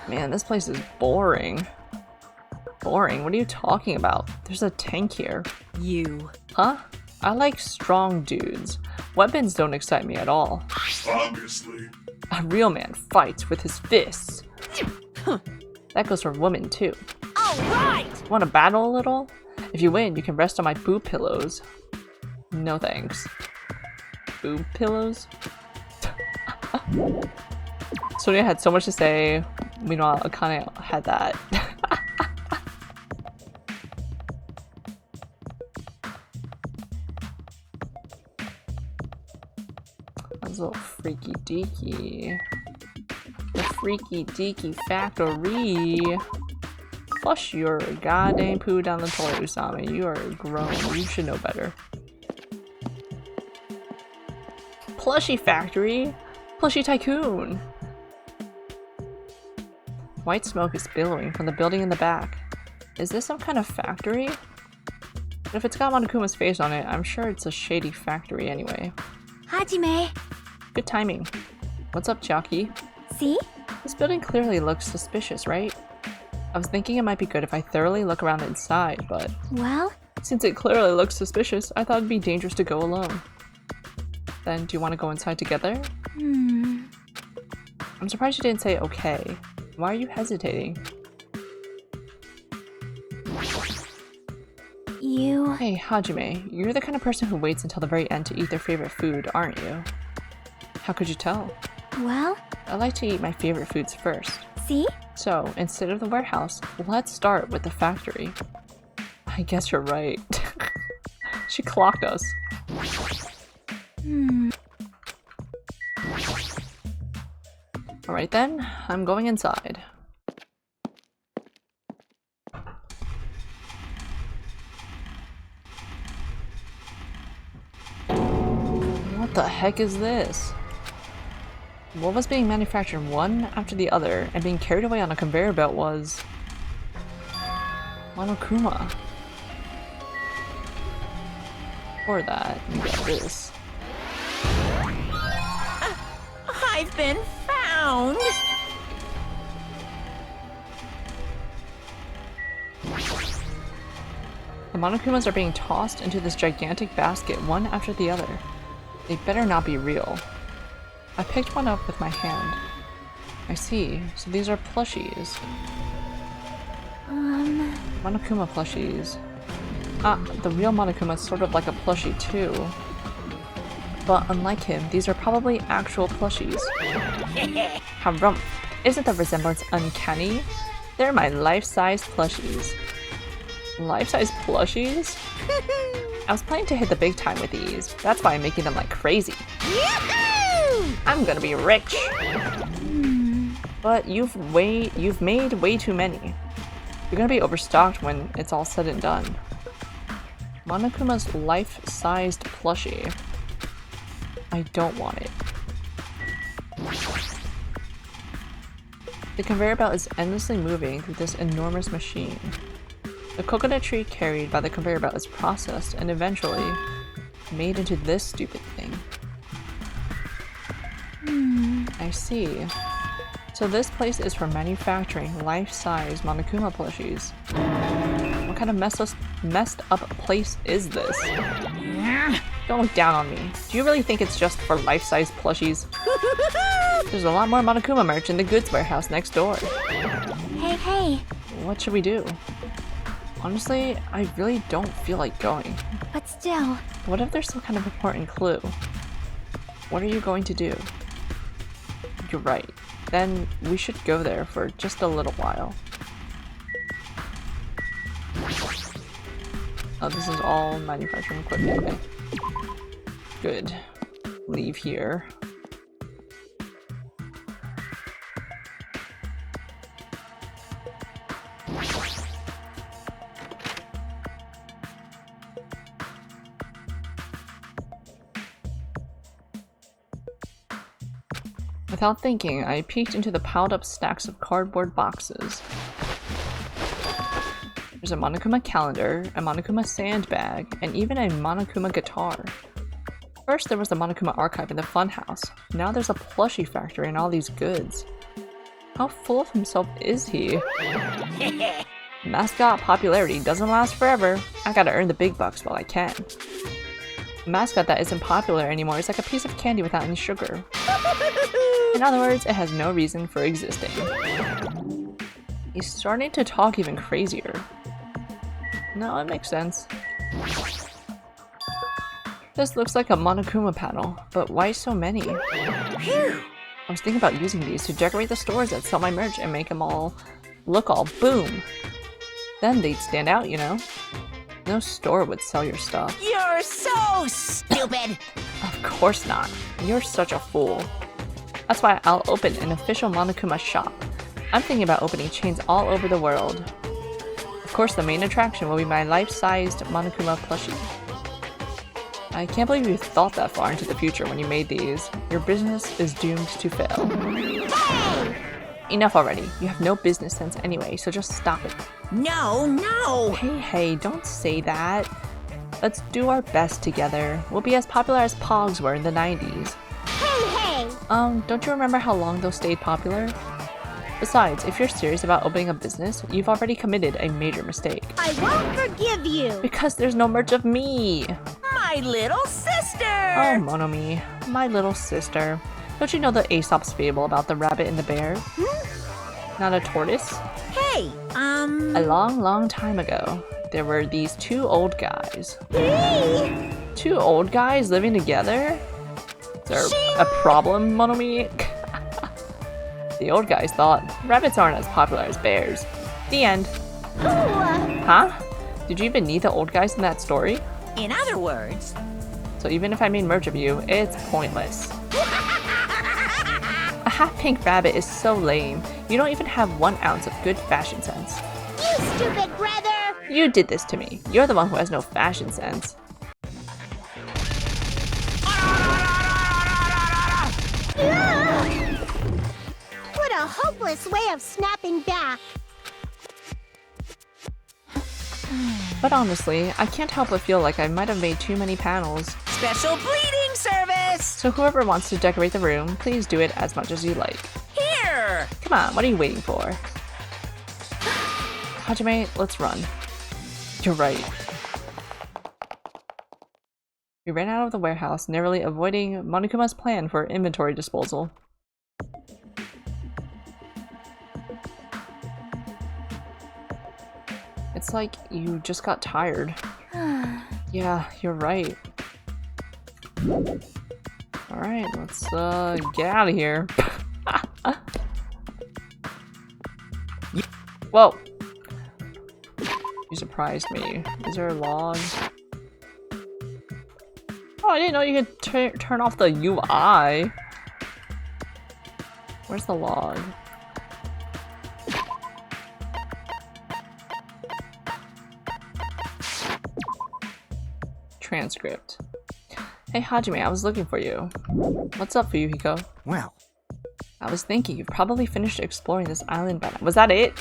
Man, this place is boring. Boring? What are you talking about? There's a tank here. You. Huh? I like strong dudes. Weapons don't excite me at all. Obviously. A real man fights with his fists. That goes for women too. Alright! Want to battle a little? If you win, you can rest on my boob pillows. No thanks. Boob pillows? Sonia had so much to say. Meanwhile, Akane had that. That's a little freaky deaky. The freaky deaky factory. Flush your goddamn poo down the toilet, Usami. You are grown. You should know better. Plushie factory? Plushie tycoon! White smoke is billowing from the building in the back. Is this some kind of factory? But if it's got Monokuma's face on it, I'm sure it's a shady factory anyway. Hajime! Good timing. What's up, Chiaki? See? This building clearly looks suspicious, right? I was thinking it might be good if I thoroughly look around inside, but... Well? Since it clearly looks suspicious, I thought it'd be dangerous to go alone. Then, do you want to go inside together? I'm surprised you didn't say okay. Why are you hesitating? You... Hey, Hajime, you're the kind of person who waits until the very end to eat their favorite food, aren't you? How could you tell? Well? I like to eat my favorite foods first. See? So, instead of the warehouse, let's start with the factory. I guess you're right. She clocked us. Alright then, I'm going inside. What the heck is this? What was being manufactured one after the other and being carried away on a conveyor belt was... Monokuma. Or that, you got this. I've been found! The Monokumas are being tossed into this gigantic basket one after the other. They better not be real. I picked one up with my hand. I see, so these are plushies. Monokuma plushies. Ah, the real Monokuma is sort of like a plushie too. But unlike him, these are probably actual plushies. Harumph! Isn't the resemblance uncanny? They're my life-size plushies. Life-size plushies? I was planning to hit the big time with these. That's why I'm making them like crazy. I'm gonna be rich! But you've made way too many. You're gonna be overstocked when it's all said and done. Monokuma's life-sized plushie. I don't want it. The conveyor belt is endlessly moving through this enormous machine. The coconut tree carried by the conveyor belt is processed and eventually made into this stupid thing. I see. So this place is for manufacturing life-size Monokuma plushies. What kind of messed up place is this? Don't look down on me. Do you really think it's just for life-size plushies? There's a lot more Monokuma merch in the goods warehouse next door. Hey. What should we do? Honestly, I really don't feel like going. But still... What if there's some kind of important clue? What are you going to do? You're right. Then we should go there for just a little while. Oh, this is all manufacturing equipment. Okay. Good. Leave here. Without thinking, I peeked into the piled up stacks of cardboard boxes. There's a Monokuma calendar, a Monokuma sandbag, and even a Monokuma guitar. First there was the Monokuma archive in the funhouse. Now there's a plushie factory and all these goods. How full of himself is he? Mascot popularity doesn't last forever. I gotta earn the big bucks while I can. A mascot that isn't popular anymore is like a piece of candy without any sugar. In other words, it has no reason for existing. He's starting to talk even crazier. No, it makes sense. This looks like a Monokuma panel, but why so many? I was thinking about using these to decorate the stores that sell my merch and make them all look all boom. Then they'd stand out, you know? No store would sell your stuff. You're so stupid! Of course not. You're such a fool. That's why I'll open an official Monokuma shop. I'm thinking about opening chains all over the world. Of course, the main attraction will be my life-sized Monokuma plushie. I can't believe you thought that far into the future when you made these. Your business is doomed to fail. Hey! Enough already. You have no business sense anyway, so just stop it. No! Hey, don't say that. Let's do our best together. We'll be as popular as Pogs were in the 90s. Hey! Don't you remember how long those stayed popular? Besides, if you're serious about opening a business, you've already committed a major mistake. I won't forgive you! Because there's no merch of me! My little sister! Oh, Monomi, my little sister. Don't you know the Aesop's fable about the rabbit and the bear? Not a tortoise? Hey, A long time ago, there were these two old guys. Hey! Two old guys living together? Is there a problem, Monomi? The old guys thought rabbits aren't as popular as bears. The end. Ooh, Huh? Did you even need the old guys in that story? in other words, So even if I made merch of you, it's pointless. A half pink rabbit is so lame. You don't even have 1 ounce of good fashion sense. you stupid brother! You did this to me. You're the one who has no fashion sense. What a hopeless way of snapping back! But honestly, I can't help but feel like I might have made too many panels. special bleeding service! So whoever wants to decorate the room, please do it as much as you like. Here! Come on, what are you waiting for? Hajime, let's run. You're right. We ran out of the warehouse, narrowly avoiding Monokuma's plan for inventory disposal. It's like you just got tired. Yeah, you're right. Alright, let's get out of here. Whoa! You surprised me. Is there a log? Oh, I didn't know you could turn off the UI. Where's the log? Transcript. Hey Hajime, I was looking for you. What's up, Fuyuhiko? Well, I was thinking you've probably finished exploring this island by now. Was that it?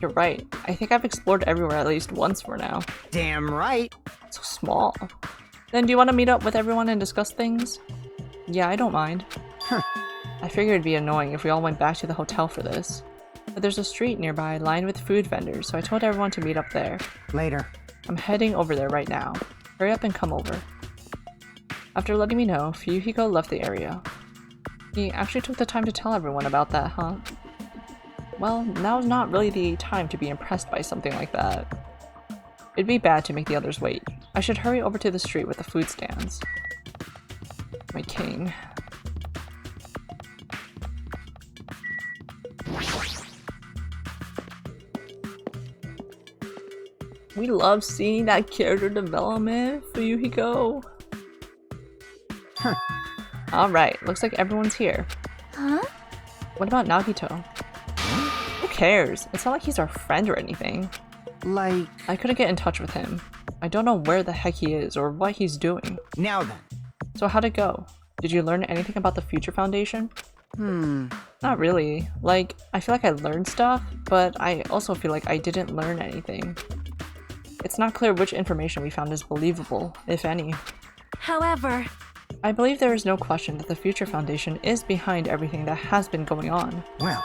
You're right. I think I've explored everywhere at least once for now. damn right. It's so small. Then do you want to meet up with everyone and discuss things? Yeah, I don't mind. I figured it'd be annoying if we all went back to the hotel for this. But there's a street nearby lined with food vendors, so I told everyone to meet up there. Later. I'm heading over there right now. Hurry up and come over. After letting me know, Fuyuhiko left the area. He actually took the time to tell everyone about that, huh? Well, now's not really the time to be impressed by something like that. It'd be bad to make the others wait. I should hurry over to the street with the food stands. My king. We love seeing that character development for Fuyuhiko. Alright, looks like everyone's here. Huh? What about Nagito? Who cares? It's not like he's our friend or anything. Like, I couldn't get in touch with him. I don't know where the heck he is or what he's doing. now then. So how'd it go? Did you learn anything about the Future Foundation? Not really. Like, I feel like I learned stuff, but I also feel like I didn't learn anything. It's not clear which information we found is believable, if any. However, I believe there is no question that the Future Foundation is behind everything that has been going on. Well,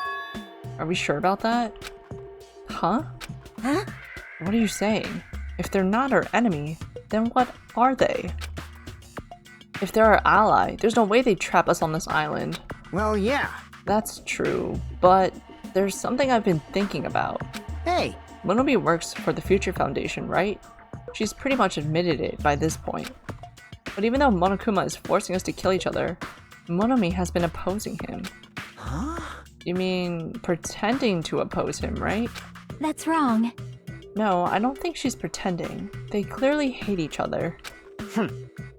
Are we sure about that? Huh? Huh? What are you saying? If they're not our enemy, then what are they? If they're our ally, there's no way they'd trap us on this island. well, yeah. That's true, but there's something I've been thinking about. Hey, Monomi works for the Future Foundation, right? She's pretty much admitted it by this point. But even though Monokuma is forcing us to kill each other, Monomi has been opposing him. huh? You mean pretending to oppose him, right? That's wrong. No, I don't think she's pretending. They clearly hate each other.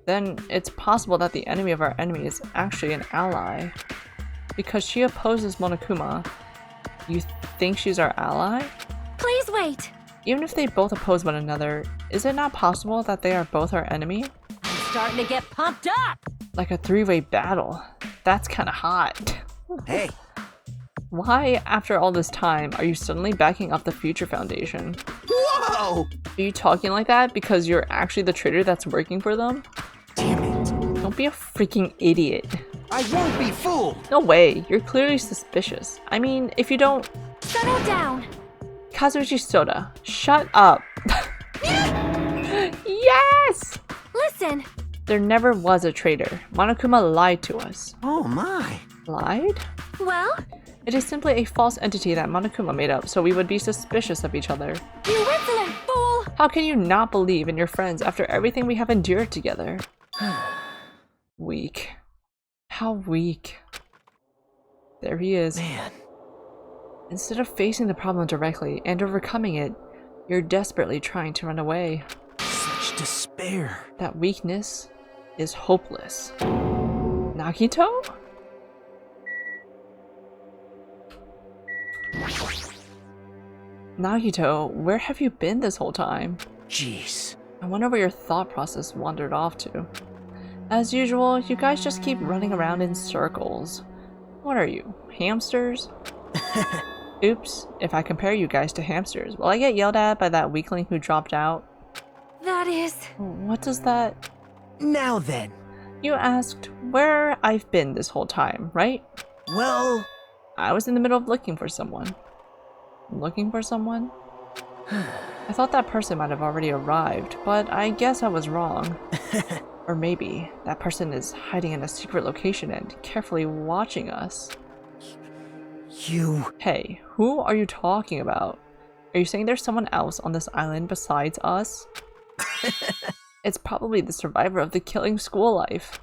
Then it's possible that the enemy of our enemy is actually an ally. Because she opposes Monokuma, you think she's our ally? please wait. Even if they both oppose one another, is it not possible that they are both our enemy? starting to get pumped up. Like a three-way battle. That's kind of hot. Hey, Why, after all this time, are you suddenly backing up the Future Foundation? Whoa! Are you talking like that because you're actually the traitor that's working for them? damn it. Don't be a freaking idiot. I won't be fooled. No way, you're clearly suspicious. I mean, if you don't... Settle down. Kazuichi Soda, shut up. Yes! Listen. There never was a traitor. Monokuma lied to us. Oh my. Lied? Well, It is simply a false entity that Monokuma made up, so we would be suspicious of each other. you insolent fool. How can you not believe in your friends after everything we have endured together? Weak. How weak. There he is. Man. Instead of facing the problem directly and overcoming it, you're desperately trying to run away. Such despair. That weakness is hopeless. Nagito? Nagito, where have you been this whole time? Jeez. I wonder where your thought process wandered off to. As usual, you guys just keep running around in circles. What are you, hamsters? Oops, if I compare you guys to hamsters, will I get yelled at by that weakling who dropped out? That is... What does that... Now then. You asked where I've been this whole time, right? Well, I was in the middle of looking for someone. Looking for someone? I thought that person might have already arrived, but I guess I was wrong. Or maybe that person is hiding in a secret location and carefully watching us. you... Hey, who are you talking about? Are you saying there's someone else on this island besides us? It's probably the survivor of the killing school life.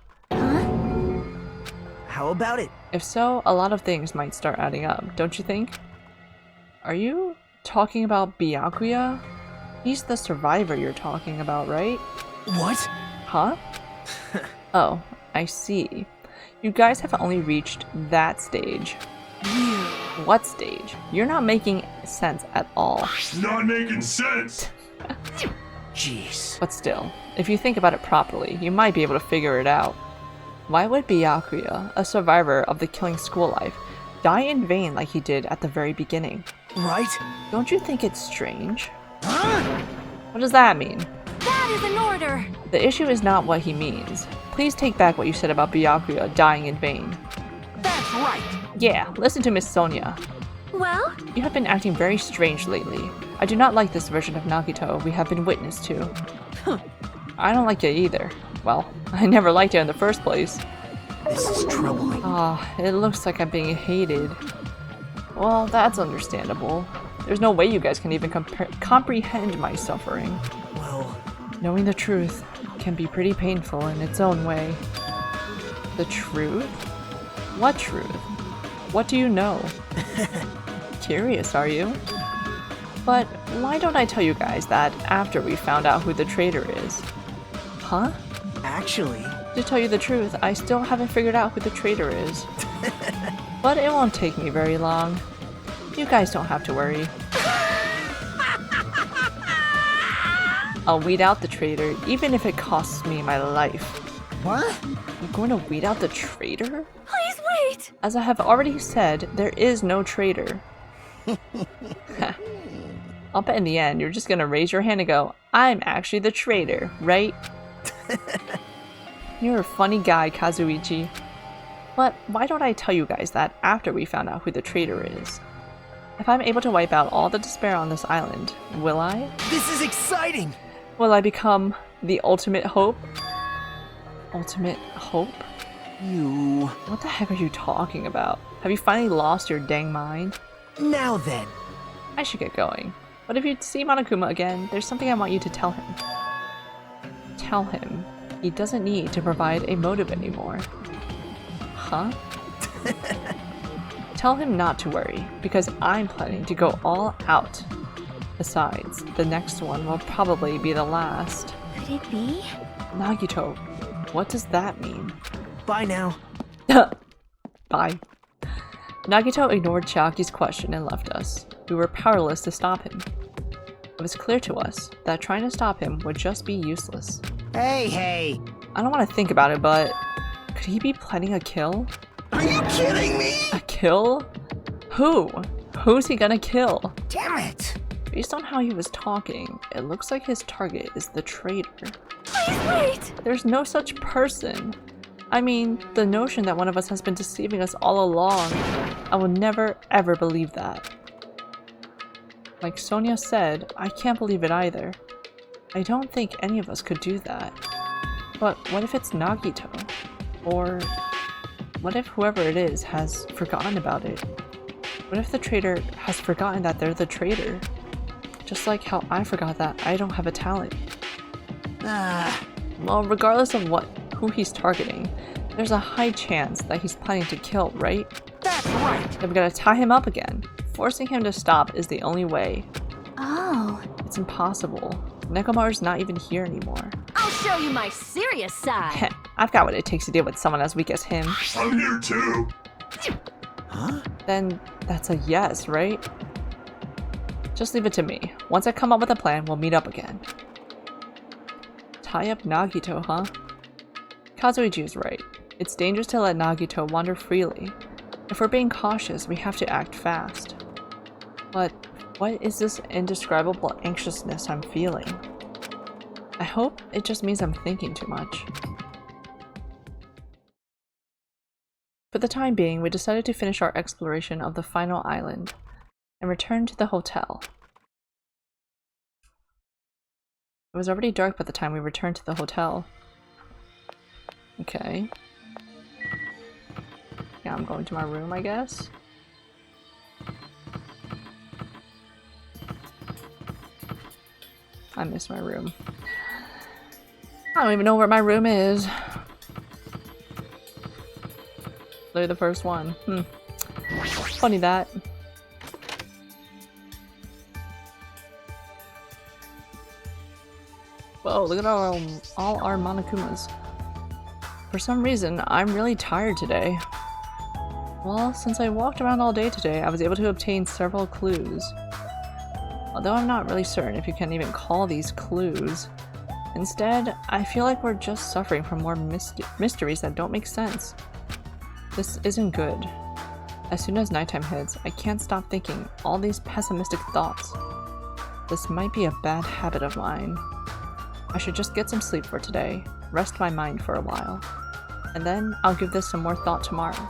How about it? If so, a lot of things might start adding up, don't you think? Are you talking about Byakuya? He's the survivor you're talking about, right? What? Huh? Oh, I see. You guys have only reached that stage. What stage? You're not making sense at all. Not making sense. Jeez. But still, if you think about it properly, you might be able to figure it out. Why would Byakuya, a survivor of the killing school life, die in vain like he did at the very beginning? Right? Don't you think it's strange? Huh? What does that mean? That is an order. The issue is not what he means. Please take back what you said about Byakuya dying in vain. That's right. Yeah, listen to Miss Sonia. Well, You have been acting very strange lately. I do not like this version of Nagito we have been witness to. I don't like it either. Well, I never liked it in the first place. This is troubling. Ah, it looks like I'm being hated. Well, that's understandable. There's no way you guys can even comprehend my suffering. Well, Knowing the truth can be pretty painful in its own way. The truth? What truth? What do you know? Curious, are you? But why don't I tell you guys that after we found out who the traitor is? Huh? actually... To tell you the truth, I still haven't figured out who the traitor is. But it won't take me very long. You guys don't have to worry. I'll weed out the traitor, even if it costs me my life. What? You're going to weed out the traitor? please wait. As I have already said, there is no traitor. I'll bet in the end, you're just gonna raise your hand and go, I'm actually the traitor, right? You're a funny guy, Kazuichi. But why don't I tell you guys that after we found out who the traitor is? If I'm able to wipe out all the despair on this island, will I? This is exciting! Will I become the ultimate hope? Ultimate hope? You... What the heck are you talking about? Have you finally lost your dang mind? Now then. I should get going. But if you see Monokuma again, there's something I want you to tell him. Tell him he doesn't need to provide a motive anymore. Huh? Tell him not to worry, because I'm planning to go all out. Besides, the next one will probably be the last. Could it be? Nagito, what does that mean? Bye now. Bye. Nagito ignored Chiaki's question and left us. We were powerless to stop him. It was clear to us that trying to stop him would just be useless. Hey, I don't want to think about it, but could he be planning a kill? Are you kidding me? A kill? Who? Who's he gonna kill? Damn it! Based on how he was talking, it looks like his target is the traitor. Please wait! There's no such person. I mean, the notion that one of us has been deceiving us all along, I will never ever believe that. Like Sonia said, I can't believe it either. I don't think any of us could do that. But what if it's Nagito? Or what if whoever it is has forgotten about it? What if the traitor has forgotten that they're the traitor? Just like how I forgot that I don't have a talent. Well, regardless of who he's targeting, there's a high chance that he's planning to kill, right? That's right! They've got to tie him up again. Forcing him to stop is the only way. Oh. It's impossible. Nekomaru's not even here anymore. I'll show you my serious side. I've got what it takes to deal with someone as weak as him. I'm here too. Huh? Then that's a yes, right? Just leave it to me. Once I come up with a plan, we'll meet up again. Tie up Nagito, huh? Kazuiji's right. It's dangerous to let Nagito wander freely. If we're being cautious, we have to act fast. But what is this indescribable anxiousness I'm feeling? I hope it just means I'm thinking too much. For the time being, we decided to finish our exploration of the final island and return to the hotel. It was already dark by the time we returned to the hotel. Okay. Yeah, I'm going to my room, I guess. I miss my room. I don't even know where my room is. Literally the first one. Funny that. Whoa, look at all our Monokumas. For some reason, I'm really tired today. Well, since I walked around all day today, I was able to obtain several clues. Although I'm not really certain if you can even call these clues. Instead, I feel like we're just suffering from more mysteries that don't make sense. This isn't good. As soon as nighttime hits, I can't stop thinking all these pessimistic thoughts. This might be a bad habit of mine. I should just get some sleep for today, rest my mind for a while, and then I'll give this some more thought tomorrow.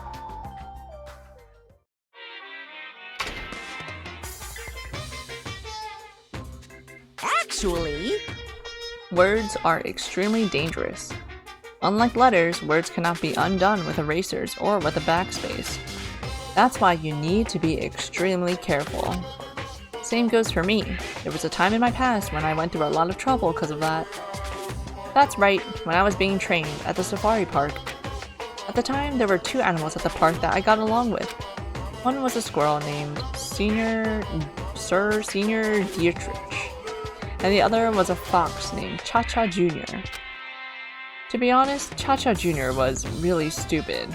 Actually, Words are extremely dangerous. Unlike letters, words cannot be undone with erasers or with a backspace. That's why you need to be extremely careful. Same goes for me. There was a time in my past when I went through a lot of trouble because of that. That's right, when I was being trained at the safari park. At the time, there were two animals at the park that I got along with. One was a squirrel named Sir Senior Dietrich, and the other was a fox named Cha-Cha Jr. To be honest, Cha-Cha Jr. was really stupid.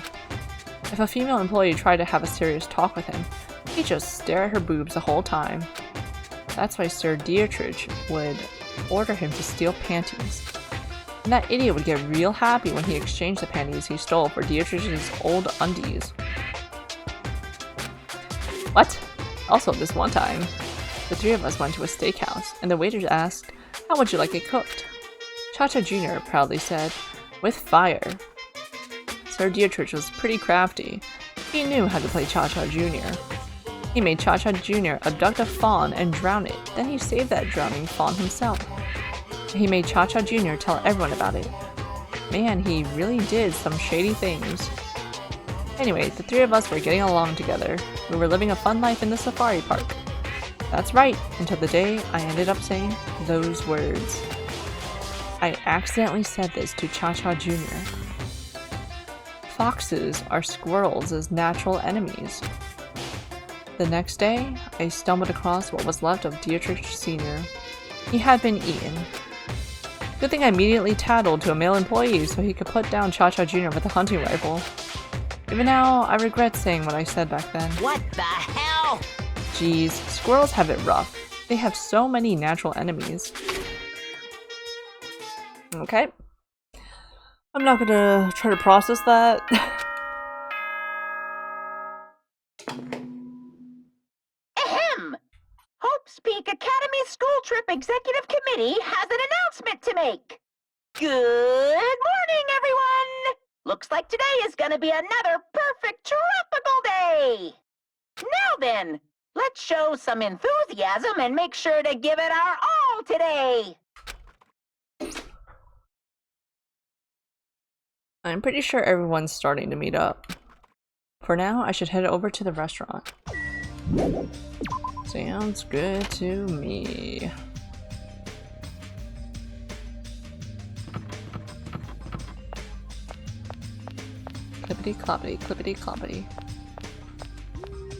If a female employee tried to have a serious talk with him, he'd just stare at her boobs the whole time. That's why Sir Dietrich would order him to steal panties. And that idiot would get real happy when he exchanged the panties he stole for Dietrich's old undies. What? Also, this one time, the three of us went to a steakhouse, and the waiters asked, "How would you like it cooked?" Cha-Cha Jr. proudly said, "With fire." Sir Dietrich was pretty crafty. He knew how to play Cha-Cha Jr. He made Cha-Cha Jr. abduct a fawn and drown it, then he saved that drowning fawn himself. He made Cha-Cha Jr. tell everyone about it. Man, he really did some shady things. Anyway, the three of us were getting along together. We were living a fun life in the safari park. That's right, until the day I ended up saying those words. I accidentally said this to Cha-Cha Jr. Foxes are squirrels' natural enemies. The next day, I stumbled across what was left of Dietrich Sr. He had been eaten. Good thing I immediately tattled to a male employee so he could put down Cha-Cha Jr. with a hunting rifle. Even now, I regret saying what I said back then. what the hell? Geez, squirrels have it rough. They have so many natural enemies. Okay. I'm not gonna try to process that. Ahem! Hope's Peak Academy School Trip Executive Committee has an announcement to make. Good morning, everyone! Looks like today is gonna be another perfect tropical day! Now then, let's show some enthusiasm and make sure to give it our all today! I'm pretty sure everyone's starting to meet up. For now, I should head over to the restaurant. Sounds good to me. Clippity cloppity, clippity cloppity.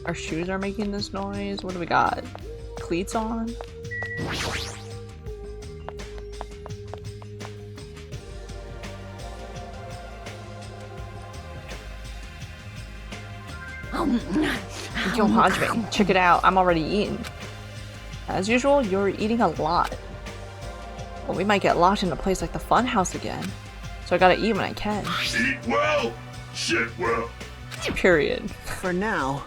Our shoes are making this noise. What do we got? Cleats on? Yo, Hajime, check it out. I'm already eating. As usual, you're eating a lot. Well, we might get locked in a place like the Funhouse again. So I gotta eat when I can. Eat well, shit well. Period. For now.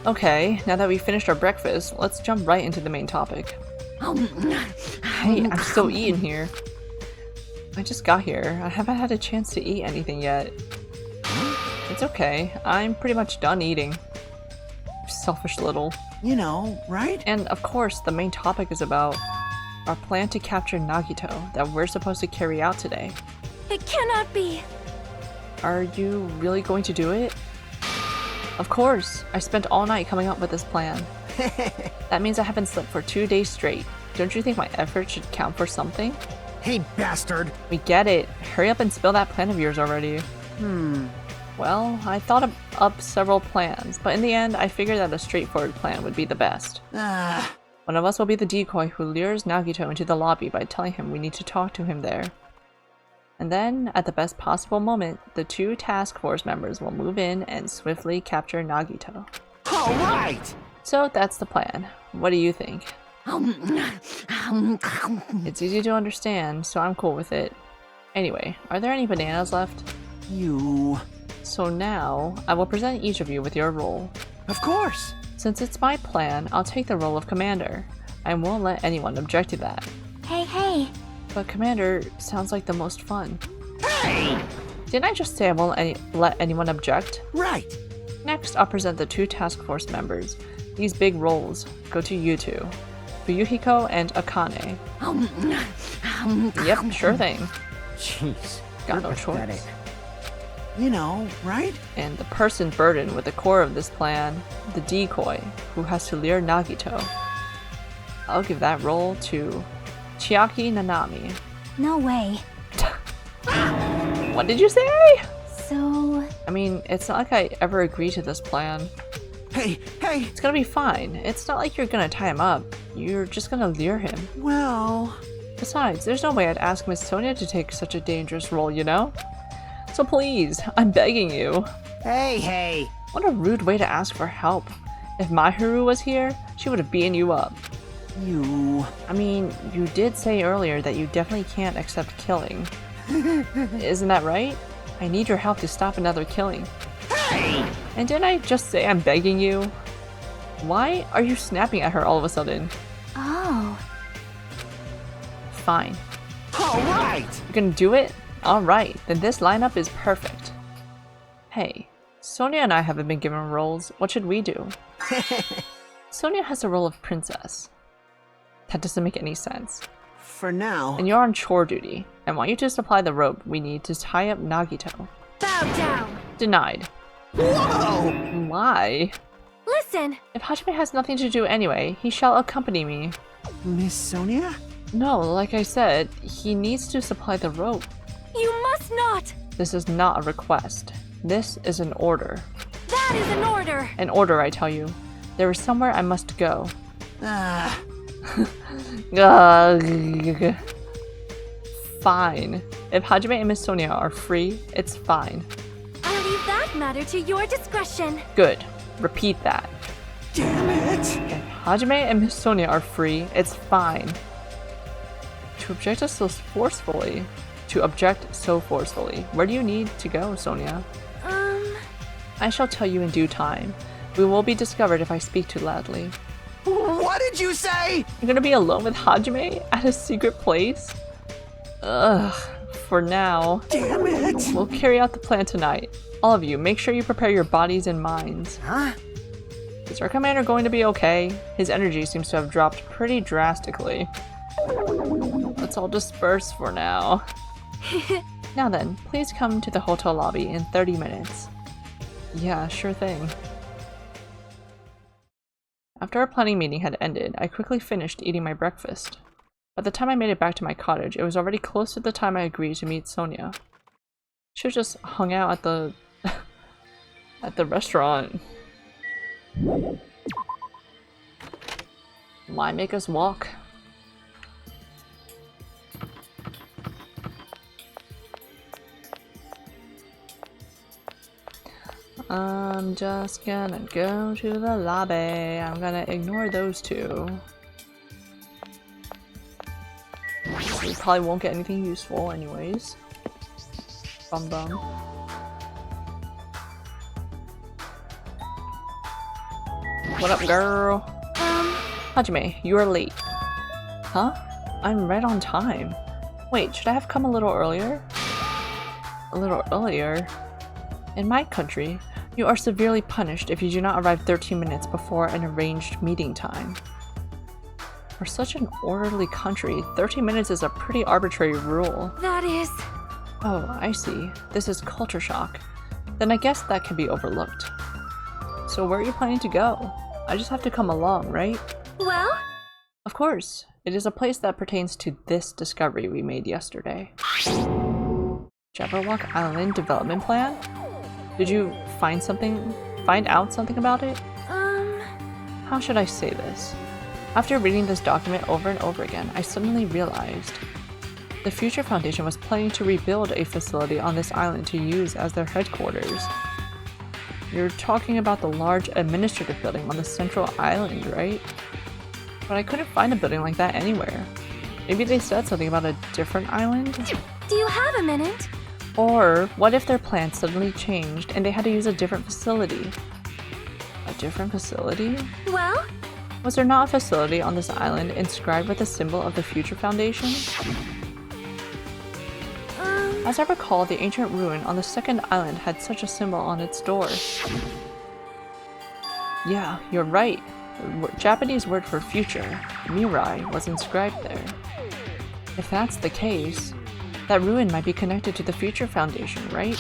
Okay, now that we've finished our breakfast, let's jump right into the main topic. Hey, I'm still eating here. I just got here. I haven't had a chance to eat anything yet. It's okay. I'm pretty much done eating. Selfish little. You know, right? And of course, the main topic is about our plan to capture Nagito that we're supposed to carry out today. It cannot be. Are you really going to do it? Of course. I spent all night coming up with this plan. That means I haven't slept for 2 days straight. Don't you think my effort should count for something? Hey, bastard! We get it. Hurry up and spill that plan of yours already. Well, I thought up several plans, but in the end, I figured that a straightforward plan would be the best. One of us will be the decoy who lures Nagito into the lobby by telling him we need to talk to him there. And then, at the best possible moment, the 2 task force members will move in and swiftly capture Nagito. Alright! So that's the plan. What do you think? It's easy to understand, so I'm cool with it. Anyway, are there any bananas left? You... So now, I will present each of you with your role. Of course! Since it's my plan, I'll take the role of commander. I won't let anyone object to that. Hey. But commander sounds like the most fun. Hey! Didn't I just say I won't let anyone object? Right! Next, I'll present the 2 task force members. These big roles go to you 2. Fuyuhiko and Akane. Yep, sure thing. Jeez. Got no pathetic. choice. You know, right? And the person burdened with the core of this plan, the decoy, who has to lure Nagito. I'll give that role to Chiaki Nanami. No way. What did you say? So... I mean, it's not like I ever agreed to this plan. Hey! It's gonna be fine. It's not like you're gonna tie him up. You're just gonna lure him. Well... Besides, there's no way I'd ask Miss Sonia to take such a dangerous role, you know? So please, I'm begging you. Hey! What a rude way to ask for help. If Mahiru was here, she would have beaten you up. You... I mean, you did say earlier that you definitely can't accept killing. Isn't that right? I need your help to stop another killing. Hey! And didn't I just say I'm begging you? Why are you snapping at her all of a sudden? Oh. Fine. Alright! You're gonna do it? Alright, then this lineup is perfect. Hey, Sonia and I haven't been given roles. What should we do? Sonia has the role of princess. That doesn't make any sense. For now... And you're on chore duty. I want you to supply the rope we need to tie up Nagito. Bow down. Denied. Whoa! Why? Listen. If Hajime has nothing to do anyway, he shall accompany me. Miss Sonia? No, like I said, he needs to supply the rope. You must not. This is not a request. This is an order. That is an order. An order, I tell you. There is somewhere I must go. Fine. If Hajime and Miss Sonia are free, it's fine. I'll leave that matter to your discretion. Good. Repeat that. Damn it! If Hajime and Miss Sonia are free, it's fine. To object us so forcefully. to object so forcefully. Where do you need to go, Sonia? I shall tell you in due time. We will be discovered if I speak too loudly. What did you say? You're gonna be alone with Hajime at a secret place? Ugh, for now. Damn it! We'll carry out the plan tonight. All of you, make sure you prepare your bodies and minds. Huh? Is our commander going to be okay? His energy seems to have dropped pretty drastically. Let's all disperse for now. Now then, please come to the hotel lobby in 30 minutes. Yeah, sure thing. After our planning meeting had ended, I quickly finished eating my breakfast. By the time I made it back to my cottage, it was already close to the time I agreed to meet Sonia. She was just hung out at the at the restaurant. Why make us walk? I'm just gonna go to the lobby. I'm gonna ignore those two. We probably won't get anything useful anyways. Bum bum. What up, girl? Hajime, you are late. Huh? I'm right on time. Wait, should I have come a little earlier? A little earlier? In my country, you are severely punished if you do not arrive 13 minutes before an arranged meeting time. For such an orderly country, 13 minutes is a pretty arbitrary rule. That is... Oh, I see. This is culture shock. Then I guess that can be overlooked. So where are you planning to go? I just have to come along, right? Well? Of course. It is a place that pertains to this discovery we made yesterday. Jabberwock Island Development Plan? Did you find out something about it? How should I say this? After reading this document over and over again, I suddenly realized the Future Foundation was planning to rebuild a facility on this island to use as their headquarters. You're talking about the large administrative building on the central island, right? But I couldn't find a building like that anywhere. Maybe they said something about a different island? Do you have a minute? Or what if their plans suddenly changed and they had to use a different facility? A different facility? Well? Was there not a facility on this island inscribed with the symbol of the Future Foundation? As I recall, the ancient ruin on the second island had such a symbol on its door. Yeah, you're right. The Japanese word for future, mirai, was inscribed there. If that's the case, that ruin might be connected to the Future Foundation, right?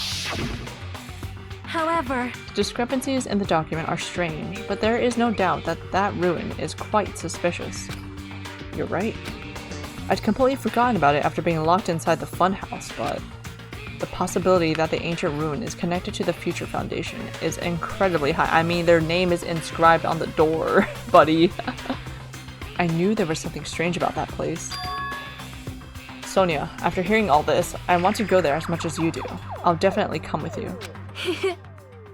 However... The discrepancies in the document are strange, but there is no doubt that that ruin is quite suspicious. You're right. I'd completely forgotten about it after being locked inside the funhouse, but the possibility that the ancient ruin is connected to the Future Foundation is incredibly high. I mean, their name is inscribed on the door, buddy. I knew there was something strange about that place. Sonia, after hearing all this, I want to go there as much as you do. I'll definitely come with you.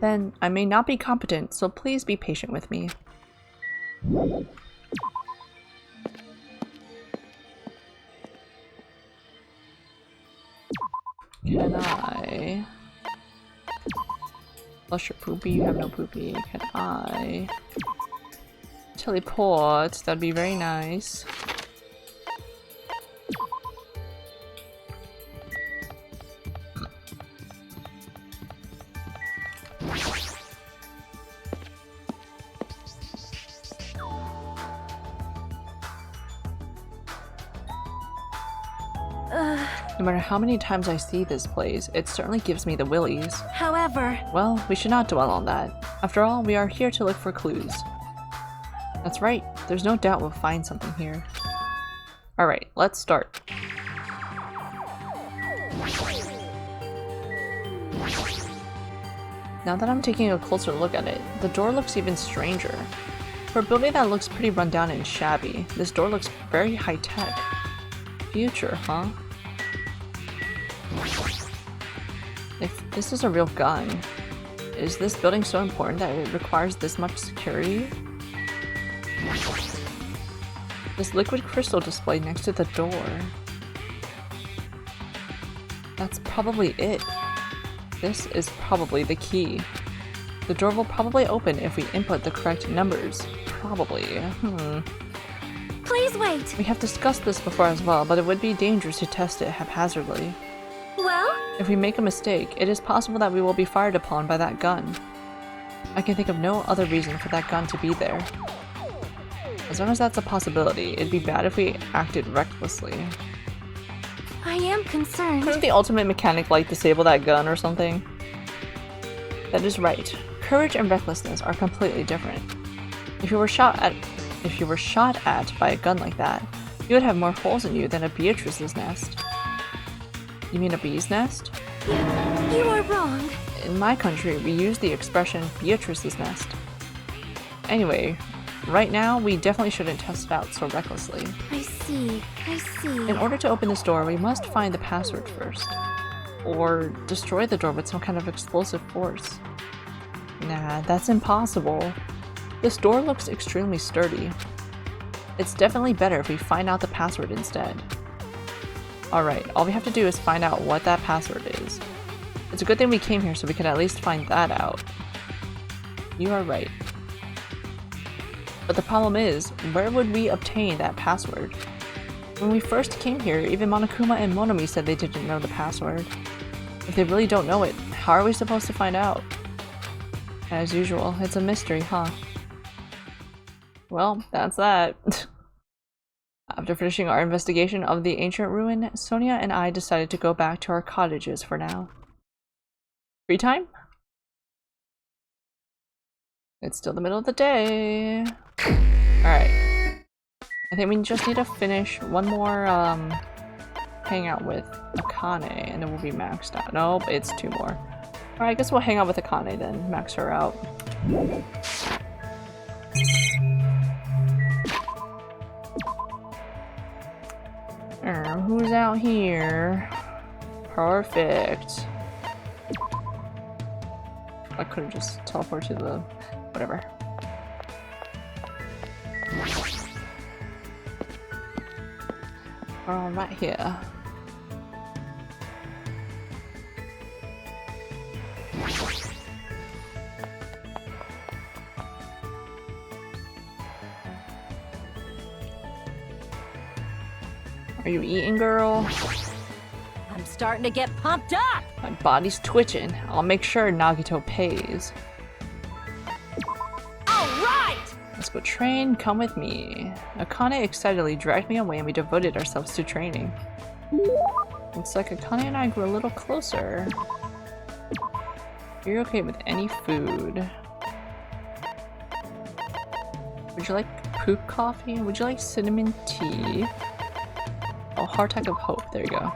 Then, I may not be competent, so please be patient with me. Can I... Flush your poopy? You have no poopy. Can I... teleport? That'd be very nice. No matter how many times I see this place, it certainly gives me the willies. However... Well, we should not dwell on that. After all, we are here to look for clues. That's right, there's no doubt we'll find something here. Alright, let's start. Now that I'm taking a closer look at it, the door looks even stranger. For a building that looks pretty rundown and shabby, this door looks very high-tech. Future, huh? If this is a real gun, is this building so important that it requires this much security? This liquid crystal display next to the door. That's probably it. This is probably the key. The door will probably open if we input the correct numbers. Probably. Please wait. We have discussed this before as well, but it would be dangerous to test it haphazardly. Well? If we make a mistake, it is possible that we will be fired upon by that gun. I can think of no other reason for that gun to be there. As long as that's a possibility, it'd be bad if we acted recklessly. I am concerned. Couldn't the ultimate mechanic like disable that gun or something? That is right. Courage and recklessness are completely different. If you were shot at by a gun like that, you would have more holes in you than a Beatrice's nest. You mean a bee's nest? You are wrong. In my country, we use the expression Beatrice's nest. Anyway, right now, we definitely shouldn't test it out so recklessly. I see. In order to open this door, we must find the password first. Or destroy the door with some kind of explosive force. Nah, that's impossible. This door looks extremely sturdy. It's definitely better if we find out the password instead. Alright, all we have to do is find out what that password is. It's a good thing we came here so we can at least find that out. You are right. But the problem is, where would we obtain that password? When we first came here, even Monokuma and Monomi said they didn't know the password. If they really don't know it, how are we supposed to find out? As usual, it's a mystery, huh? Well, that's that. After finishing our investigation of the ancient ruin, Sonia and I decided to go back to our cottages for now. Free time? It's still the middle of the day. Alright. I think we just need to finish one more hangout with Akane and then we'll be maxed out. Nope, it's 2 more. Alright, I guess we'll hang out with Akane then, max her out. Who's out here? Perfect. I could have just teleported to the... whatever. We're all right here. Are you eating, girl? I'm starting to get pumped up! My body's twitching. I'll make sure Nagito pays. Alright! Let's go train, come with me. Akane excitedly dragged me away and we devoted ourselves to training. Looks like Akane and I grew a little closer. You're okay with any food. Would you like poop coffee? Would you like cinnamon tea? Oh, Heartache of Hope. There you go.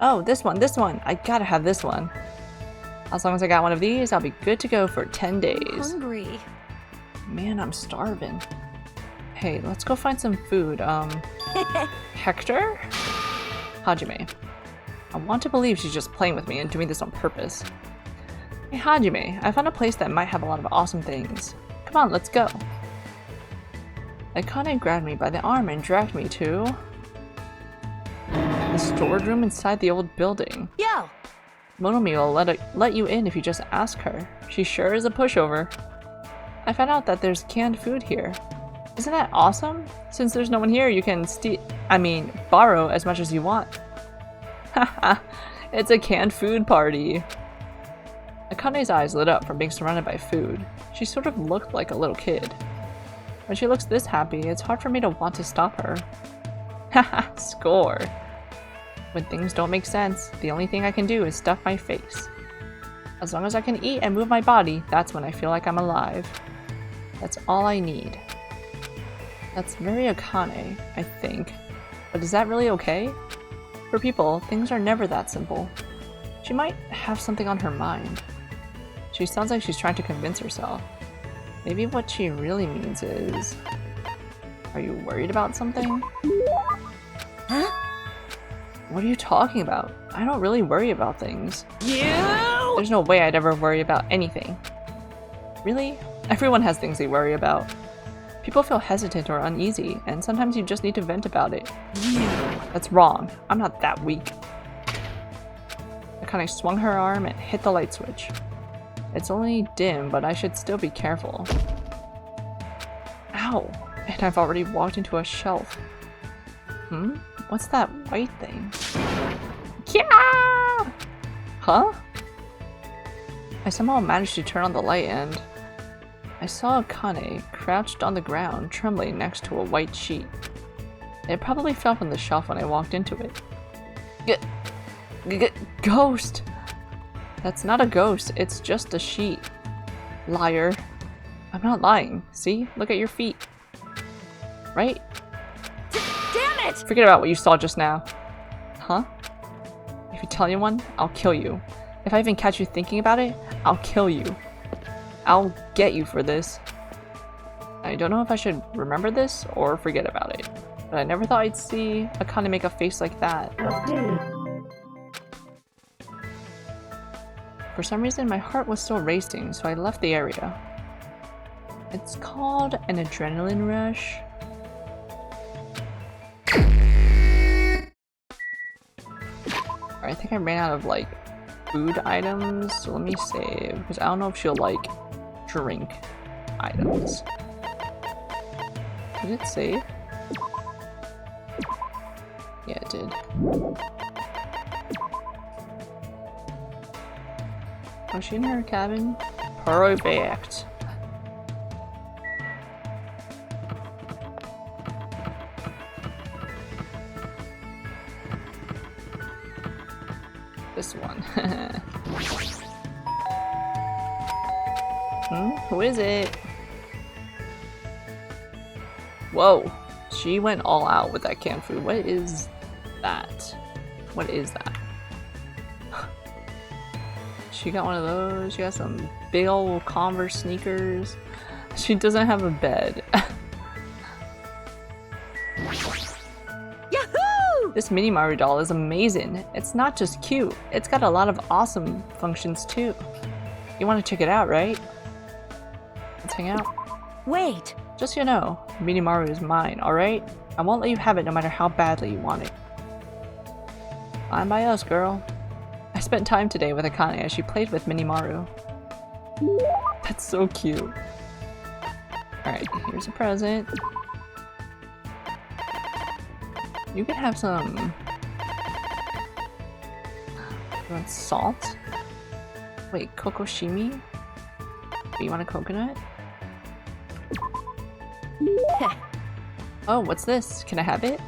Oh, this one. I gotta have this one. As long as I got one of these, I'll be good to go for 10 days. I'm hungry. Man, I'm starving. Hey, let's go find some food. Hector? Hajime. I want to believe she's just playing with me and doing this on purpose. Hey, Hajime, I found a place that might have a lot of awesome things. Come on, let's go. Akane grabbed me by the arm and dragged me to... the storage room inside the old building. Yo! Monomi will let you in if you just ask her. She sure is a pushover. I found out that there's canned food here. Isn't that awesome? Since there's no one here, you can borrow as much as you want. Haha, it's a canned food party. Akane's eyes lit up from being surrounded by food. She sort of looked like a little kid. When she looks this happy, it's hard for me to want to stop her. Haha, score. When things don't make sense, the only thing I can do is stuff my face. As long as I can eat and move my body, that's when I feel like I'm alive. That's all I need. That's very Akane, I think. But is that really okay? For people, things are never that simple. She might have something on her mind. She sounds like she's trying to convince herself. Maybe what she really means is... Are you worried about something? Huh? What are you talking about? I don't really worry about things. You! There's no way I'd ever worry about anything. Really? Everyone has things they worry about. People feel hesitant or uneasy, and sometimes you just need to vent about it. That's wrong. I'm not that weak. Akane swung her arm and hit the light switch. It's only dim, but I should still be careful. Ow! And I've already walked into a shelf. Hmm? What's that white thing? Yeah! Huh? I somehow managed to turn on the light and I saw Akane crouched on the ground, trembling next to a white sheet. It probably fell from the shelf when I walked into it. Ghost! That's not a ghost, it's just a sheet. Liar. I'm not lying. See? Look at your feet. Right? Damn it! Forget about what you saw just now. Huh? If you tell anyone, I'll kill you. If I even catch you thinking about it, I'll kill you. I'll get you for this. I don't know if I should remember this or forget about it, but I never thought I'd see Akane make a face like that. For some reason, my heart was still racing, so I left the area. It's called an adrenaline rush. I think I ran out of like food items, so let me save because I don't know if she'll like drink items. Did it save? Yeah, it did. Was she in her cabin? Perfect. This one. Who is it? Whoa, she went all out with that canned food. What is that? What is that? She got one of those. She got some big old Converse sneakers. She doesn't have a bed. Yahoo! This Mini Maru doll is amazing. It's not just cute, it's got a lot of awesome functions too. You want to check it out, right? Let's hang out. Wait. Just so you know, Mini Maru is mine, alright? I won't let you have it no matter how badly you want it. Fine by us, girl. I spent time today with Akane as she played with Mini Maru. That's so cute. Alright, here's a present. You can have some... You want salt? Wait, kokoshimi? Wait, you want a coconut? Oh, what's this? Can I have it?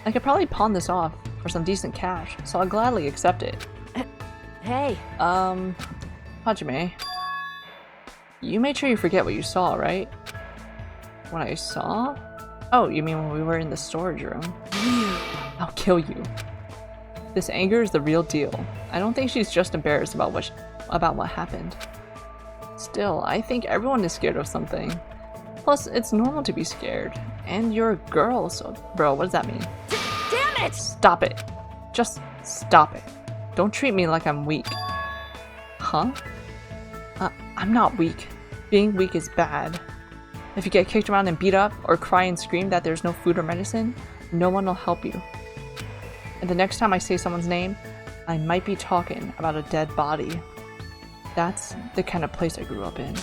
I could probably pawn this off for some decent cash, so I'll gladly accept it. Hey. Hajime. You made sure you forget what you saw, right? What I saw? Oh, you mean when we were in the storage room? I'll kill you. This anger is the real deal. I don't think she's just embarrassed about what happened. Still, I think everyone is scared of something. Plus, it's normal to be scared. And you're a girl, so... Bro, what does that mean? Damn it! Stop it. Just stop it. Don't treat me like I'm weak. Huh? I'm not weak. Being weak is bad. If you get kicked around and beat up, or cry and scream that there's no food or medicine, no one will help you. And the next time I say someone's name, I might be talking about a dead body. That's the kind of place I grew up in.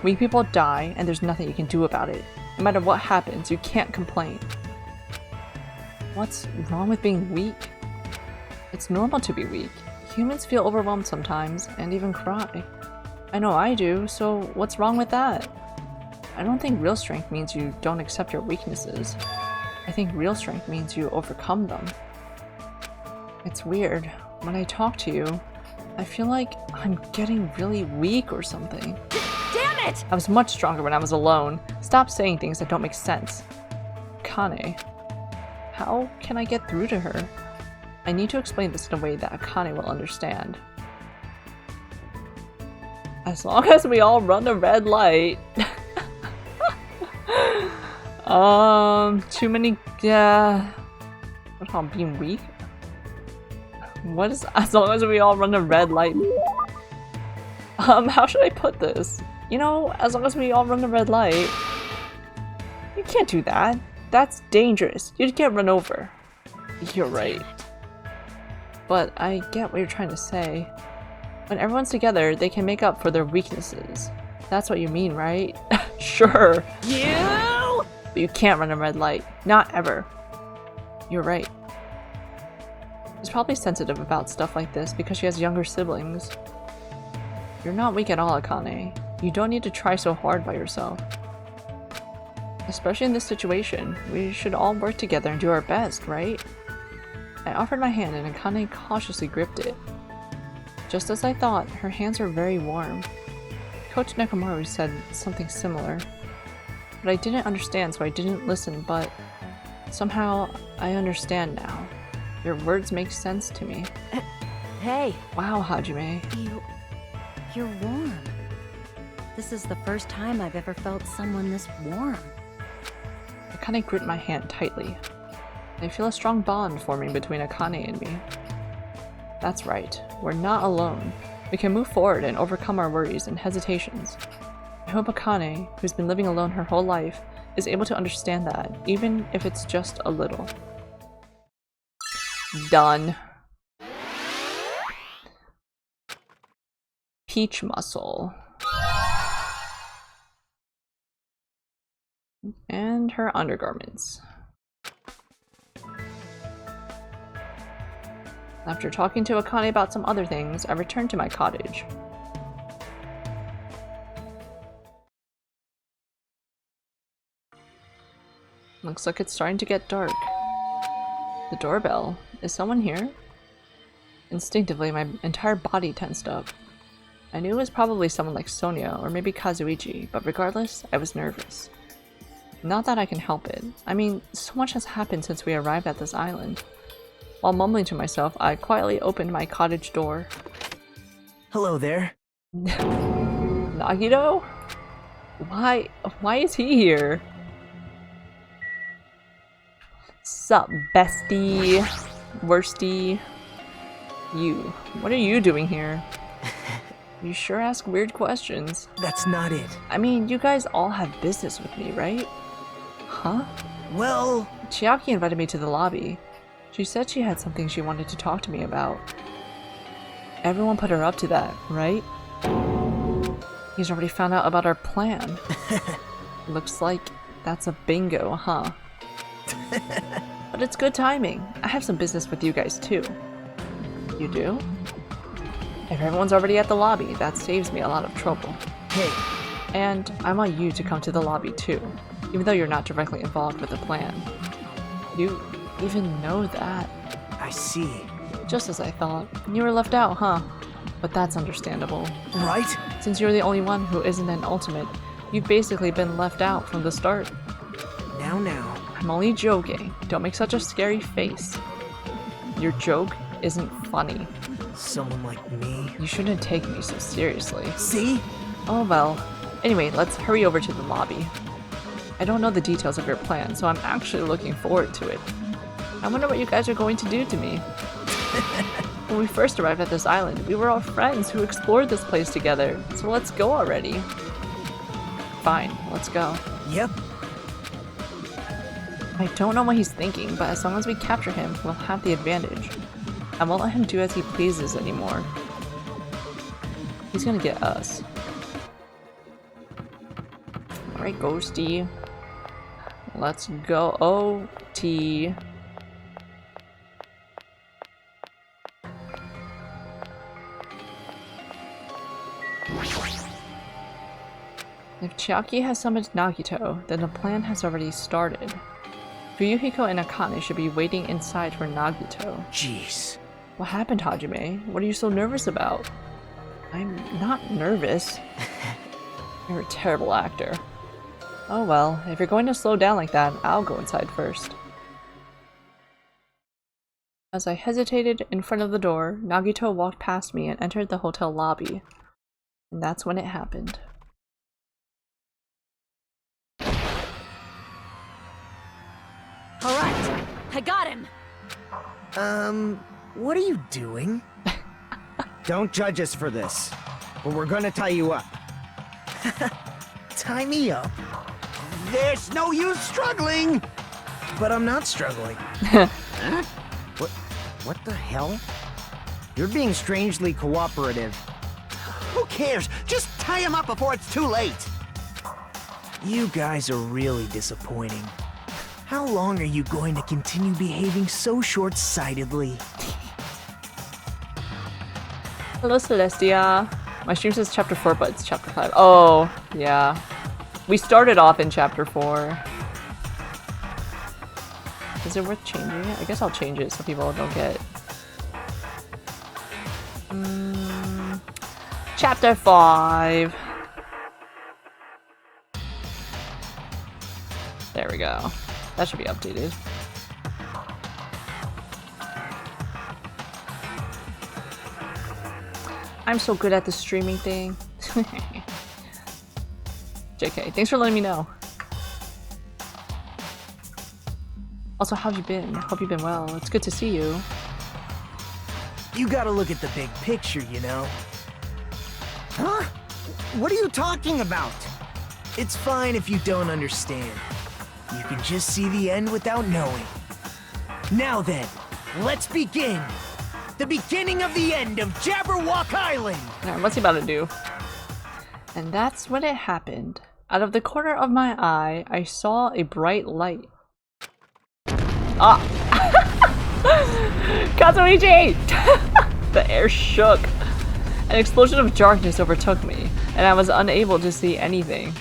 Weak people die, and there's nothing you can do about it. No matter what happens, you can't complain. What's wrong with being weak? It's normal to be weak. Humans feel overwhelmed sometimes, and even cry. I know I do, so what's wrong with that? I don't think real strength means you don't accept your weaknesses. I think real strength means you overcome them. It's weird. When I talk to you, I feel like I'm getting really weak or something. Damn it! I was much stronger when I was alone. Stop saying things that don't make sense. Akane. How can I get through to her? I need to explain this in a way that Akane will understand. As long as we all run the red light. Too many, yeah. What about being weak? What is, as long as we all run the red light? How should I put this? You know, as long as we all run the red light. You can't do that. That's dangerous. You'd get run over. You're right. but I get what you're trying to say. When everyone's together, they can make up for their weaknesses. That's what you mean, right? Sure. You! But you can't run a red light. Not ever. You're right. She's probably sensitive about stuff like this because she has younger siblings. You're not weak at all, Akane. You don't need to try so hard by yourself. Especially in this situation, we should all work together and do our best, right? I offered my hand and Akane cautiously gripped it. Just as I thought, her hands were very warm. Coach Nekomaru said something similar, but I didn't understand, so I didn't listen, but somehow I understand now. Your words make sense to me. Hey. Wow, Hajime. You're warm. This is the first time I've ever felt someone this warm. Akane gripped my hand tightly. I feel a strong bond forming between Akane and me. That's right, we're not alone. We can move forward and overcome our worries and hesitations. I hope Akane, who's been living alone her whole life, is able to understand that, even if it's just a little. Done. Peach muscle. And her undergarments. After talking to Akane about some other things, I returned to my cottage. Looks like it's starting to get dark. The doorbell. Is someone here? Instinctively, my entire body tensed up. I knew it was probably someone like Sonia or maybe Kazuichi, but regardless, I was nervous. Not that I can help it. I mean, so much has happened since we arrived at this island. While mumbling to myself, I quietly opened my cottage door. Hello there. Nagito? Why is he here? Sup, bestie? Worsty? You. What are you doing here? You sure ask weird questions. That's not it. I mean, you guys all have business with me, right? Huh? Well... Chiaki invited me to the lobby. She said she had something she wanted to talk to me about. Everyone put her up to that, right? He's already found out about our plan. Looks like that's a bingo, huh? But it's good timing. I have some business with you guys too. You do? If everyone's already at the lobby, that saves me a lot of trouble. Hey. And I want you to come to the lobby too, even though you're not directly involved with the plan. You even know that. I see. Just as I thought. You were left out, huh? But that's understandable. Right? Since you're the only one who isn't an ultimate, you've basically been left out from the start. Now. I'm only joking. Don't make such a scary face. Your joke isn't funny. Someone like me? You shouldn't take me so seriously. See? Oh well. Anyway, let's hurry over to the lobby. I don't know the details of your plan, so I'm actually looking forward to it. I wonder what you guys are going to do to me. When we first arrived at this island, we were all friends who explored this place together, so let's go already. Fine, let's go. Yep. I don't know what he's thinking, but as long as we capture him, we'll have the advantage. I won't let him do as he pleases anymore. He's gonna get us. Alright, Ghosty. Let's go. OT. If Chiaki has summoned Nagito, then the plan has already started. Fuyuhiko and Akane should be waiting inside for Nagito. Jeez. What happened, Hajime? What are you so nervous about? I'm not nervous. You're a terrible actor. Oh well, if you're going to slow down like that, I'll go inside first. As I hesitated in front of the door, Nagito walked past me and entered the hotel lobby. And that's when it happened. Alright, I got him! What are you doing? Don't judge us for this, but we're gonna tie you up. Tie me up. There's no use struggling! But I'm not struggling. What the hell? You're being strangely cooperative. Who cares? Just tie him up before it's too late. You guys are really disappointing. How long are you going to continue behaving so short-sightedly? Hello, Celestia. My stream says chapter 4, but it's chapter 5. Oh, yeah. We started off in chapter 4. Is it worth changing it? I guess I'll change it so people don't get... Chapter 5. There we go. That should be updated. I'm so good at the streaming thing. JK, thanks for letting me know. Also, how have you been? Hope you've been well. It's good to see you. You gotta look at the big picture, you know? Huh? What are you talking about? It's fine if you don't understand. You can just see the end without knowing. Now then, let's begin! The beginning of the end of Jabberwock Island! Alright, what's he about to do? And that's when it happened. Out of the corner of my eye, I saw a bright light. Ah! Katsuichi! The air shook. An explosion of darkness overtook me, and I was unable to see anything.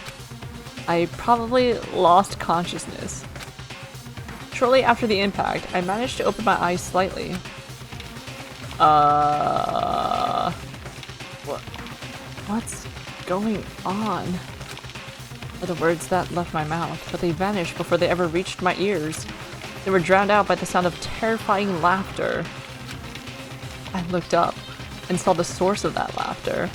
I probably lost consciousness. Shortly after the impact, I managed to open my eyes slightly. What's going on? Were the words that left my mouth, but they vanished before they ever reached my ears. They were drowned out by the sound of terrifying laughter. I looked up and saw the source of that laughter.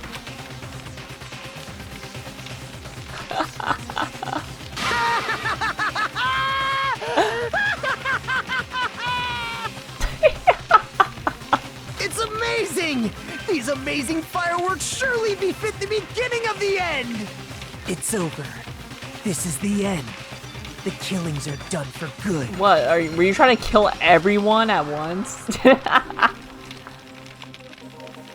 It's amazing! These amazing fireworks surely befit the beginning of the end! It's over. This is the end. The killings are done for good. What? Were you trying to kill everyone at once?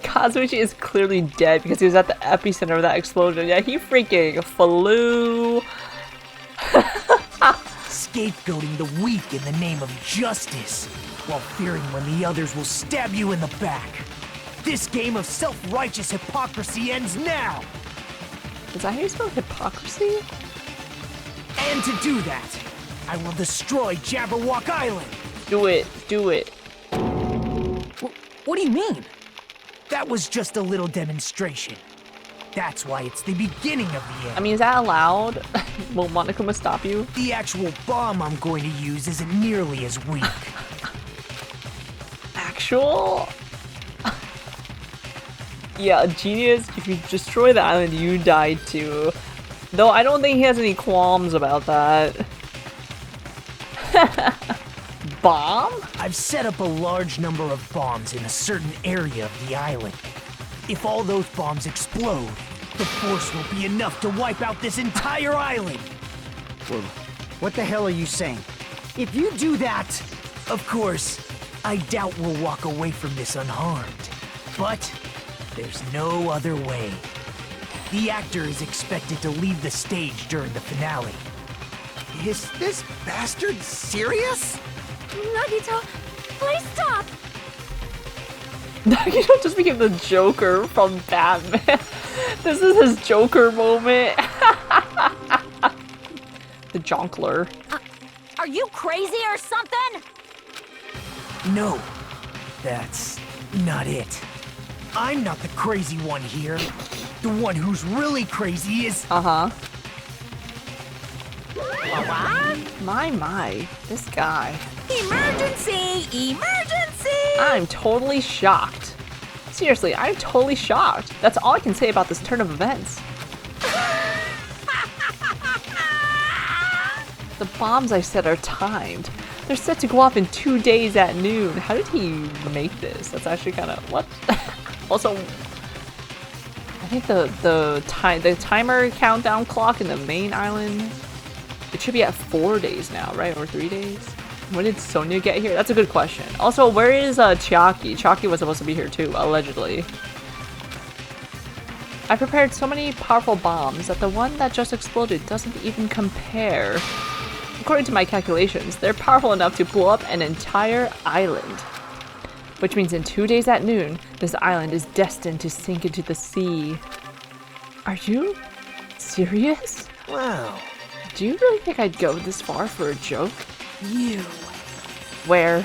Kazuichi is clearly dead because he was at the epicenter of that explosion. Yeah, he freaking flew. Scapegoating the weak in the name of justice, while fearing when the others will stab you in the back. This game of self-righteous hypocrisy ends now! Is that how you spell hypocrisy? And to do that, I will destroy Jabberwock Island! Do it. Do it. What do you mean? That was just a little demonstration. That's why it's the beginning of the end. I mean, is that allowed? Will Monokuma stop you? The actual bomb I'm going to use isn't nearly as weak. Actual? Yeah, genius. If you destroy the island, you die too. Though I don't think he has any qualms about that. Bomb? I've set up a large number of bombs in a certain area of the island. If all those bombs explode, the force will be enough to wipe out this entire island. Whoa. What the hell are you saying? If you do that... Of course, I doubt we'll walk away from this unharmed. But there's no other way. The actor is expected to leave the stage during the finale. Is this bastard serious? Nagito, please stop! Nagito just became the Joker from Batman. This is his Joker moment. The Jonkler. Are you crazy or something? No, that's not it. I'm not the crazy one here. The one who's really crazy is... My, this guy. Emergency! Emergency! I'm totally shocked. Seriously, I'm totally shocked. That's all I can say about this turn of events. The bombs I set are timed. They're set to go off in 2 days at noon. How did he make this? That's actually kind of... what? Also, I think the timer countdown clock in the main island, it should be at 4 days now, right? Or 3 days? When did Sonia get here? That's a good question. Also, where is Chiaki? Chiaki was supposed to be here too, allegedly. I prepared so many powerful bombs that the one that just exploded doesn't even compare. According to my calculations, they're powerful enough to blow up an entire island. Which means in 2 days at noon, this island is destined to sink into the sea. Are you serious? Wow. Do you really think I'd go this far for a joke? You. Where?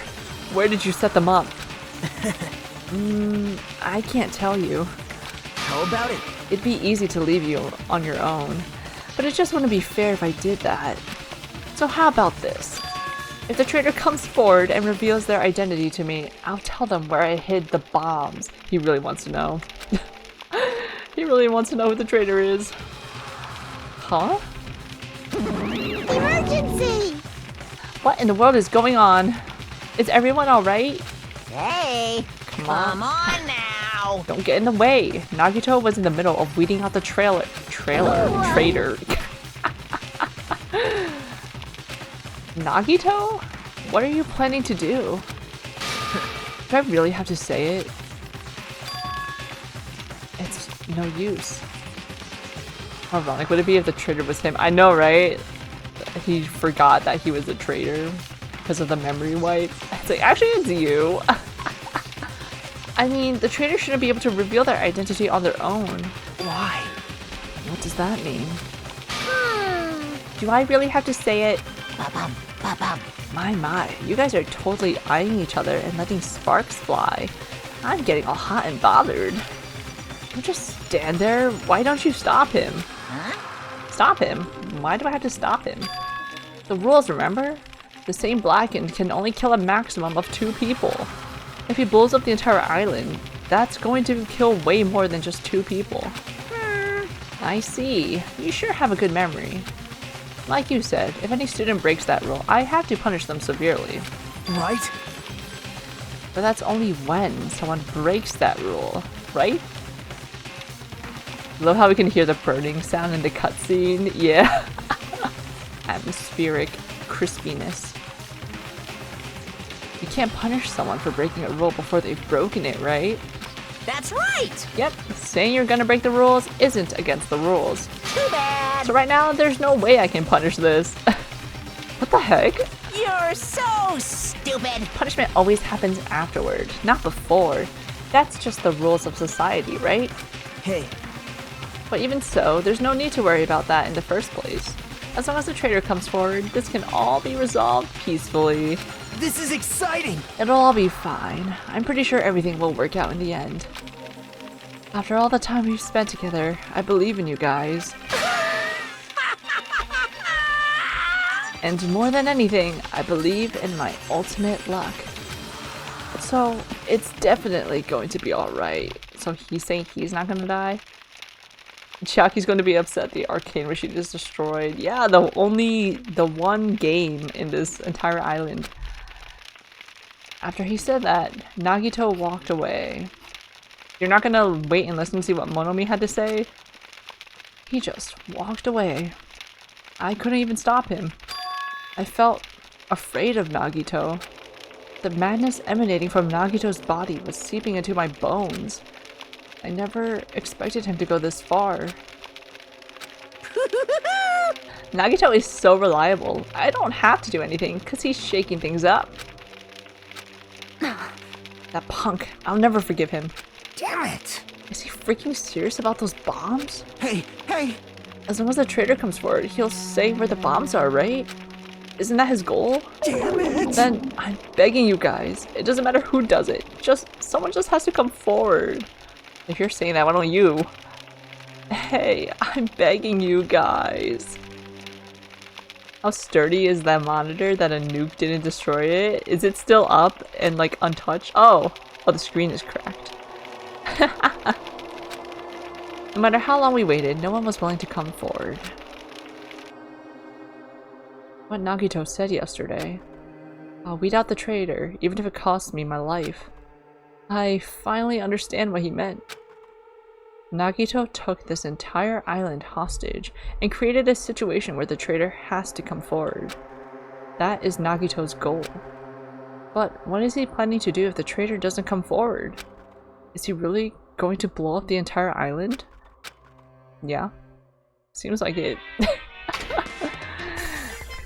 Where did you set them up? I can't tell you. How about it? It'd be easy to leave you on your own, but it just wouldn't be fair if I did that. So how about this? If the traitor comes forward and reveals their identity to me, I'll tell them where I hid the bombs. He really wants to know. He really wants to know who the traitor is. Huh? Emergency! What in the world is going on? Is everyone alright? Hey, come on now. Don't get in the way. Nagito was in the middle of weeding out the traitor. Nagito? What are you planning to do? Do I really have to say it? It's no use. How ironic would it be if the traitor was him? I know, right? He forgot that he was a traitor because of the memory wipe. It's like, actually, it's you. I mean, the traitor shouldn't be able to reveal their identity on their own. Why? What does that mean? Do I really have to say it? Ba-bum, ba-bum. My, you guys are totally eyeing each other and letting sparks fly. I'm getting all hot and bothered. Don't just stand there. Why don't you stop him? Huh? Stop him? Why do I have to stop him? The rules, remember? The same blackened can only kill a maximum of 2 people. If he blows up the entire island, that's going to kill way more than just 2 people. I see. You sure have a good memory. Like you said, if any student breaks that rule, I have to punish them severely. Right? But that's only when someone breaks that rule, right? Love how we can hear the burning sound in the cutscene. Yeah. Atmospheric crispiness. You can't punish someone for breaking a rule before they've broken it, right? That's right. Yep, saying you're gonna break the rules isn't against the rules. Too bad. So right now, there's no way I can punish this. What the heck? You're so stupid. Punishment always happens afterward, not before. That's just the rules of society, right? Hey, But even so, there's no need to worry about that in the first place. As long as the traitor comes forward, this can all be resolved peacefully. this is exciting! It'll all be fine. I'm pretty sure everything will work out in the end. After all the time we've spent together, I believe in you guys. And more than anything, I believe in my ultimate luck. So, it's definitely going to be alright. So he's saying he's not gonna die? Chiaki's going to be upset the arcade machine is destroyed. Yeah, the one game in this entire island. After he said that, Nagito walked away. You're not gonna wait and listen to see what Monomi had to say? He just walked away. I couldn't even stop him. I felt afraid of Nagito. The madness emanating from Nagito's body was seeping into my bones. I never expected him to go this far. Nagito is so reliable. I don't have to do anything because he's shaking things up. That punk. I'll never forgive him. Damn it! Is he freaking serious about those bombs? Hey! As long as the traitor comes forward, he'll say where the bombs are, right? Isn't that his goal? Damn it! Then I'm begging you guys. It doesn't matter who does it. Someone just has to come forward. If you're saying that, why don't you? Hey, I'm begging you guys. How sturdy is that monitor that a nuke didn't destroy it? Is it still up and like untouched? Oh, the screen is cracked. No matter how long we waited, no one was willing to come forward. What Nagito said yesterday. I'll weed out the traitor, even if it costs me my life. I finally understand what he meant. Nagito took this entire island hostage and created a situation where the traitor has to come forward. That is Nagito's goal. But what is he planning to do if the traitor doesn't come forward? Is he really going to blow up the entire island? Yeah. Seems like it.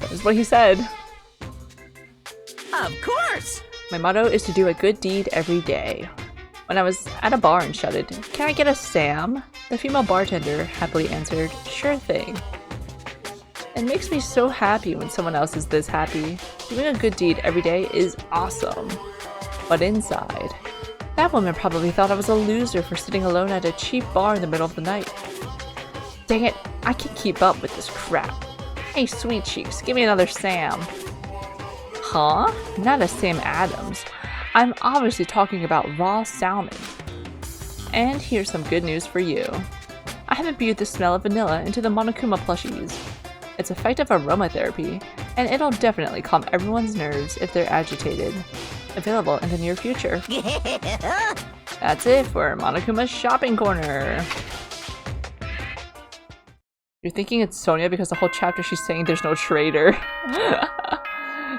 That's what he said. Of course! My motto is to do a good deed every day. When I was at a bar and shouted, "Can I get a Sam?" the female bartender happily answered, "Sure thing." It makes me so happy when someone else is this happy. Doing a good deed every day is awesome. But inside, that woman probably thought I was a loser for sitting alone at a cheap bar in the middle of the night. Dang it, I can't keep up with this crap. Hey, sweet cheeks, give me another Sam. Huh? Not a Sam Adams. I'm obviously talking about raw salmon. And here's some good news for you. I have imbued the smell of vanilla into the Monokuma plushies. It's effective aromatherapy, and it'll definitely calm everyone's nerves if they're agitated. Available in the near future. That's it for Monokuma's shopping corner. You're thinking it's Sonia because the whole chapter she's saying there's no traitor.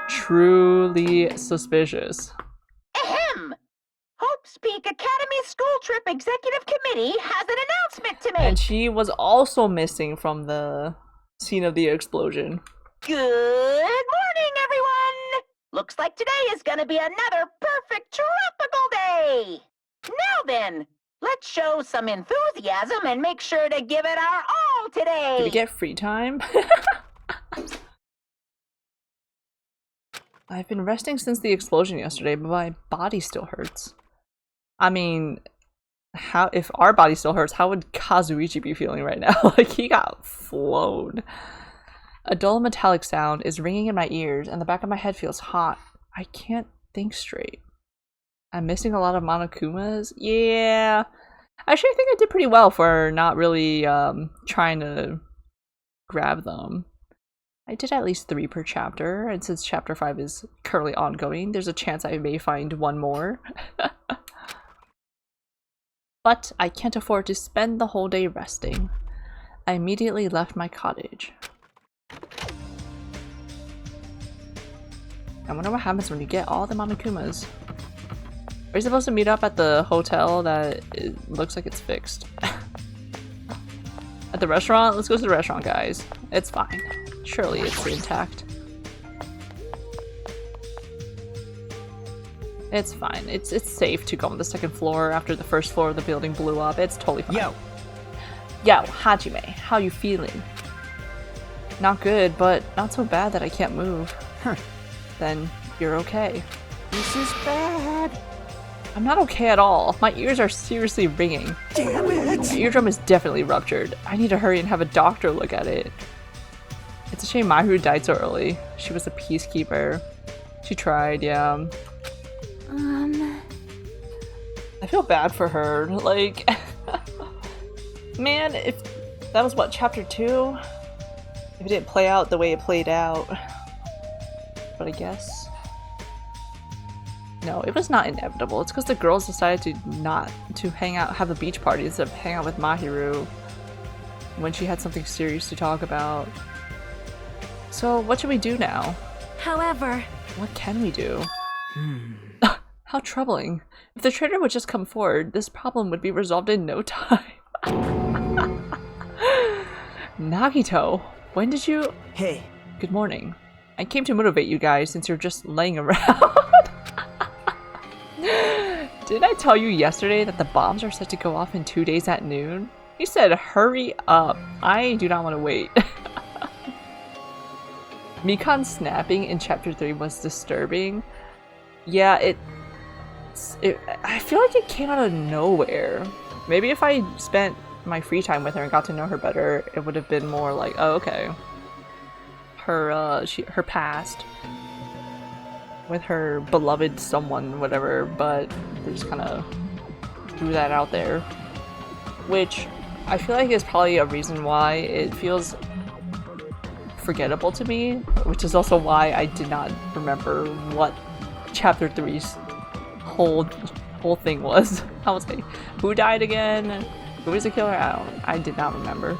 Truly suspicious. Ahem! Hope's Peak Academy School Trip Executive Committee has an announcement to make. And she was also missing from the scene of the explosion. Good morning, everyone! Looks like today is gonna be another perfect tropical day! Now then, let's show some enthusiasm and make sure to give it our all today! Did we get free time? I've been resting since the explosion yesterday, but my body still hurts. I mean, if our body still hurts, how would Kazuichi be feeling right now? Like, he got flown. A dull metallic sound is ringing in my ears, and the back of my head feels hot. I can't think straight. I'm missing a lot of Monokumas? Yeah. Actually, I think I did pretty well for not really trying to grab them. I did at least 3 per chapter, and since chapter 5 is currently ongoing, there's a chance I may find one more. But I can't afford to spend the whole day resting. I immediately left my cottage. I wonder what happens when you get all the Monokumas. Are you supposed to meet up at the hotel that it looks like it's fixed? At the restaurant? Let's go to the restaurant, guys. It's fine. Surely it's intact. It's fine. It's safe to go on the second floor after the first floor of the building blew up. It's totally fine. Yo, Hajime, how you feeling? Not good, but not so bad that I can't move. Huh. Then you're okay. This is bad. I'm not okay at all. My ears are seriously ringing. Damn it! My eardrum is definitely ruptured. I need to hurry and have a doctor look at it. It's a shame Mahiru died so early. She was a peacekeeper. She tried, yeah. I feel bad for her. Like, man, if that was what, chapter 2? If it didn't play out the way it played out. But I guess. No, it was not inevitable. It's because the girls decided to hang out, have a beach party instead of hang out with Mahiru when she had something serious to talk about. So what should we do now? However, What can we do? How troubling. If the traitor would just come forward, this problem would be resolved in no time. Nagito, when did you... Hey. Good morning. I came to motivate you guys since you're just laying around. Didn't I tell you yesterday that the bombs are set to go off in 2 days at noon? You said hurry up. I do not want to wait. Mikan snapping in chapter 3 was disturbing. Yeah, I feel like it came out of nowhere. Maybe if I spent my free time with her and got to know her better, it would have been more like, oh, okay. Her past with her beloved someone, whatever, but they just kind of threw that out there. Which I feel like is probably a reason why it feels forgettable to me, which is also why I did not remember what chapter 3's whole thing was. I was like, who died again? Who was the killer? I did not remember.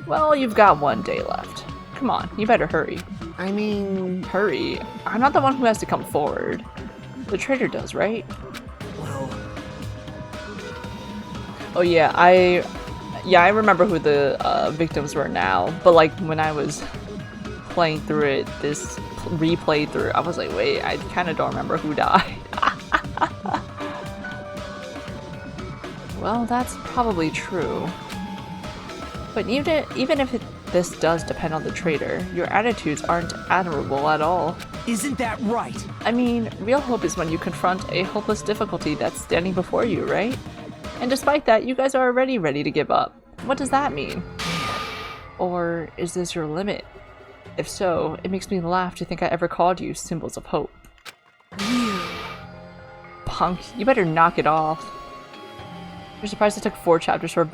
Well, you've got 1 day left. Come on, you better hurry. I mean... Hurry. I'm not the one who has to come forward. The traitor does, right? Well, Oh yeah, I remember who the victims were now, but like when I was playing through it, this replay through, I was like, wait, I kind of don't remember who died. Well, that's probably true. But even if this does depend on the traitor, your attitudes aren't admirable at all. isn't that right? I mean, real hope is when you confront a hopeless difficulty that's standing before you, right? And despite that, you guys are already ready to give up. What does that mean? Or is this your limit? If so, it makes me laugh to think I ever called you symbols of hope. You. Punk, you better knock it off. You're surprised it took 4 chapters for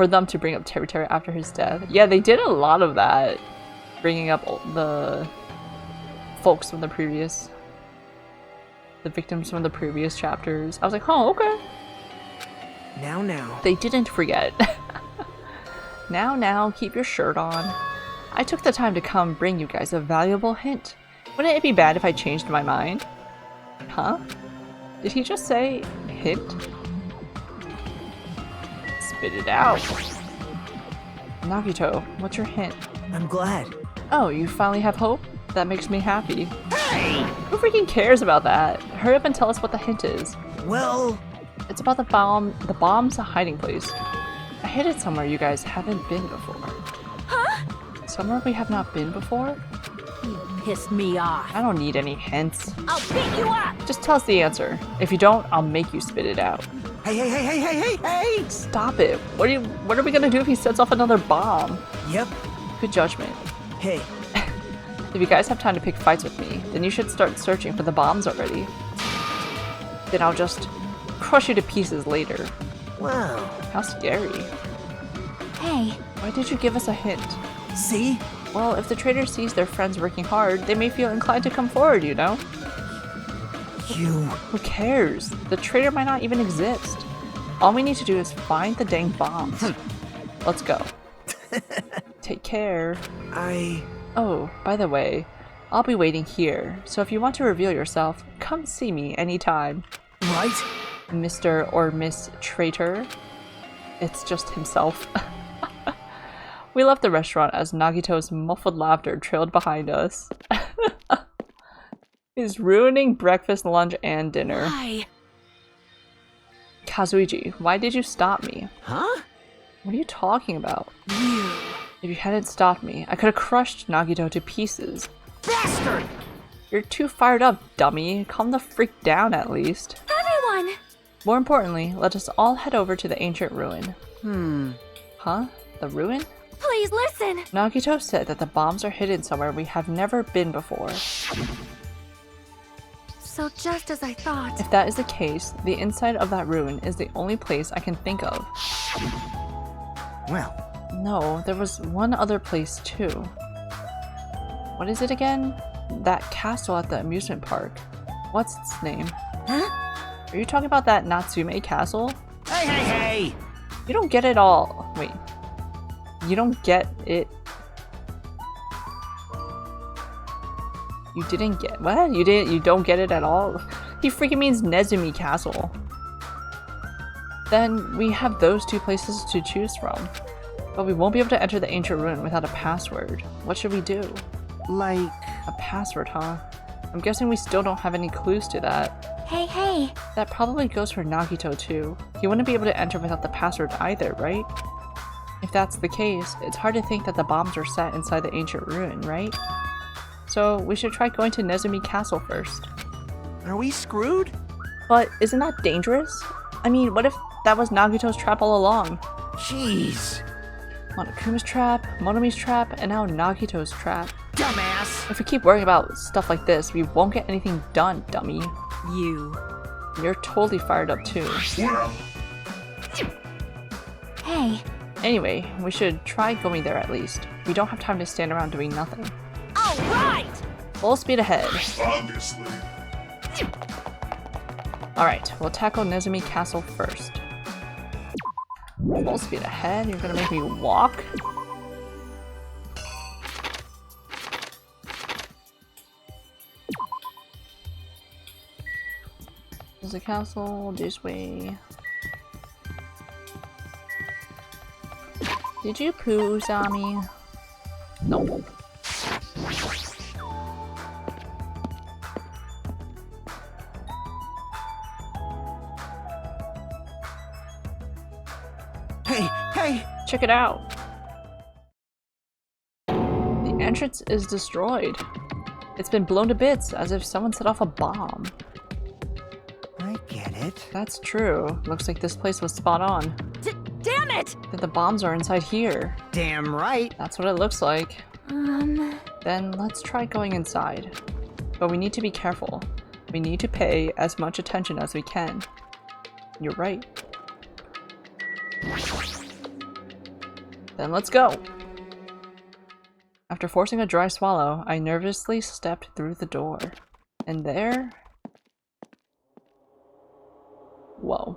them to bring up Terry after his death. Yeah, they did a lot of that. Bringing up the folks from the victims from the previous chapters. I was like, oh, okay. Now. They didn't forget. Now, keep your shirt on. I took the time to come bring you guys a valuable hint. Wouldn't it be bad if I changed my mind? Huh? Did he just say hint? Spit it out. Nagito, what's your hint? I'm glad. Oh, you finally have hope? That makes me happy. Hey! Who freaking cares about that? Hurry up and tell us what the hint is. Well, it's about the bomb. The bomb's a hiding place. I hid it somewhere you guys haven't been before. Huh? Somewhere we have not been before? You pissed me off. I don't need any hints. I'll beat you up! Just tell us the answer. If you don't, I'll make you spit it out. Hey! Stop it. What are we gonna do if he sets off another bomb? Yep. Good judgment. Hey. If you guys have time to pick fights with me, then you should start searching for the bombs already. Then I'll just crush you to pieces later. Wow. How scary. Hey. Why did you give us a hint? See? Well, if the traitor sees their friends working hard, they may feel inclined to come forward, you know? You... Who cares? The traitor might not even exist. All we need to do is find the dang bombs. Let's go. Take care. Oh, by the way, I'll be waiting here, so if you want to reveal yourself, come see me anytime. Right? Mr. or Miss Traitor. It's just himself. We left the restaurant as Nagito's muffled laughter trailed behind us. He's ruining breakfast, lunch, and dinner. Why? Kazuichi, why did you stop me? Huh? What are you talking about? You. If you hadn't stopped me, I could have crushed Nagito to pieces. Bastard! You're too fired up, dummy. Calm the freak down at least. Everyone! More importantly, let us all head over to the ancient ruin. Huh? The ruin? Please listen! Nagito said that the bombs are hidden somewhere we have never been before. So just as I thought. If that is the case, the inside of that ruin is the only place I can think of. Well, No, there was one other place too. What is it again? That castle at the amusement park. What's its name? Huh? Are you talking about that Natsume castle? Hey! You don't get it all. Wait. You don't get it. You didn't get what? You don't get it at all? He freaking means Nezumi Castle. Then we have those 2 places to choose from. But we won't be able to enter the ancient ruin without a password. What should we do? Like... A password, huh? I'm guessing we still don't have any clues to that. Hey. That probably goes for Nagito too. He wouldn't be able to enter without the password either, right? If that's the case, it's hard to think that the bombs are set inside the ancient ruin, right? So we should try going to Nezumi Castle first. Are we screwed? But isn't that dangerous? I mean, what if that was Nagito's trap all along? Jeez. Monokuma's trap, Monomi's trap, and now Nagito's trap. Dumbass! If we keep worrying about stuff like this, we won't get anything done, dummy. You. You're totally fired up too. Hey. Anyway, we should try going there at least. We don't have time to stand around doing nothing. All right! Full speed ahead. Obviously. Alright, we'll tackle Nezumi Castle first. Full speed ahead? You're gonna make me walk? There's a castle this way. Did you poo, Sami? No. Hey! Check it out! The entrance is destroyed. It's been blown to bits as if someone set off a bomb. I get it. That's true. Looks like this place was spot on. Damn it! That the bombs are inside here. Damn right. That's what it looks like. Then let's try going inside. But we need to be careful. We need to pay as much attention as we can. You're right. Then let's go! After forcing a dry swallow, I nervously stepped through the door. And there... Whoa.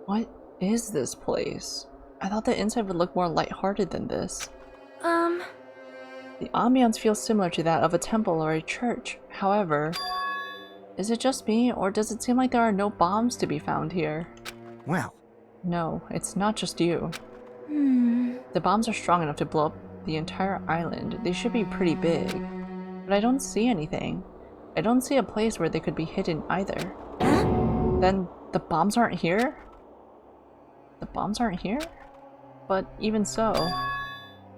What is this place? I thought the inside would look more lighthearted than this. The ambiance feels similar to that of a temple or a church. However, is it just me, or does it seem like there are no bombs to be found here? Well. No, it's not just you. The bombs are strong enough to blow up the entire island. They should be pretty big. But I don't see anything. I don't see a place where they could be hidden either. Then the bombs aren't here? The bombs aren't here? But even so,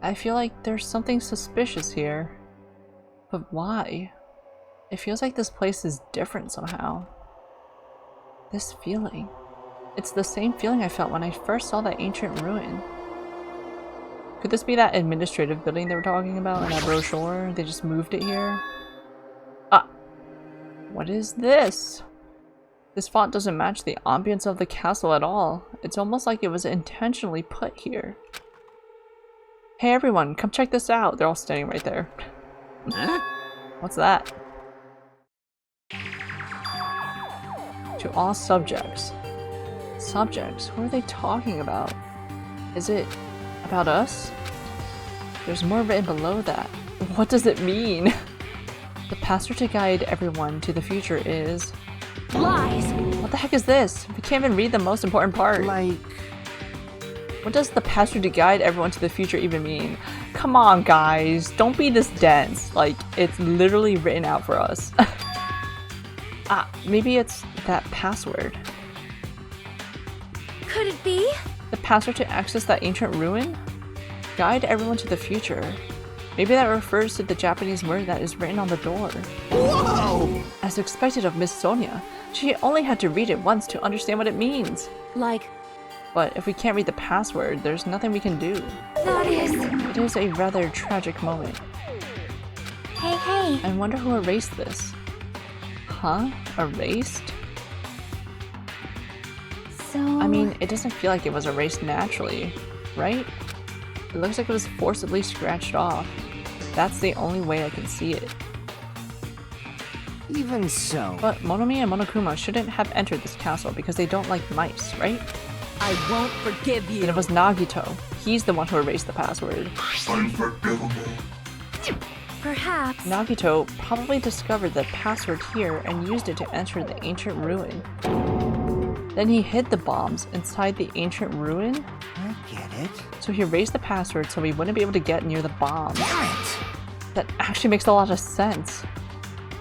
I feel like there's something suspicious here. But why? It feels like this place is different somehow. This feeling. It's the same feeling I felt when I first saw that ancient ruin. Could this be that administrative building they were talking about in that brochure? They just moved it here? Ah! What is this? This font doesn't match the ambience of the castle at all. It's almost like it was intentionally put here. Hey everyone, come check this out! They're all standing right there. What's that? To all subjects. Subjects? Who are they talking about? Is it about us? There's more written below that. What does it mean? The password to guide everyone to the future is... Lies! What the heck is this? We can't even read the most important part. Like... What does the password to guide everyone to the future even mean? Come on, guys. Don't be this dense. Like, it's literally written out for us. Maybe it's that password. Could it be? The password to access that ancient ruin? Guide everyone to the future. Maybe that refers to the Japanese word that is written on the door. Whoa! As expected of Miss Sonia, she only had to read it once to understand what it means. Like... But if we can't read the password, there's nothing we can do. That is... It is a rather tragic moment. Hey. I wonder who erased this. Huh? Erased? So... I mean, it doesn't feel like it was erased naturally, right? It looks like it was forcibly scratched off. That's the only way I can see it. Even so. But Monomi and Monokuma shouldn't have entered this castle because they don't like mice, right? I won't forgive you. Then it was Nagito. He's the one who erased the password. Unforgivable. Perhaps... Nagito probably discovered the password here and used it to enter the ancient ruin. Then he hid the bombs inside the ancient ruin? I get it. So he erased the password so we wouldn't be able to get near the bombs. Damn it! That actually makes a lot of sense.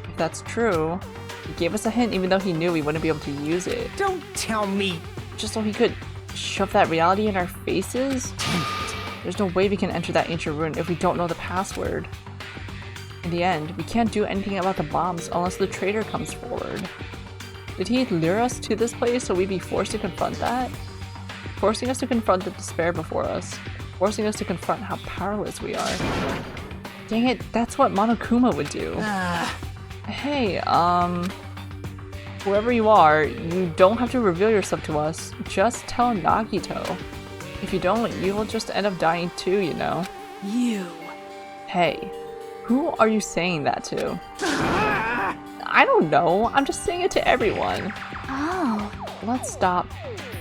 If that's true, he gave us a hint even though he knew we wouldn't be able to use it. Don't tell me! Just so he could shove that reality in our faces? There's no way we can enter that ancient ruin if we don't know the password. In the end, we can't do anything about the bombs unless the traitor comes forward. Did he lure us to this place so we'd be forced to confront that? Forcing us to confront the despair before us. Forcing us to confront how powerless we are. Dang it, that's what Monokuma would do. Hey, whoever you are, you don't have to reveal yourself to us. Just tell Nagito. If you don't, you will just end up dying too, you know. You. Hey, who are you saying that to? I don't know. I'm just saying it to everyone. Oh. Let's stop.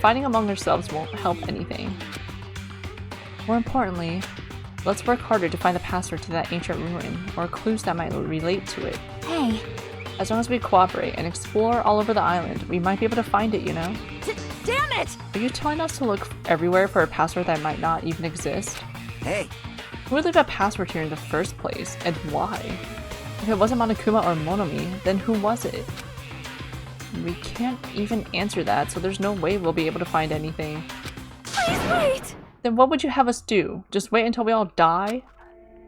Fighting among ourselves won't help anything. More importantly, let's work harder to find the password to that ancient ruin, or clues that might relate to it. Hey, As long as we cooperate and explore all over the island, we might be able to find it, you know? Damn it! Are you telling us to look everywhere for a password that might not even exist? Hey, Who would leave a password here in the first place, and why? If it wasn't Monokuma or Monomi, then who was it? We can't even answer that, so there's no way we'll be able to find anything. Please wait! Then what would you have us do? Just wait until we all die?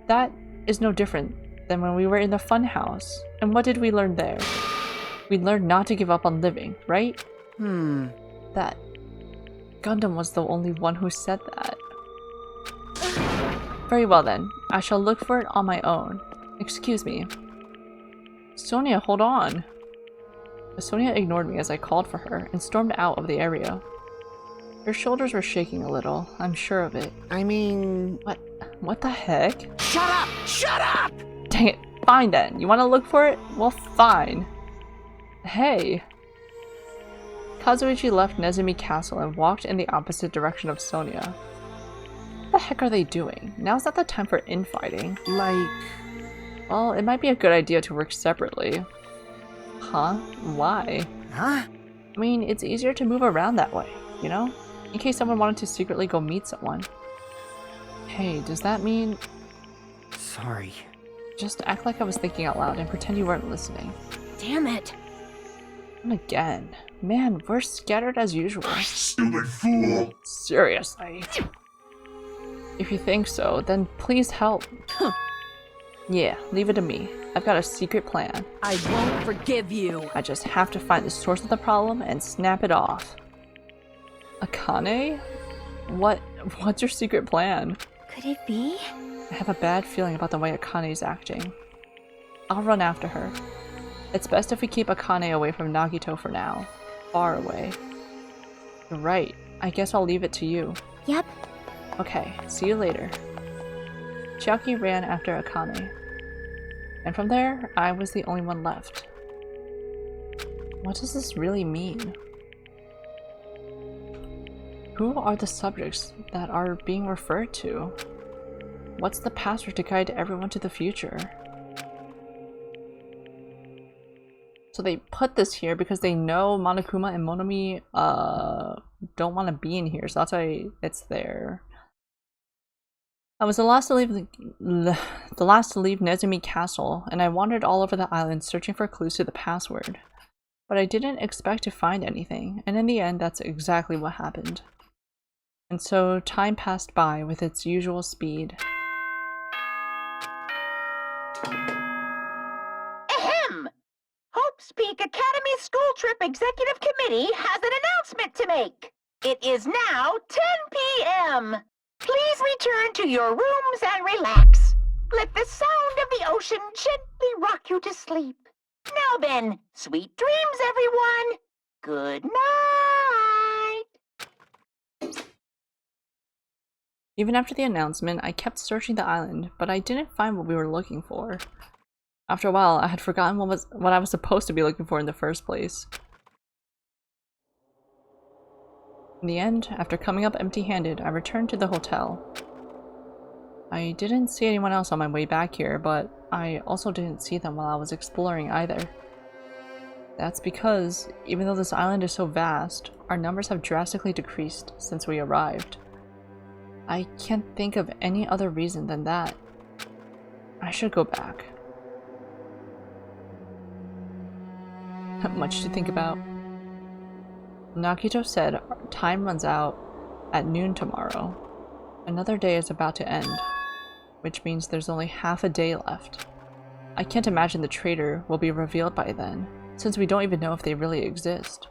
That is no different than when we were in the funhouse. And what did we learn there? We learned not to give up on living, right? That Gundam was the only one who said that. Very well then, I shall look for it on my own. Excuse me. Sonia, hold on. Sonia ignored me as I called for her and stormed out of the area. Her shoulders were shaking a little, I'm sure of it. I mean... What the heck? Shut up! Shut up! Dang it, fine then. You want to look for it? Well, fine. Hey. Kazuichi left Nezumi Castle and walked in the opposite direction of Sonia. What the heck are they doing? Now's not the time for infighting. like... Well, it might be a good idea to work separately. Huh? Why? Huh? I mean, it's easier to move around that way, you know? In case someone wanted to secretly go meet someone. Hey, does that mean... Sorry. Just act like I was thinking out loud and pretend you weren't listening. Damn it. And again. Man, we're scattered as usual. Stupid fool! Seriously. If you think so, then please help. Yeah, leave it to me. I've got a secret plan. I won't forgive you. I just have to find the source of the problem and snap it off. Akane? What's your secret plan? Could it be? I have a bad feeling about the way Akane's acting. I'll run after her. It's best if we keep Akane away from Nagito for now. Far away. You're right. I guess I'll leave it to you. Yep. Okay, see you later. Chiaki ran after Akane. And from there, I was the only one left. What does this really mean? Who are the subjects that are being referred to? What's the password to guide everyone to the future? So they put this here because they know Monokuma and Monomi don't want to be in here, so that's why it's there. I was the last to leave Nezumi Castle, and I wandered all over the island searching for clues to the password. But I didn't expect to find anything, and in the end that's exactly what happened. And so time passed by with its usual speed. Ahem! Hope's Peak Academy School Trip Executive Committee has an announcement to make. It is now 10 p.m. Please return to your rooms and relax. Let the sound of the ocean gently rock you to sleep. Now then, sweet dreams, everyone. Good night. Even after the announcement, I kept searching the island, but I didn't find what we were looking for. After a while, I had forgotten what I was supposed to be looking for in the first place. In the end, after coming up empty-handed, I returned to the hotel. I didn't see anyone else on my way back here, but I also didn't see them while I was exploring either. That's because, even though this island is so vast, our numbers have drastically decreased since we arrived. I can't think of any other reason than that. I should go back. Not much to think about. Nagito said time runs out at noon tomorrow. Another day is about to end, which means there's only half a day left. I can't imagine the traitor will be revealed by then, since we don't even know if they really exist.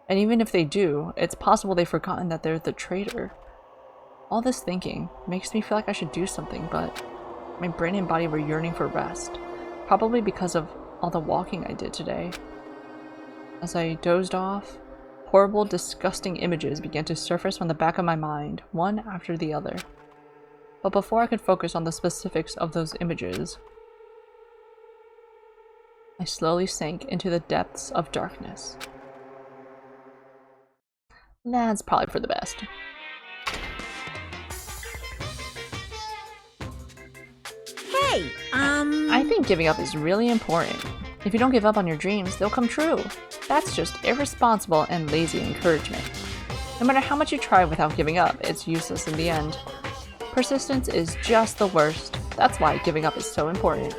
And even if they do, it's possible they've forgotten that they're the traitor. All this thinking makes me feel like I should do something, but my brain and body were yearning for rest, probably because of all the walking I did today. As I dozed off, horrible, disgusting images began to surface on the back of my mind, one after the other. But before I could focus on the specifics of those images, I slowly sank into the depths of darkness. That's probably for the best. Hey, I think giving up is really important. If you don't give up on your dreams, they'll come true. That's just irresponsible and lazy encouragement. No matter how much you try without giving up, it's useless in the end. Persistence is just the worst. That's why giving up is so important.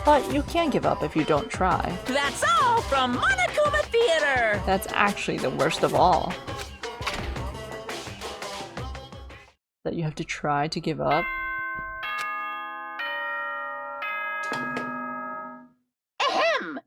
But you can give up if you don't try. That's all from Monokuma Theater! That's actually the worst of all. That you have to try to give up. Ahem!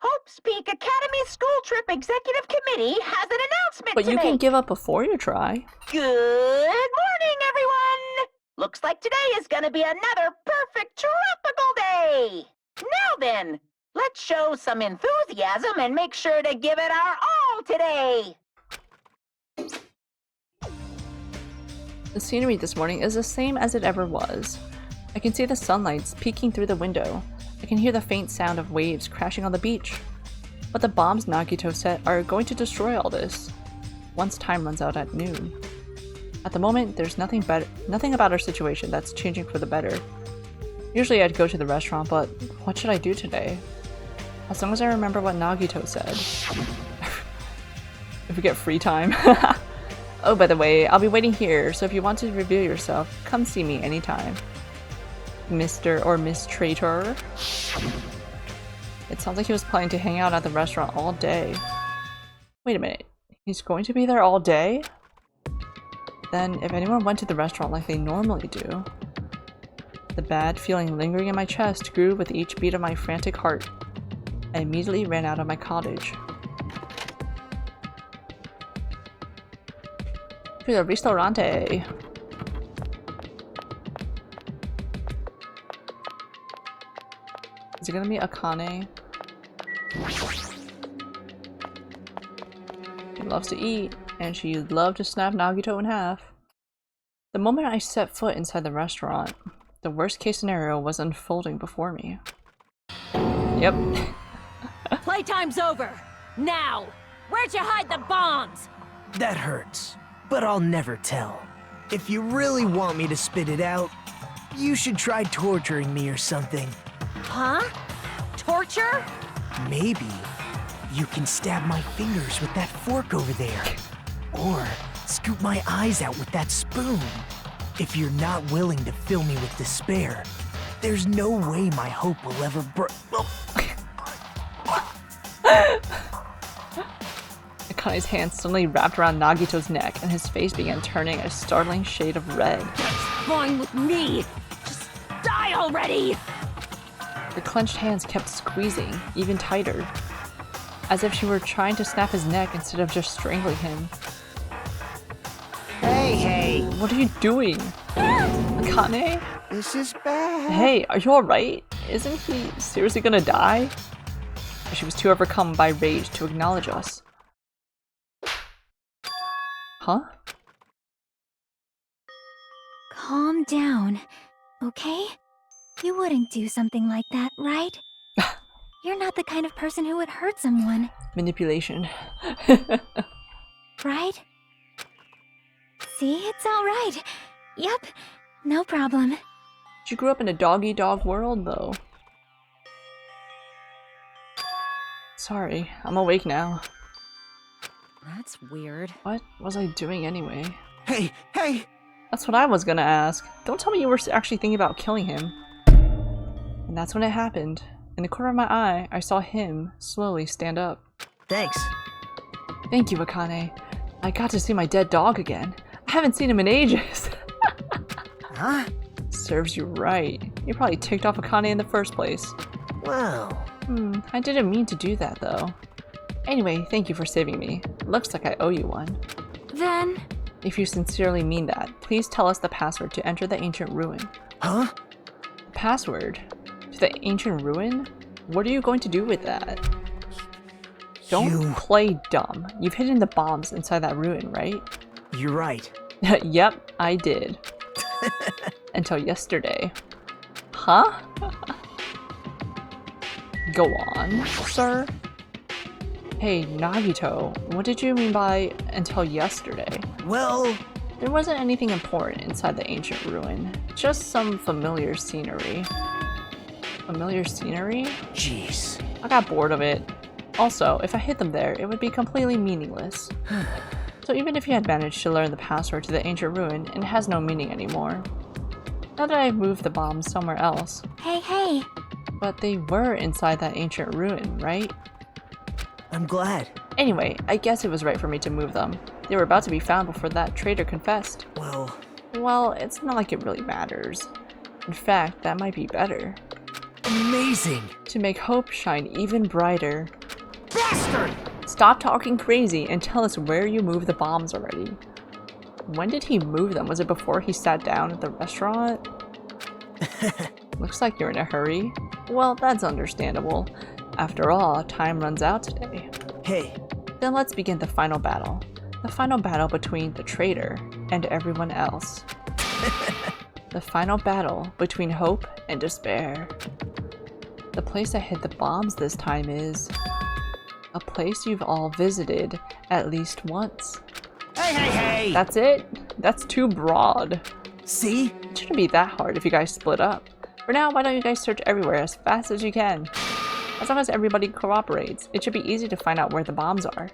Hope's Peak Academy School Trip Executive Committee has an announcement But to you make. can give up before you try. Good morning, everyone! Looks like today is gonna be another perfect tropical day! Now then, let's show some enthusiasm and make sure to give it our all today! The scenery this morning is the same as it ever was. I can see the sunlight peeking through the window. I can hear the faint sound of waves crashing on the beach. But the bombs Nagito set are going to destroy all this once time runs out at noon. At the moment, there's nothing about our situation that's changing for the better. Usually I'd go to the restaurant, but what should I do today? As long as I remember what Nagito said. If we get free time. Oh, by the way, I'll be waiting here, so if you want to reveal yourself, come see me anytime. Mr. or Miss Traitor. It sounds like he was planning to hang out at the restaurant all day. Wait a minute, he's going to be there all day? Then, if anyone went to the restaurant like they normally do... The bad feeling lingering in my chest grew with each beat of my frantic heart. I immediately ran out of my cottage. To the ristorante. Is it gonna be Akane? She loves to eat, and she'd love to snap Nagito in half. The moment I set foot inside the restaurant, the worst case scenario was unfolding before me. Yep. Playtime's over. Now! Where'd you hide the bombs? That hurts, but I'll never tell. If you really want me to spit it out, you should try torturing me or something. Huh? Torture? Maybe you can stab my fingers with that fork over there. Or scoop my eyes out with that spoon. If you're not willing to fill me with despair, there's no way my hope will ever Akane's hand suddenly wrapped around Nagito's neck, and his face began turning a startling shade of red. Fine with me! Just die already! Her clenched hands kept squeezing, even tighter, as if she were trying to snap his neck instead of just strangling him. Hey! What are you doing? Akane? This is bad. Hey, are you alright? Isn't he seriously gonna die? She was too overcome by rage to acknowledge us. Huh? Calm down, okay? You wouldn't do something like that, right? You're not the kind of person who would hurt someone, Manipulation. right? See, it's alright. Yep, no problem. She grew up in a dog-eat-dog world, though. Sorry, I'm awake now. That's weird. What was I doing anyway? Hey! That's what I was gonna ask. Don't tell me you were actually thinking about killing him. And that's when it happened. In the corner of my eye, I saw him slowly stand up. Thanks. Thank you, Akane. I got to see my dead dog again. I haven't seen him in ages. Huh? Serves you right. You probably ticked off Akane in the first place. Well... I didn't mean to do that, though. Anyway, thank you for saving me. Looks like I owe you one. Then... If you sincerely mean that, please tell us the password to enter the ancient ruin. Huh? The password? To the ancient ruin? What are you going to do with that? Don't play dumb. You've hidden the bombs inside that ruin, right? You're right. Yep, I did. Until yesterday. Huh? Go on, sir. Hey, Nagito, what did you mean by until yesterday? Well... There wasn't anything important inside the ancient ruin. Just some familiar scenery. Familiar scenery? Jeez. I got bored of it. Also, if I hid them there, it would be completely meaningless. So even if you had managed to learn the password to the ancient ruin, it has no meaning anymore. Now that I've moved the bombs somewhere else. Hey. But they were inside that ancient ruin, right? I'm glad. Anyway, I guess it was right for me to move them. They were about to be found before that traitor confessed. Well, it's not like it really matters. In fact, that might be better. Amazing! To make hope shine even brighter. Bastard! Stop talking crazy and tell us where you moved the bombs already. When did he move them? Was it before he sat down at the restaurant? Looks like you're in a hurry. Well, that's understandable. After all, time runs out today. Hey. Then let's begin the final battle. The final battle between the traitor and everyone else. The final battle between hope and despair. The place I hid the bombs this time is a place you've all visited at least once. Hey! That's it? That's too broad. See? It shouldn't be that hard if you guys split up. For now, why don't you guys search everywhere as fast as you can? As long as everybody cooperates, it should be easy to find out where the bombs are.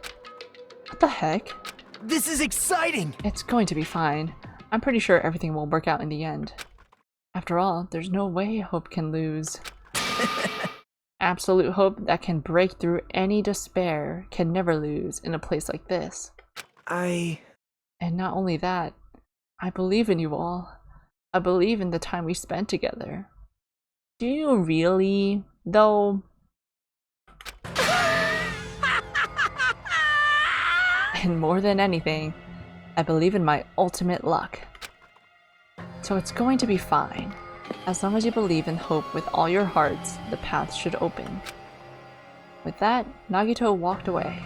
What the heck? This is exciting! It's going to be fine. I'm pretty sure everything will work out in the end. After all, there's no way hope can lose. Absolute hope that can break through any despair can never lose in a place like this. And not only that, I believe in you all. I believe in the time we spent together. Do you really, though? And more than anything, I believe in my ultimate luck. So it's going to be fine. As long as you believe in hope with all your hearts, the path should open. With that, Nagito walked away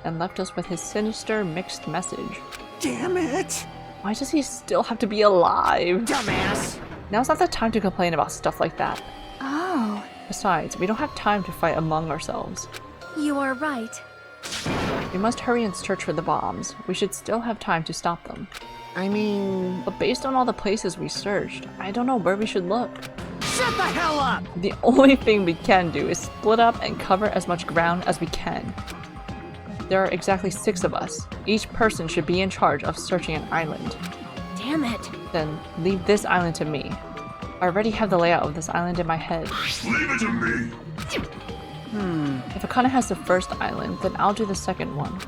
and left us with his sinister mixed message. Damn it! Why does he still have to be alive? Dumbass! Now's not the time to complain about stuff like that. Oh. Besides, we don't have time to fight among ourselves. You are right. We must hurry and search for the bombs. We should still have time to stop them. I mean... But based on all the places we searched, I don't know where we should look. Shut the hell up! The only thing we can do is split up and cover as much ground as we can. There are exactly 6 of us. Each person should be in charge of searching an island. Damn it. Then leave this island to me. I already have the layout of this island in my head. Leave it to me! If Akane has the first island, then I'll do the second one.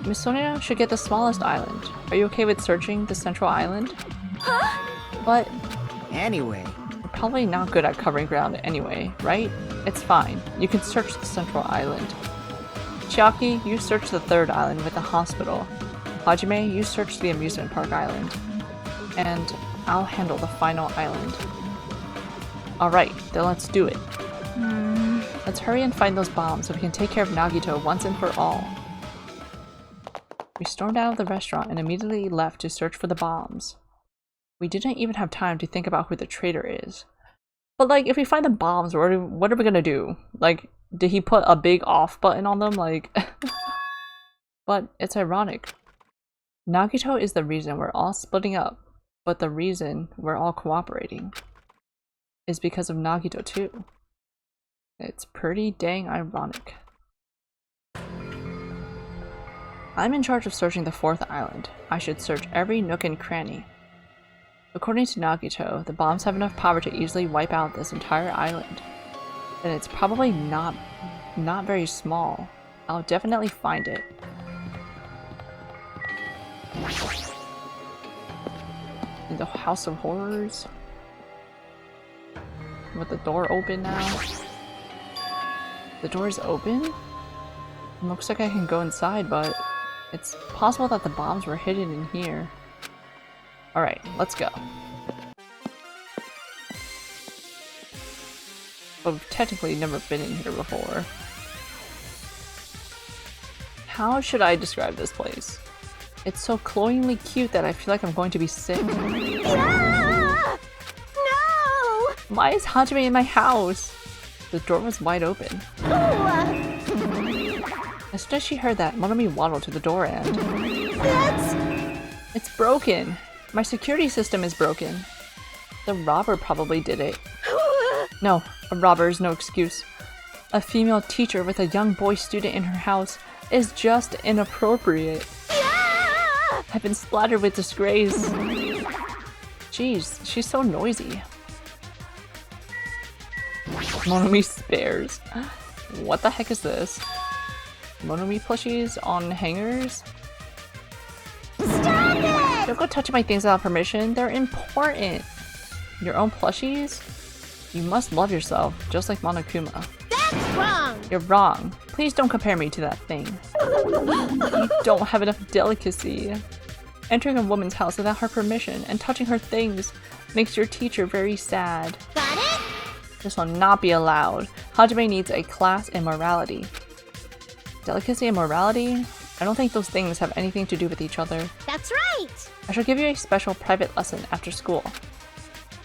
Miss Sonia should get the smallest island. Are you okay with searching the central island? Huh? But Anyway. we're probably not good at covering ground anyway, right? It's fine. You can search the central island. Chiaki, you search the third island with the hospital. Hajime, you search the amusement park island. And I'll handle the final island. Alright, then let's do it. Let's hurry and find those bombs so we can take care of Nagito once and for all. We stormed out of the restaurant and immediately left to search for the bombs. We didn't even have time to think about who the traitor is. But like, if we find the bombs, what are we gonna do? Like, did he put a big off button on them? Like, but it's ironic. Nagito is the reason we're all splitting up, but the reason we're all cooperating is because of Nagito too. It's pretty dang ironic. I'm in charge of searching the 4th island. I should search every nook and cranny. According to Nagito, the bombs have enough power to easily wipe out this entire island. And it's probably not very small. I'll definitely find it. In the House of Horrors? With the door open now? The door is open? It looks like I can go inside, but it's possible that the bombs were hidden in here. Alright, let's go. But we've technically never been in here before. How should I describe this place? It's so cloyingly cute that I feel like I'm going to be sick. Ah! No! Why is Hajime in my house? The door was wide open. As soon as she heard that, Monomi waddled to the door and... It's broken! My security system is broken. The robber probably did it. No, a robber is no excuse. A female teacher with a young boy student in her house is just inappropriate. I've been splattered with disgrace. Jeez, she's so noisy. Monomi spares. What the heck is this? Monomi plushies on hangers? Stop it! Don't go touching my things without permission. They're important. Your own plushies? You must love yourself, just like Monokuma. That's wrong! You're wrong. Please don't compare me to that thing. You don't have enough delicacy. Entering a woman's house without her permission and touching her things makes your teacher very sad. Got it? This will not be allowed. Hajime needs a class in morality. Delicacy and morality? I don't think those things have anything to do with each other. That's right! I shall give you a special private lesson after school.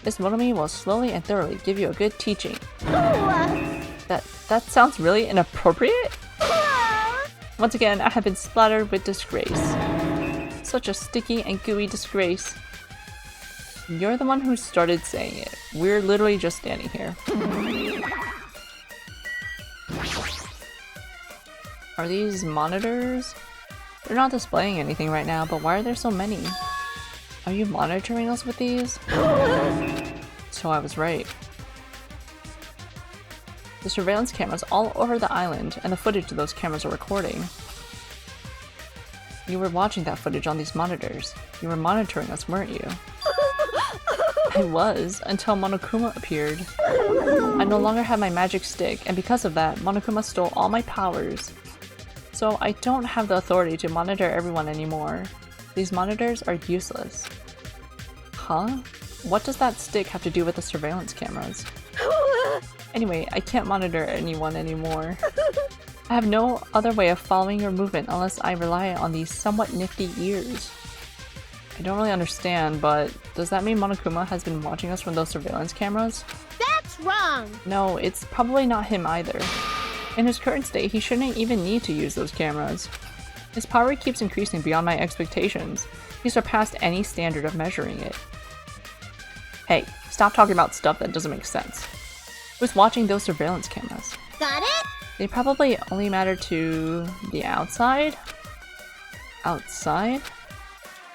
Miss Monomi will slowly and thoroughly give you a good teaching. That sounds really inappropriate? Once again, I have been splattered with disgrace. Such a sticky and gooey disgrace. You're the one who started saying it. We're literally just standing here. Are these monitors? They're not displaying anything right now, but why are there so many? Are you monitoring us with these? So I was right. The surveillance cameras all over the island, and the footage of those cameras are recording. You were watching that footage on these monitors. You were monitoring us, weren't you? I was, until Monokuma appeared. I no longer have my magic stick, and because of that, Monokuma stole all my powers. So I don't have the authority to monitor everyone anymore. These monitors are useless. Huh? What does that stick have to do with the surveillance cameras? Anyway, I can't monitor anyone anymore. I have no other way of following your movement unless I rely on these somewhat nifty ears. I don't really understand, but does that mean Monokuma has been watching us from those surveillance cameras? That's wrong! No, it's probably not him either. In his current state, he shouldn't even need to use those cameras. His power keeps increasing beyond my expectations. He surpassed any standard of measuring it. Hey, stop talking about stuff that doesn't make sense. Who's watching those surveillance cameras? Got it? They probably only matter to the outside? Outside?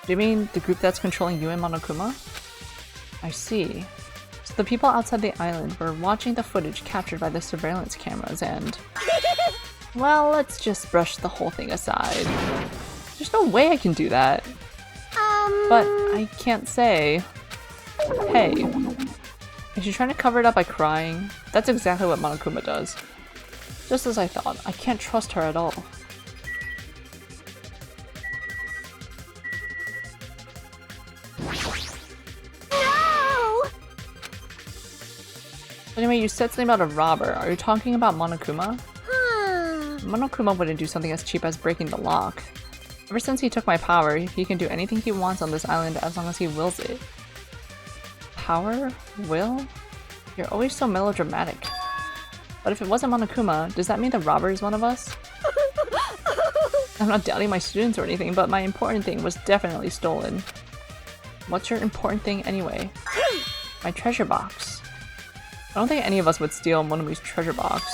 Do you mean the group that's controlling you and Monokuma? I see. So the people outside the island were watching the footage captured by the surveillance cameras and... Well, let's just brush the whole thing aside. There's no way I can do that. But I can't say... Hey, is she trying to cover it up by crying? That's exactly what Monokuma does. Just as I thought, I can't trust her at all. No! Anyway, you said something about a robber. Are you talking about Monokuma? Monokuma wouldn't do something as cheap as breaking the lock. Ever since he took my power, he can do anything he wants on this island as long as he wills it. Power? Will? You're always so melodramatic. But if it wasn't Monokuma, does that mean the robber is one of us? I'm not doubting my students or anything, but my important thing was definitely stolen. What's your important thing anyway? My treasure box. I don't think any of us would steal Monomi's treasure box.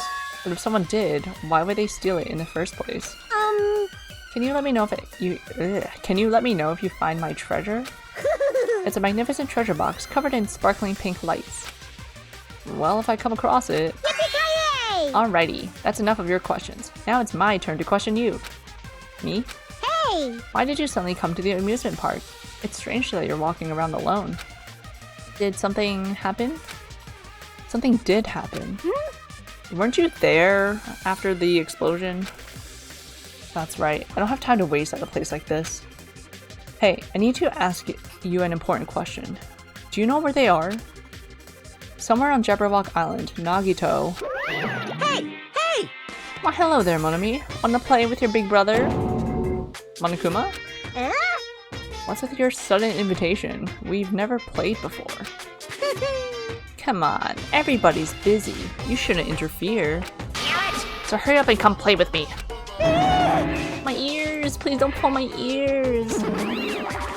But if someone did, why would they steal it in the first place? Can you let me know if you find my treasure? It's a magnificent treasure box covered in sparkling pink lights. Well, if I come across it... Yippee-ki-yay! Alrighty, that's enough of your questions. Now it's my turn to question you. Me? Hey! Why did you suddenly come to the amusement park? It's strange that you're walking around alone. Did something happen? Something did happen. Weren't you there after the explosion? That's right. I don't have time to waste at a place like this. Hey, I need to ask you an important question. Do you know where they are? Somewhere on Jabberwock Island, Nagito. Hey! Hey! Why, hello there, Monomi. Wanna play with your big brother? Monokuma? What's with your sudden invitation? We've never played before. Come on, everybody's busy. You shouldn't interfere. So hurry up and come play with me. My ears! Please don't pull my ears!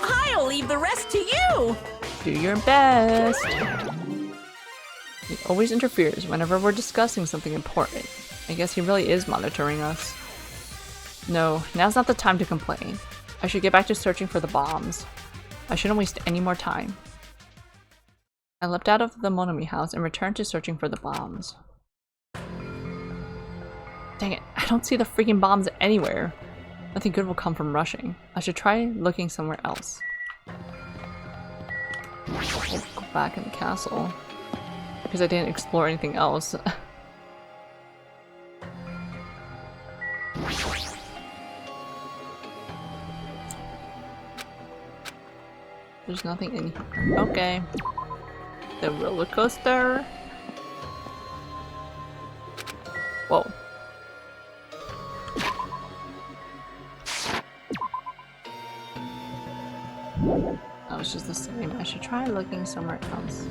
I'll leave the rest to you! Do your best! He always interferes whenever we're discussing something important. I guess he really is monitoring us. No, now's not the time to complain. I should get back to searching for the bombs. I shouldn't waste any more time. I leapt out of the Monomi house and returned to searching for the bombs. Dang it, I don't see the freaking bombs anywhere. Nothing good will come from rushing. I should try looking somewhere else. I'll go back in the castle. Because I didn't explore anything else. There's nothing in here. Okay. The roller coaster. Whoa. That was just the same. I should try looking somewhere else.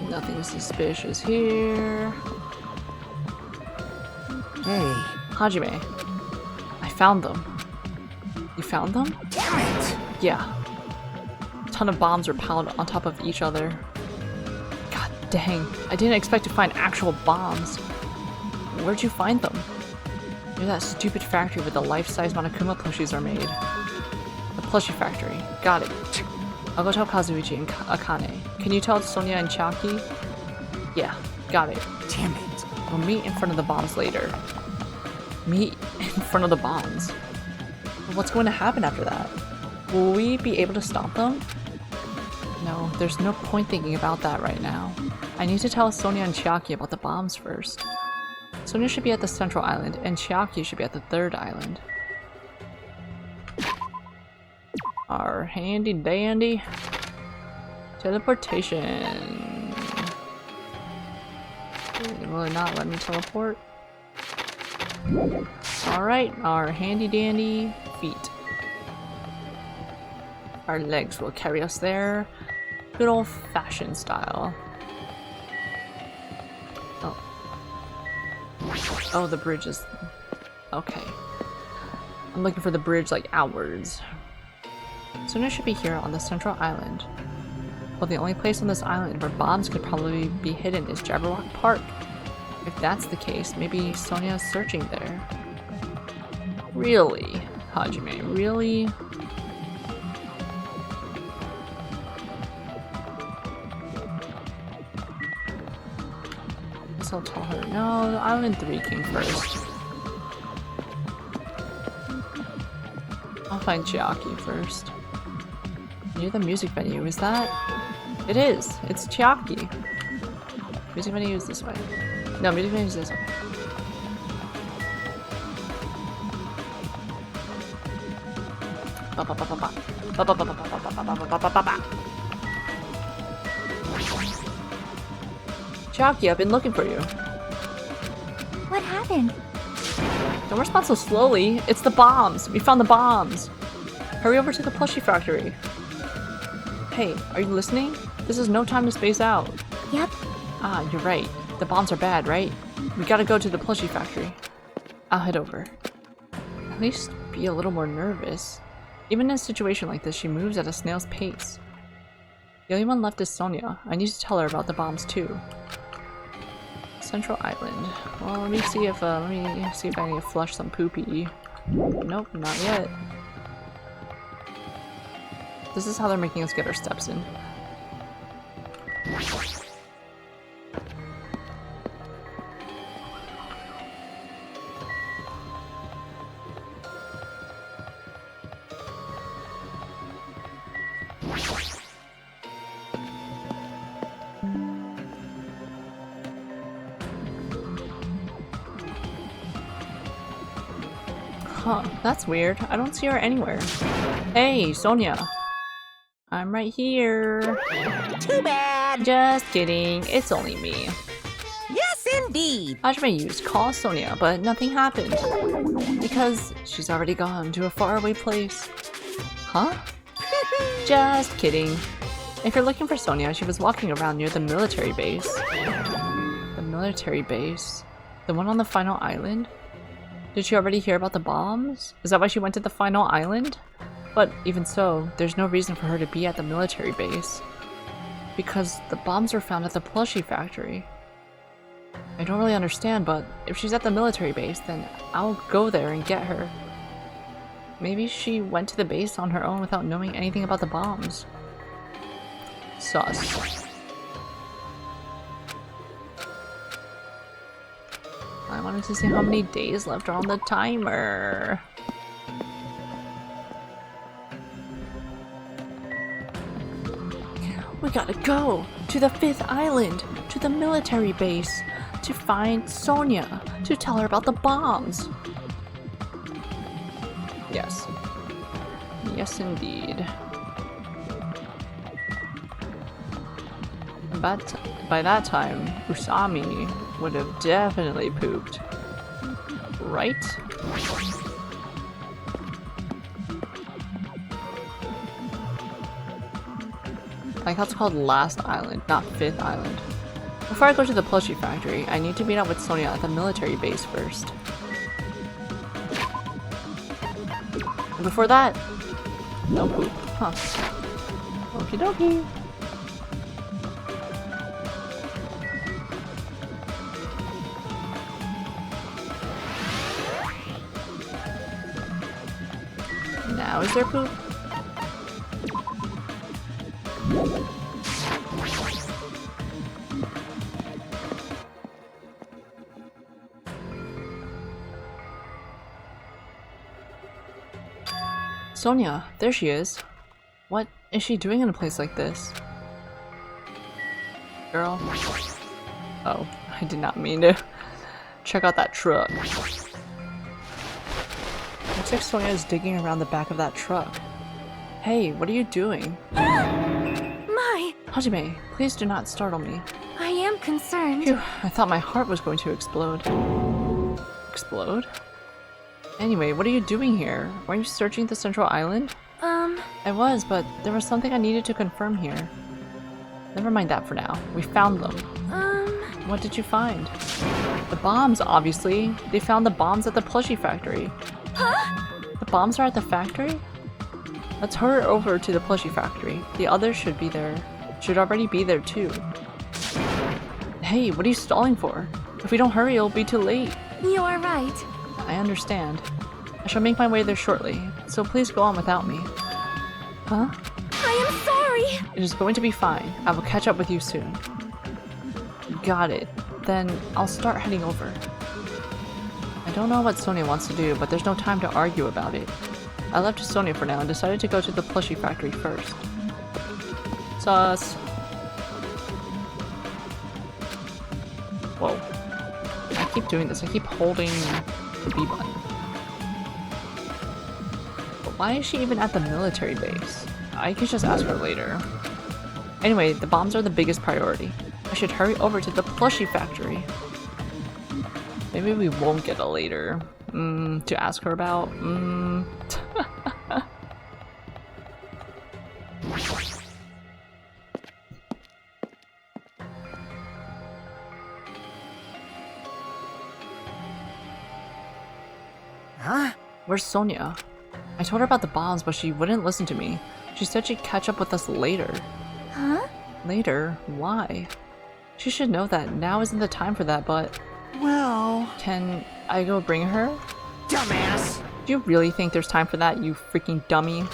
Nothing suspicious here. Hey. Hajime, I found them. You found them? Damn it! Yeah. A ton of bombs are piled on top of each other. God dang, I didn't expect to find actual bombs. Where'd you find them? Near that stupid factory where the life-size Monokuma plushies are made. The plushie factory. Got it. I'll go tell Kazuichi and Akane. Can you tell Sonia and Chiaki? Yeah, got it. Damn it. We'll meet in front of the bombs later. Meet in front of the bombs? What's going to happen after that? Will we be able to stop them? No, there's no point thinking about that right now. I need to tell Sonia and Chiaki about the bombs first. Sonia should be at the central island, and Chiaki should be at the third island. Our handy dandy teleportation. Will it not let me teleport? Alright, our handy dandy feet. Our legs will carry us there. Good old fashioned style. Oh. Oh, the bridge is... Okay. I'm looking for the bridge like outwards. Sonia should be here on the central island. Well, the only place on this island where bombs could probably be hidden is Jabberwock Park. If that's the case, maybe Sonia's searching there. Really? Hajime, really? Guess I'll tell her. No, Island 3 came first. I'll find Chiaki first. Near the music venue, is that? It is! It's Chiaki! Music venue is this way. No, music venue is this way. Chiaki, I've been looking for you. What happened? Don't respond so slowly. It's the bombs. We found the bombs. Hurry over to the plushie factory. Hey, are you listening? This is no time to space out. Yep. Ah, you're right. The bombs are bad, right? We gotta go to the plushie factory. I'll head over. At least be a little more nervous. Even in a situation like this, she moves at a snail's pace. The only one left is Sonia. I need to tell her about the bombs too. Central Island. Well, let me see if I need to flush some poopy. Nope, not yet. This is how they're making us get our steps in. Huh, that's weird. I don't see her anywhere. Hey, Sonia. I'm right here. Too bad. Just kidding. It's only me. Yes, indeed. Hajime used call Sonia, but nothing happened. Because she's already gone to a faraway place. Huh? Just kidding. If you're looking for Sonia, she was walking around near the military base. The military base. The one on the final island? Did she already hear about the bombs? Is that why she went to the final island? But even so, there's no reason for her to be at the military base. Because the bombs were found at the plushie factory. I don't really understand, but if she's at the military base, then I'll go there and get her. Maybe she went to the base on her own without knowing anything about the bombs. Sus. I wanted to see how many days left are on the timer. We gotta go to the 5th island, to the military base, to find Sonia, to tell her about the bombs. Yes. Yes, indeed. But by that time, Usami would have definitely pooped. Right? Like that's called Last Island, not 5th Island. Before I go to the plushie factory, I need to meet up with Sonia at the military base first. And before that, no poop. Huh. Okie dokie. Now is there poop? Sonia, there she is. What is she doing in a place like this? Girl. Oh, I did not mean to. Check out that truck. Looks like Sonia is digging around the back of that truck. Hey, what are you doing? My! Hajime, please do not startle me. I am concerned. Phew, I thought my heart was going to explode. Explode? Anyway, what are you doing here? Weren't you searching the central island? I was, but there was something I needed to confirm here. Never mind that for now. We found them. What did you find? The bombs, obviously. They found the bombs at the plushie factory. Huh? The bombs are at the factory? Let's hurry over to the plushie factory. The others should be there. Should already be there too. Hey, what are you stalling for? If we don't hurry, it'll be too late. You are right. I understand. I shall make my way there shortly, so please go on without me. Huh? I am sorry! It is going to be fine. I will catch up with you soon. Got it. Then I'll start heading over. I don't know what Sonia wants to do, but there's no time to argue about it. I left Sonia for now and decided to go to the plushie factory first. Sus. Whoa. I keep doing this. I keep holding the B button. But why is she even at the military base? I could just ask her later. Anyway, the bombs are the biggest priority. I should hurry over to the plushie factory. Maybe we won't get a later to ask her about. Huh? Where's Sonia? I told her about the bombs, but she wouldn't listen to me. She said she'd catch up with us later. Huh? Later? Why? She should know that now isn't the time for that, but... Well... Can I go bring her? Dumbass! Do you really think there's time for that, you freaking dummy?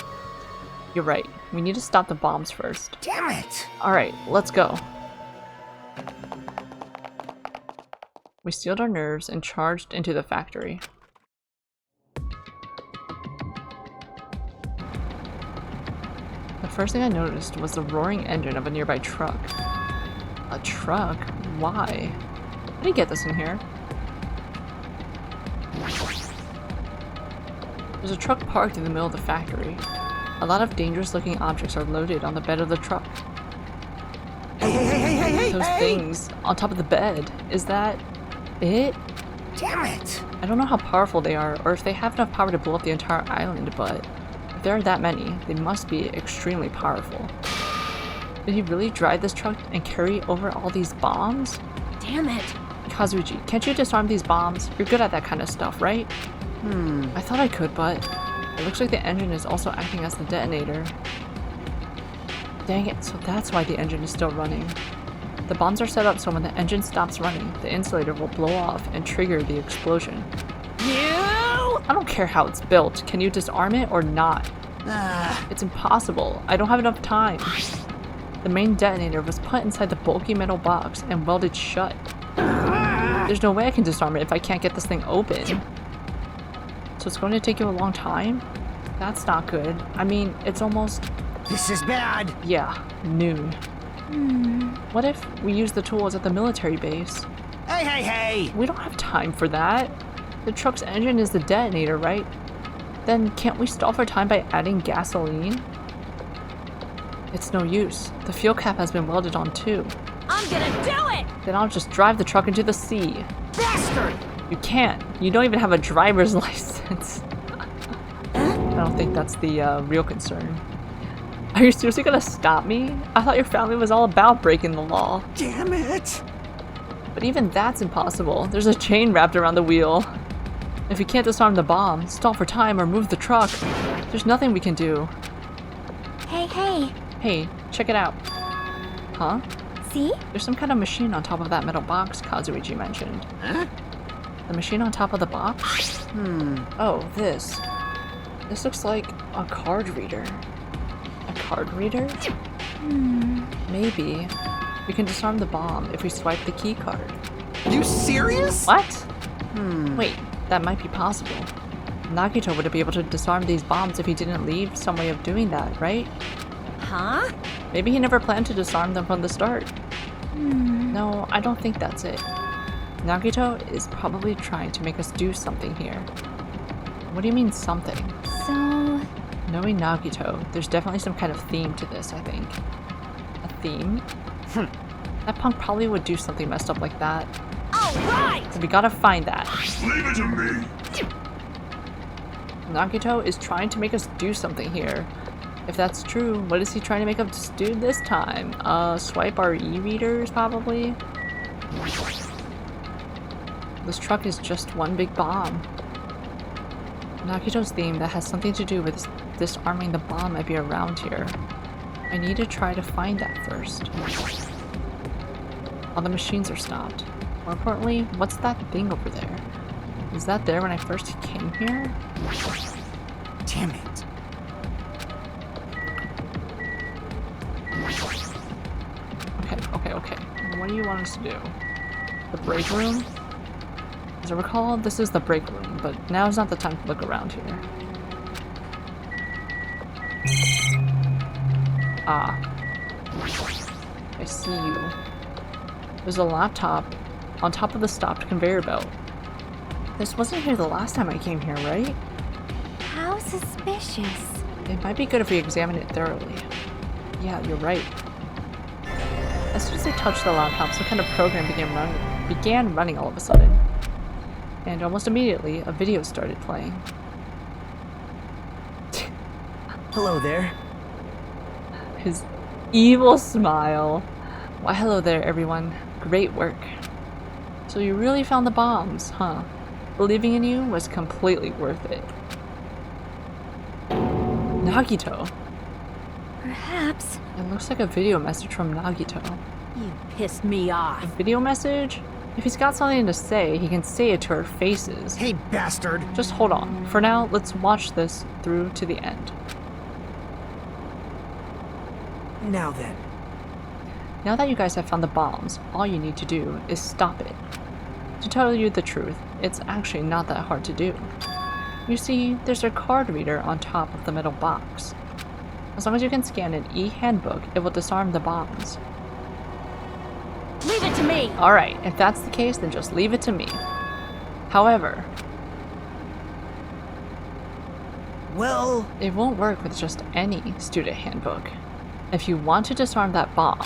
You're right. We need to stop the bombs first. Damn it! Alright, let's go. We steeled our nerves and charged into the factory. The first thing I noticed was the roaring engine of a nearby truck. A truck? Why? How did he get this in here? There's a truck parked in the middle of the factory. A lot of dangerous looking objects are loaded on the bed of the truck. Hey! Those things on top of the bed. Is that it? Damn it! I don't know how powerful they are or if they have enough power to blow up the entire island, but if there are that many, they must be extremely powerful. Did he really drive this truck and carry over all these bombs? Damn it. Kazuichi, can't you disarm these bombs? You're good at that kind of stuff, right? I thought I could, but it looks like the engine is also acting as the detonator. Dang it, so that's why the engine is still running. The bombs are set up so when the engine stops running, the insulator will blow off and trigger the explosion. I don't care how it's built. Can you disarm it or not? It's impossible. I don't have enough time. The main detonator was put inside the bulky metal box and welded shut. There's no way I can disarm it if I can't get this thing open. So it's going to take you a long time? That's not good. I mean, it's almost... This is bad! Yeah, noon. What if we use the tools at the military base? Hey! We don't have time for that. The truck's engine is the detonator, right? Then can't we stall for time by adding gasoline? It's no use. The fuel cap has been welded on too. I'm gonna do it! Then I'll just drive the truck into the sea. Bastard! You can't. You don't even have a driver's license. I don't think that's the real concern. Are you seriously gonna stop me? I thought your family was all about breaking the law. Damn it! But even that's impossible. There's a chain wrapped around the wheel. If we can't disarm the bomb, stall for time, or move the truck, there's nothing we can do. Hey. Hey, check it out. Huh? See? There's some kind of machine on top of that metal box Kazuichi mentioned. Huh? The machine on top of the box? Oh, this. This looks like a card reader. A card reader? Maybe. We can disarm the bomb if we swipe the key card. You serious? What? Wait, that might be possible. Nagito wouldn't be able to disarm these bombs if he didn't leave some way of doing that, right? Huh? Maybe he never planned to disarm them from the start. No, I don't think that's it. Nagito is probably trying to make us do something here. What do you mean, something? So... Knowing Nagito, there's definitely some kind of theme to this, I think. A theme? That punk probably would do something messed up like that. All right! So we gotta find that. Leave it to me! Nagito is trying to make us do something here. If that's true, what is he trying to make us do this time? Swipe our e-readers, probably? This truck is just one big bomb. Nagito's theme that has something to do with disarming the bomb might be around here. I need to try to find that first. All the machines are stopped. More importantly, what's that thing over there? Was that there when I first came here? Damn it. Okay. What do you want us to do? The break room? As I recall, this is the break room, but now is not the time to look around here. Ah. I see you. There's a laptop on top of the stopped conveyor belt. This wasn't here the last time I came here, right? How suspicious. It might be good if we examine it thoroughly. Yeah, you're right. As soon as I touched the laptop, some kind of program began running all of a sudden. And almost immediately, a video started playing. Hello there. His evil smile. Why, hello there, everyone. Great work. So you really found the bombs, huh? Believing in you was completely worth it. Nagito. Perhaps. It looks like a video message from Nagito. You pissed me off. A video message? If he's got something to say, he can say it to our faces. Hey, bastard! Just hold on. For now, let's watch this through to the end. Now then. Now that you guys have found the bombs, all you need to do is stop it. To tell you the truth, it's actually not that hard to do. You see, there's a card reader on top of the metal box. As long as you can scan an e-handbook, it will disarm the bombs. Leave it to me! Alright, if that's the case, then just leave it to me. However, Well, it won't work with just any student handbook. If you want to disarm that bomb,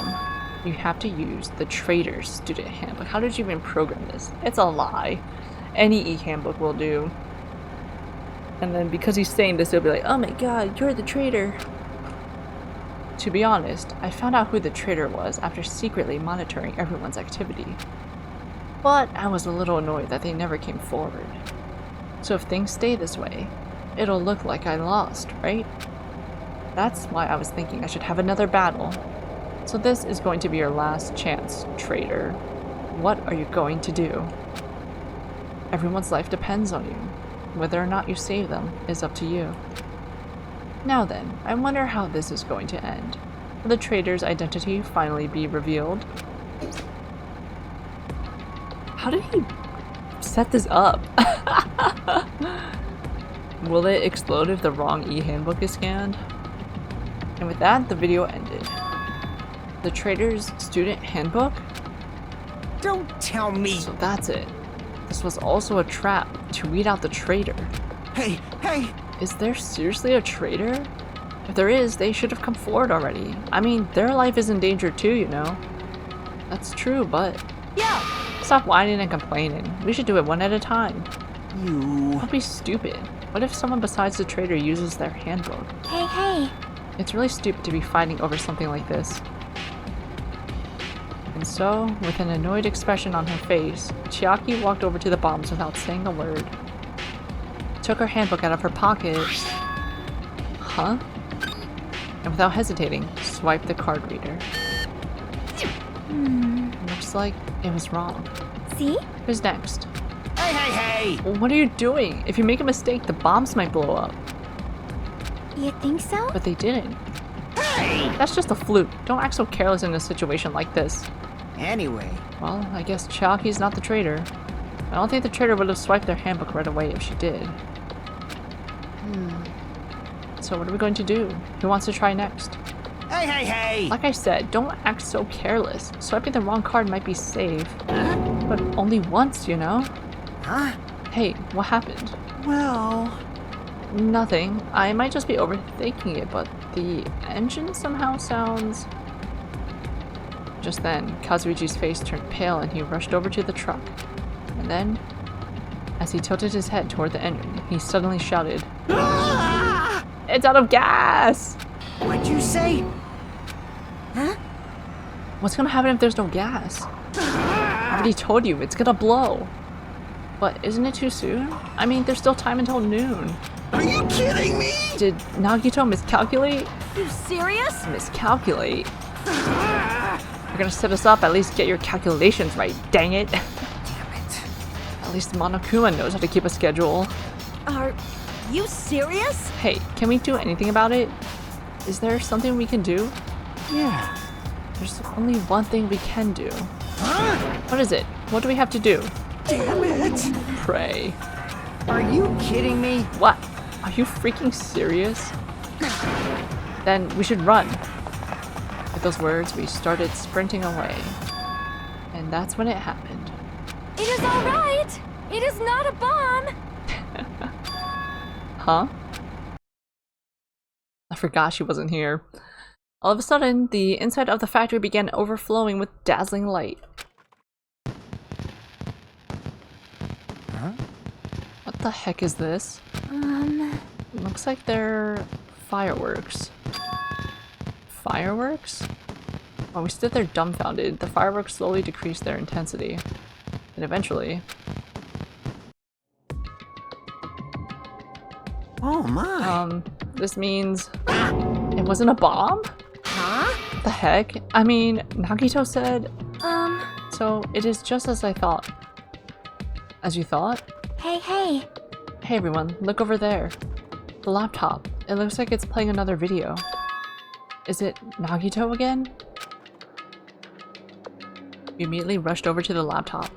you have to use the Trader's student handbook. How did you even program this? It's a lie. Any e-handbook will do. And then because he's saying this, he'll be like, oh my god, you're the traitor. To be honest, I found out who the traitor was after secretly monitoring everyone's activity. But I was a little annoyed that they never came forward. So if things stay this way, it'll look like I lost, right? That's why I was thinking I should have another battle. So this is going to be your last chance, traitor. What are you going to do? Everyone's life depends on you. Whether or not you save them is up to you. Now then, I wonder how this is going to end. Will the traitor's identity finally be revealed? How did he set this up? Will it explode if the wrong e-handbook is scanned? And with that, the video ended. The traitor's student handbook? Don't tell me. So that's it. This was also a trap to weed out the traitor. Hey, hey! Is there seriously a traitor? If there is, they should have come forward already. I mean, their life is in danger too, you know? That's true, but... Yeah! Stop whining and complaining. We should do it one at a time. You... Don't be stupid. What if someone besides the traitor uses their handbook? Hey, hey! It's really stupid to be fighting over something like this. And so, with an annoyed expression on her face, Chiaki walked over to the bombs without saying a word. Took her handbook out of her pocket. Huh? And without hesitating, swiped the card reader. Looks like it was wrong. See? Who's next? Hey, hey, hey! Well, what are you doing? If you make a mistake, the bombs might blow up. You think so? But they didn't. Hey! That's just a fluke. Don't act so careless in a situation like this. Anyway. Well, I guess Chiaki's not the traitor. I don't think the traitor would have swiped their handbook right away if she did. So what are we going to do? Who wants to try next? Hey, hey, hey! Like I said, don't act so careless. Swiping the wrong card might be safe. But only once, you know? Huh? Hey, what happened? Well... Nothing. I might just be overthinking it, but the engine somehow sounds... Just then, Kazuichi's face turned pale and he rushed over to the truck. And then, as he tilted his head toward the engine, he suddenly shouted, Ah! "It's out of gas!" What'd you say? Huh? What's gonna happen if there's no gas? I already told you, it's gonna blow. But isn't it too soon? I mean, there's still time until noon. Are you kidding me? Did Nagito miscalculate? You serious? Miscalculate? You're gonna set us up, at least get your calculations right, dang it. Damn it. At least Monokuma knows how to keep a schedule. Are you serious? Hey, can we do anything about it? Is there something we can do? Yeah. There's only one thing we can do. Huh? What is it? What do we have to do? Damn it. Pray. Are you kidding me? What? Are you freaking serious? Then we should run. With those words, we started sprinting away. And that's when it happened. It is all right. It is not a bomb. Huh? I forgot she wasn't here. All of a sudden, the inside of the factory began overflowing with dazzling light. Huh? What the heck is this? Looks like they're fireworks. Fireworks? While we stood there dumbfounded, the fireworks slowly decreased their intensity. And eventually... Oh my. This means... It wasn't a bomb? Huh? What the heck? I mean, Nagito said... So, it is just as I thought. As you thought? Hey, hey! Hey everyone, look over there. The laptop. It looks like it's playing another video. Is it Nagito again? We immediately rushed over to the laptop.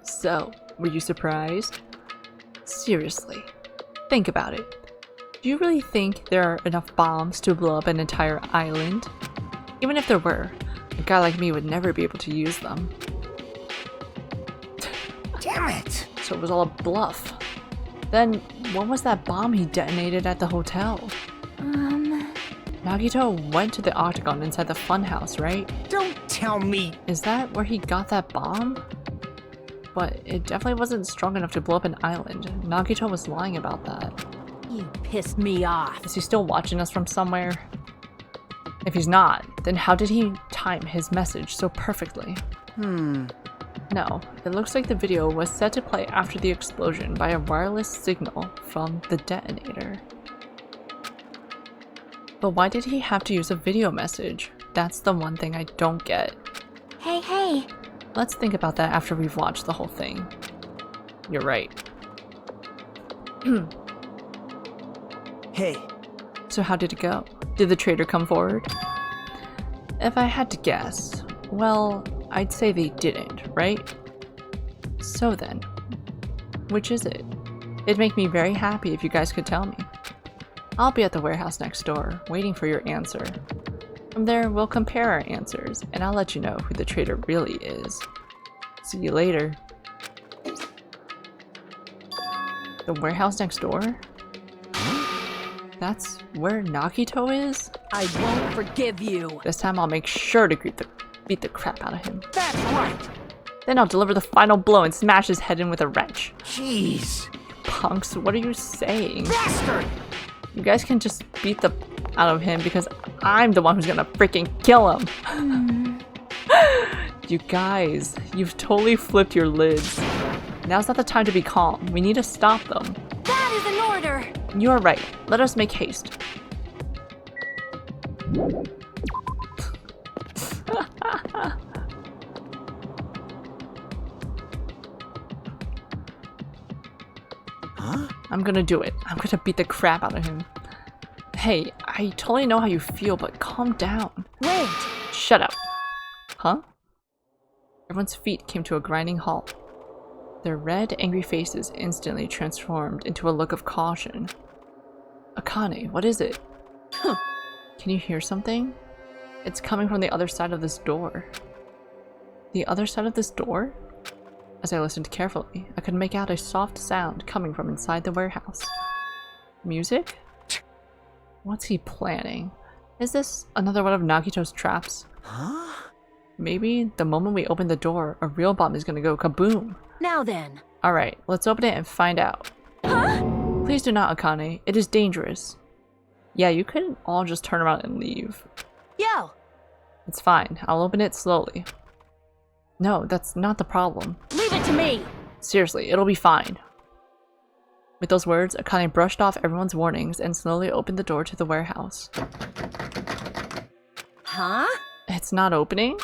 So, were you surprised? Seriously, think about it. Do you really think there are enough bombs to blow up an entire island? Even if there were, a guy like me would never be able to use them. Damn it! So it was all a bluff. Then, what was that bomb he detonated at the hotel? Nagito went to the octagon inside the funhouse, right? Don't tell me! Is that where he got that bomb? But it definitely wasn't strong enough to blow up an island. Nagito was lying about that. You pissed me off. Is he still watching us from somewhere? If he's not, then how did he time his message so perfectly? No, it looks like the video was set to play after the explosion by a wireless signal from the detonator. But why did he have to use a video message? That's the one thing I don't get. Hey, hey. Let's think about that after we've watched the whole thing. You're right. Hey. So how did it go? Did the traitor come forward? If I had to guess, well, I'd say they didn't, right? So then, which is it? It'd make me very happy if you guys could tell me. I'll be at the warehouse next door, waiting for your answer. From there, we'll compare our answers, and I'll let you know who the traitor really is. See you later. The warehouse next door? That's where Nagito is? I won't forgive you. This time I'll make sure to beat the crap out of him. That's right! Then I'll deliver the final blow and smash his head in with a wrench. Jeez. Punks, what are you saying? Bastard! You guys can just beat the out of him because I'm the one who's gonna freaking kill him. You guys, you've totally flipped your lids. Now's not the time to be calm. We need to stop them. That is an order! You are right. Let us make haste. Huh? I'm gonna do it. I'm gonna beat the crap out of him. Hey, I totally know how you feel, but calm down. Wait! Shut up. Huh? Everyone's feet came to a grinding halt. Their red, angry faces instantly transformed into a look of caution. Akane, what is it? Can you hear something? It's coming from the other side of this door. The other side of this door? As I listened carefully, I could make out a soft sound coming from inside the warehouse. Music? What's he planning? Is this another one of Nagito's traps? Huh? Maybe the moment we open the door, a real bomb is gonna go kaboom. Now then. Alright, let's open it and find out. Huh? Please do not, Akane. It is dangerous. Yeah, you couldn't all just turn around and leave. Yo! It's fine. I'll open it slowly. No, that's not the problem. Leave it to me! Seriously, it'll be fine. With those words, Akane brushed off everyone's warnings and slowly opened the door to the warehouse. Huh? It's not opening?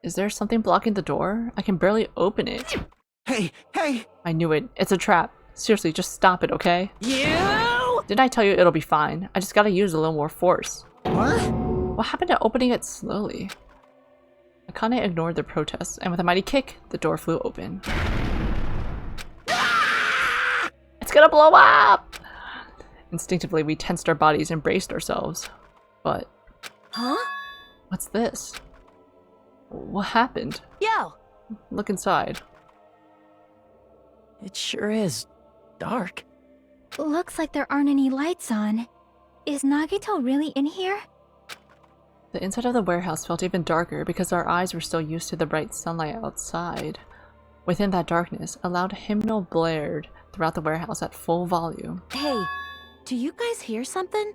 Is there something blocking the door? I can barely open it. Hey, hey! I knew it. It's a trap. Seriously, just stop it, okay? You! Didn't I tell you it'll be fine? I just gotta use a little more force. What? What happened to opening it slowly? Akane ignored their protests, and with a mighty kick, the door flew open. It's gonna blow up! Instinctively, we tensed our bodies and braced ourselves. But... Huh? What's this? What happened? Yo! Look inside. It sure is dark. Looks like there aren't any lights on. Is Nagito really in here? The inside of the warehouse felt even darker because our eyes were still used to the bright sunlight outside. Within that darkness, a loud hymnal blared throughout the warehouse at full volume. Hey, do you guys hear something?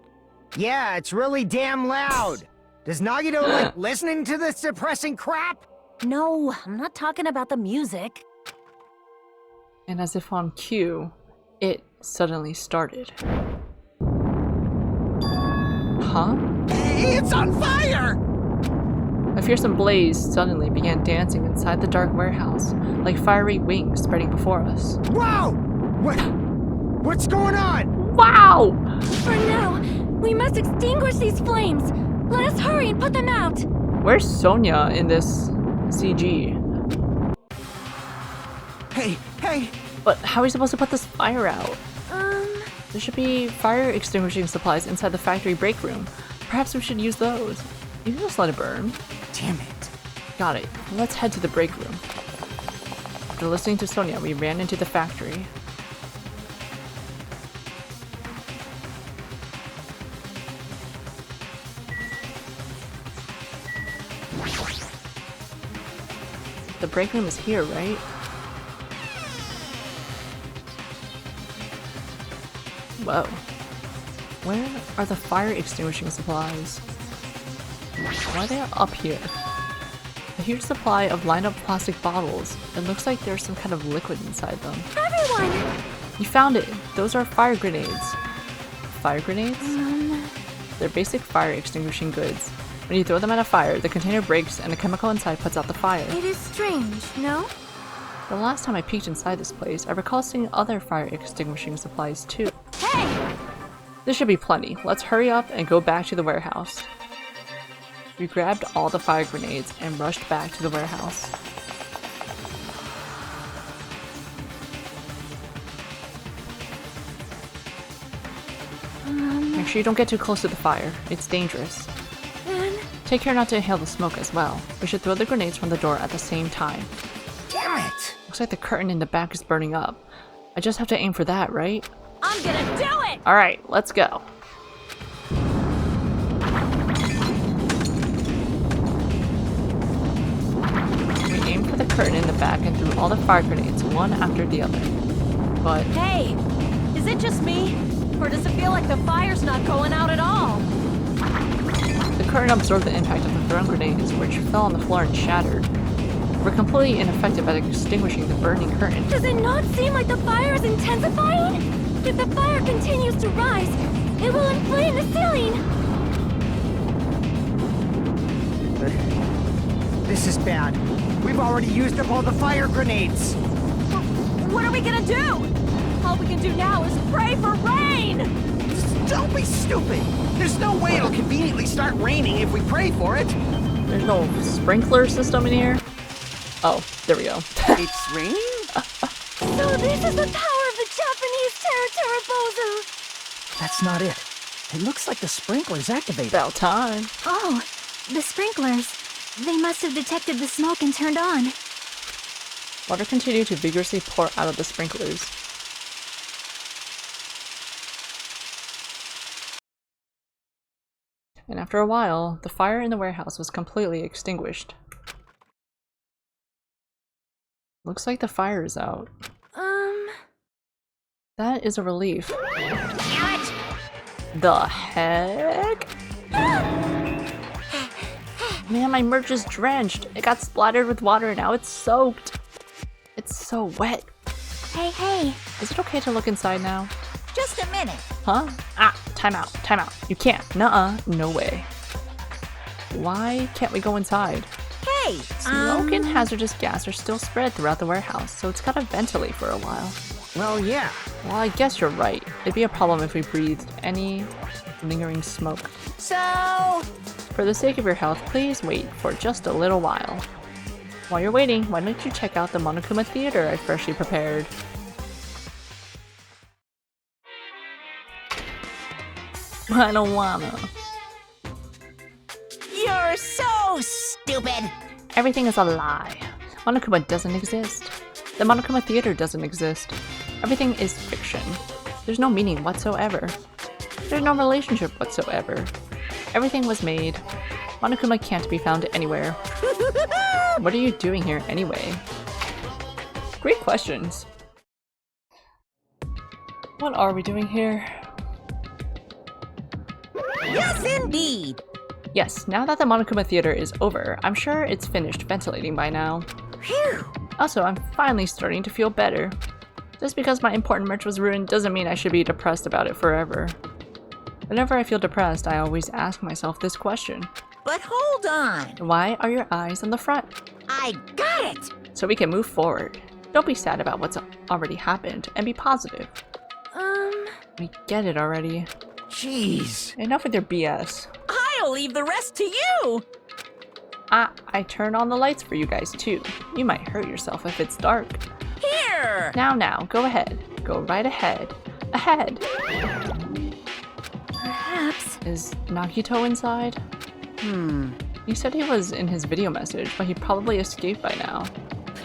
Yeah, it's really damn loud! Does Nagito like listening to this depressing crap? No, I'm not talking about the music. And as if on cue, it suddenly started. Huh? It's on fire! A fearsome blaze suddenly began dancing inside the dark warehouse, like fiery wings spreading before us. Whoa! What's going on? Wow! For now, we must extinguish these flames! Let us hurry and put them out! Where's Sonia in this CG? Hey, hey! But how are we supposed to put this fire out? There should be fire extinguishing supplies inside the factory break room. Perhaps we should use those. You can just let it burn. Damn it. Got it. Let's head to the break room. After listening to Sonia, we ran into the factory. The break room is here, right? Whoa. Where are the fire extinguishing supplies? Why are they up here? A huge supply of lined up plastic bottles. It looks like there's some kind of liquid inside them. Everyone! You found it! Those are fire grenades. Fire grenades? They're basic fire extinguishing goods. When you throw them at a fire, the container breaks and the chemical inside puts out the fire. It is strange, no? The last time I peeked inside this place, I recall seeing other fire extinguishing supplies too. Hey! This should be plenty. Let's hurry up and go back to the warehouse. We grabbed all the fire grenades and rushed back to the warehouse. Make sure you don't get too close to the fire. It's dangerous. Take care not to inhale the smoke as well. We should throw the grenades from the door at the same time. Damn it! Looks like the curtain in the back is burning up. I just have to aim for that, right? I'm gonna do it! Alright, let's go. We aimed for the curtain in the back and threw all the fire grenades one after the other. But Hey! Is it just me? Or does it feel like the fire's not going out at all? the curtain absorbed the impact of the thrown grenades, which fell on the floor and shattered. We're completely ineffective at extinguishing the burning curtain. Does it not seem like the fire is intensifying? If the fire continues to rise, it will inflame the ceiling! This is bad. We've already used up all the fire grenades. What are we gonna do? All we can do now is pray for rain! Don't be stupid! There's no way it'll conveniently start raining if we pray for it. There's no sprinkler system in here? Oh, there we go. It's raining? So this is the power of the Japanese Terra That's not it. It looks like the sprinkler's activated. About time. Oh, the sprinklers. They must have detected the smoke and turned on. Water continued to vigorously pour out of the sprinklers. And after a while, the fire in the warehouse was completely extinguished. Looks like the fire is out. That is a relief. Damn it! The heck? Man, my merch is drenched. It got splattered with water and now it's soaked. It's so wet. Hey. Is it okay to look inside now? Just a minute. Huh? Ah, time out. You can't. Nuh-uh, no way. Why can't we go inside? Hey, Smoke and hazardous gas are still spread throughout the warehouse, so it's gotta ventilate for a while. Well, yeah. Well, I guess you're right. It'd be a problem if we breathed any lingering smoke. So... For the sake of your health, please wait for just a little while. While you're waiting, why don't you check out the Monokuma Theater I freshly prepared? I don't wanna. You're so stupid! Everything is a lie. Monokuma doesn't exist. The Monokuma Theater doesn't exist. Everything is fiction. There's no meaning whatsoever. There's no relationship whatsoever. Everything was made. Monokuma can't be found anywhere. What are you doing here anyway? Great questions. What are we doing here? Yes, indeed! Yes, now that the Monokuma Theater is over, I'm sure it's finished ventilating by now. Phew! Also, I'm finally starting to feel better. Just because my important merch was ruined doesn't mean I should be depressed about it forever. Whenever I feel depressed, I always ask myself this question. But hold on! Why are your eyes on the front? I got it! So we can move forward. Don't be sad about what's already happened, and be positive. We get it already. Jeez. Enough with your BS. I'll leave the rest to you! I turned on the lights for you guys too. You might hurt yourself if it's dark. Here! Now, go ahead. Go right ahead. Ahead! Perhaps. Is Nagito inside? He said he was in his video message, but he probably escaped by now.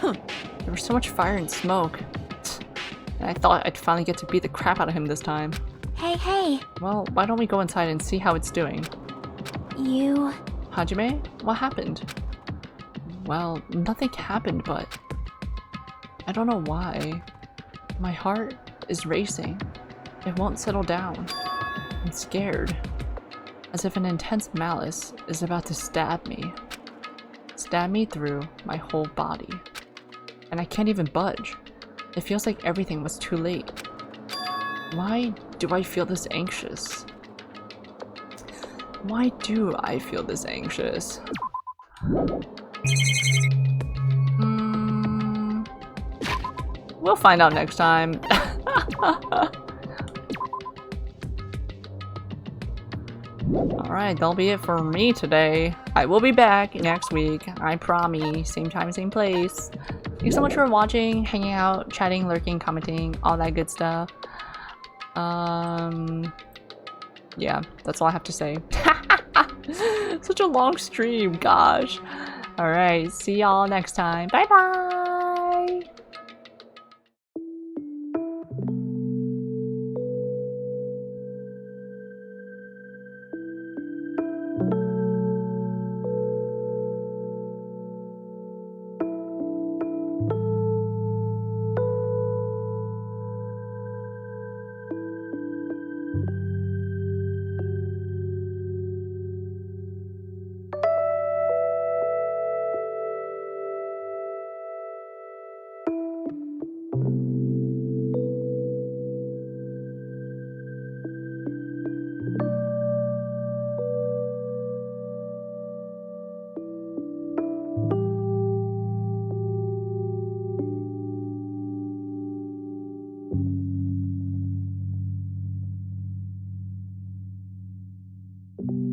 There was so much fire and smoke. And I thought I'd finally get to beat the crap out of him this time. Hey. Well, why don't we go inside and see how it's doing? You... Hajime? What happened? Well, nothing happened, but... I don't know why. My heart is racing. It won't settle down. I'm scared. as if an intense malice is about to stab me. Stab me through my whole body. And I can't even budge. It feels like everything was too late. Why do I feel this anxious? Why do I feel this anxious? We'll find out next time. Alright, that'll be it for me today. I will be back next week, I promise. Same time, same place. Thanks so much for watching, hanging out, chatting, lurking, commenting, all that good stuff. Yeah, that's all I have to say. Such a long stream, gosh. Alright, see y'all next time. Bye bye! you